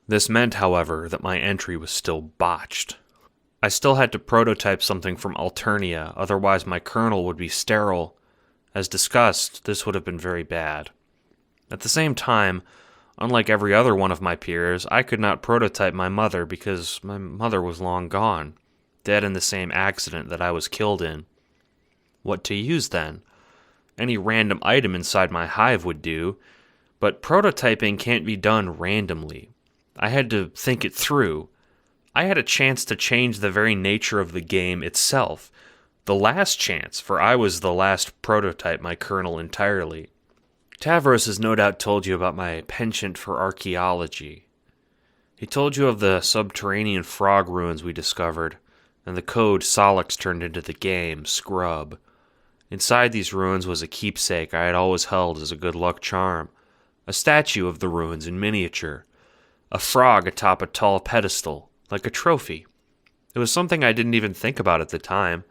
Speaker 1: This meant, however, that my entry was still botched. I still had to prototype something from Alternia, otherwise my kernel would be sterile. As discussed, this would have been very bad. At the same time, unlike every other one of my peers, I could not prototype my mother because my mother was long gone. dead in the same accident that I was killed in. What to use then? Any random item inside my hive would do, but prototyping can't be done randomly. I had to think it through. I had a chance to change the very nature of the game itself. The last chance, for I was the last to prototype my kernel entirely. Tavros has no doubt told you about my penchant for archaeology. He told you of the subterranean frog ruins we discovered, and the code Solix turned into the game, Scrub. Inside these ruins was a keepsake I had always held as a good luck charm, a statue of the ruins in miniature, a frog atop a tall pedestal, like a trophy. It was something I didn't even think about at the time.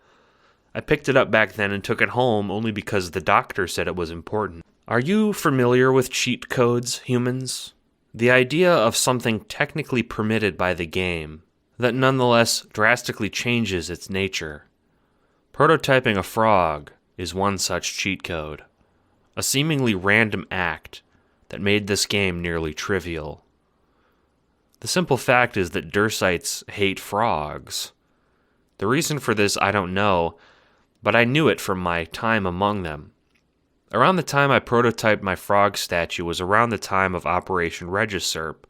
Speaker 1: I picked it up back then and took it home only because the doctor said it was important. Are you familiar with cheat codes, humans? The idea of something technically permitted by the game, that nonetheless drastically changes its nature. Prototyping a frog is one such cheat code, a seemingly random act that made this game nearly trivial. The simple fact is that Dursites hate frogs. The reason for this I don't know, but I knew it from my time among them. Around the time I prototyped my frog statue was around the time of Operation Regisurp,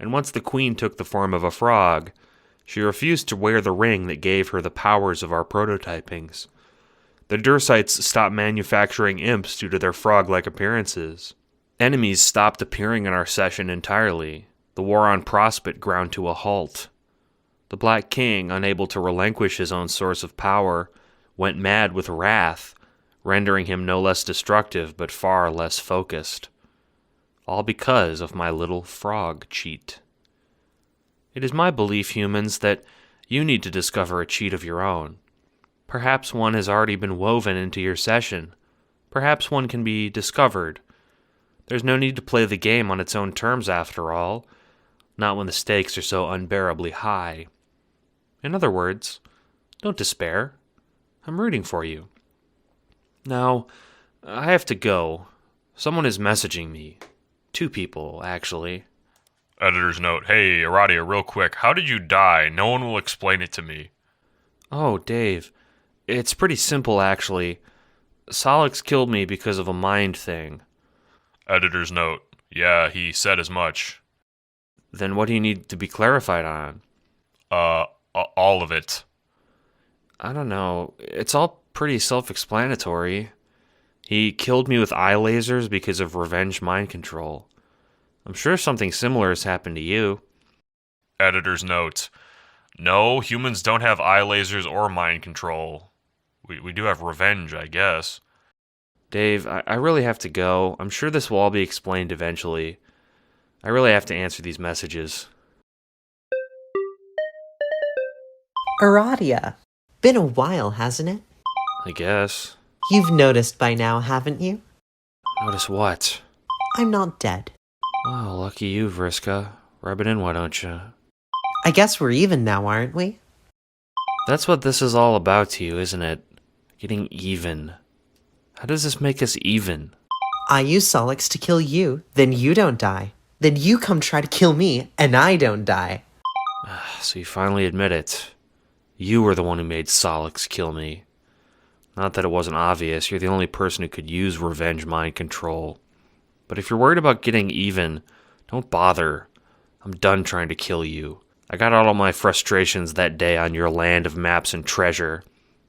Speaker 1: and once the queen took the form of a frog, she refused to wear the ring that gave her the powers of our prototypings. The Dursites stopped manufacturing imps due to their frog-like appearances. Enemies stopped appearing in our session entirely. The war on Prospect ground to a halt. The Black King, unable to relinquish his own source of power, went mad with wrath, rendering him no less destructive but far less focused. All because of my little frog cheat. It is my belief, humans, that you need to discover a cheat of your own. Perhaps one has already been woven into your session. Perhaps one can be discovered. There's no need to play the game on its own terms, after all, not when the stakes are so unbearably high. In other words, don't despair. I'm rooting for you. Now, I have to go. Someone is messaging me. 2 people, actually.
Speaker 3: Editor's note. Hey, Aradia, real quick. How did you die? No one will explain it to me.
Speaker 1: Oh, Dave. It's pretty simple, actually. Solix killed me because of a mind thing.
Speaker 3: Editor's note. Yeah, he said as much.
Speaker 1: Then what do you need to be clarified on?
Speaker 3: All of it.
Speaker 1: I don't know. It's all pretty self-explanatory. He killed me with eye lasers because of revenge mind control. I'm sure something similar has happened to you.
Speaker 3: Editor's note. No, humans don't have eye lasers or mind control. We do have revenge, I guess.
Speaker 1: Dave, I really have to go. I'm sure this will all be explained eventually. I really have to answer these messages.
Speaker 8: Aradia. Been a while, hasn't it?
Speaker 1: I guess.
Speaker 8: You've noticed by now, haven't you?
Speaker 1: Notice what?
Speaker 8: I'm not dead.
Speaker 1: Well, lucky you, Vriska. Rub it in, why don't you?
Speaker 8: I guess we're even now, aren't we?
Speaker 1: That's what this is all about to you, isn't it? Getting even. How does this make us even?
Speaker 8: I use Solix to kill you, then you don't die. Then you come try to kill me, and I don't die.
Speaker 1: So you finally admit it. You were the one who made Solix kill me. Not that it wasn't obvious, you're the only person who could use revenge mind control. But if you're worried about getting even, don't bother. I'm done trying to kill you. I got out all my frustrations that day on your land of maps and treasure.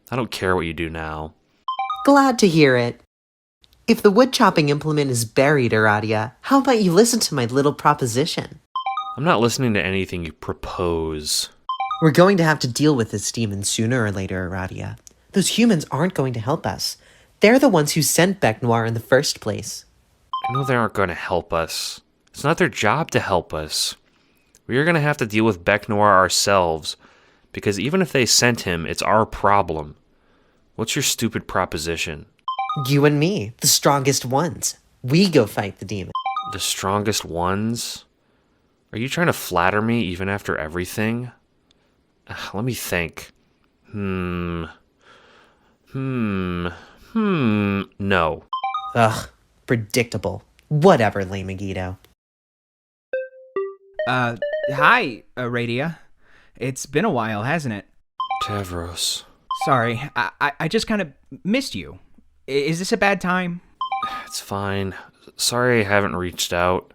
Speaker 1: I don't care what you do now.
Speaker 8: Glad to hear it. If the wood chopping implement is buried, Aradia, how about you listen to my little proposition?
Speaker 1: I'm not listening to anything you propose.
Speaker 8: We're going to have to deal with this demon sooner or later, Aradia. Those humans aren't going to help us. They're the ones who sent Bec Noir in the first place.
Speaker 1: I know they aren't going to help us. It's not their job to help us. We are going to have to deal with Bec Noir ourselves, because even if they sent him, it's our problem. What's your stupid proposition?
Speaker 8: You and me, the strongest ones. We go fight the demon.
Speaker 1: The strongest ones? Are you trying to flatter me even after everything? Let me think. No.
Speaker 8: Ugh, predictable. Whatever, Lamagito.
Speaker 15: Hi, Aradia. It's been a while, hasn't it?
Speaker 3: Tavros.
Speaker 15: Sorry, I just kind of missed you. Is this a bad time?
Speaker 3: It's fine. Sorry I haven't reached out.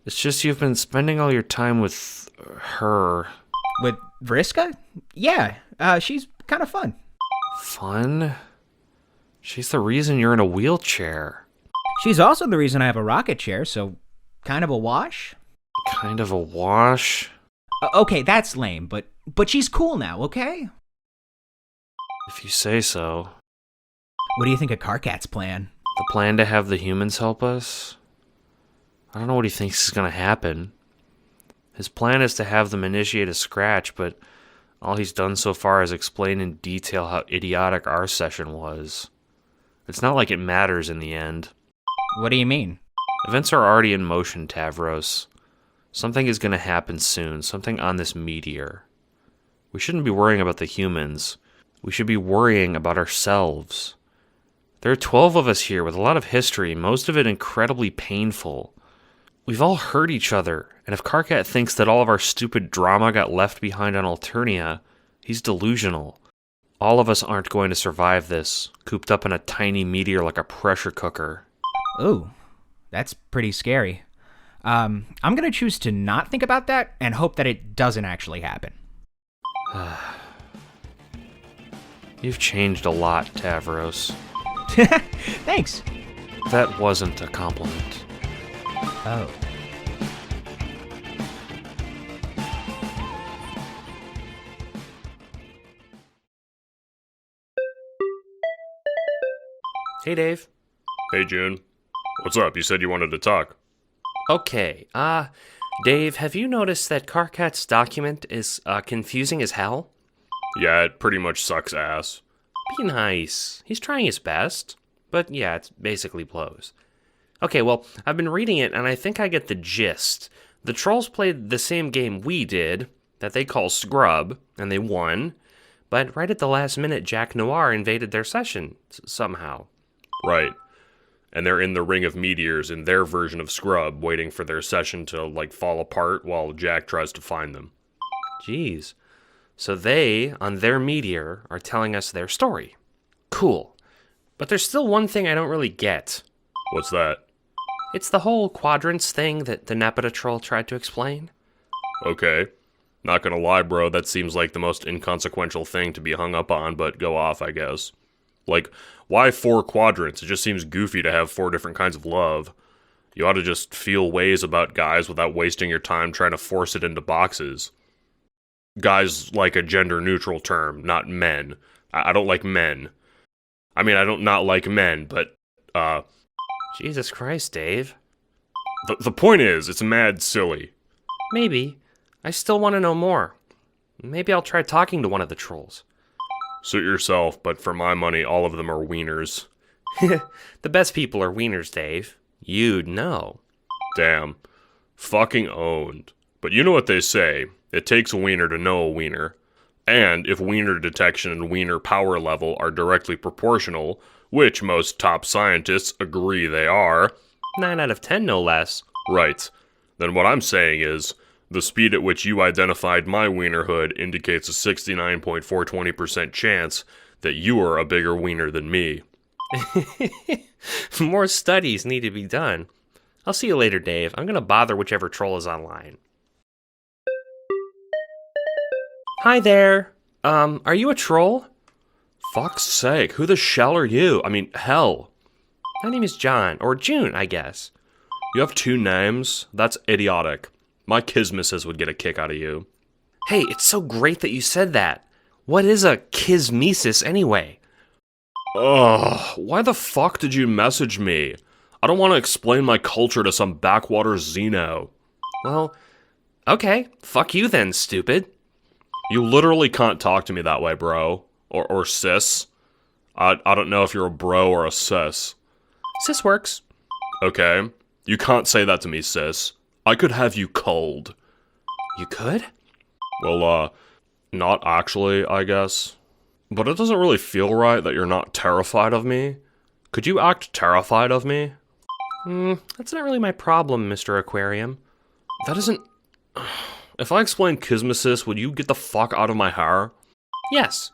Speaker 3: It's just you've been spending all your time with her.
Speaker 15: With Vriska? Yeah, she's kind of fun.
Speaker 3: Fun? She's the reason you're in a wheelchair.
Speaker 15: She's also the reason I have a rocket chair, so kind of a wash?
Speaker 3: Kind of a wash?
Speaker 15: Okay, that's lame, but she's cool now, okay?
Speaker 3: If you say so.
Speaker 15: What do you think of Karkat's plan?
Speaker 3: The plan to have the humans help us? I don't know what he thinks is going to happen. His plan is to have them initiate a scratch, but all he's done so far is explain in detail how idiotic our session was. It's not like it matters in the end.
Speaker 15: What do you mean?
Speaker 3: Events are already in motion, Tavros. Something is going to happen soon, something on this meteor. We shouldn't be worrying about the humans. We should be worrying about ourselves. There are 12 of us here with a lot of history, most of it incredibly painful. We've all hurt each other, and if Karkat thinks that all of our stupid drama got left behind on Alternia, he's delusional. All of us aren't going to survive this, cooped up in a tiny meteor like a pressure cooker.
Speaker 15: Ooh, that's pretty scary. I'm gonna choose to not think about that and hope that it doesn't actually happen.
Speaker 3: You've changed a lot, Tavros.
Speaker 15: Thanks.
Speaker 3: That wasn't a compliment.
Speaker 15: Oh.
Speaker 3: Hey, Dave.
Speaker 2: Hey, June. What's up? You said you wanted to talk.
Speaker 3: Okay, Dave, have you noticed that Karkat's document is, confusing as hell?
Speaker 2: Yeah, it pretty much sucks ass.
Speaker 3: Be nice. He's trying his best. But yeah, it's basically blows. Okay, well, I've been reading it, and I think I get the gist. The trolls played the same game we did, that they call Scrub, and they won. But right at the last minute, Jack Noir invaded their session, somehow.
Speaker 2: Right. And they're in the Ring of Meteors in their version of Scrub, waiting for their session to, fall apart while Jack tries to find them.
Speaker 3: Jeez. So they, on their meteor, are telling us their story. Cool. But there's still one thing I don't really get.
Speaker 2: What's that?
Speaker 3: It's the whole quadrants thing that the Nepeta troll tried to explain.
Speaker 2: Okay. Not gonna lie, bro, that seems like the most inconsequential thing to be hung up on, but go off, I guess. Why 4 quadrants? It just seems goofy to have 4 different kinds of love. You ought to just feel ways about guys without wasting your time trying to force it into boxes. Guys like a gender-neutral term, not men. I don't like men. I mean, I don't not like men, but,
Speaker 3: Jesus Christ, Dave.
Speaker 2: The point is, it's mad silly.
Speaker 3: Maybe. I still want to know more. Maybe I'll try talking to one of the trolls.
Speaker 2: Suit yourself, but for my money, all of them are wieners.
Speaker 3: The best people are wieners, Dave. You'd know.
Speaker 2: Damn. Fucking owned. But you know what they say. It takes a wiener to know a wiener. And if wiener detection and wiener power level are directly proportional, which most top scientists agree they are...
Speaker 3: 9 out of 10, no less.
Speaker 2: Right. Then what I'm saying is, the speed at which you identified my wienerhood indicates a 69.420% chance that you are a bigger wiener than me.
Speaker 3: More studies need to be done. I'll see you later, Dave. I'm gonna bother whichever troll is online. Hi there. Are you a troll?
Speaker 2: Fuck's sake, who the shell are you? I mean, hell.
Speaker 3: My name is John, or June, I guess.
Speaker 2: You have 2 names? That's idiotic. My kismises would get a kick out of you.
Speaker 3: Hey, it's so great that you said that. What is a kismesis anyway?
Speaker 2: Ugh, why the fuck did you message me? I don't want to explain my culture to some backwater Xeno.
Speaker 3: Well, okay, fuck you then, stupid.
Speaker 2: You literally can't talk to me that way, bro. Or sis. I don't know if you're a bro or a sis.
Speaker 3: Sis works.
Speaker 2: Okay, you can't say that to me, sis. I could have you cold.
Speaker 3: You could?
Speaker 2: Well, not actually, I guess. But it doesn't really feel right that you're not terrified of me. Could you act terrified of me?
Speaker 3: That's not really my problem, Mr. Aquarium.
Speaker 2: That isn't... If I explained kismesis, would you get the fuck out of my hair?
Speaker 1: Yes.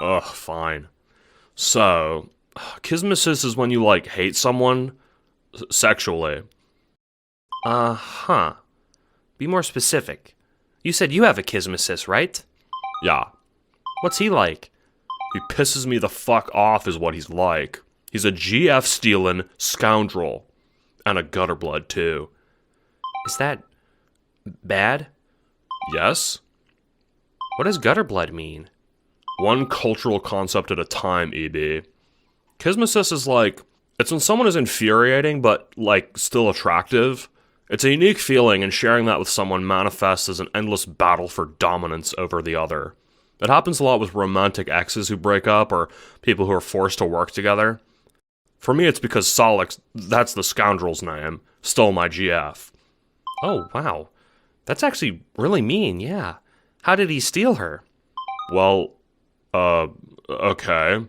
Speaker 3: Ugh, fine. So, kismesis is when you, like, hate someone sexually.
Speaker 1: Uh-huh. Be more specific. You said you have a kismesis, right?
Speaker 3: Yeah.
Speaker 1: What's he like?
Speaker 3: He pisses me the fuck off is what he's like. He's a GF stealing scoundrel. And a gutter blood, too.
Speaker 1: Is that bad?
Speaker 3: Yes.
Speaker 1: What does gutter blood mean?
Speaker 3: One cultural concept at a time, EB. Kismesis is like, it's when someone is infuriating but, like, still attractive. It's a unique feeling, and sharing that with someone manifests as an endless battle for dominance over the other. It happens a lot with romantic exes who break up, or people who are forced to work together. For me, it's because Solix, that's the scoundrel's name, stole my GF.
Speaker 1: Oh, wow. That's actually really mean, yeah. How did he steal her?
Speaker 3: Well, okay.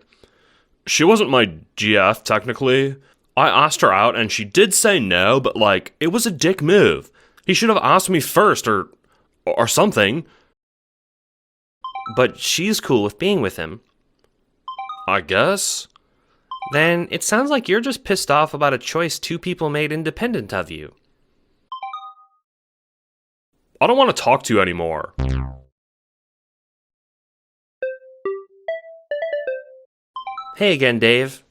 Speaker 3: She wasn't my GF, technically. I asked her out, and she did say no, but, like, it was a dick move. He should have asked me first, or something.
Speaker 1: But she's cool with being with him.
Speaker 3: I guess.
Speaker 1: Then it sounds like you're just pissed off about a choice two people made independent of you.
Speaker 3: I don't want to talk to you anymore.
Speaker 1: Hey again, Dave.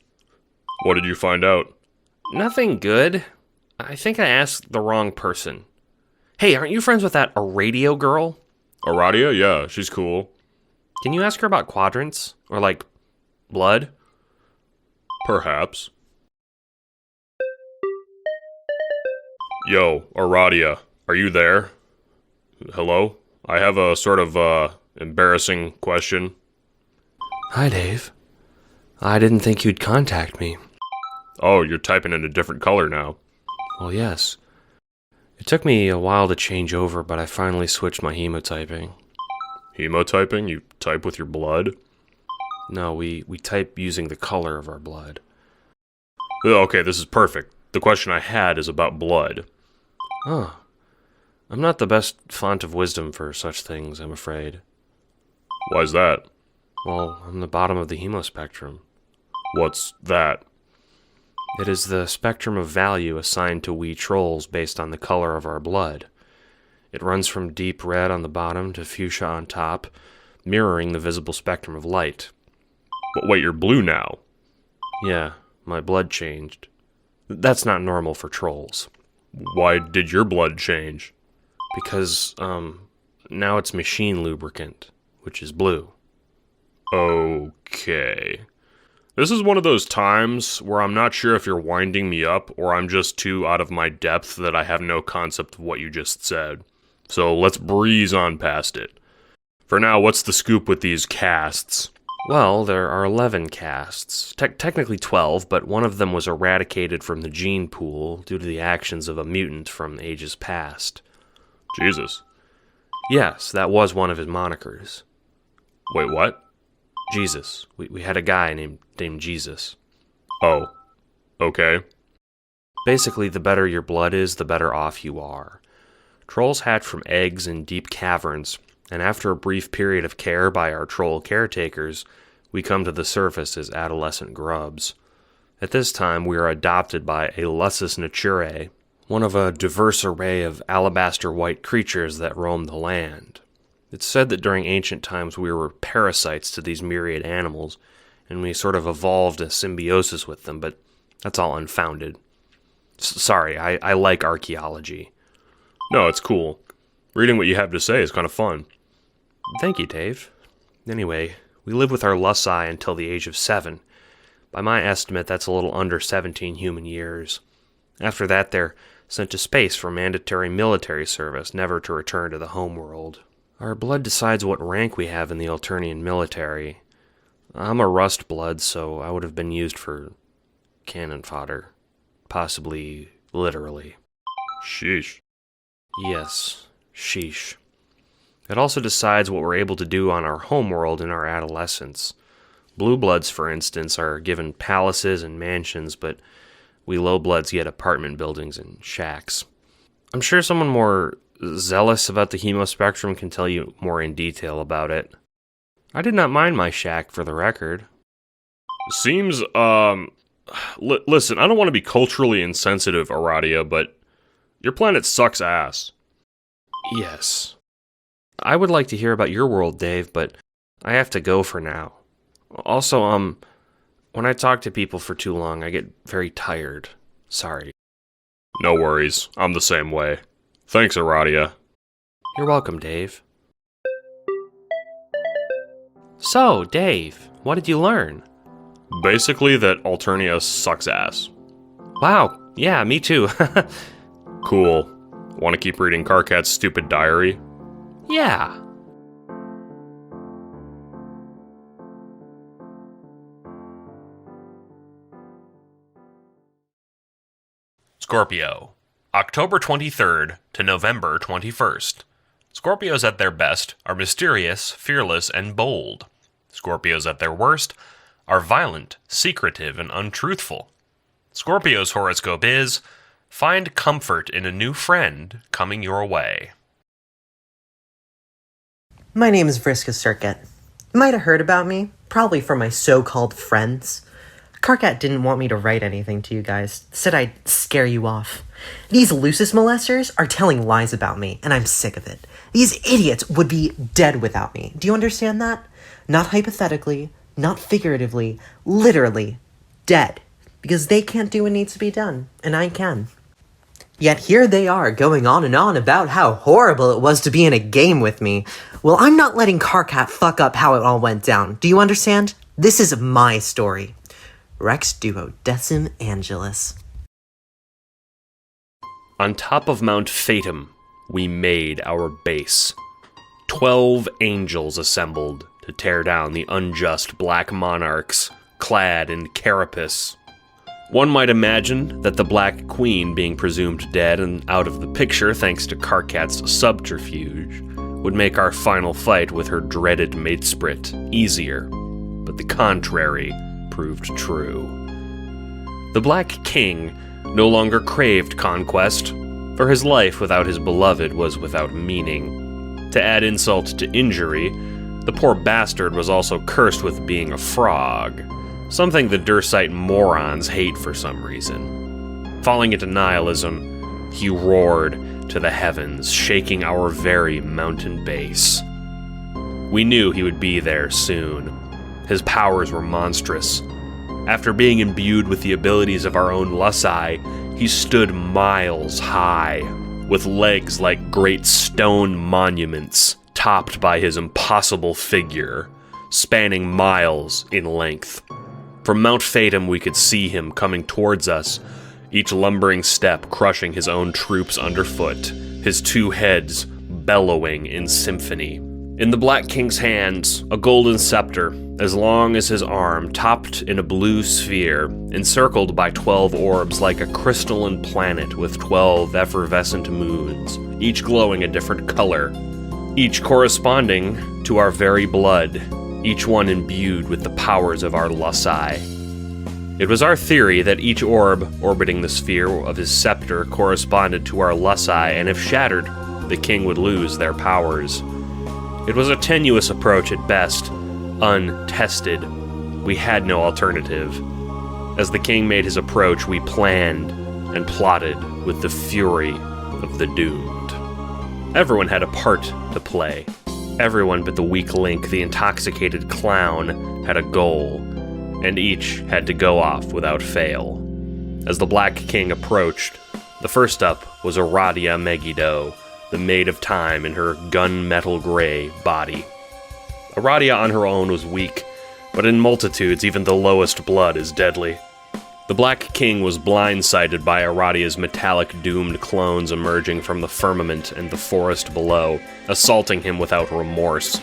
Speaker 3: What did you find out?
Speaker 1: Nothing good. I think I asked the wrong person. Hey, aren't you friends with that radio girl?
Speaker 3: Aradia? Yeah, she's cool.
Speaker 1: Can you ask her about quadrants? Or, like, blood?
Speaker 3: Perhaps. Yo, Aradia, are you there? Hello? I have a sort of, embarrassing question.
Speaker 1: Hi, Dave. I didn't think you'd contact me.
Speaker 3: Oh, you're typing in a different color now.
Speaker 1: Well, yes. It took me a while to change over, but I finally switched my hemotyping.
Speaker 3: Hemotyping? You type with your blood?
Speaker 1: No, we type using the color of our blood.
Speaker 3: Okay, this is perfect. The question I had is about blood.
Speaker 1: Oh. I'm not the best font of wisdom for such things, I'm afraid.
Speaker 3: Why's that?
Speaker 1: Well, I'm the bottom of the hemospectrum.
Speaker 3: What's that?
Speaker 1: It is the spectrum of value assigned to we trolls based on the color of our blood. It runs from deep red on the bottom to fuchsia on top, mirroring the visible spectrum of light.
Speaker 3: But wait, you're blue now.
Speaker 1: Yeah, my blood changed. That's not normal for trolls.
Speaker 3: Why did your blood change?
Speaker 1: Because, now it's machine lubricant, which is blue.
Speaker 3: Okay. This is one of those times where I'm not sure if you're winding me up or I'm just too out of my depth that I have no concept of what you just said. So let's breeze on past it. For now, what's the scoop with these castes?
Speaker 1: Well, there are 11 castes. Technically 12, but one of them was eradicated from the gene pool due to the actions of a mutant from ages past.
Speaker 3: Jesus.
Speaker 1: Yes, that was one of his monikers.
Speaker 3: Wait, what?
Speaker 1: Jesus. We had a guy named Jesus.
Speaker 3: Oh. Okay.
Speaker 1: Basically, the better your blood is, the better off you are. Trolls hatch from eggs in deep caverns, and after a brief period of care by our troll caretakers, we come to the surface as adolescent grubs. At this time, we are adopted by a Lussus naturae, one of a diverse array of alabaster white creatures that roam the land. It's said that during ancient times we were parasites to these myriad animals, and we sort of evolved a symbiosis with them, but that's all unfounded. Sorry, I like archaeology.
Speaker 3: No, it's cool. Reading what you have to say is kind of fun.
Speaker 1: Thank you, Dave. Anyway, we live with our Lussi until the age of 7. By my estimate, that's a little under 17 human years. After that, they're sent to space for mandatory military service, never to return to the homeworld. Our blood decides what rank we have in the Alternian military. I'm a rust blood, so I would have been used for cannon fodder. Possibly literally.
Speaker 3: Sheesh.
Speaker 1: Yes, sheesh. It also decides what we're able to do on our homeworld in our adolescence. Blue bloods, for instance, are given palaces and mansions, but we low bloods get apartment buildings and shacks. I'm sure someone more zealous about the hemospectrum can tell you more in detail about it.
Speaker 3: I did not mind my shack, for the record.
Speaker 2: Seems, listen, I don't want to be culturally insensitive, Aradia, but your planet sucks ass.
Speaker 3: Yes. I would like to hear about your world, Dave, but I have to go for now. Also, when I talk to people for too long, I get very tired. Sorry.
Speaker 2: No worries. I'm the same way. Thanks, Aradia.
Speaker 3: You're welcome, Dave. So, Dave, what did you learn?
Speaker 2: Basically that Alternia sucks ass.
Speaker 3: Wow, yeah, me too.
Speaker 2: Cool. Want to keep reading Karkat's stupid diary?
Speaker 3: Yeah.
Speaker 1: Scorpio, October 23rd to November 21st. Scorpios at their best are mysterious, fearless, and bold. Scorpios at their worst are violent, secretive, and untruthful. Scorpio's horoscope is, find comfort in a new friend coming your way.
Speaker 8: My name is Vriska Circuit. You might have heard about me, probably from my so-called friends. Karkat didn't want me to write anything to you guys, said I'd scare you off. These Lucis molesters are telling lies about me, and I'm sick of it. These idiots would be dead without me. Do you understand that? Not hypothetically, not figuratively, literally dead. Because they can't do what needs to be done, and I can. Yet here they are, going on and on about how horrible it was to be in a game with me. Well, I'm not letting Karkat fuck up how it all went down. Do you understand? This is my story. Rex Duodecim Angelus.
Speaker 3: On top of Mount Fatum, we made our base. 12 angels assembled to tear down the unjust Black Monarchs, clad in carapace. One might imagine that the Black Queen, being presumed dead and out of the picture thanks to Karkat's subterfuge, would make our final fight with her dreaded matesprit easier, but the contrary proved true. The Black King no longer craved conquest, for his life without his beloved was without meaning. To add insult to injury, the poor bastard was also cursed with being a frog, something the Dursite morons hate for some reason. Falling into nihilism, he roared to the heavens, shaking our very mountain base. We knew he would be there soon. His powers were monstrous. After being imbued with the abilities of our own Lusai, he stood miles high, with legs like great stone monuments, topped by his impossible figure, spanning miles in length. From Mount Fatum we could see him coming towards us, each lumbering step crushing his own troops underfoot, his two heads bellowing in symphony. In the Black King's hands, a golden scepter, as long as his arm, topped in a blue sphere, encircled by 12 orbs like a crystalline planet with 12 effervescent moons, each glowing a different color, each corresponding to our very blood, each one imbued with the powers of our Lusai. It was our theory that each orb orbiting the sphere of his scepter corresponded to our Lusai, and if shattered, the king would lose their powers. It was a tenuous approach at best, untested. We had no alternative. As the king made his approach, we planned and plotted with the fury of the doomed. Everyone had a part to play. Everyone but the weak link, the intoxicated clown, had a goal, and each had to go off without fail. As the Black King approached, the first up was Aradia Megiddo, the Maid of Time in her gunmetal gray body. Aradia on her own was weak, but in multitudes even the lowest blood is deadly. The Black King was blindsided by Aradia's metallic doomed clones emerging from the firmament and the forest below, assaulting him without remorse.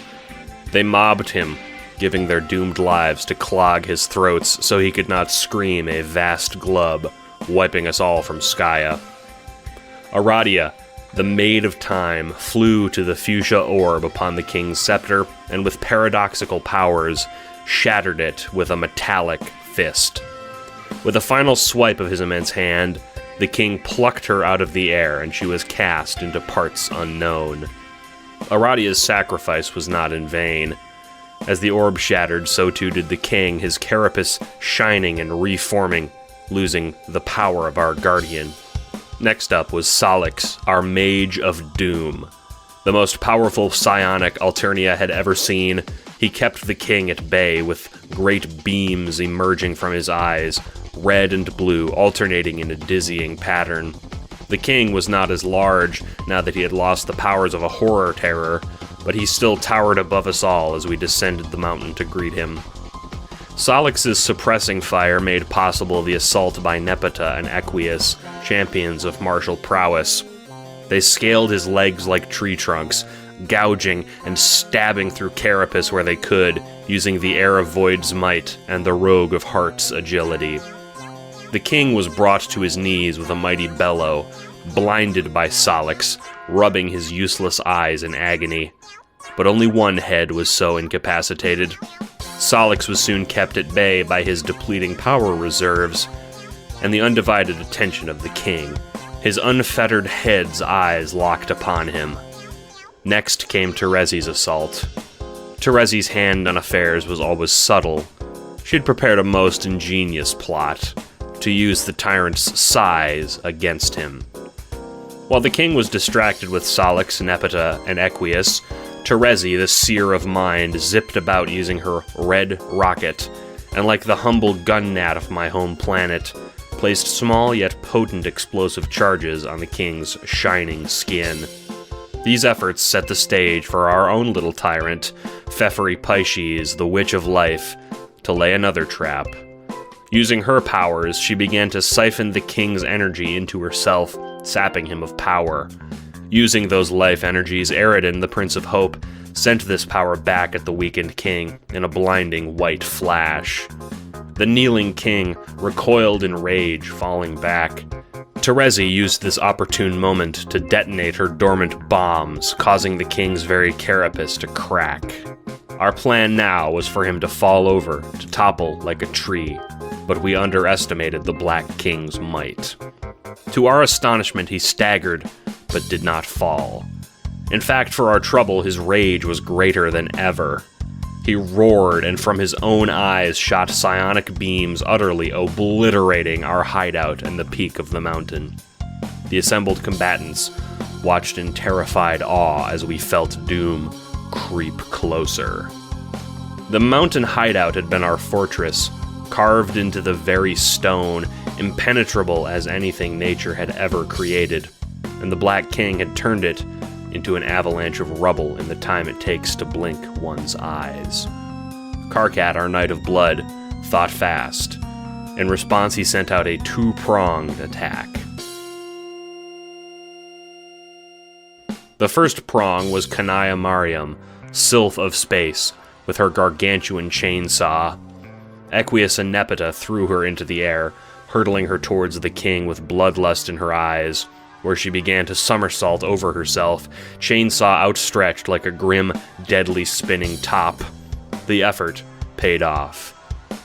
Speaker 3: They mobbed him, giving their doomed lives to clog his throats so he could not scream a vast glub, wiping us all from Skya. Aradia, the Maid of Time, flew to the fuchsia orb upon the king's scepter, and with paradoxical powers, shattered it with a metallic fist. With a final swipe of his immense hand, the king plucked her out of the air, and she was cast into parts unknown. Aradia's sacrifice was not in vain.
Speaker 5: As the orb shattered, so too did the king, his carapace shining and reforming, losing the power of our guardian. Next up was Solix, our Mage of Doom. The most powerful psionic Alternia had ever seen, he kept the king at bay with great beams emerging from his eyes, red and blue, alternating in a dizzying pattern. The king was not as large now that he had lost the powers of a horror terror, but he still towered above us all as we descended the mountain to greet him. Solix's suppressing fire made possible the assault by Nepeta and Equius, champions of martial prowess. They scaled his legs like tree trunks, gouging and stabbing through carapace where they could, using the Air of Void's might and the Rogue of Heart's agility. The king was brought to his knees with a mighty bellow, blinded by Solix, rubbing his useless eyes in agony. But only one head was so incapacitated. Solix was soon kept at bay by his depleting power reserves, and the undivided attention of the king. His unfettered head's eyes locked upon him. Next came Terezi's assault. Terezi's hand on affairs was always subtle. She had prepared a most ingenious plot to use the tyrant's size against him. While the king was distracted with Solix, Nepeta, and Equius, Terezi, the seer of mind, zipped about using her red rocket, and like the humble gun gnat of my home planet, placed small yet potent explosive charges on the king's shining skin. These efforts set the stage for our own little tyrant, Pfeffery Pisces, the Witch of Life, to lay another trap. Using her powers, she began to siphon the king's energy into herself, sapping him of power. Using those life energies, Eridan, the Prince of Hope, sent this power back at the weakened king in a blinding white flash. The kneeling king recoiled in rage, falling back. Terezi used this opportune moment to detonate her dormant bombs, causing the king's very carapace to crack. Our plan now was for him to fall over, to topple like a tree, but we underestimated the Black King's might. To our astonishment, he staggered, but did not fall. In fact, for our trouble, his rage was greater than ever. He roared, and from his own eyes shot psionic beams, utterly obliterating our hideout and the peak of the mountain. The assembled combatants watched in terrified awe as we felt doom creep closer. The mountain hideout had been our fortress, carved into the very stone, impenetrable as anything nature had ever created, and the Black King had turned it into an avalanche of rubble in the time it takes to blink one's eyes. Karkat, our Knight of Blood, thought fast. In response, he sent out a two-pronged attack. The first prong was Kanaya Mariam, Sylph of Space, with her gargantuan chainsaw. Equius and Nepeta threw her into the air, hurtling her towards the king with bloodlust in her eyes, where she began to somersault over herself, chainsaw outstretched like a grim, deadly spinning top. The effort paid off.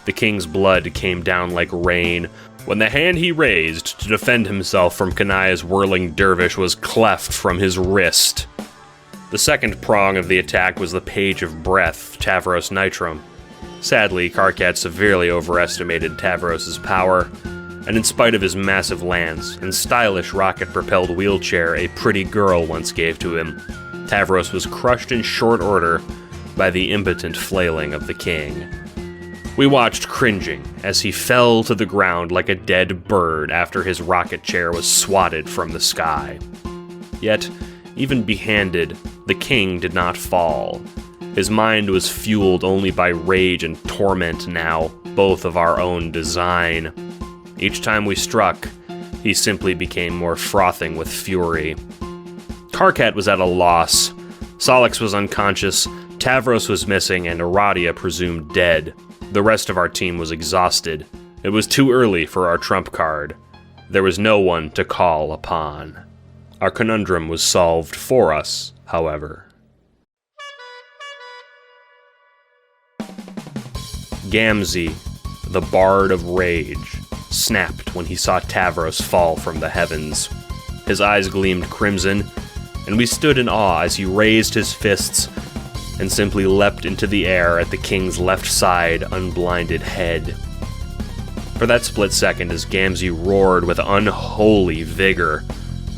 Speaker 5: The king's blood came down like rain, when the hand he raised to defend himself from Kanaya's whirling dervish was cleft from his wrist. The second prong of the attack was the Page of Breath, Tavros Nitrum. Sadly, Karkat severely overestimated Tavros's power, and in spite of his massive lance and stylish rocket-propelled wheelchair a pretty girl once gave to him, Tavros was crushed in short order by the impotent flailing of the king. We watched cringing as he fell to the ground like a dead bird after his rocket chair was swatted from the sky. Yet, even behanded, the king did not fall. His mind was fueled only by rage and torment now, both of our own design. Each time we struck, he simply became more frothing with fury. Karkat was at a loss. Solix was unconscious, Tavros was missing, and Aradia presumed dead. The rest of our team was exhausted. It was too early for our trump card. There was no one to call upon. Our conundrum was solved for us, however. Gamzee, the Bard of Rage, snapped when he saw Tavros fall from the heavens. His eyes gleamed crimson, and we stood in awe as he raised his fists
Speaker 3: and simply leapt into the air at the king's left side, unblinded head. For that split second, as Gamzee roared with unholy vigor,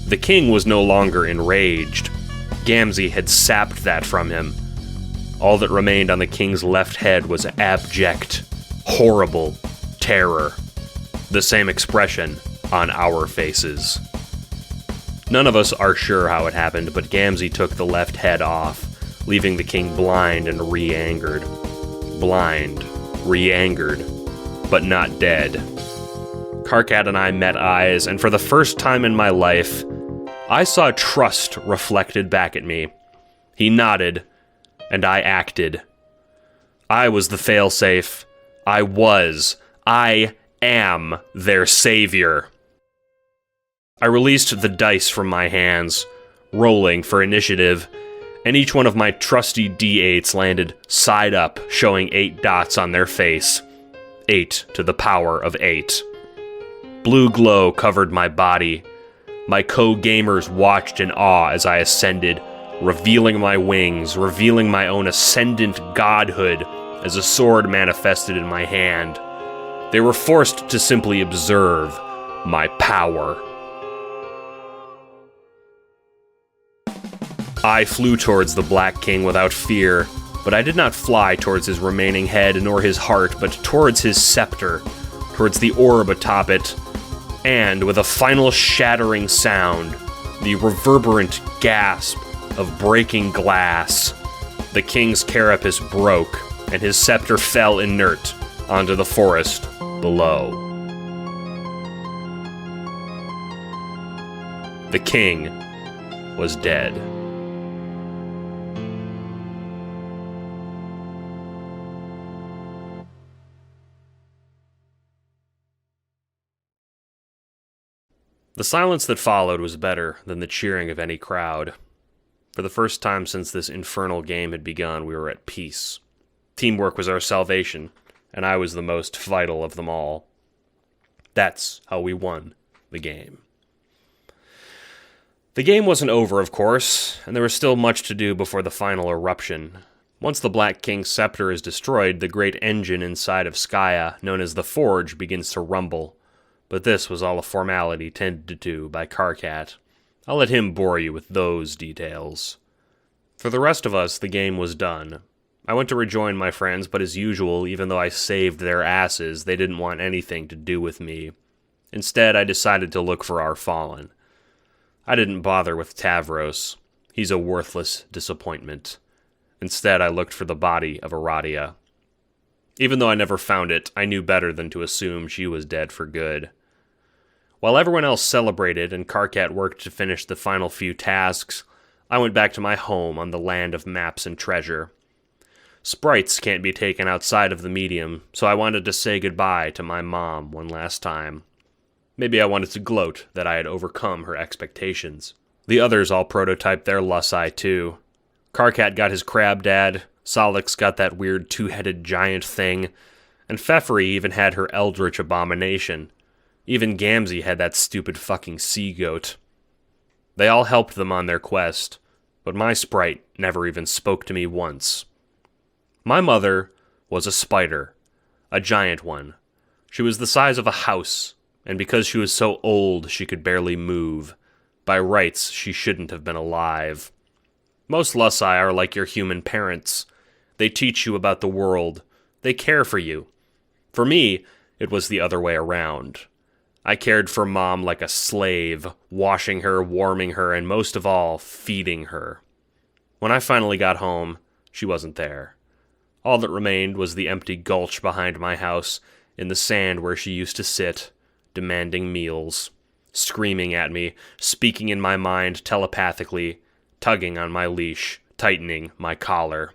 Speaker 3: the king was no longer enraged. Gamzee had sapped that from him. All that remained on the king's left head was abject, horrible terror. The same expression on our faces. None of us are sure how it happened, but Gamzee took the left head off, leaving the king blind and re-angered. Blind, re-angered, but not dead. Karkat and I met eyes, and for the first time in my life, I saw trust reflected back at me. He nodded, and I acted. I was the failsafe. I am their savior. I released the dice from my hands, rolling for initiative, and each one of my trusty D8s landed side up, showing 8 dots on their face. 8 to the power of 8. Blue glow covered my body. My co-gamers watched in awe as I ascended, revealing my wings, revealing my own ascendant godhood as a sword manifested in my hand. They were forced to simply observe my power. I flew towards the Black King without fear, but I did not fly towards his remaining head nor his heart, but towards his scepter, towards the orb atop it, and with a final shattering sound, the reverberant gasp of breaking glass, the king's carapace broke, and his scepter fell inert onto the forest below. The king was dead. The silence that followed was better than the cheering of any crowd. For the first time since this infernal game had begun, we were at peace. Teamwork was our salvation, and I was the most vital of them all. That's how we won the game. The game wasn't over, of course, and there was still much to do before the final eruption. Once the Black King's scepter is destroyed, the great engine inside of Skaya, known as the Forge, begins to rumble. But this was all a formality tended to by Karkat. I'll let him bore you with those details. For the rest of us, the game was done. I went to rejoin my friends, but as usual, even though I saved their asses, they didn't want anything to do with me. Instead, I decided to look for our fallen. I didn't bother with Tavros. He's a worthless disappointment. Instead, I looked for the body of Aradia. Even though I never found it, I knew better than to assume she was dead for good. While everyone else celebrated and Karkat worked to finish the final few tasks, I went back to my home on the land of maps and treasure. Sprites can't be taken outside of the medium, so I wanted to say goodbye to my mom one last time. Maybe I wanted to gloat that I had overcome her expectations. The others all prototyped their Lusai too. Karkat got his crab dad, Solix got that weird two-headed giant thing, and Pfeffery even had her eldritch abomination. Even Gamzee had that stupid fucking sea-goat. They all helped them on their quest, but my sprite never even spoke to me once. My mother was a spider, a giant one. She was the size of a house, and because she was so old she could barely move. By rights, she shouldn't have been alive. Most Lusai are like your human parents. They teach you about the world. They care for you. For me, it was the other way around. I cared for Mom like a slave, washing her, warming her, and most of all, feeding her. When I finally got home, she wasn't there. All that remained was the empty gulch behind my house, in the sand where she used to sit, demanding meals, screaming at me, speaking in my mind telepathically, tugging on my leash, tightening my collar.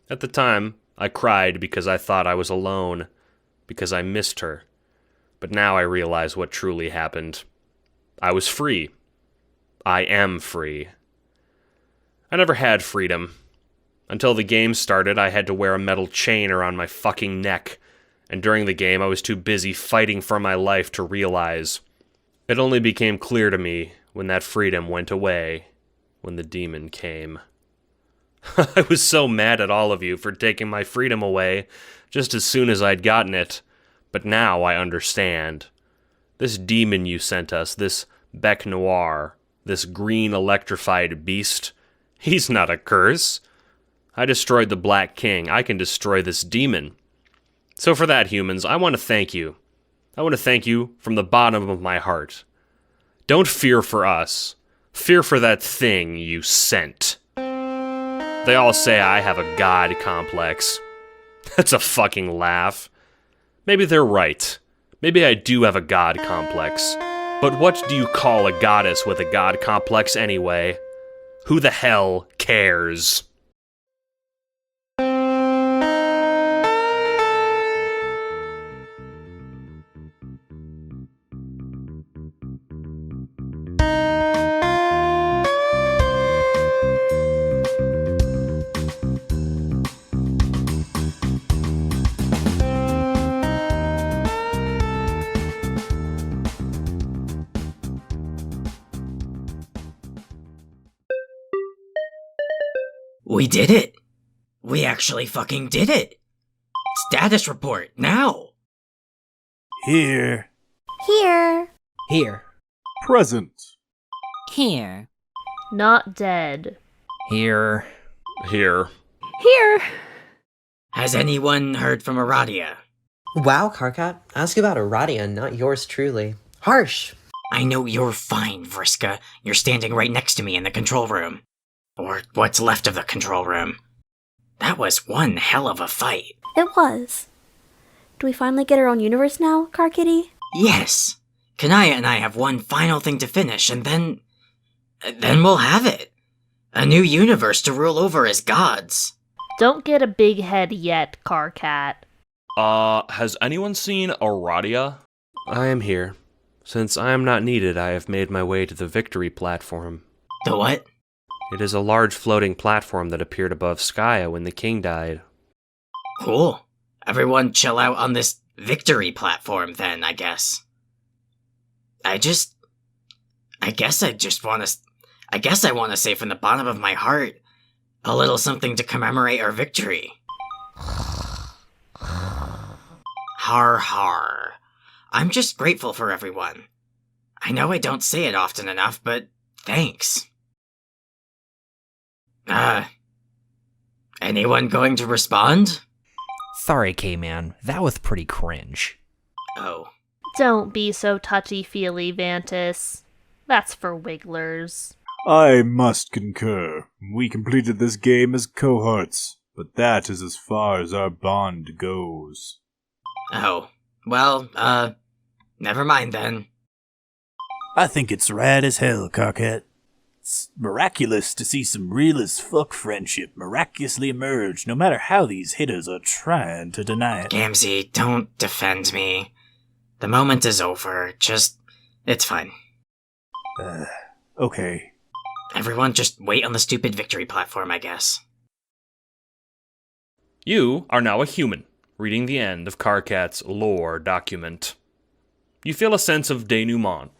Speaker 3: At the time, I cried because I thought I was alone, because I missed her. But now I realize what truly happened. I was free. I am free. I never had freedom. Until the game started, I had to wear a metal chain around my fucking neck, and during the game I was too busy fighting for my life to realize. It only became clear to me when that freedom went away, when the demon came. I was so mad at all of you for taking my freedom away just as soon as I'd gotten it, but now I understand. This demon you sent us, this Bec Noir, this green electrified beast, he's not a curse. I destroyed the Black King. I can destroy this demon. So for that, humans, I want to thank you. I want to thank you from the bottom of my heart. Don't fear for us. Fear for that thing you sent. They all say I have a god complex. That's a fucking laugh. Maybe they're right. Maybe I do have a god complex. But what do you call a goddess with a god complex anyway? Who the hell cares?
Speaker 16: We did it! We actually fucking did it! Status report, now!
Speaker 10: Here.
Speaker 14: Here.
Speaker 15: Here.
Speaker 13: Present.
Speaker 4: Here.
Speaker 6: Not dead.
Speaker 11: Here.
Speaker 3: Here.
Speaker 9: Here.
Speaker 16: Has anyone heard from Aradia?
Speaker 8: Wow, Karkat. Ask about Aradia, not yours truly. Harsh.
Speaker 16: I know you're fine, Vriska. You're standing right next to me in the control room. Or what's left of the control room. That was one hell of a fight.
Speaker 14: It was. Do we finally get our own universe now, Car Kitty?
Speaker 16: Yes. Kanaya and I have one final thing to finish, and then we'll have it. A new universe to rule over as gods.
Speaker 6: Don't get a big head yet, Carcat.
Speaker 3: Has anyone seen Aradia? I am here. Since I am not needed, I have made my way to the victory platform.
Speaker 16: The what?
Speaker 3: It is a large floating platform that appeared above Skya when the king died.
Speaker 16: Cool. Everyone chill out on this victory platform then, I guess. I want to say from the bottom of my heart, a little something to commemorate our victory. Har har. I'm just grateful for everyone. I know I don't say it often enough, but thanks. Anyone going to respond?
Speaker 11: Sorry, K-Man. That was pretty cringe.
Speaker 16: Oh.
Speaker 6: Don't be so touchy-feely, Vantis. That's for wigglers.
Speaker 13: I must concur. We completed this game as cohorts, but that is as far as our bond goes.
Speaker 16: Oh. Well, never mind then.
Speaker 10: I think it's rad as hell, Carcat. It's miraculous to see some real as fuck friendship miraculously emerge, no matter how these hitters are trying to deny it.
Speaker 16: Gamzee, don't defend me. The moment is over. It's fine.
Speaker 10: Okay.
Speaker 16: Everyone just wait on the stupid victory platform, I guess.
Speaker 3: You are now a human, reading the end of Carcat's lore document. You feel a sense of denouement,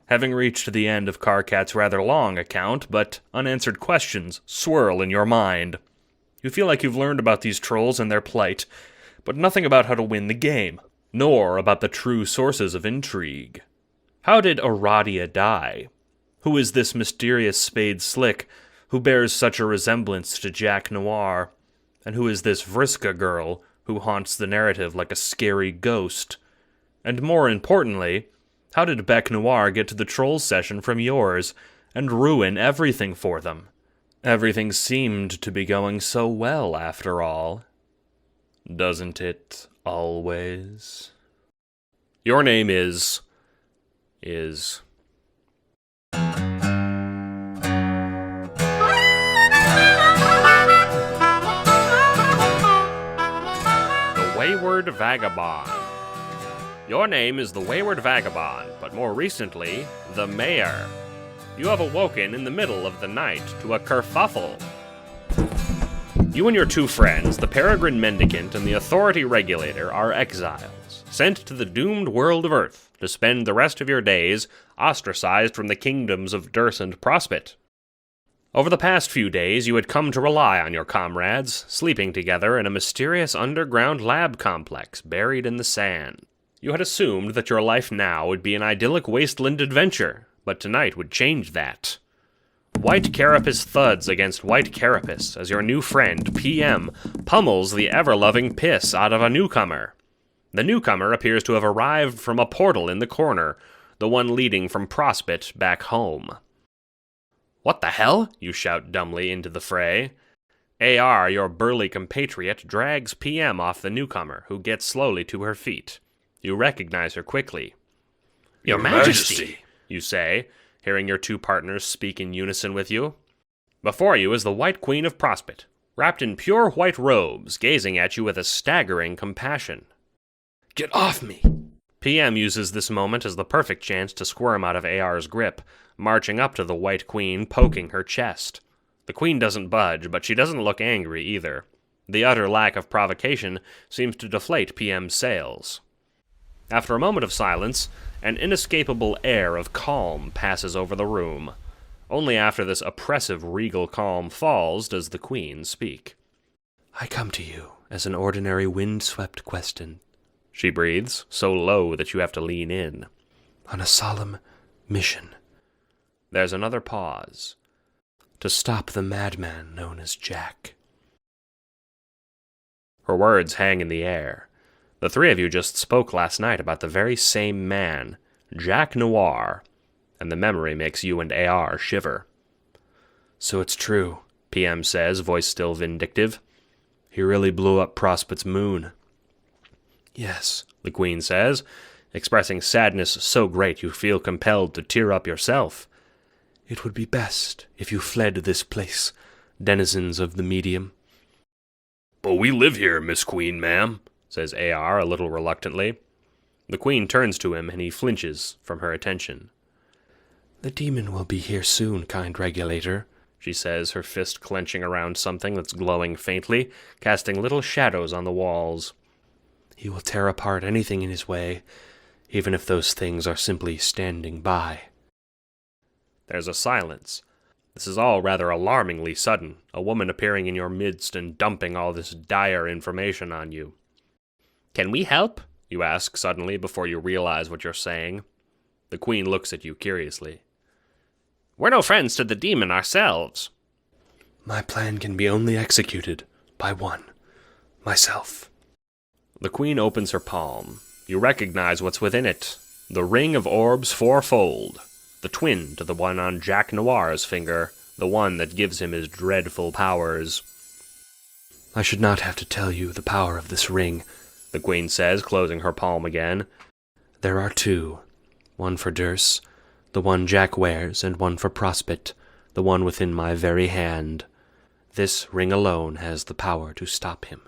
Speaker 3: having reached the end of Carcat's rather long account, but unanswered questions swirl in your mind. You feel like you've learned about these trolls and their plight, but nothing about how to win the game, nor about the true sources of intrigue. How did Aradia die? Who is this mysterious Spade Slick who bears such a resemblance to Jack Noir? And who is this Vriska girl who haunts the narrative like a scary ghost? And more importantly, how did Bec Noir get to the Trolls session from yours and ruin everything for them? Everything seemed to be going so well after all. Doesn't it always? Your name is... The Wayward Vagabond. Your name is the Wayward Vagabond, but more recently, the Mayor. You have awoken in the middle of the night to a kerfuffle. You and your two friends, the Peregrine Mendicant and the Authority Regulator, are exiles, sent to the doomed world of Earth to spend the rest of your days ostracized from the kingdoms of Durs and Prospit. Over the past few days, you had come to rely on your comrades, sleeping together in a mysterious underground lab complex buried in the sand. You had assumed that your life now would be an idyllic wasteland adventure, but tonight would change that. White carapace thuds against white carapace as your new friend, PM, pummels the ever-loving piss out of a newcomer. The newcomer appears to have arrived from a portal in the corner, the one leading from Prospect back home. "What the hell?" you shout dumbly into the fray. AR, your burly compatriot, drags PM off the newcomer, who gets slowly to her feet. You recognize her quickly. "Your Majesty," you say, hearing your two partners speak in unison with you. Before you is the White Queen of Prospect, wrapped in pure white robes, gazing at you with a staggering compassion. "Get off me!" PM uses this moment as the perfect chance to squirm out of AR's grip, marching up to the White Queen, poking her chest. The Queen doesn't budge, but she doesn't look angry either. The utter lack of provocation seems to deflate PM's sails. After a moment of silence, an inescapable air of calm passes over the room. Only after this oppressive regal calm falls does the Queen speak. "I come to you as an ordinary wind-swept question," she breathes, so low that you have to lean in. "On a solemn mission." There's another pause. "To stop the madman known as Jack." Her words hang in the air. The three of you just spoke last night about the very same man, Jack Noir, and the memory makes you and AR shiver. "So it's true," PM says, voice still vindictive. "He really blew up Prospect's moon." "Yes," the Queen says, expressing sadness so great you feel compelled to tear up yourself. "It would be best if you fled this place, denizens of the medium." "But we live here, Miss Queen, ma'am," says AR a little reluctantly. The Queen turns to him, and he flinches from her attention. "The demon will be here soon, kind regulator," she says, her fist clenching around something that's glowing faintly, casting little shadows on the walls. "He will tear apart anything in his way, even if those things are simply standing by." There's a silence. This is all rather alarmingly sudden, a woman appearing in your midst and dumping all this dire information on you. "Can we help?" you ask suddenly before you realize what you're saying. The Queen looks at you curiously. "We're no friends to the demon ourselves." "My plan can be only executed by one, myself." The Queen opens her palm. You recognize what's within it. The ring of orbs fourfold. The twin to the one on Jack Noir's finger, the one that gives him his dreadful powers. "I should not have to tell you the power of this ring," the Queen says, closing her palm again. "There are two. One for Durse, the one Jack wears, and one for Prospect, the one within my very hand. This ring alone has the power to stop him."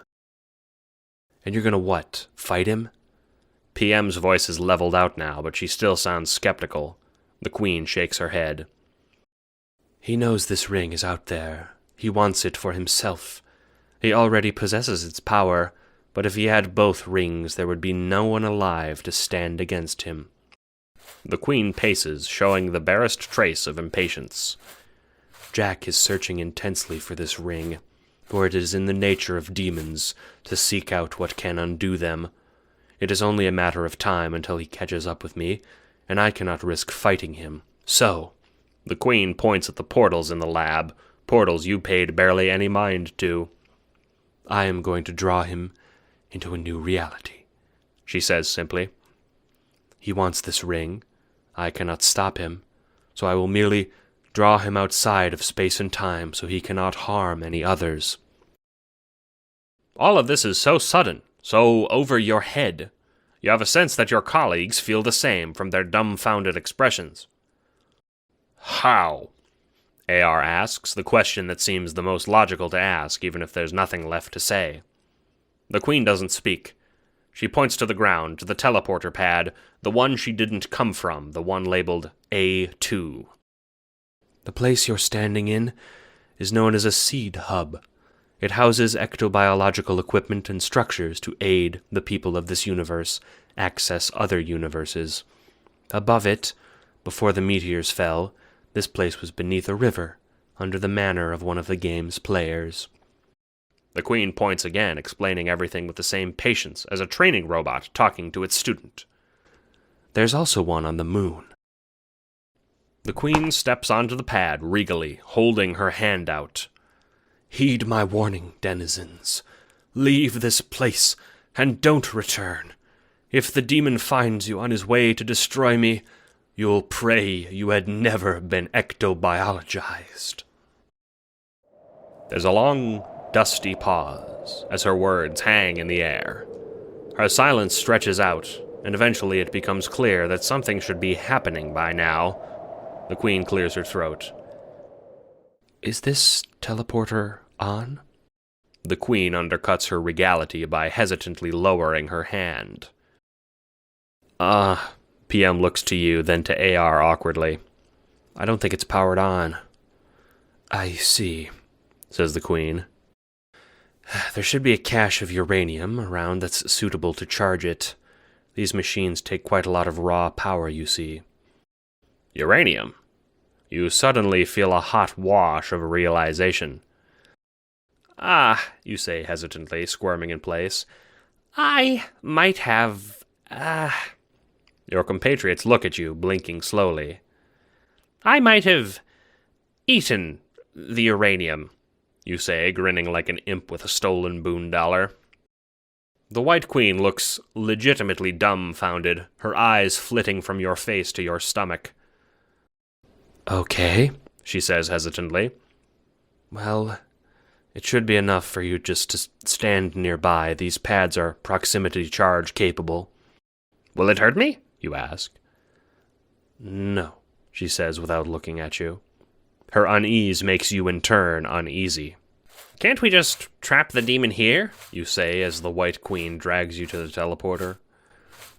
Speaker 3: "And you're gonna what, fight him?" PM's voice is leveled out now, but she still sounds skeptical. The Queen shakes her head. "He knows this ring is out there. He wants it for himself. He already possesses its power, but if he had both rings, there would be no one alive to stand against him." The Queen paces, showing the barest trace of impatience. "Jack is searching intensely for this ring, for it is in the nature of demons to seek out what can undo them. It is only a matter of time until he catches up with me, and I cannot risk fighting him. So," the Queen points at the portals in the lab, portals you paid barely any mind to, "I am going to draw him into a new reality," she says simply. "He wants this ring. I cannot stop him, so I will merely draw him outside of space and time so he cannot harm any others." All of this is so sudden, so over your head. You have a sense that your colleagues feel the same from their dumbfounded expressions. "How?" AR asks, the question that seems the most logical to ask, even if there's nothing left to say. The Queen doesn't speak. She points to the ground, to the teleporter pad, the one she didn't come from, the one labeled A2. "The place you're standing in is known as a seed hub. It houses ectobiological equipment and structures to aid the people of this universe access other universes. Above it, before the meteors fell, this place was beneath a river, under the manner of one of the game's players. The Queen points again, explaining everything with the same patience as a training robot talking to its student. There's also one on the moon. The Queen steps onto the pad regally, holding her hand out. Heed my warning, denizens. Leave this place, and don't return. If the demon finds you on his way to destroy me, you'll pray you had never been ectobiologized. There's a long, dusty pause as her words hang in the air. Her silence stretches out, and eventually it becomes clear that something should be happening by now. The Queen clears her throat. Is this teleporter on? The Queen undercuts her regality by hesitantly lowering her hand. PM looks to you, then to AR awkwardly. I don't think it's powered on. I see, says the Queen. There should be a cache of uranium around that's suitable to charge it. These machines take quite a lot of raw power, you see. Uranium? You suddenly feel a hot wash of realization. You say hesitantly, squirming in place. I might have, Your compatriots look at you, blinking slowly. I might have eaten the uranium, you say, grinning like an imp with a stolen boon dollar. The White Queen looks legitimately dumbfounded, her eyes flitting from your face to your stomach. Okay, she says hesitantly. Well, it should be enough for you just to stand nearby. These pads are proximity charge capable. Will it hurt me? You ask. No, she says without looking at you. Her unease makes you in turn uneasy. Can't we just trap the demon here? You say as the White Queen drags you to the teleporter.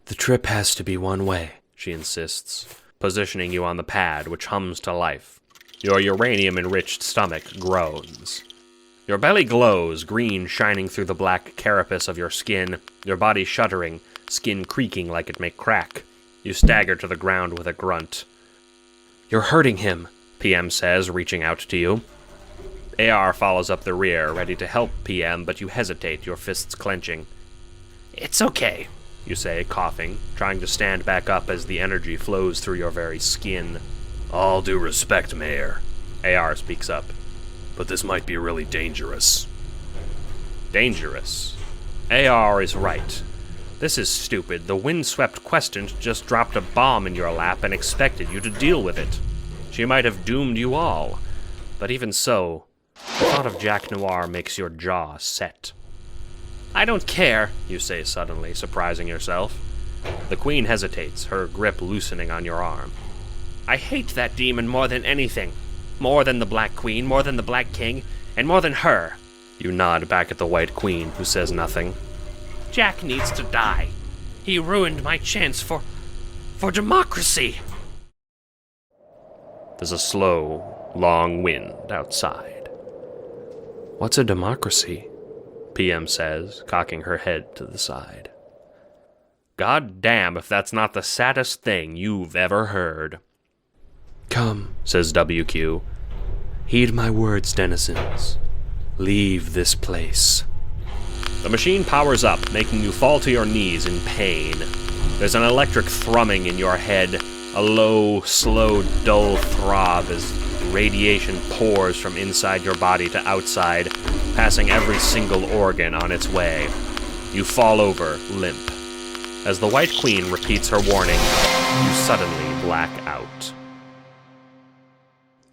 Speaker 3: The trip has to be one way, she insists, positioning you on the pad, which hums to life. Your uranium-enriched stomach groans. Your belly glows, green shining through the black carapace of your skin, your body shuddering, skin creaking like it may crack. You stagger to the ground with a grunt. You're hurting him, PM says, reaching out to you. AR follows up the rear, ready to help PM, but you hesitate, your fists clenching. It's okay, you say, coughing, trying to stand back up as the energy flows through your very skin. All due respect, Mayor, AR speaks up, but this might be really dangerous. Dangerous? AR is right. This is stupid. The windswept questant just dropped a bomb in your lap and expected you to deal with it. She might have doomed you all. But even so, the thought of Jack Noir makes your jaw set. I don't care, you say suddenly, surprising yourself. The Queen hesitates, her grip loosening on your arm. I hate that demon more than anything. More than the Black Queen, more than the Black King, and more than her. You nod back at the White Queen, who says nothing. Jack needs to die. He ruined my chance for democracy. There's a slow, long wind outside. What's a democracy? PM says, cocking her head to the side. God damn if that's not the saddest thing you've ever heard. Come, says WQ. Heed my words, denizens. Leave this place. The machine powers up, making you fall to your knees in pain. There's an electric thrumming in your head, a low, slow, dull throb as radiation pours from inside your body to outside, passing every single organ on its way. You fall over, limp. As the White Queen repeats her warning, you suddenly black out.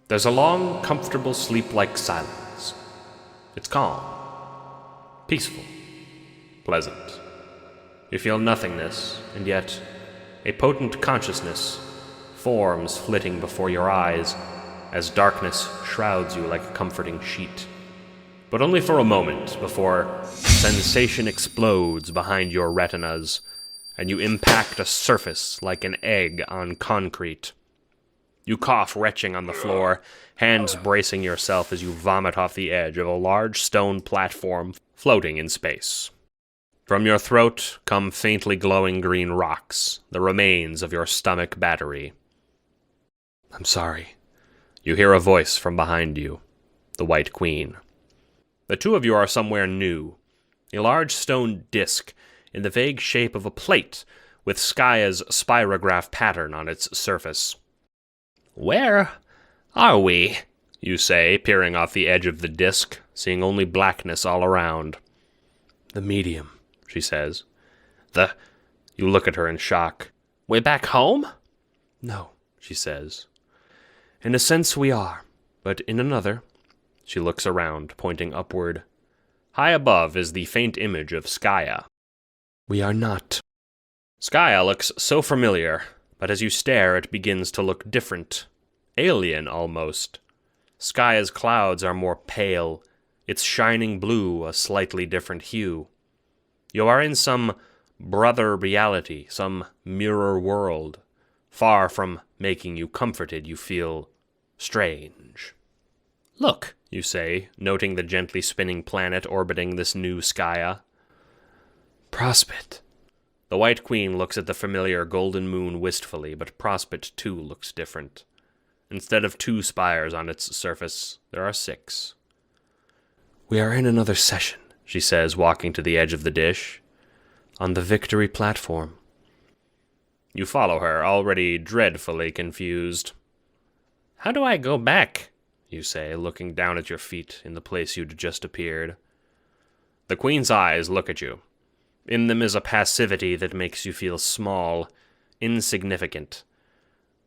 Speaker 3: There's a long, comfortable, sleep-like silence. It's calm, peaceful, pleasant. You feel nothingness, and yet a potent consciousness forms flitting before your eyes as darkness shrouds you like a comforting sheet. But only for a moment before sensation explodes behind your retinas, and you impact a surface like an egg on concrete. You cough, retching on the floor, hands bracing yourself as you vomit off the edge of a large stone platform floating in space. From your throat come faintly glowing green rocks, the remains of your stomach battery. I'm sorry. You hear a voice from behind you, the White Queen. The two of you are somewhere new. A large stone disc in the vague shape of a plate with Skaya's spirograph pattern on its surface. Where are we? You say, peering off the edge of the disc, seeing only blackness all around. The medium, she says. You look at her in shock. Way back home? No, she says. In a sense we are, but in another. She looks around, pointing upward. High above is the faint image of Skaya. We are not. Skaya looks so familiar, but as you stare it begins to look different. Alien, almost. Skaya's clouds are more pale, its shining blue a slightly different hue. You are in some brother reality, some mirror world. Far from making you comforted, you feel strange. Look, you say, noting the gently spinning planet orbiting this new Skaya. Prospect. The White Queen looks at the familiar golden moon wistfully, but Prospect too looks different. Instead of 2 spires on its surface, there are 6. We are in another session, she says, walking to the edge of the dish. On the victory platform. You follow her, already dreadfully confused. How do I go back? You say, looking down at your feet in the place you'd just appeared. The Queen's eyes look at you. In them is a passivity that makes you feel small, insignificant.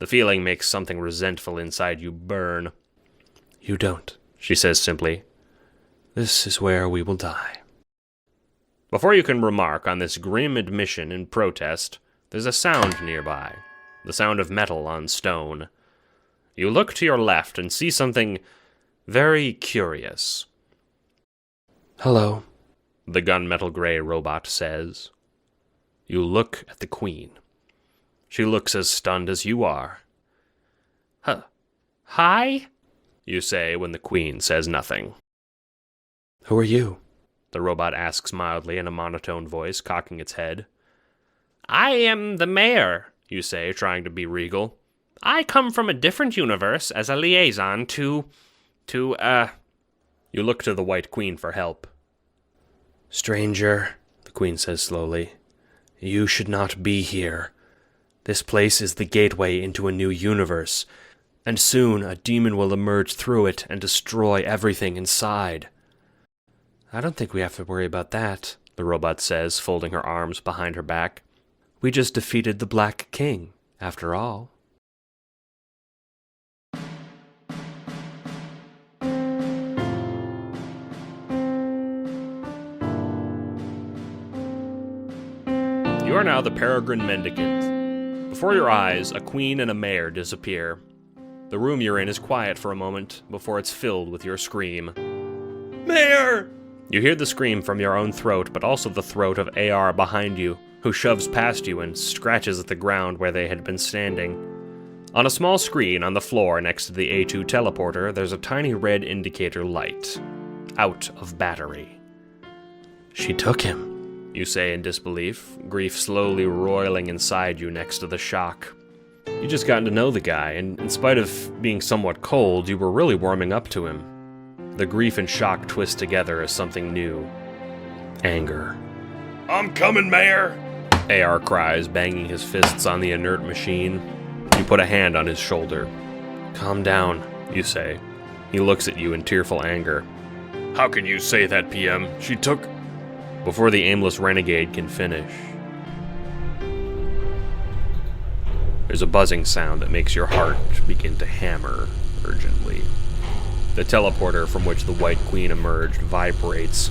Speaker 3: The feeling makes something resentful inside you burn. You don't, she says simply. This is where we will die. Before you can remark on this grim admission in protest, there's a sound nearby, the sound of metal on stone. You look to your left and see something very curious. Hello, the gunmetal gray robot says. You look at the Queen. She looks as stunned as you are. Hi? You say when the Queen says nothing. Who are you? The robot asks mildly in a monotone voice, cocking its head. I am the mayor, you say, trying to be regal. I come from a different universe as a liaison to... You look to the White Queen for help. Stranger, the Queen says slowly, you should not be here. This place is the gateway into a new universe, and soon a demon will emerge through it and destroy everything inside. I don't think we have to worry about that, the robot says, folding her arms behind her back. We just defeated the Black King, after all. You are now the Peregrine Mendicant. Before your eyes, a queen and a mayor disappear. The room you're in is quiet for a moment before it's filled with your scream. Mayor! You hear the scream from your own throat, but also the throat of AR behind you, who shoves past you and scratches at the ground where they had been standing. On a small screen on the floor next to the A2 teleporter, there's a tiny red indicator light. Out of battery. She took him, you say in disbelief, grief slowly roiling inside you next to the shock. You just gotten to know the guy, and in spite of being somewhat cold, you were really warming up to him. The grief and shock twist together as something new. Anger. I'm coming, Mayor! AR cries, banging his fists on the inert machine. You put a hand on his shoulder. Calm down, you say. He looks at you in tearful anger. How can you say that, PM? She took... Before the aimless renegade can finish, there's a buzzing sound that makes your heart begin to hammer urgently. The teleporter from which the White Queen emerged vibrates,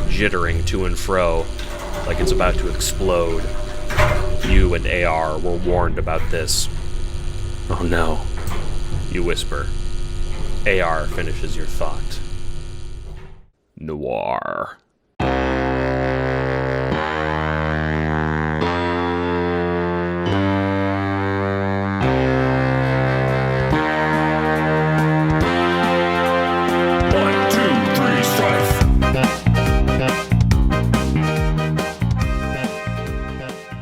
Speaker 3: jittering to and fro, like it's about to explode. You and AR were warned about this. Oh no, you whisper. AR finishes your thought. Noir.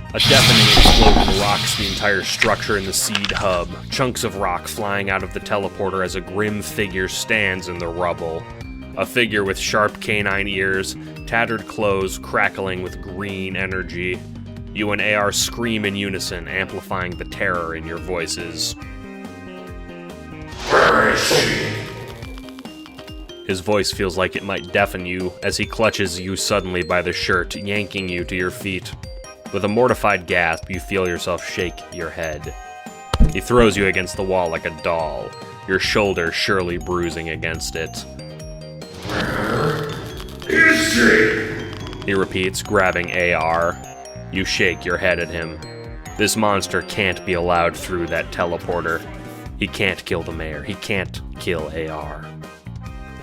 Speaker 3: A deafening
Speaker 5: explosion rocks the entire structure in the seed hub, chunks of rock flying out of the teleporter as a grim figure stands in the rubble. A figure with sharp canine ears, tattered clothes crackling with green energy. You and AR scream in unison, amplifying the terror in your voices. His voice feels like it might deafen you as he clutches you suddenly by the shirt, yanking you to your feet. With a mortified gasp, you feel yourself shake your head. He throws you against the wall like a doll, your shoulder surely bruising against it.
Speaker 2: Is she?
Speaker 5: He repeats, grabbing AR. You shake your head at him. This monster can't be allowed through that teleporter. He can't kill the mayor. He can't kill AR.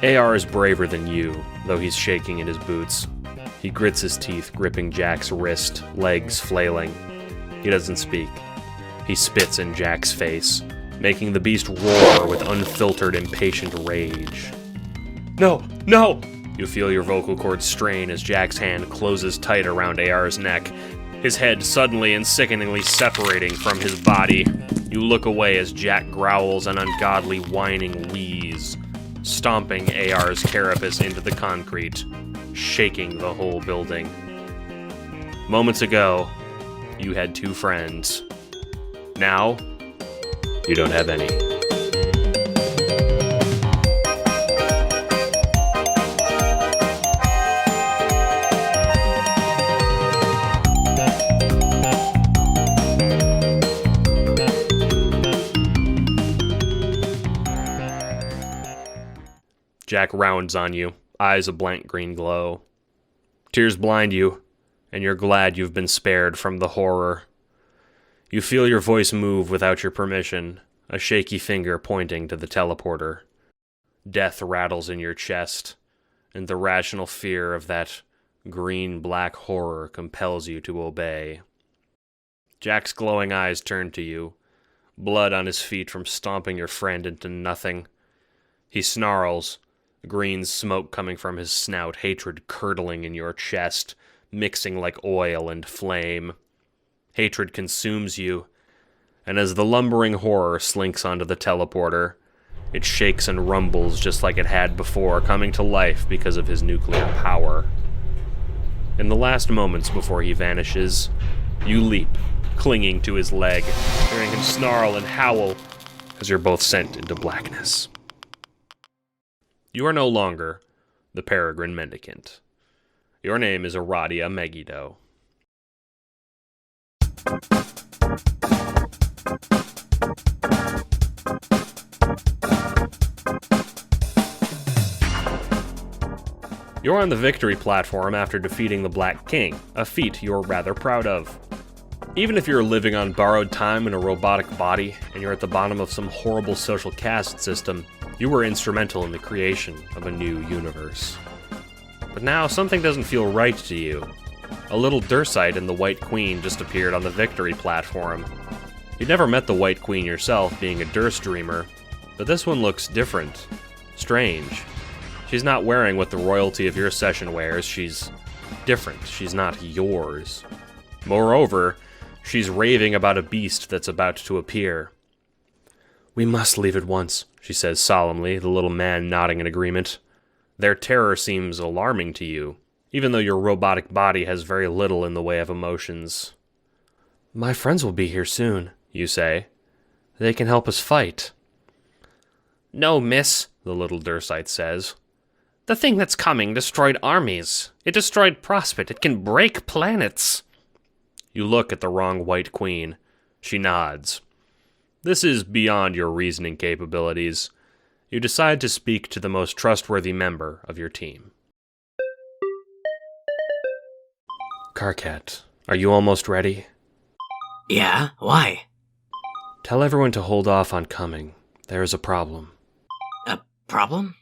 Speaker 5: AR is braver than you, though he's shaking in his boots. He grits his teeth, gripping Jack's wrist, legs flailing. He doesn't speak. He spits in Jack's face, making the beast roar with unfiltered, impatient rage. No! No! You feel your vocal cords strain as Jack's hand closes tight around AR's neck, his head suddenly and sickeningly separating from his body. You look away as Jack growls an ungodly whining wheeze, stomping AR's carapace into the concrete, shaking the whole building. Moments ago, you had 2 friends. Now, you don't have any. Jack rounds on you, eyes a blank green glow. Tears blind you, and you're glad you've been spared from the horror. You feel your voice move without your permission, a shaky finger pointing to the teleporter. Death rattles in your chest, and the rational fear of that green-black horror compels you to obey. Jack's glowing eyes turn to you, blood on his feet from stomping your friend into nothing. He snarls, green smoke coming from his snout, hatred curdling in your chest, mixing like oil and flame. Hatred consumes you, and as the lumbering horror slinks onto the teleporter, it shakes and rumbles just like it had before, coming to life because of his nuclear power. In the last moments before he vanishes, you leap, clinging to his leg, hearing him snarl and howl as you're both sent into blackness. You are no longer the Peregrine Mendicant. Your name is Aradia Megiddo. You're on the victory platform after defeating the Black King, a feat you're rather proud of. Even if you're living on borrowed time in a robotic body, and you're at the bottom of some horrible social caste system, you were instrumental in the creation of a new universe. But now something doesn't feel right to you. A little Dursite and the White Queen just appeared on the victory platform. You'd never met the White Queen yourself, being a Durst dreamer, but this one looks different. Strange. She's not wearing what the royalty of your session wears. She's different. She's not yours. Moreover, she's raving about a beast that's about to appear. "We must leave at once," she says solemnly, the little man nodding in agreement. Their terror seems alarming to you, even though your robotic body has very little in the way of emotions. "My friends will be here soon," you say. "They can help us fight." "No, miss," the little Dursite says. "The thing that's coming destroyed armies. It destroyed Prospect. It can break planets." You look at the wrong White Queen. She nods. This is beyond your reasoning capabilities. You decide to speak to the most trustworthy member of your team. "Karkat, are you almost ready?"
Speaker 16: Yeah, why?
Speaker 5: "Tell everyone to hold off on coming. There is a problem."
Speaker 16: A problem?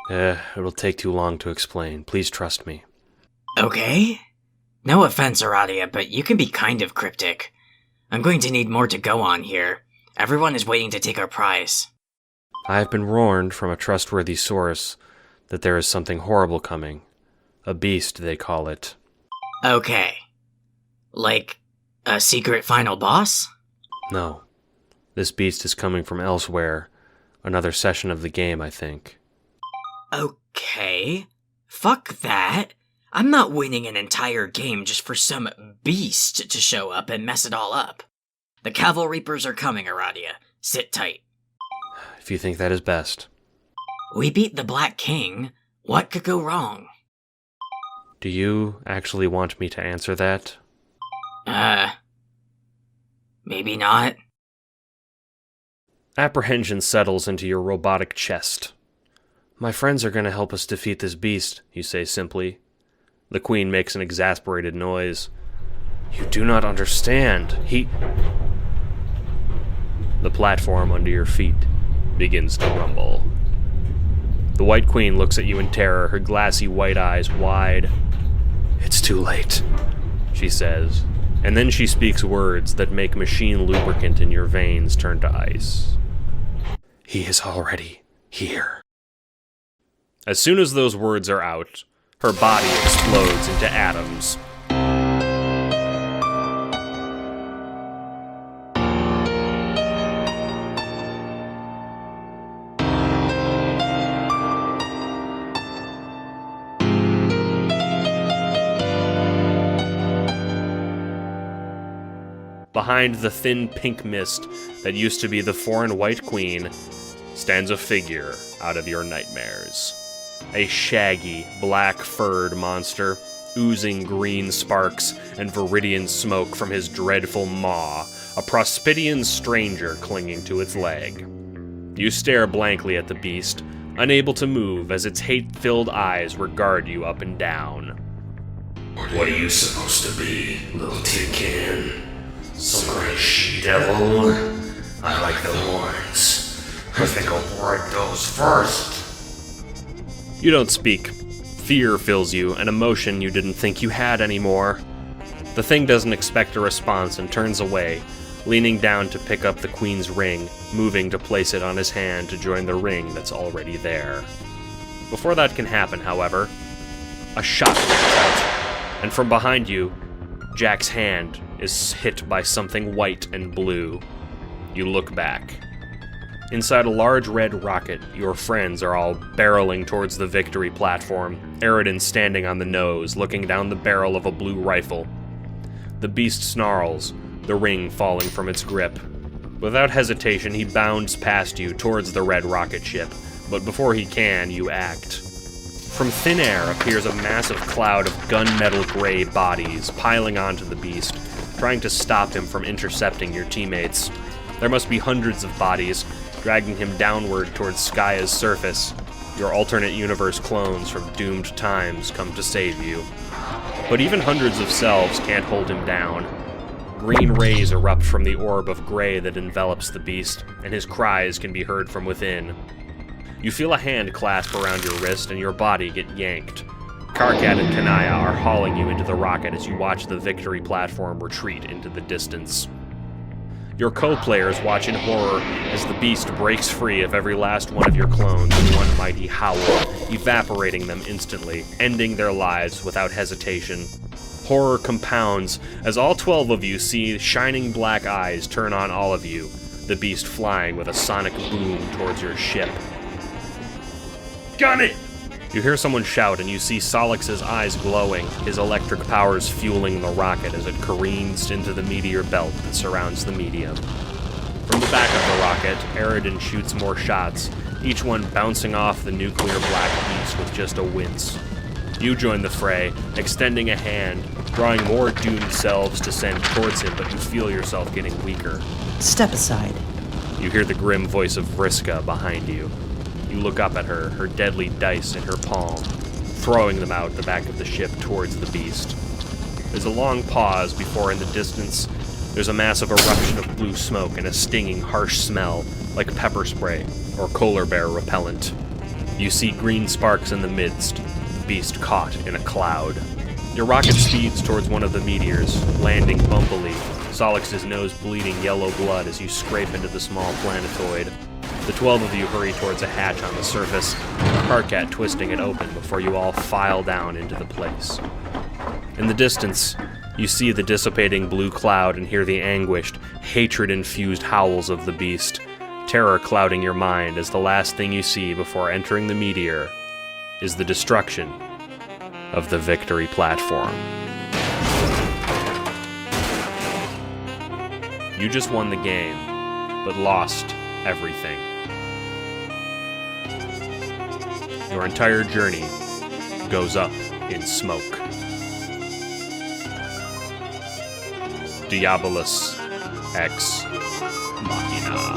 Speaker 5: It'll take too long to explain. Please trust me.
Speaker 16: Okay. No offense, Aradia, but you can be kind of cryptic. I'm going to need more to go on here. Everyone is waiting to take our prize.
Speaker 5: I have been warned from a trustworthy source that there is something horrible coming. A beast, they call it.
Speaker 16: Okay. Like A secret final boss?
Speaker 1: No. This beast is coming from elsewhere. Another session of the game, I think.
Speaker 16: Okay. Fuck that. I'm not winning an entire game just for some beast to show up and mess it all up. The Cavalry Reapers are coming, Aradia. Sit tight.
Speaker 1: If you think that is best.
Speaker 16: We beat the Black King. What could go wrong?
Speaker 1: Do you actually want me to answer that?
Speaker 16: Maybe not.
Speaker 1: Apprehension settles into your robotic chest. My friends are going to help us defeat this beast, you say simply. The Queen makes an exasperated noise. You do not understand. The platform under your feet begins to rumble. The White Queen looks at you in terror, her glassy white eyes wide. It's too late, she says, and then she speaks words that make machine lubricant in your veins turn to ice. He is already here. As soon as those words are out, her body explodes into atoms. Behind the thin pink mist that used to be the foreign White Queen stands a figure out of your nightmares. A shaggy, black-furred monster, oozing green sparks and viridian smoke from his dreadful maw, a Prospidian stranger clinging to its leg. You stare blankly at the beast, unable to move as its hate-filled eyes regard you up and down.
Speaker 20: What are you supposed to be, little tin can? Some great she-devil? I like the horns. I think I'll break those first.
Speaker 1: You don't speak. Fear fills you, an emotion you didn't think you had anymore. The thing doesn't expect a response and turns away, leaning down to pick up the Queen's ring, moving to place it on his hand to join the ring that's already there. Before that can happen, however, a shot rings out, and from behind you, Jack's hand is hit by something white and blue. You look back. Inside a large red rocket, your friends are all barreling towards the victory platform, Eridan standing on the nose, looking down the barrel of a blue rifle. The beast snarls, the ring falling from its grip. Without hesitation, he bounds past you towards the red rocket ship, but before he can, you act. From thin air appears a massive cloud of gunmetal gray bodies piling onto the beast, trying to stop him from intercepting your teammates. There must be hundreds of bodies, dragging him downward towards Skya's surface. Your alternate universe clones from doomed times come to save you. But even hundreds of selves can't hold him down. Green rays erupt from the orb of gray that envelops the beast, and his cries can be heard from within. You feel a hand clasp around your wrist and your body get yanked. Karkat and Kanaya are hauling you into the rocket as you watch the victory platform retreat into the distance. Your co-players watch in horror as the beast breaks free of every last one of your clones in one mighty howl, evaporating them instantly, ending their lives without hesitation. Horror compounds as all 12 of you see shining black eyes turn on all of you, the beast flying with a sonic boom towards your ship. Gun it! You hear someone shout and you see Solix's eyes glowing, his electric powers fueling the rocket as it careens into the meteor belt that surrounds the medium. From the back of the rocket, Eridan shoots more shots, each one bouncing off the nuclear black beast with just a wince. You join the fray, extending a hand, drawing more doomed selves to send towards him, but you feel yourself getting weaker.
Speaker 8: Step aside.
Speaker 1: You hear the grim voice of Vriska behind you. You look up at her, her deadly dice in her palm, throwing them out the back of the ship towards the beast. There's a long pause before, in the distance, there's a massive eruption of blue smoke and a stinging, harsh smell, like pepper spray or polar bear repellent. You see green sparks in the midst, the beast caught in a cloud. Your rocket speeds towards one of the meteors, landing bumpily, Solix's nose bleeding yellow blood as you scrape into the small planetoid. The 12 of you hurry towards a hatch on the surface, Karkat twisting it open before you all file down into the place. In the distance,
Speaker 5: You see the dissipating blue cloud and hear the anguished, hatred-infused howls of the beast, terror clouding your mind as the last thing you see before entering the meteor is the destruction of the victory platform. You just won the game, but lost everything. Your entire journey goes up in smoke. Diabolus ex machina.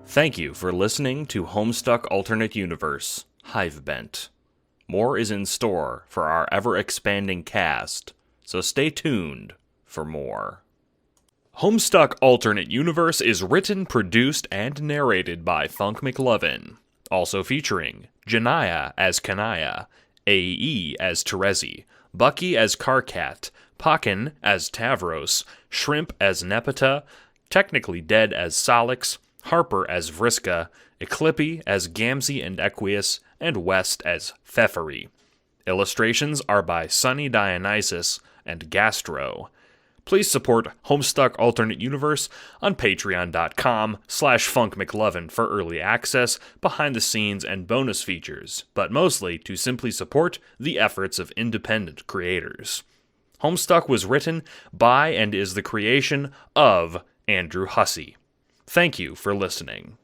Speaker 5: Thank you for listening to Homestuck Alternate Universe, Hivebent. More is in store for our ever-expanding cast, so stay tuned for more. Homestuck Alternate Universe is written, produced, and narrated by Funk McLovin, also featuring Janaya as Kanaya, AE as Terezi, Bucky as Karkat, Pakin as Tavros, Shrimp as Nepeta, Technically Dead as Salix, Harper as Vriska, Eclipi as Gamzee and Equius, and West as Pfeffery. Illustrations are by Sunny Dionysus and Gastro. Please support Homestuck Alternate Universe on patreon.com/funkmclovin for early access, behind the scenes, and bonus features, but mostly to simply support the efforts of independent creators. Homestuck was written by and is the creation of Andrew Hussie. Thank you for listening.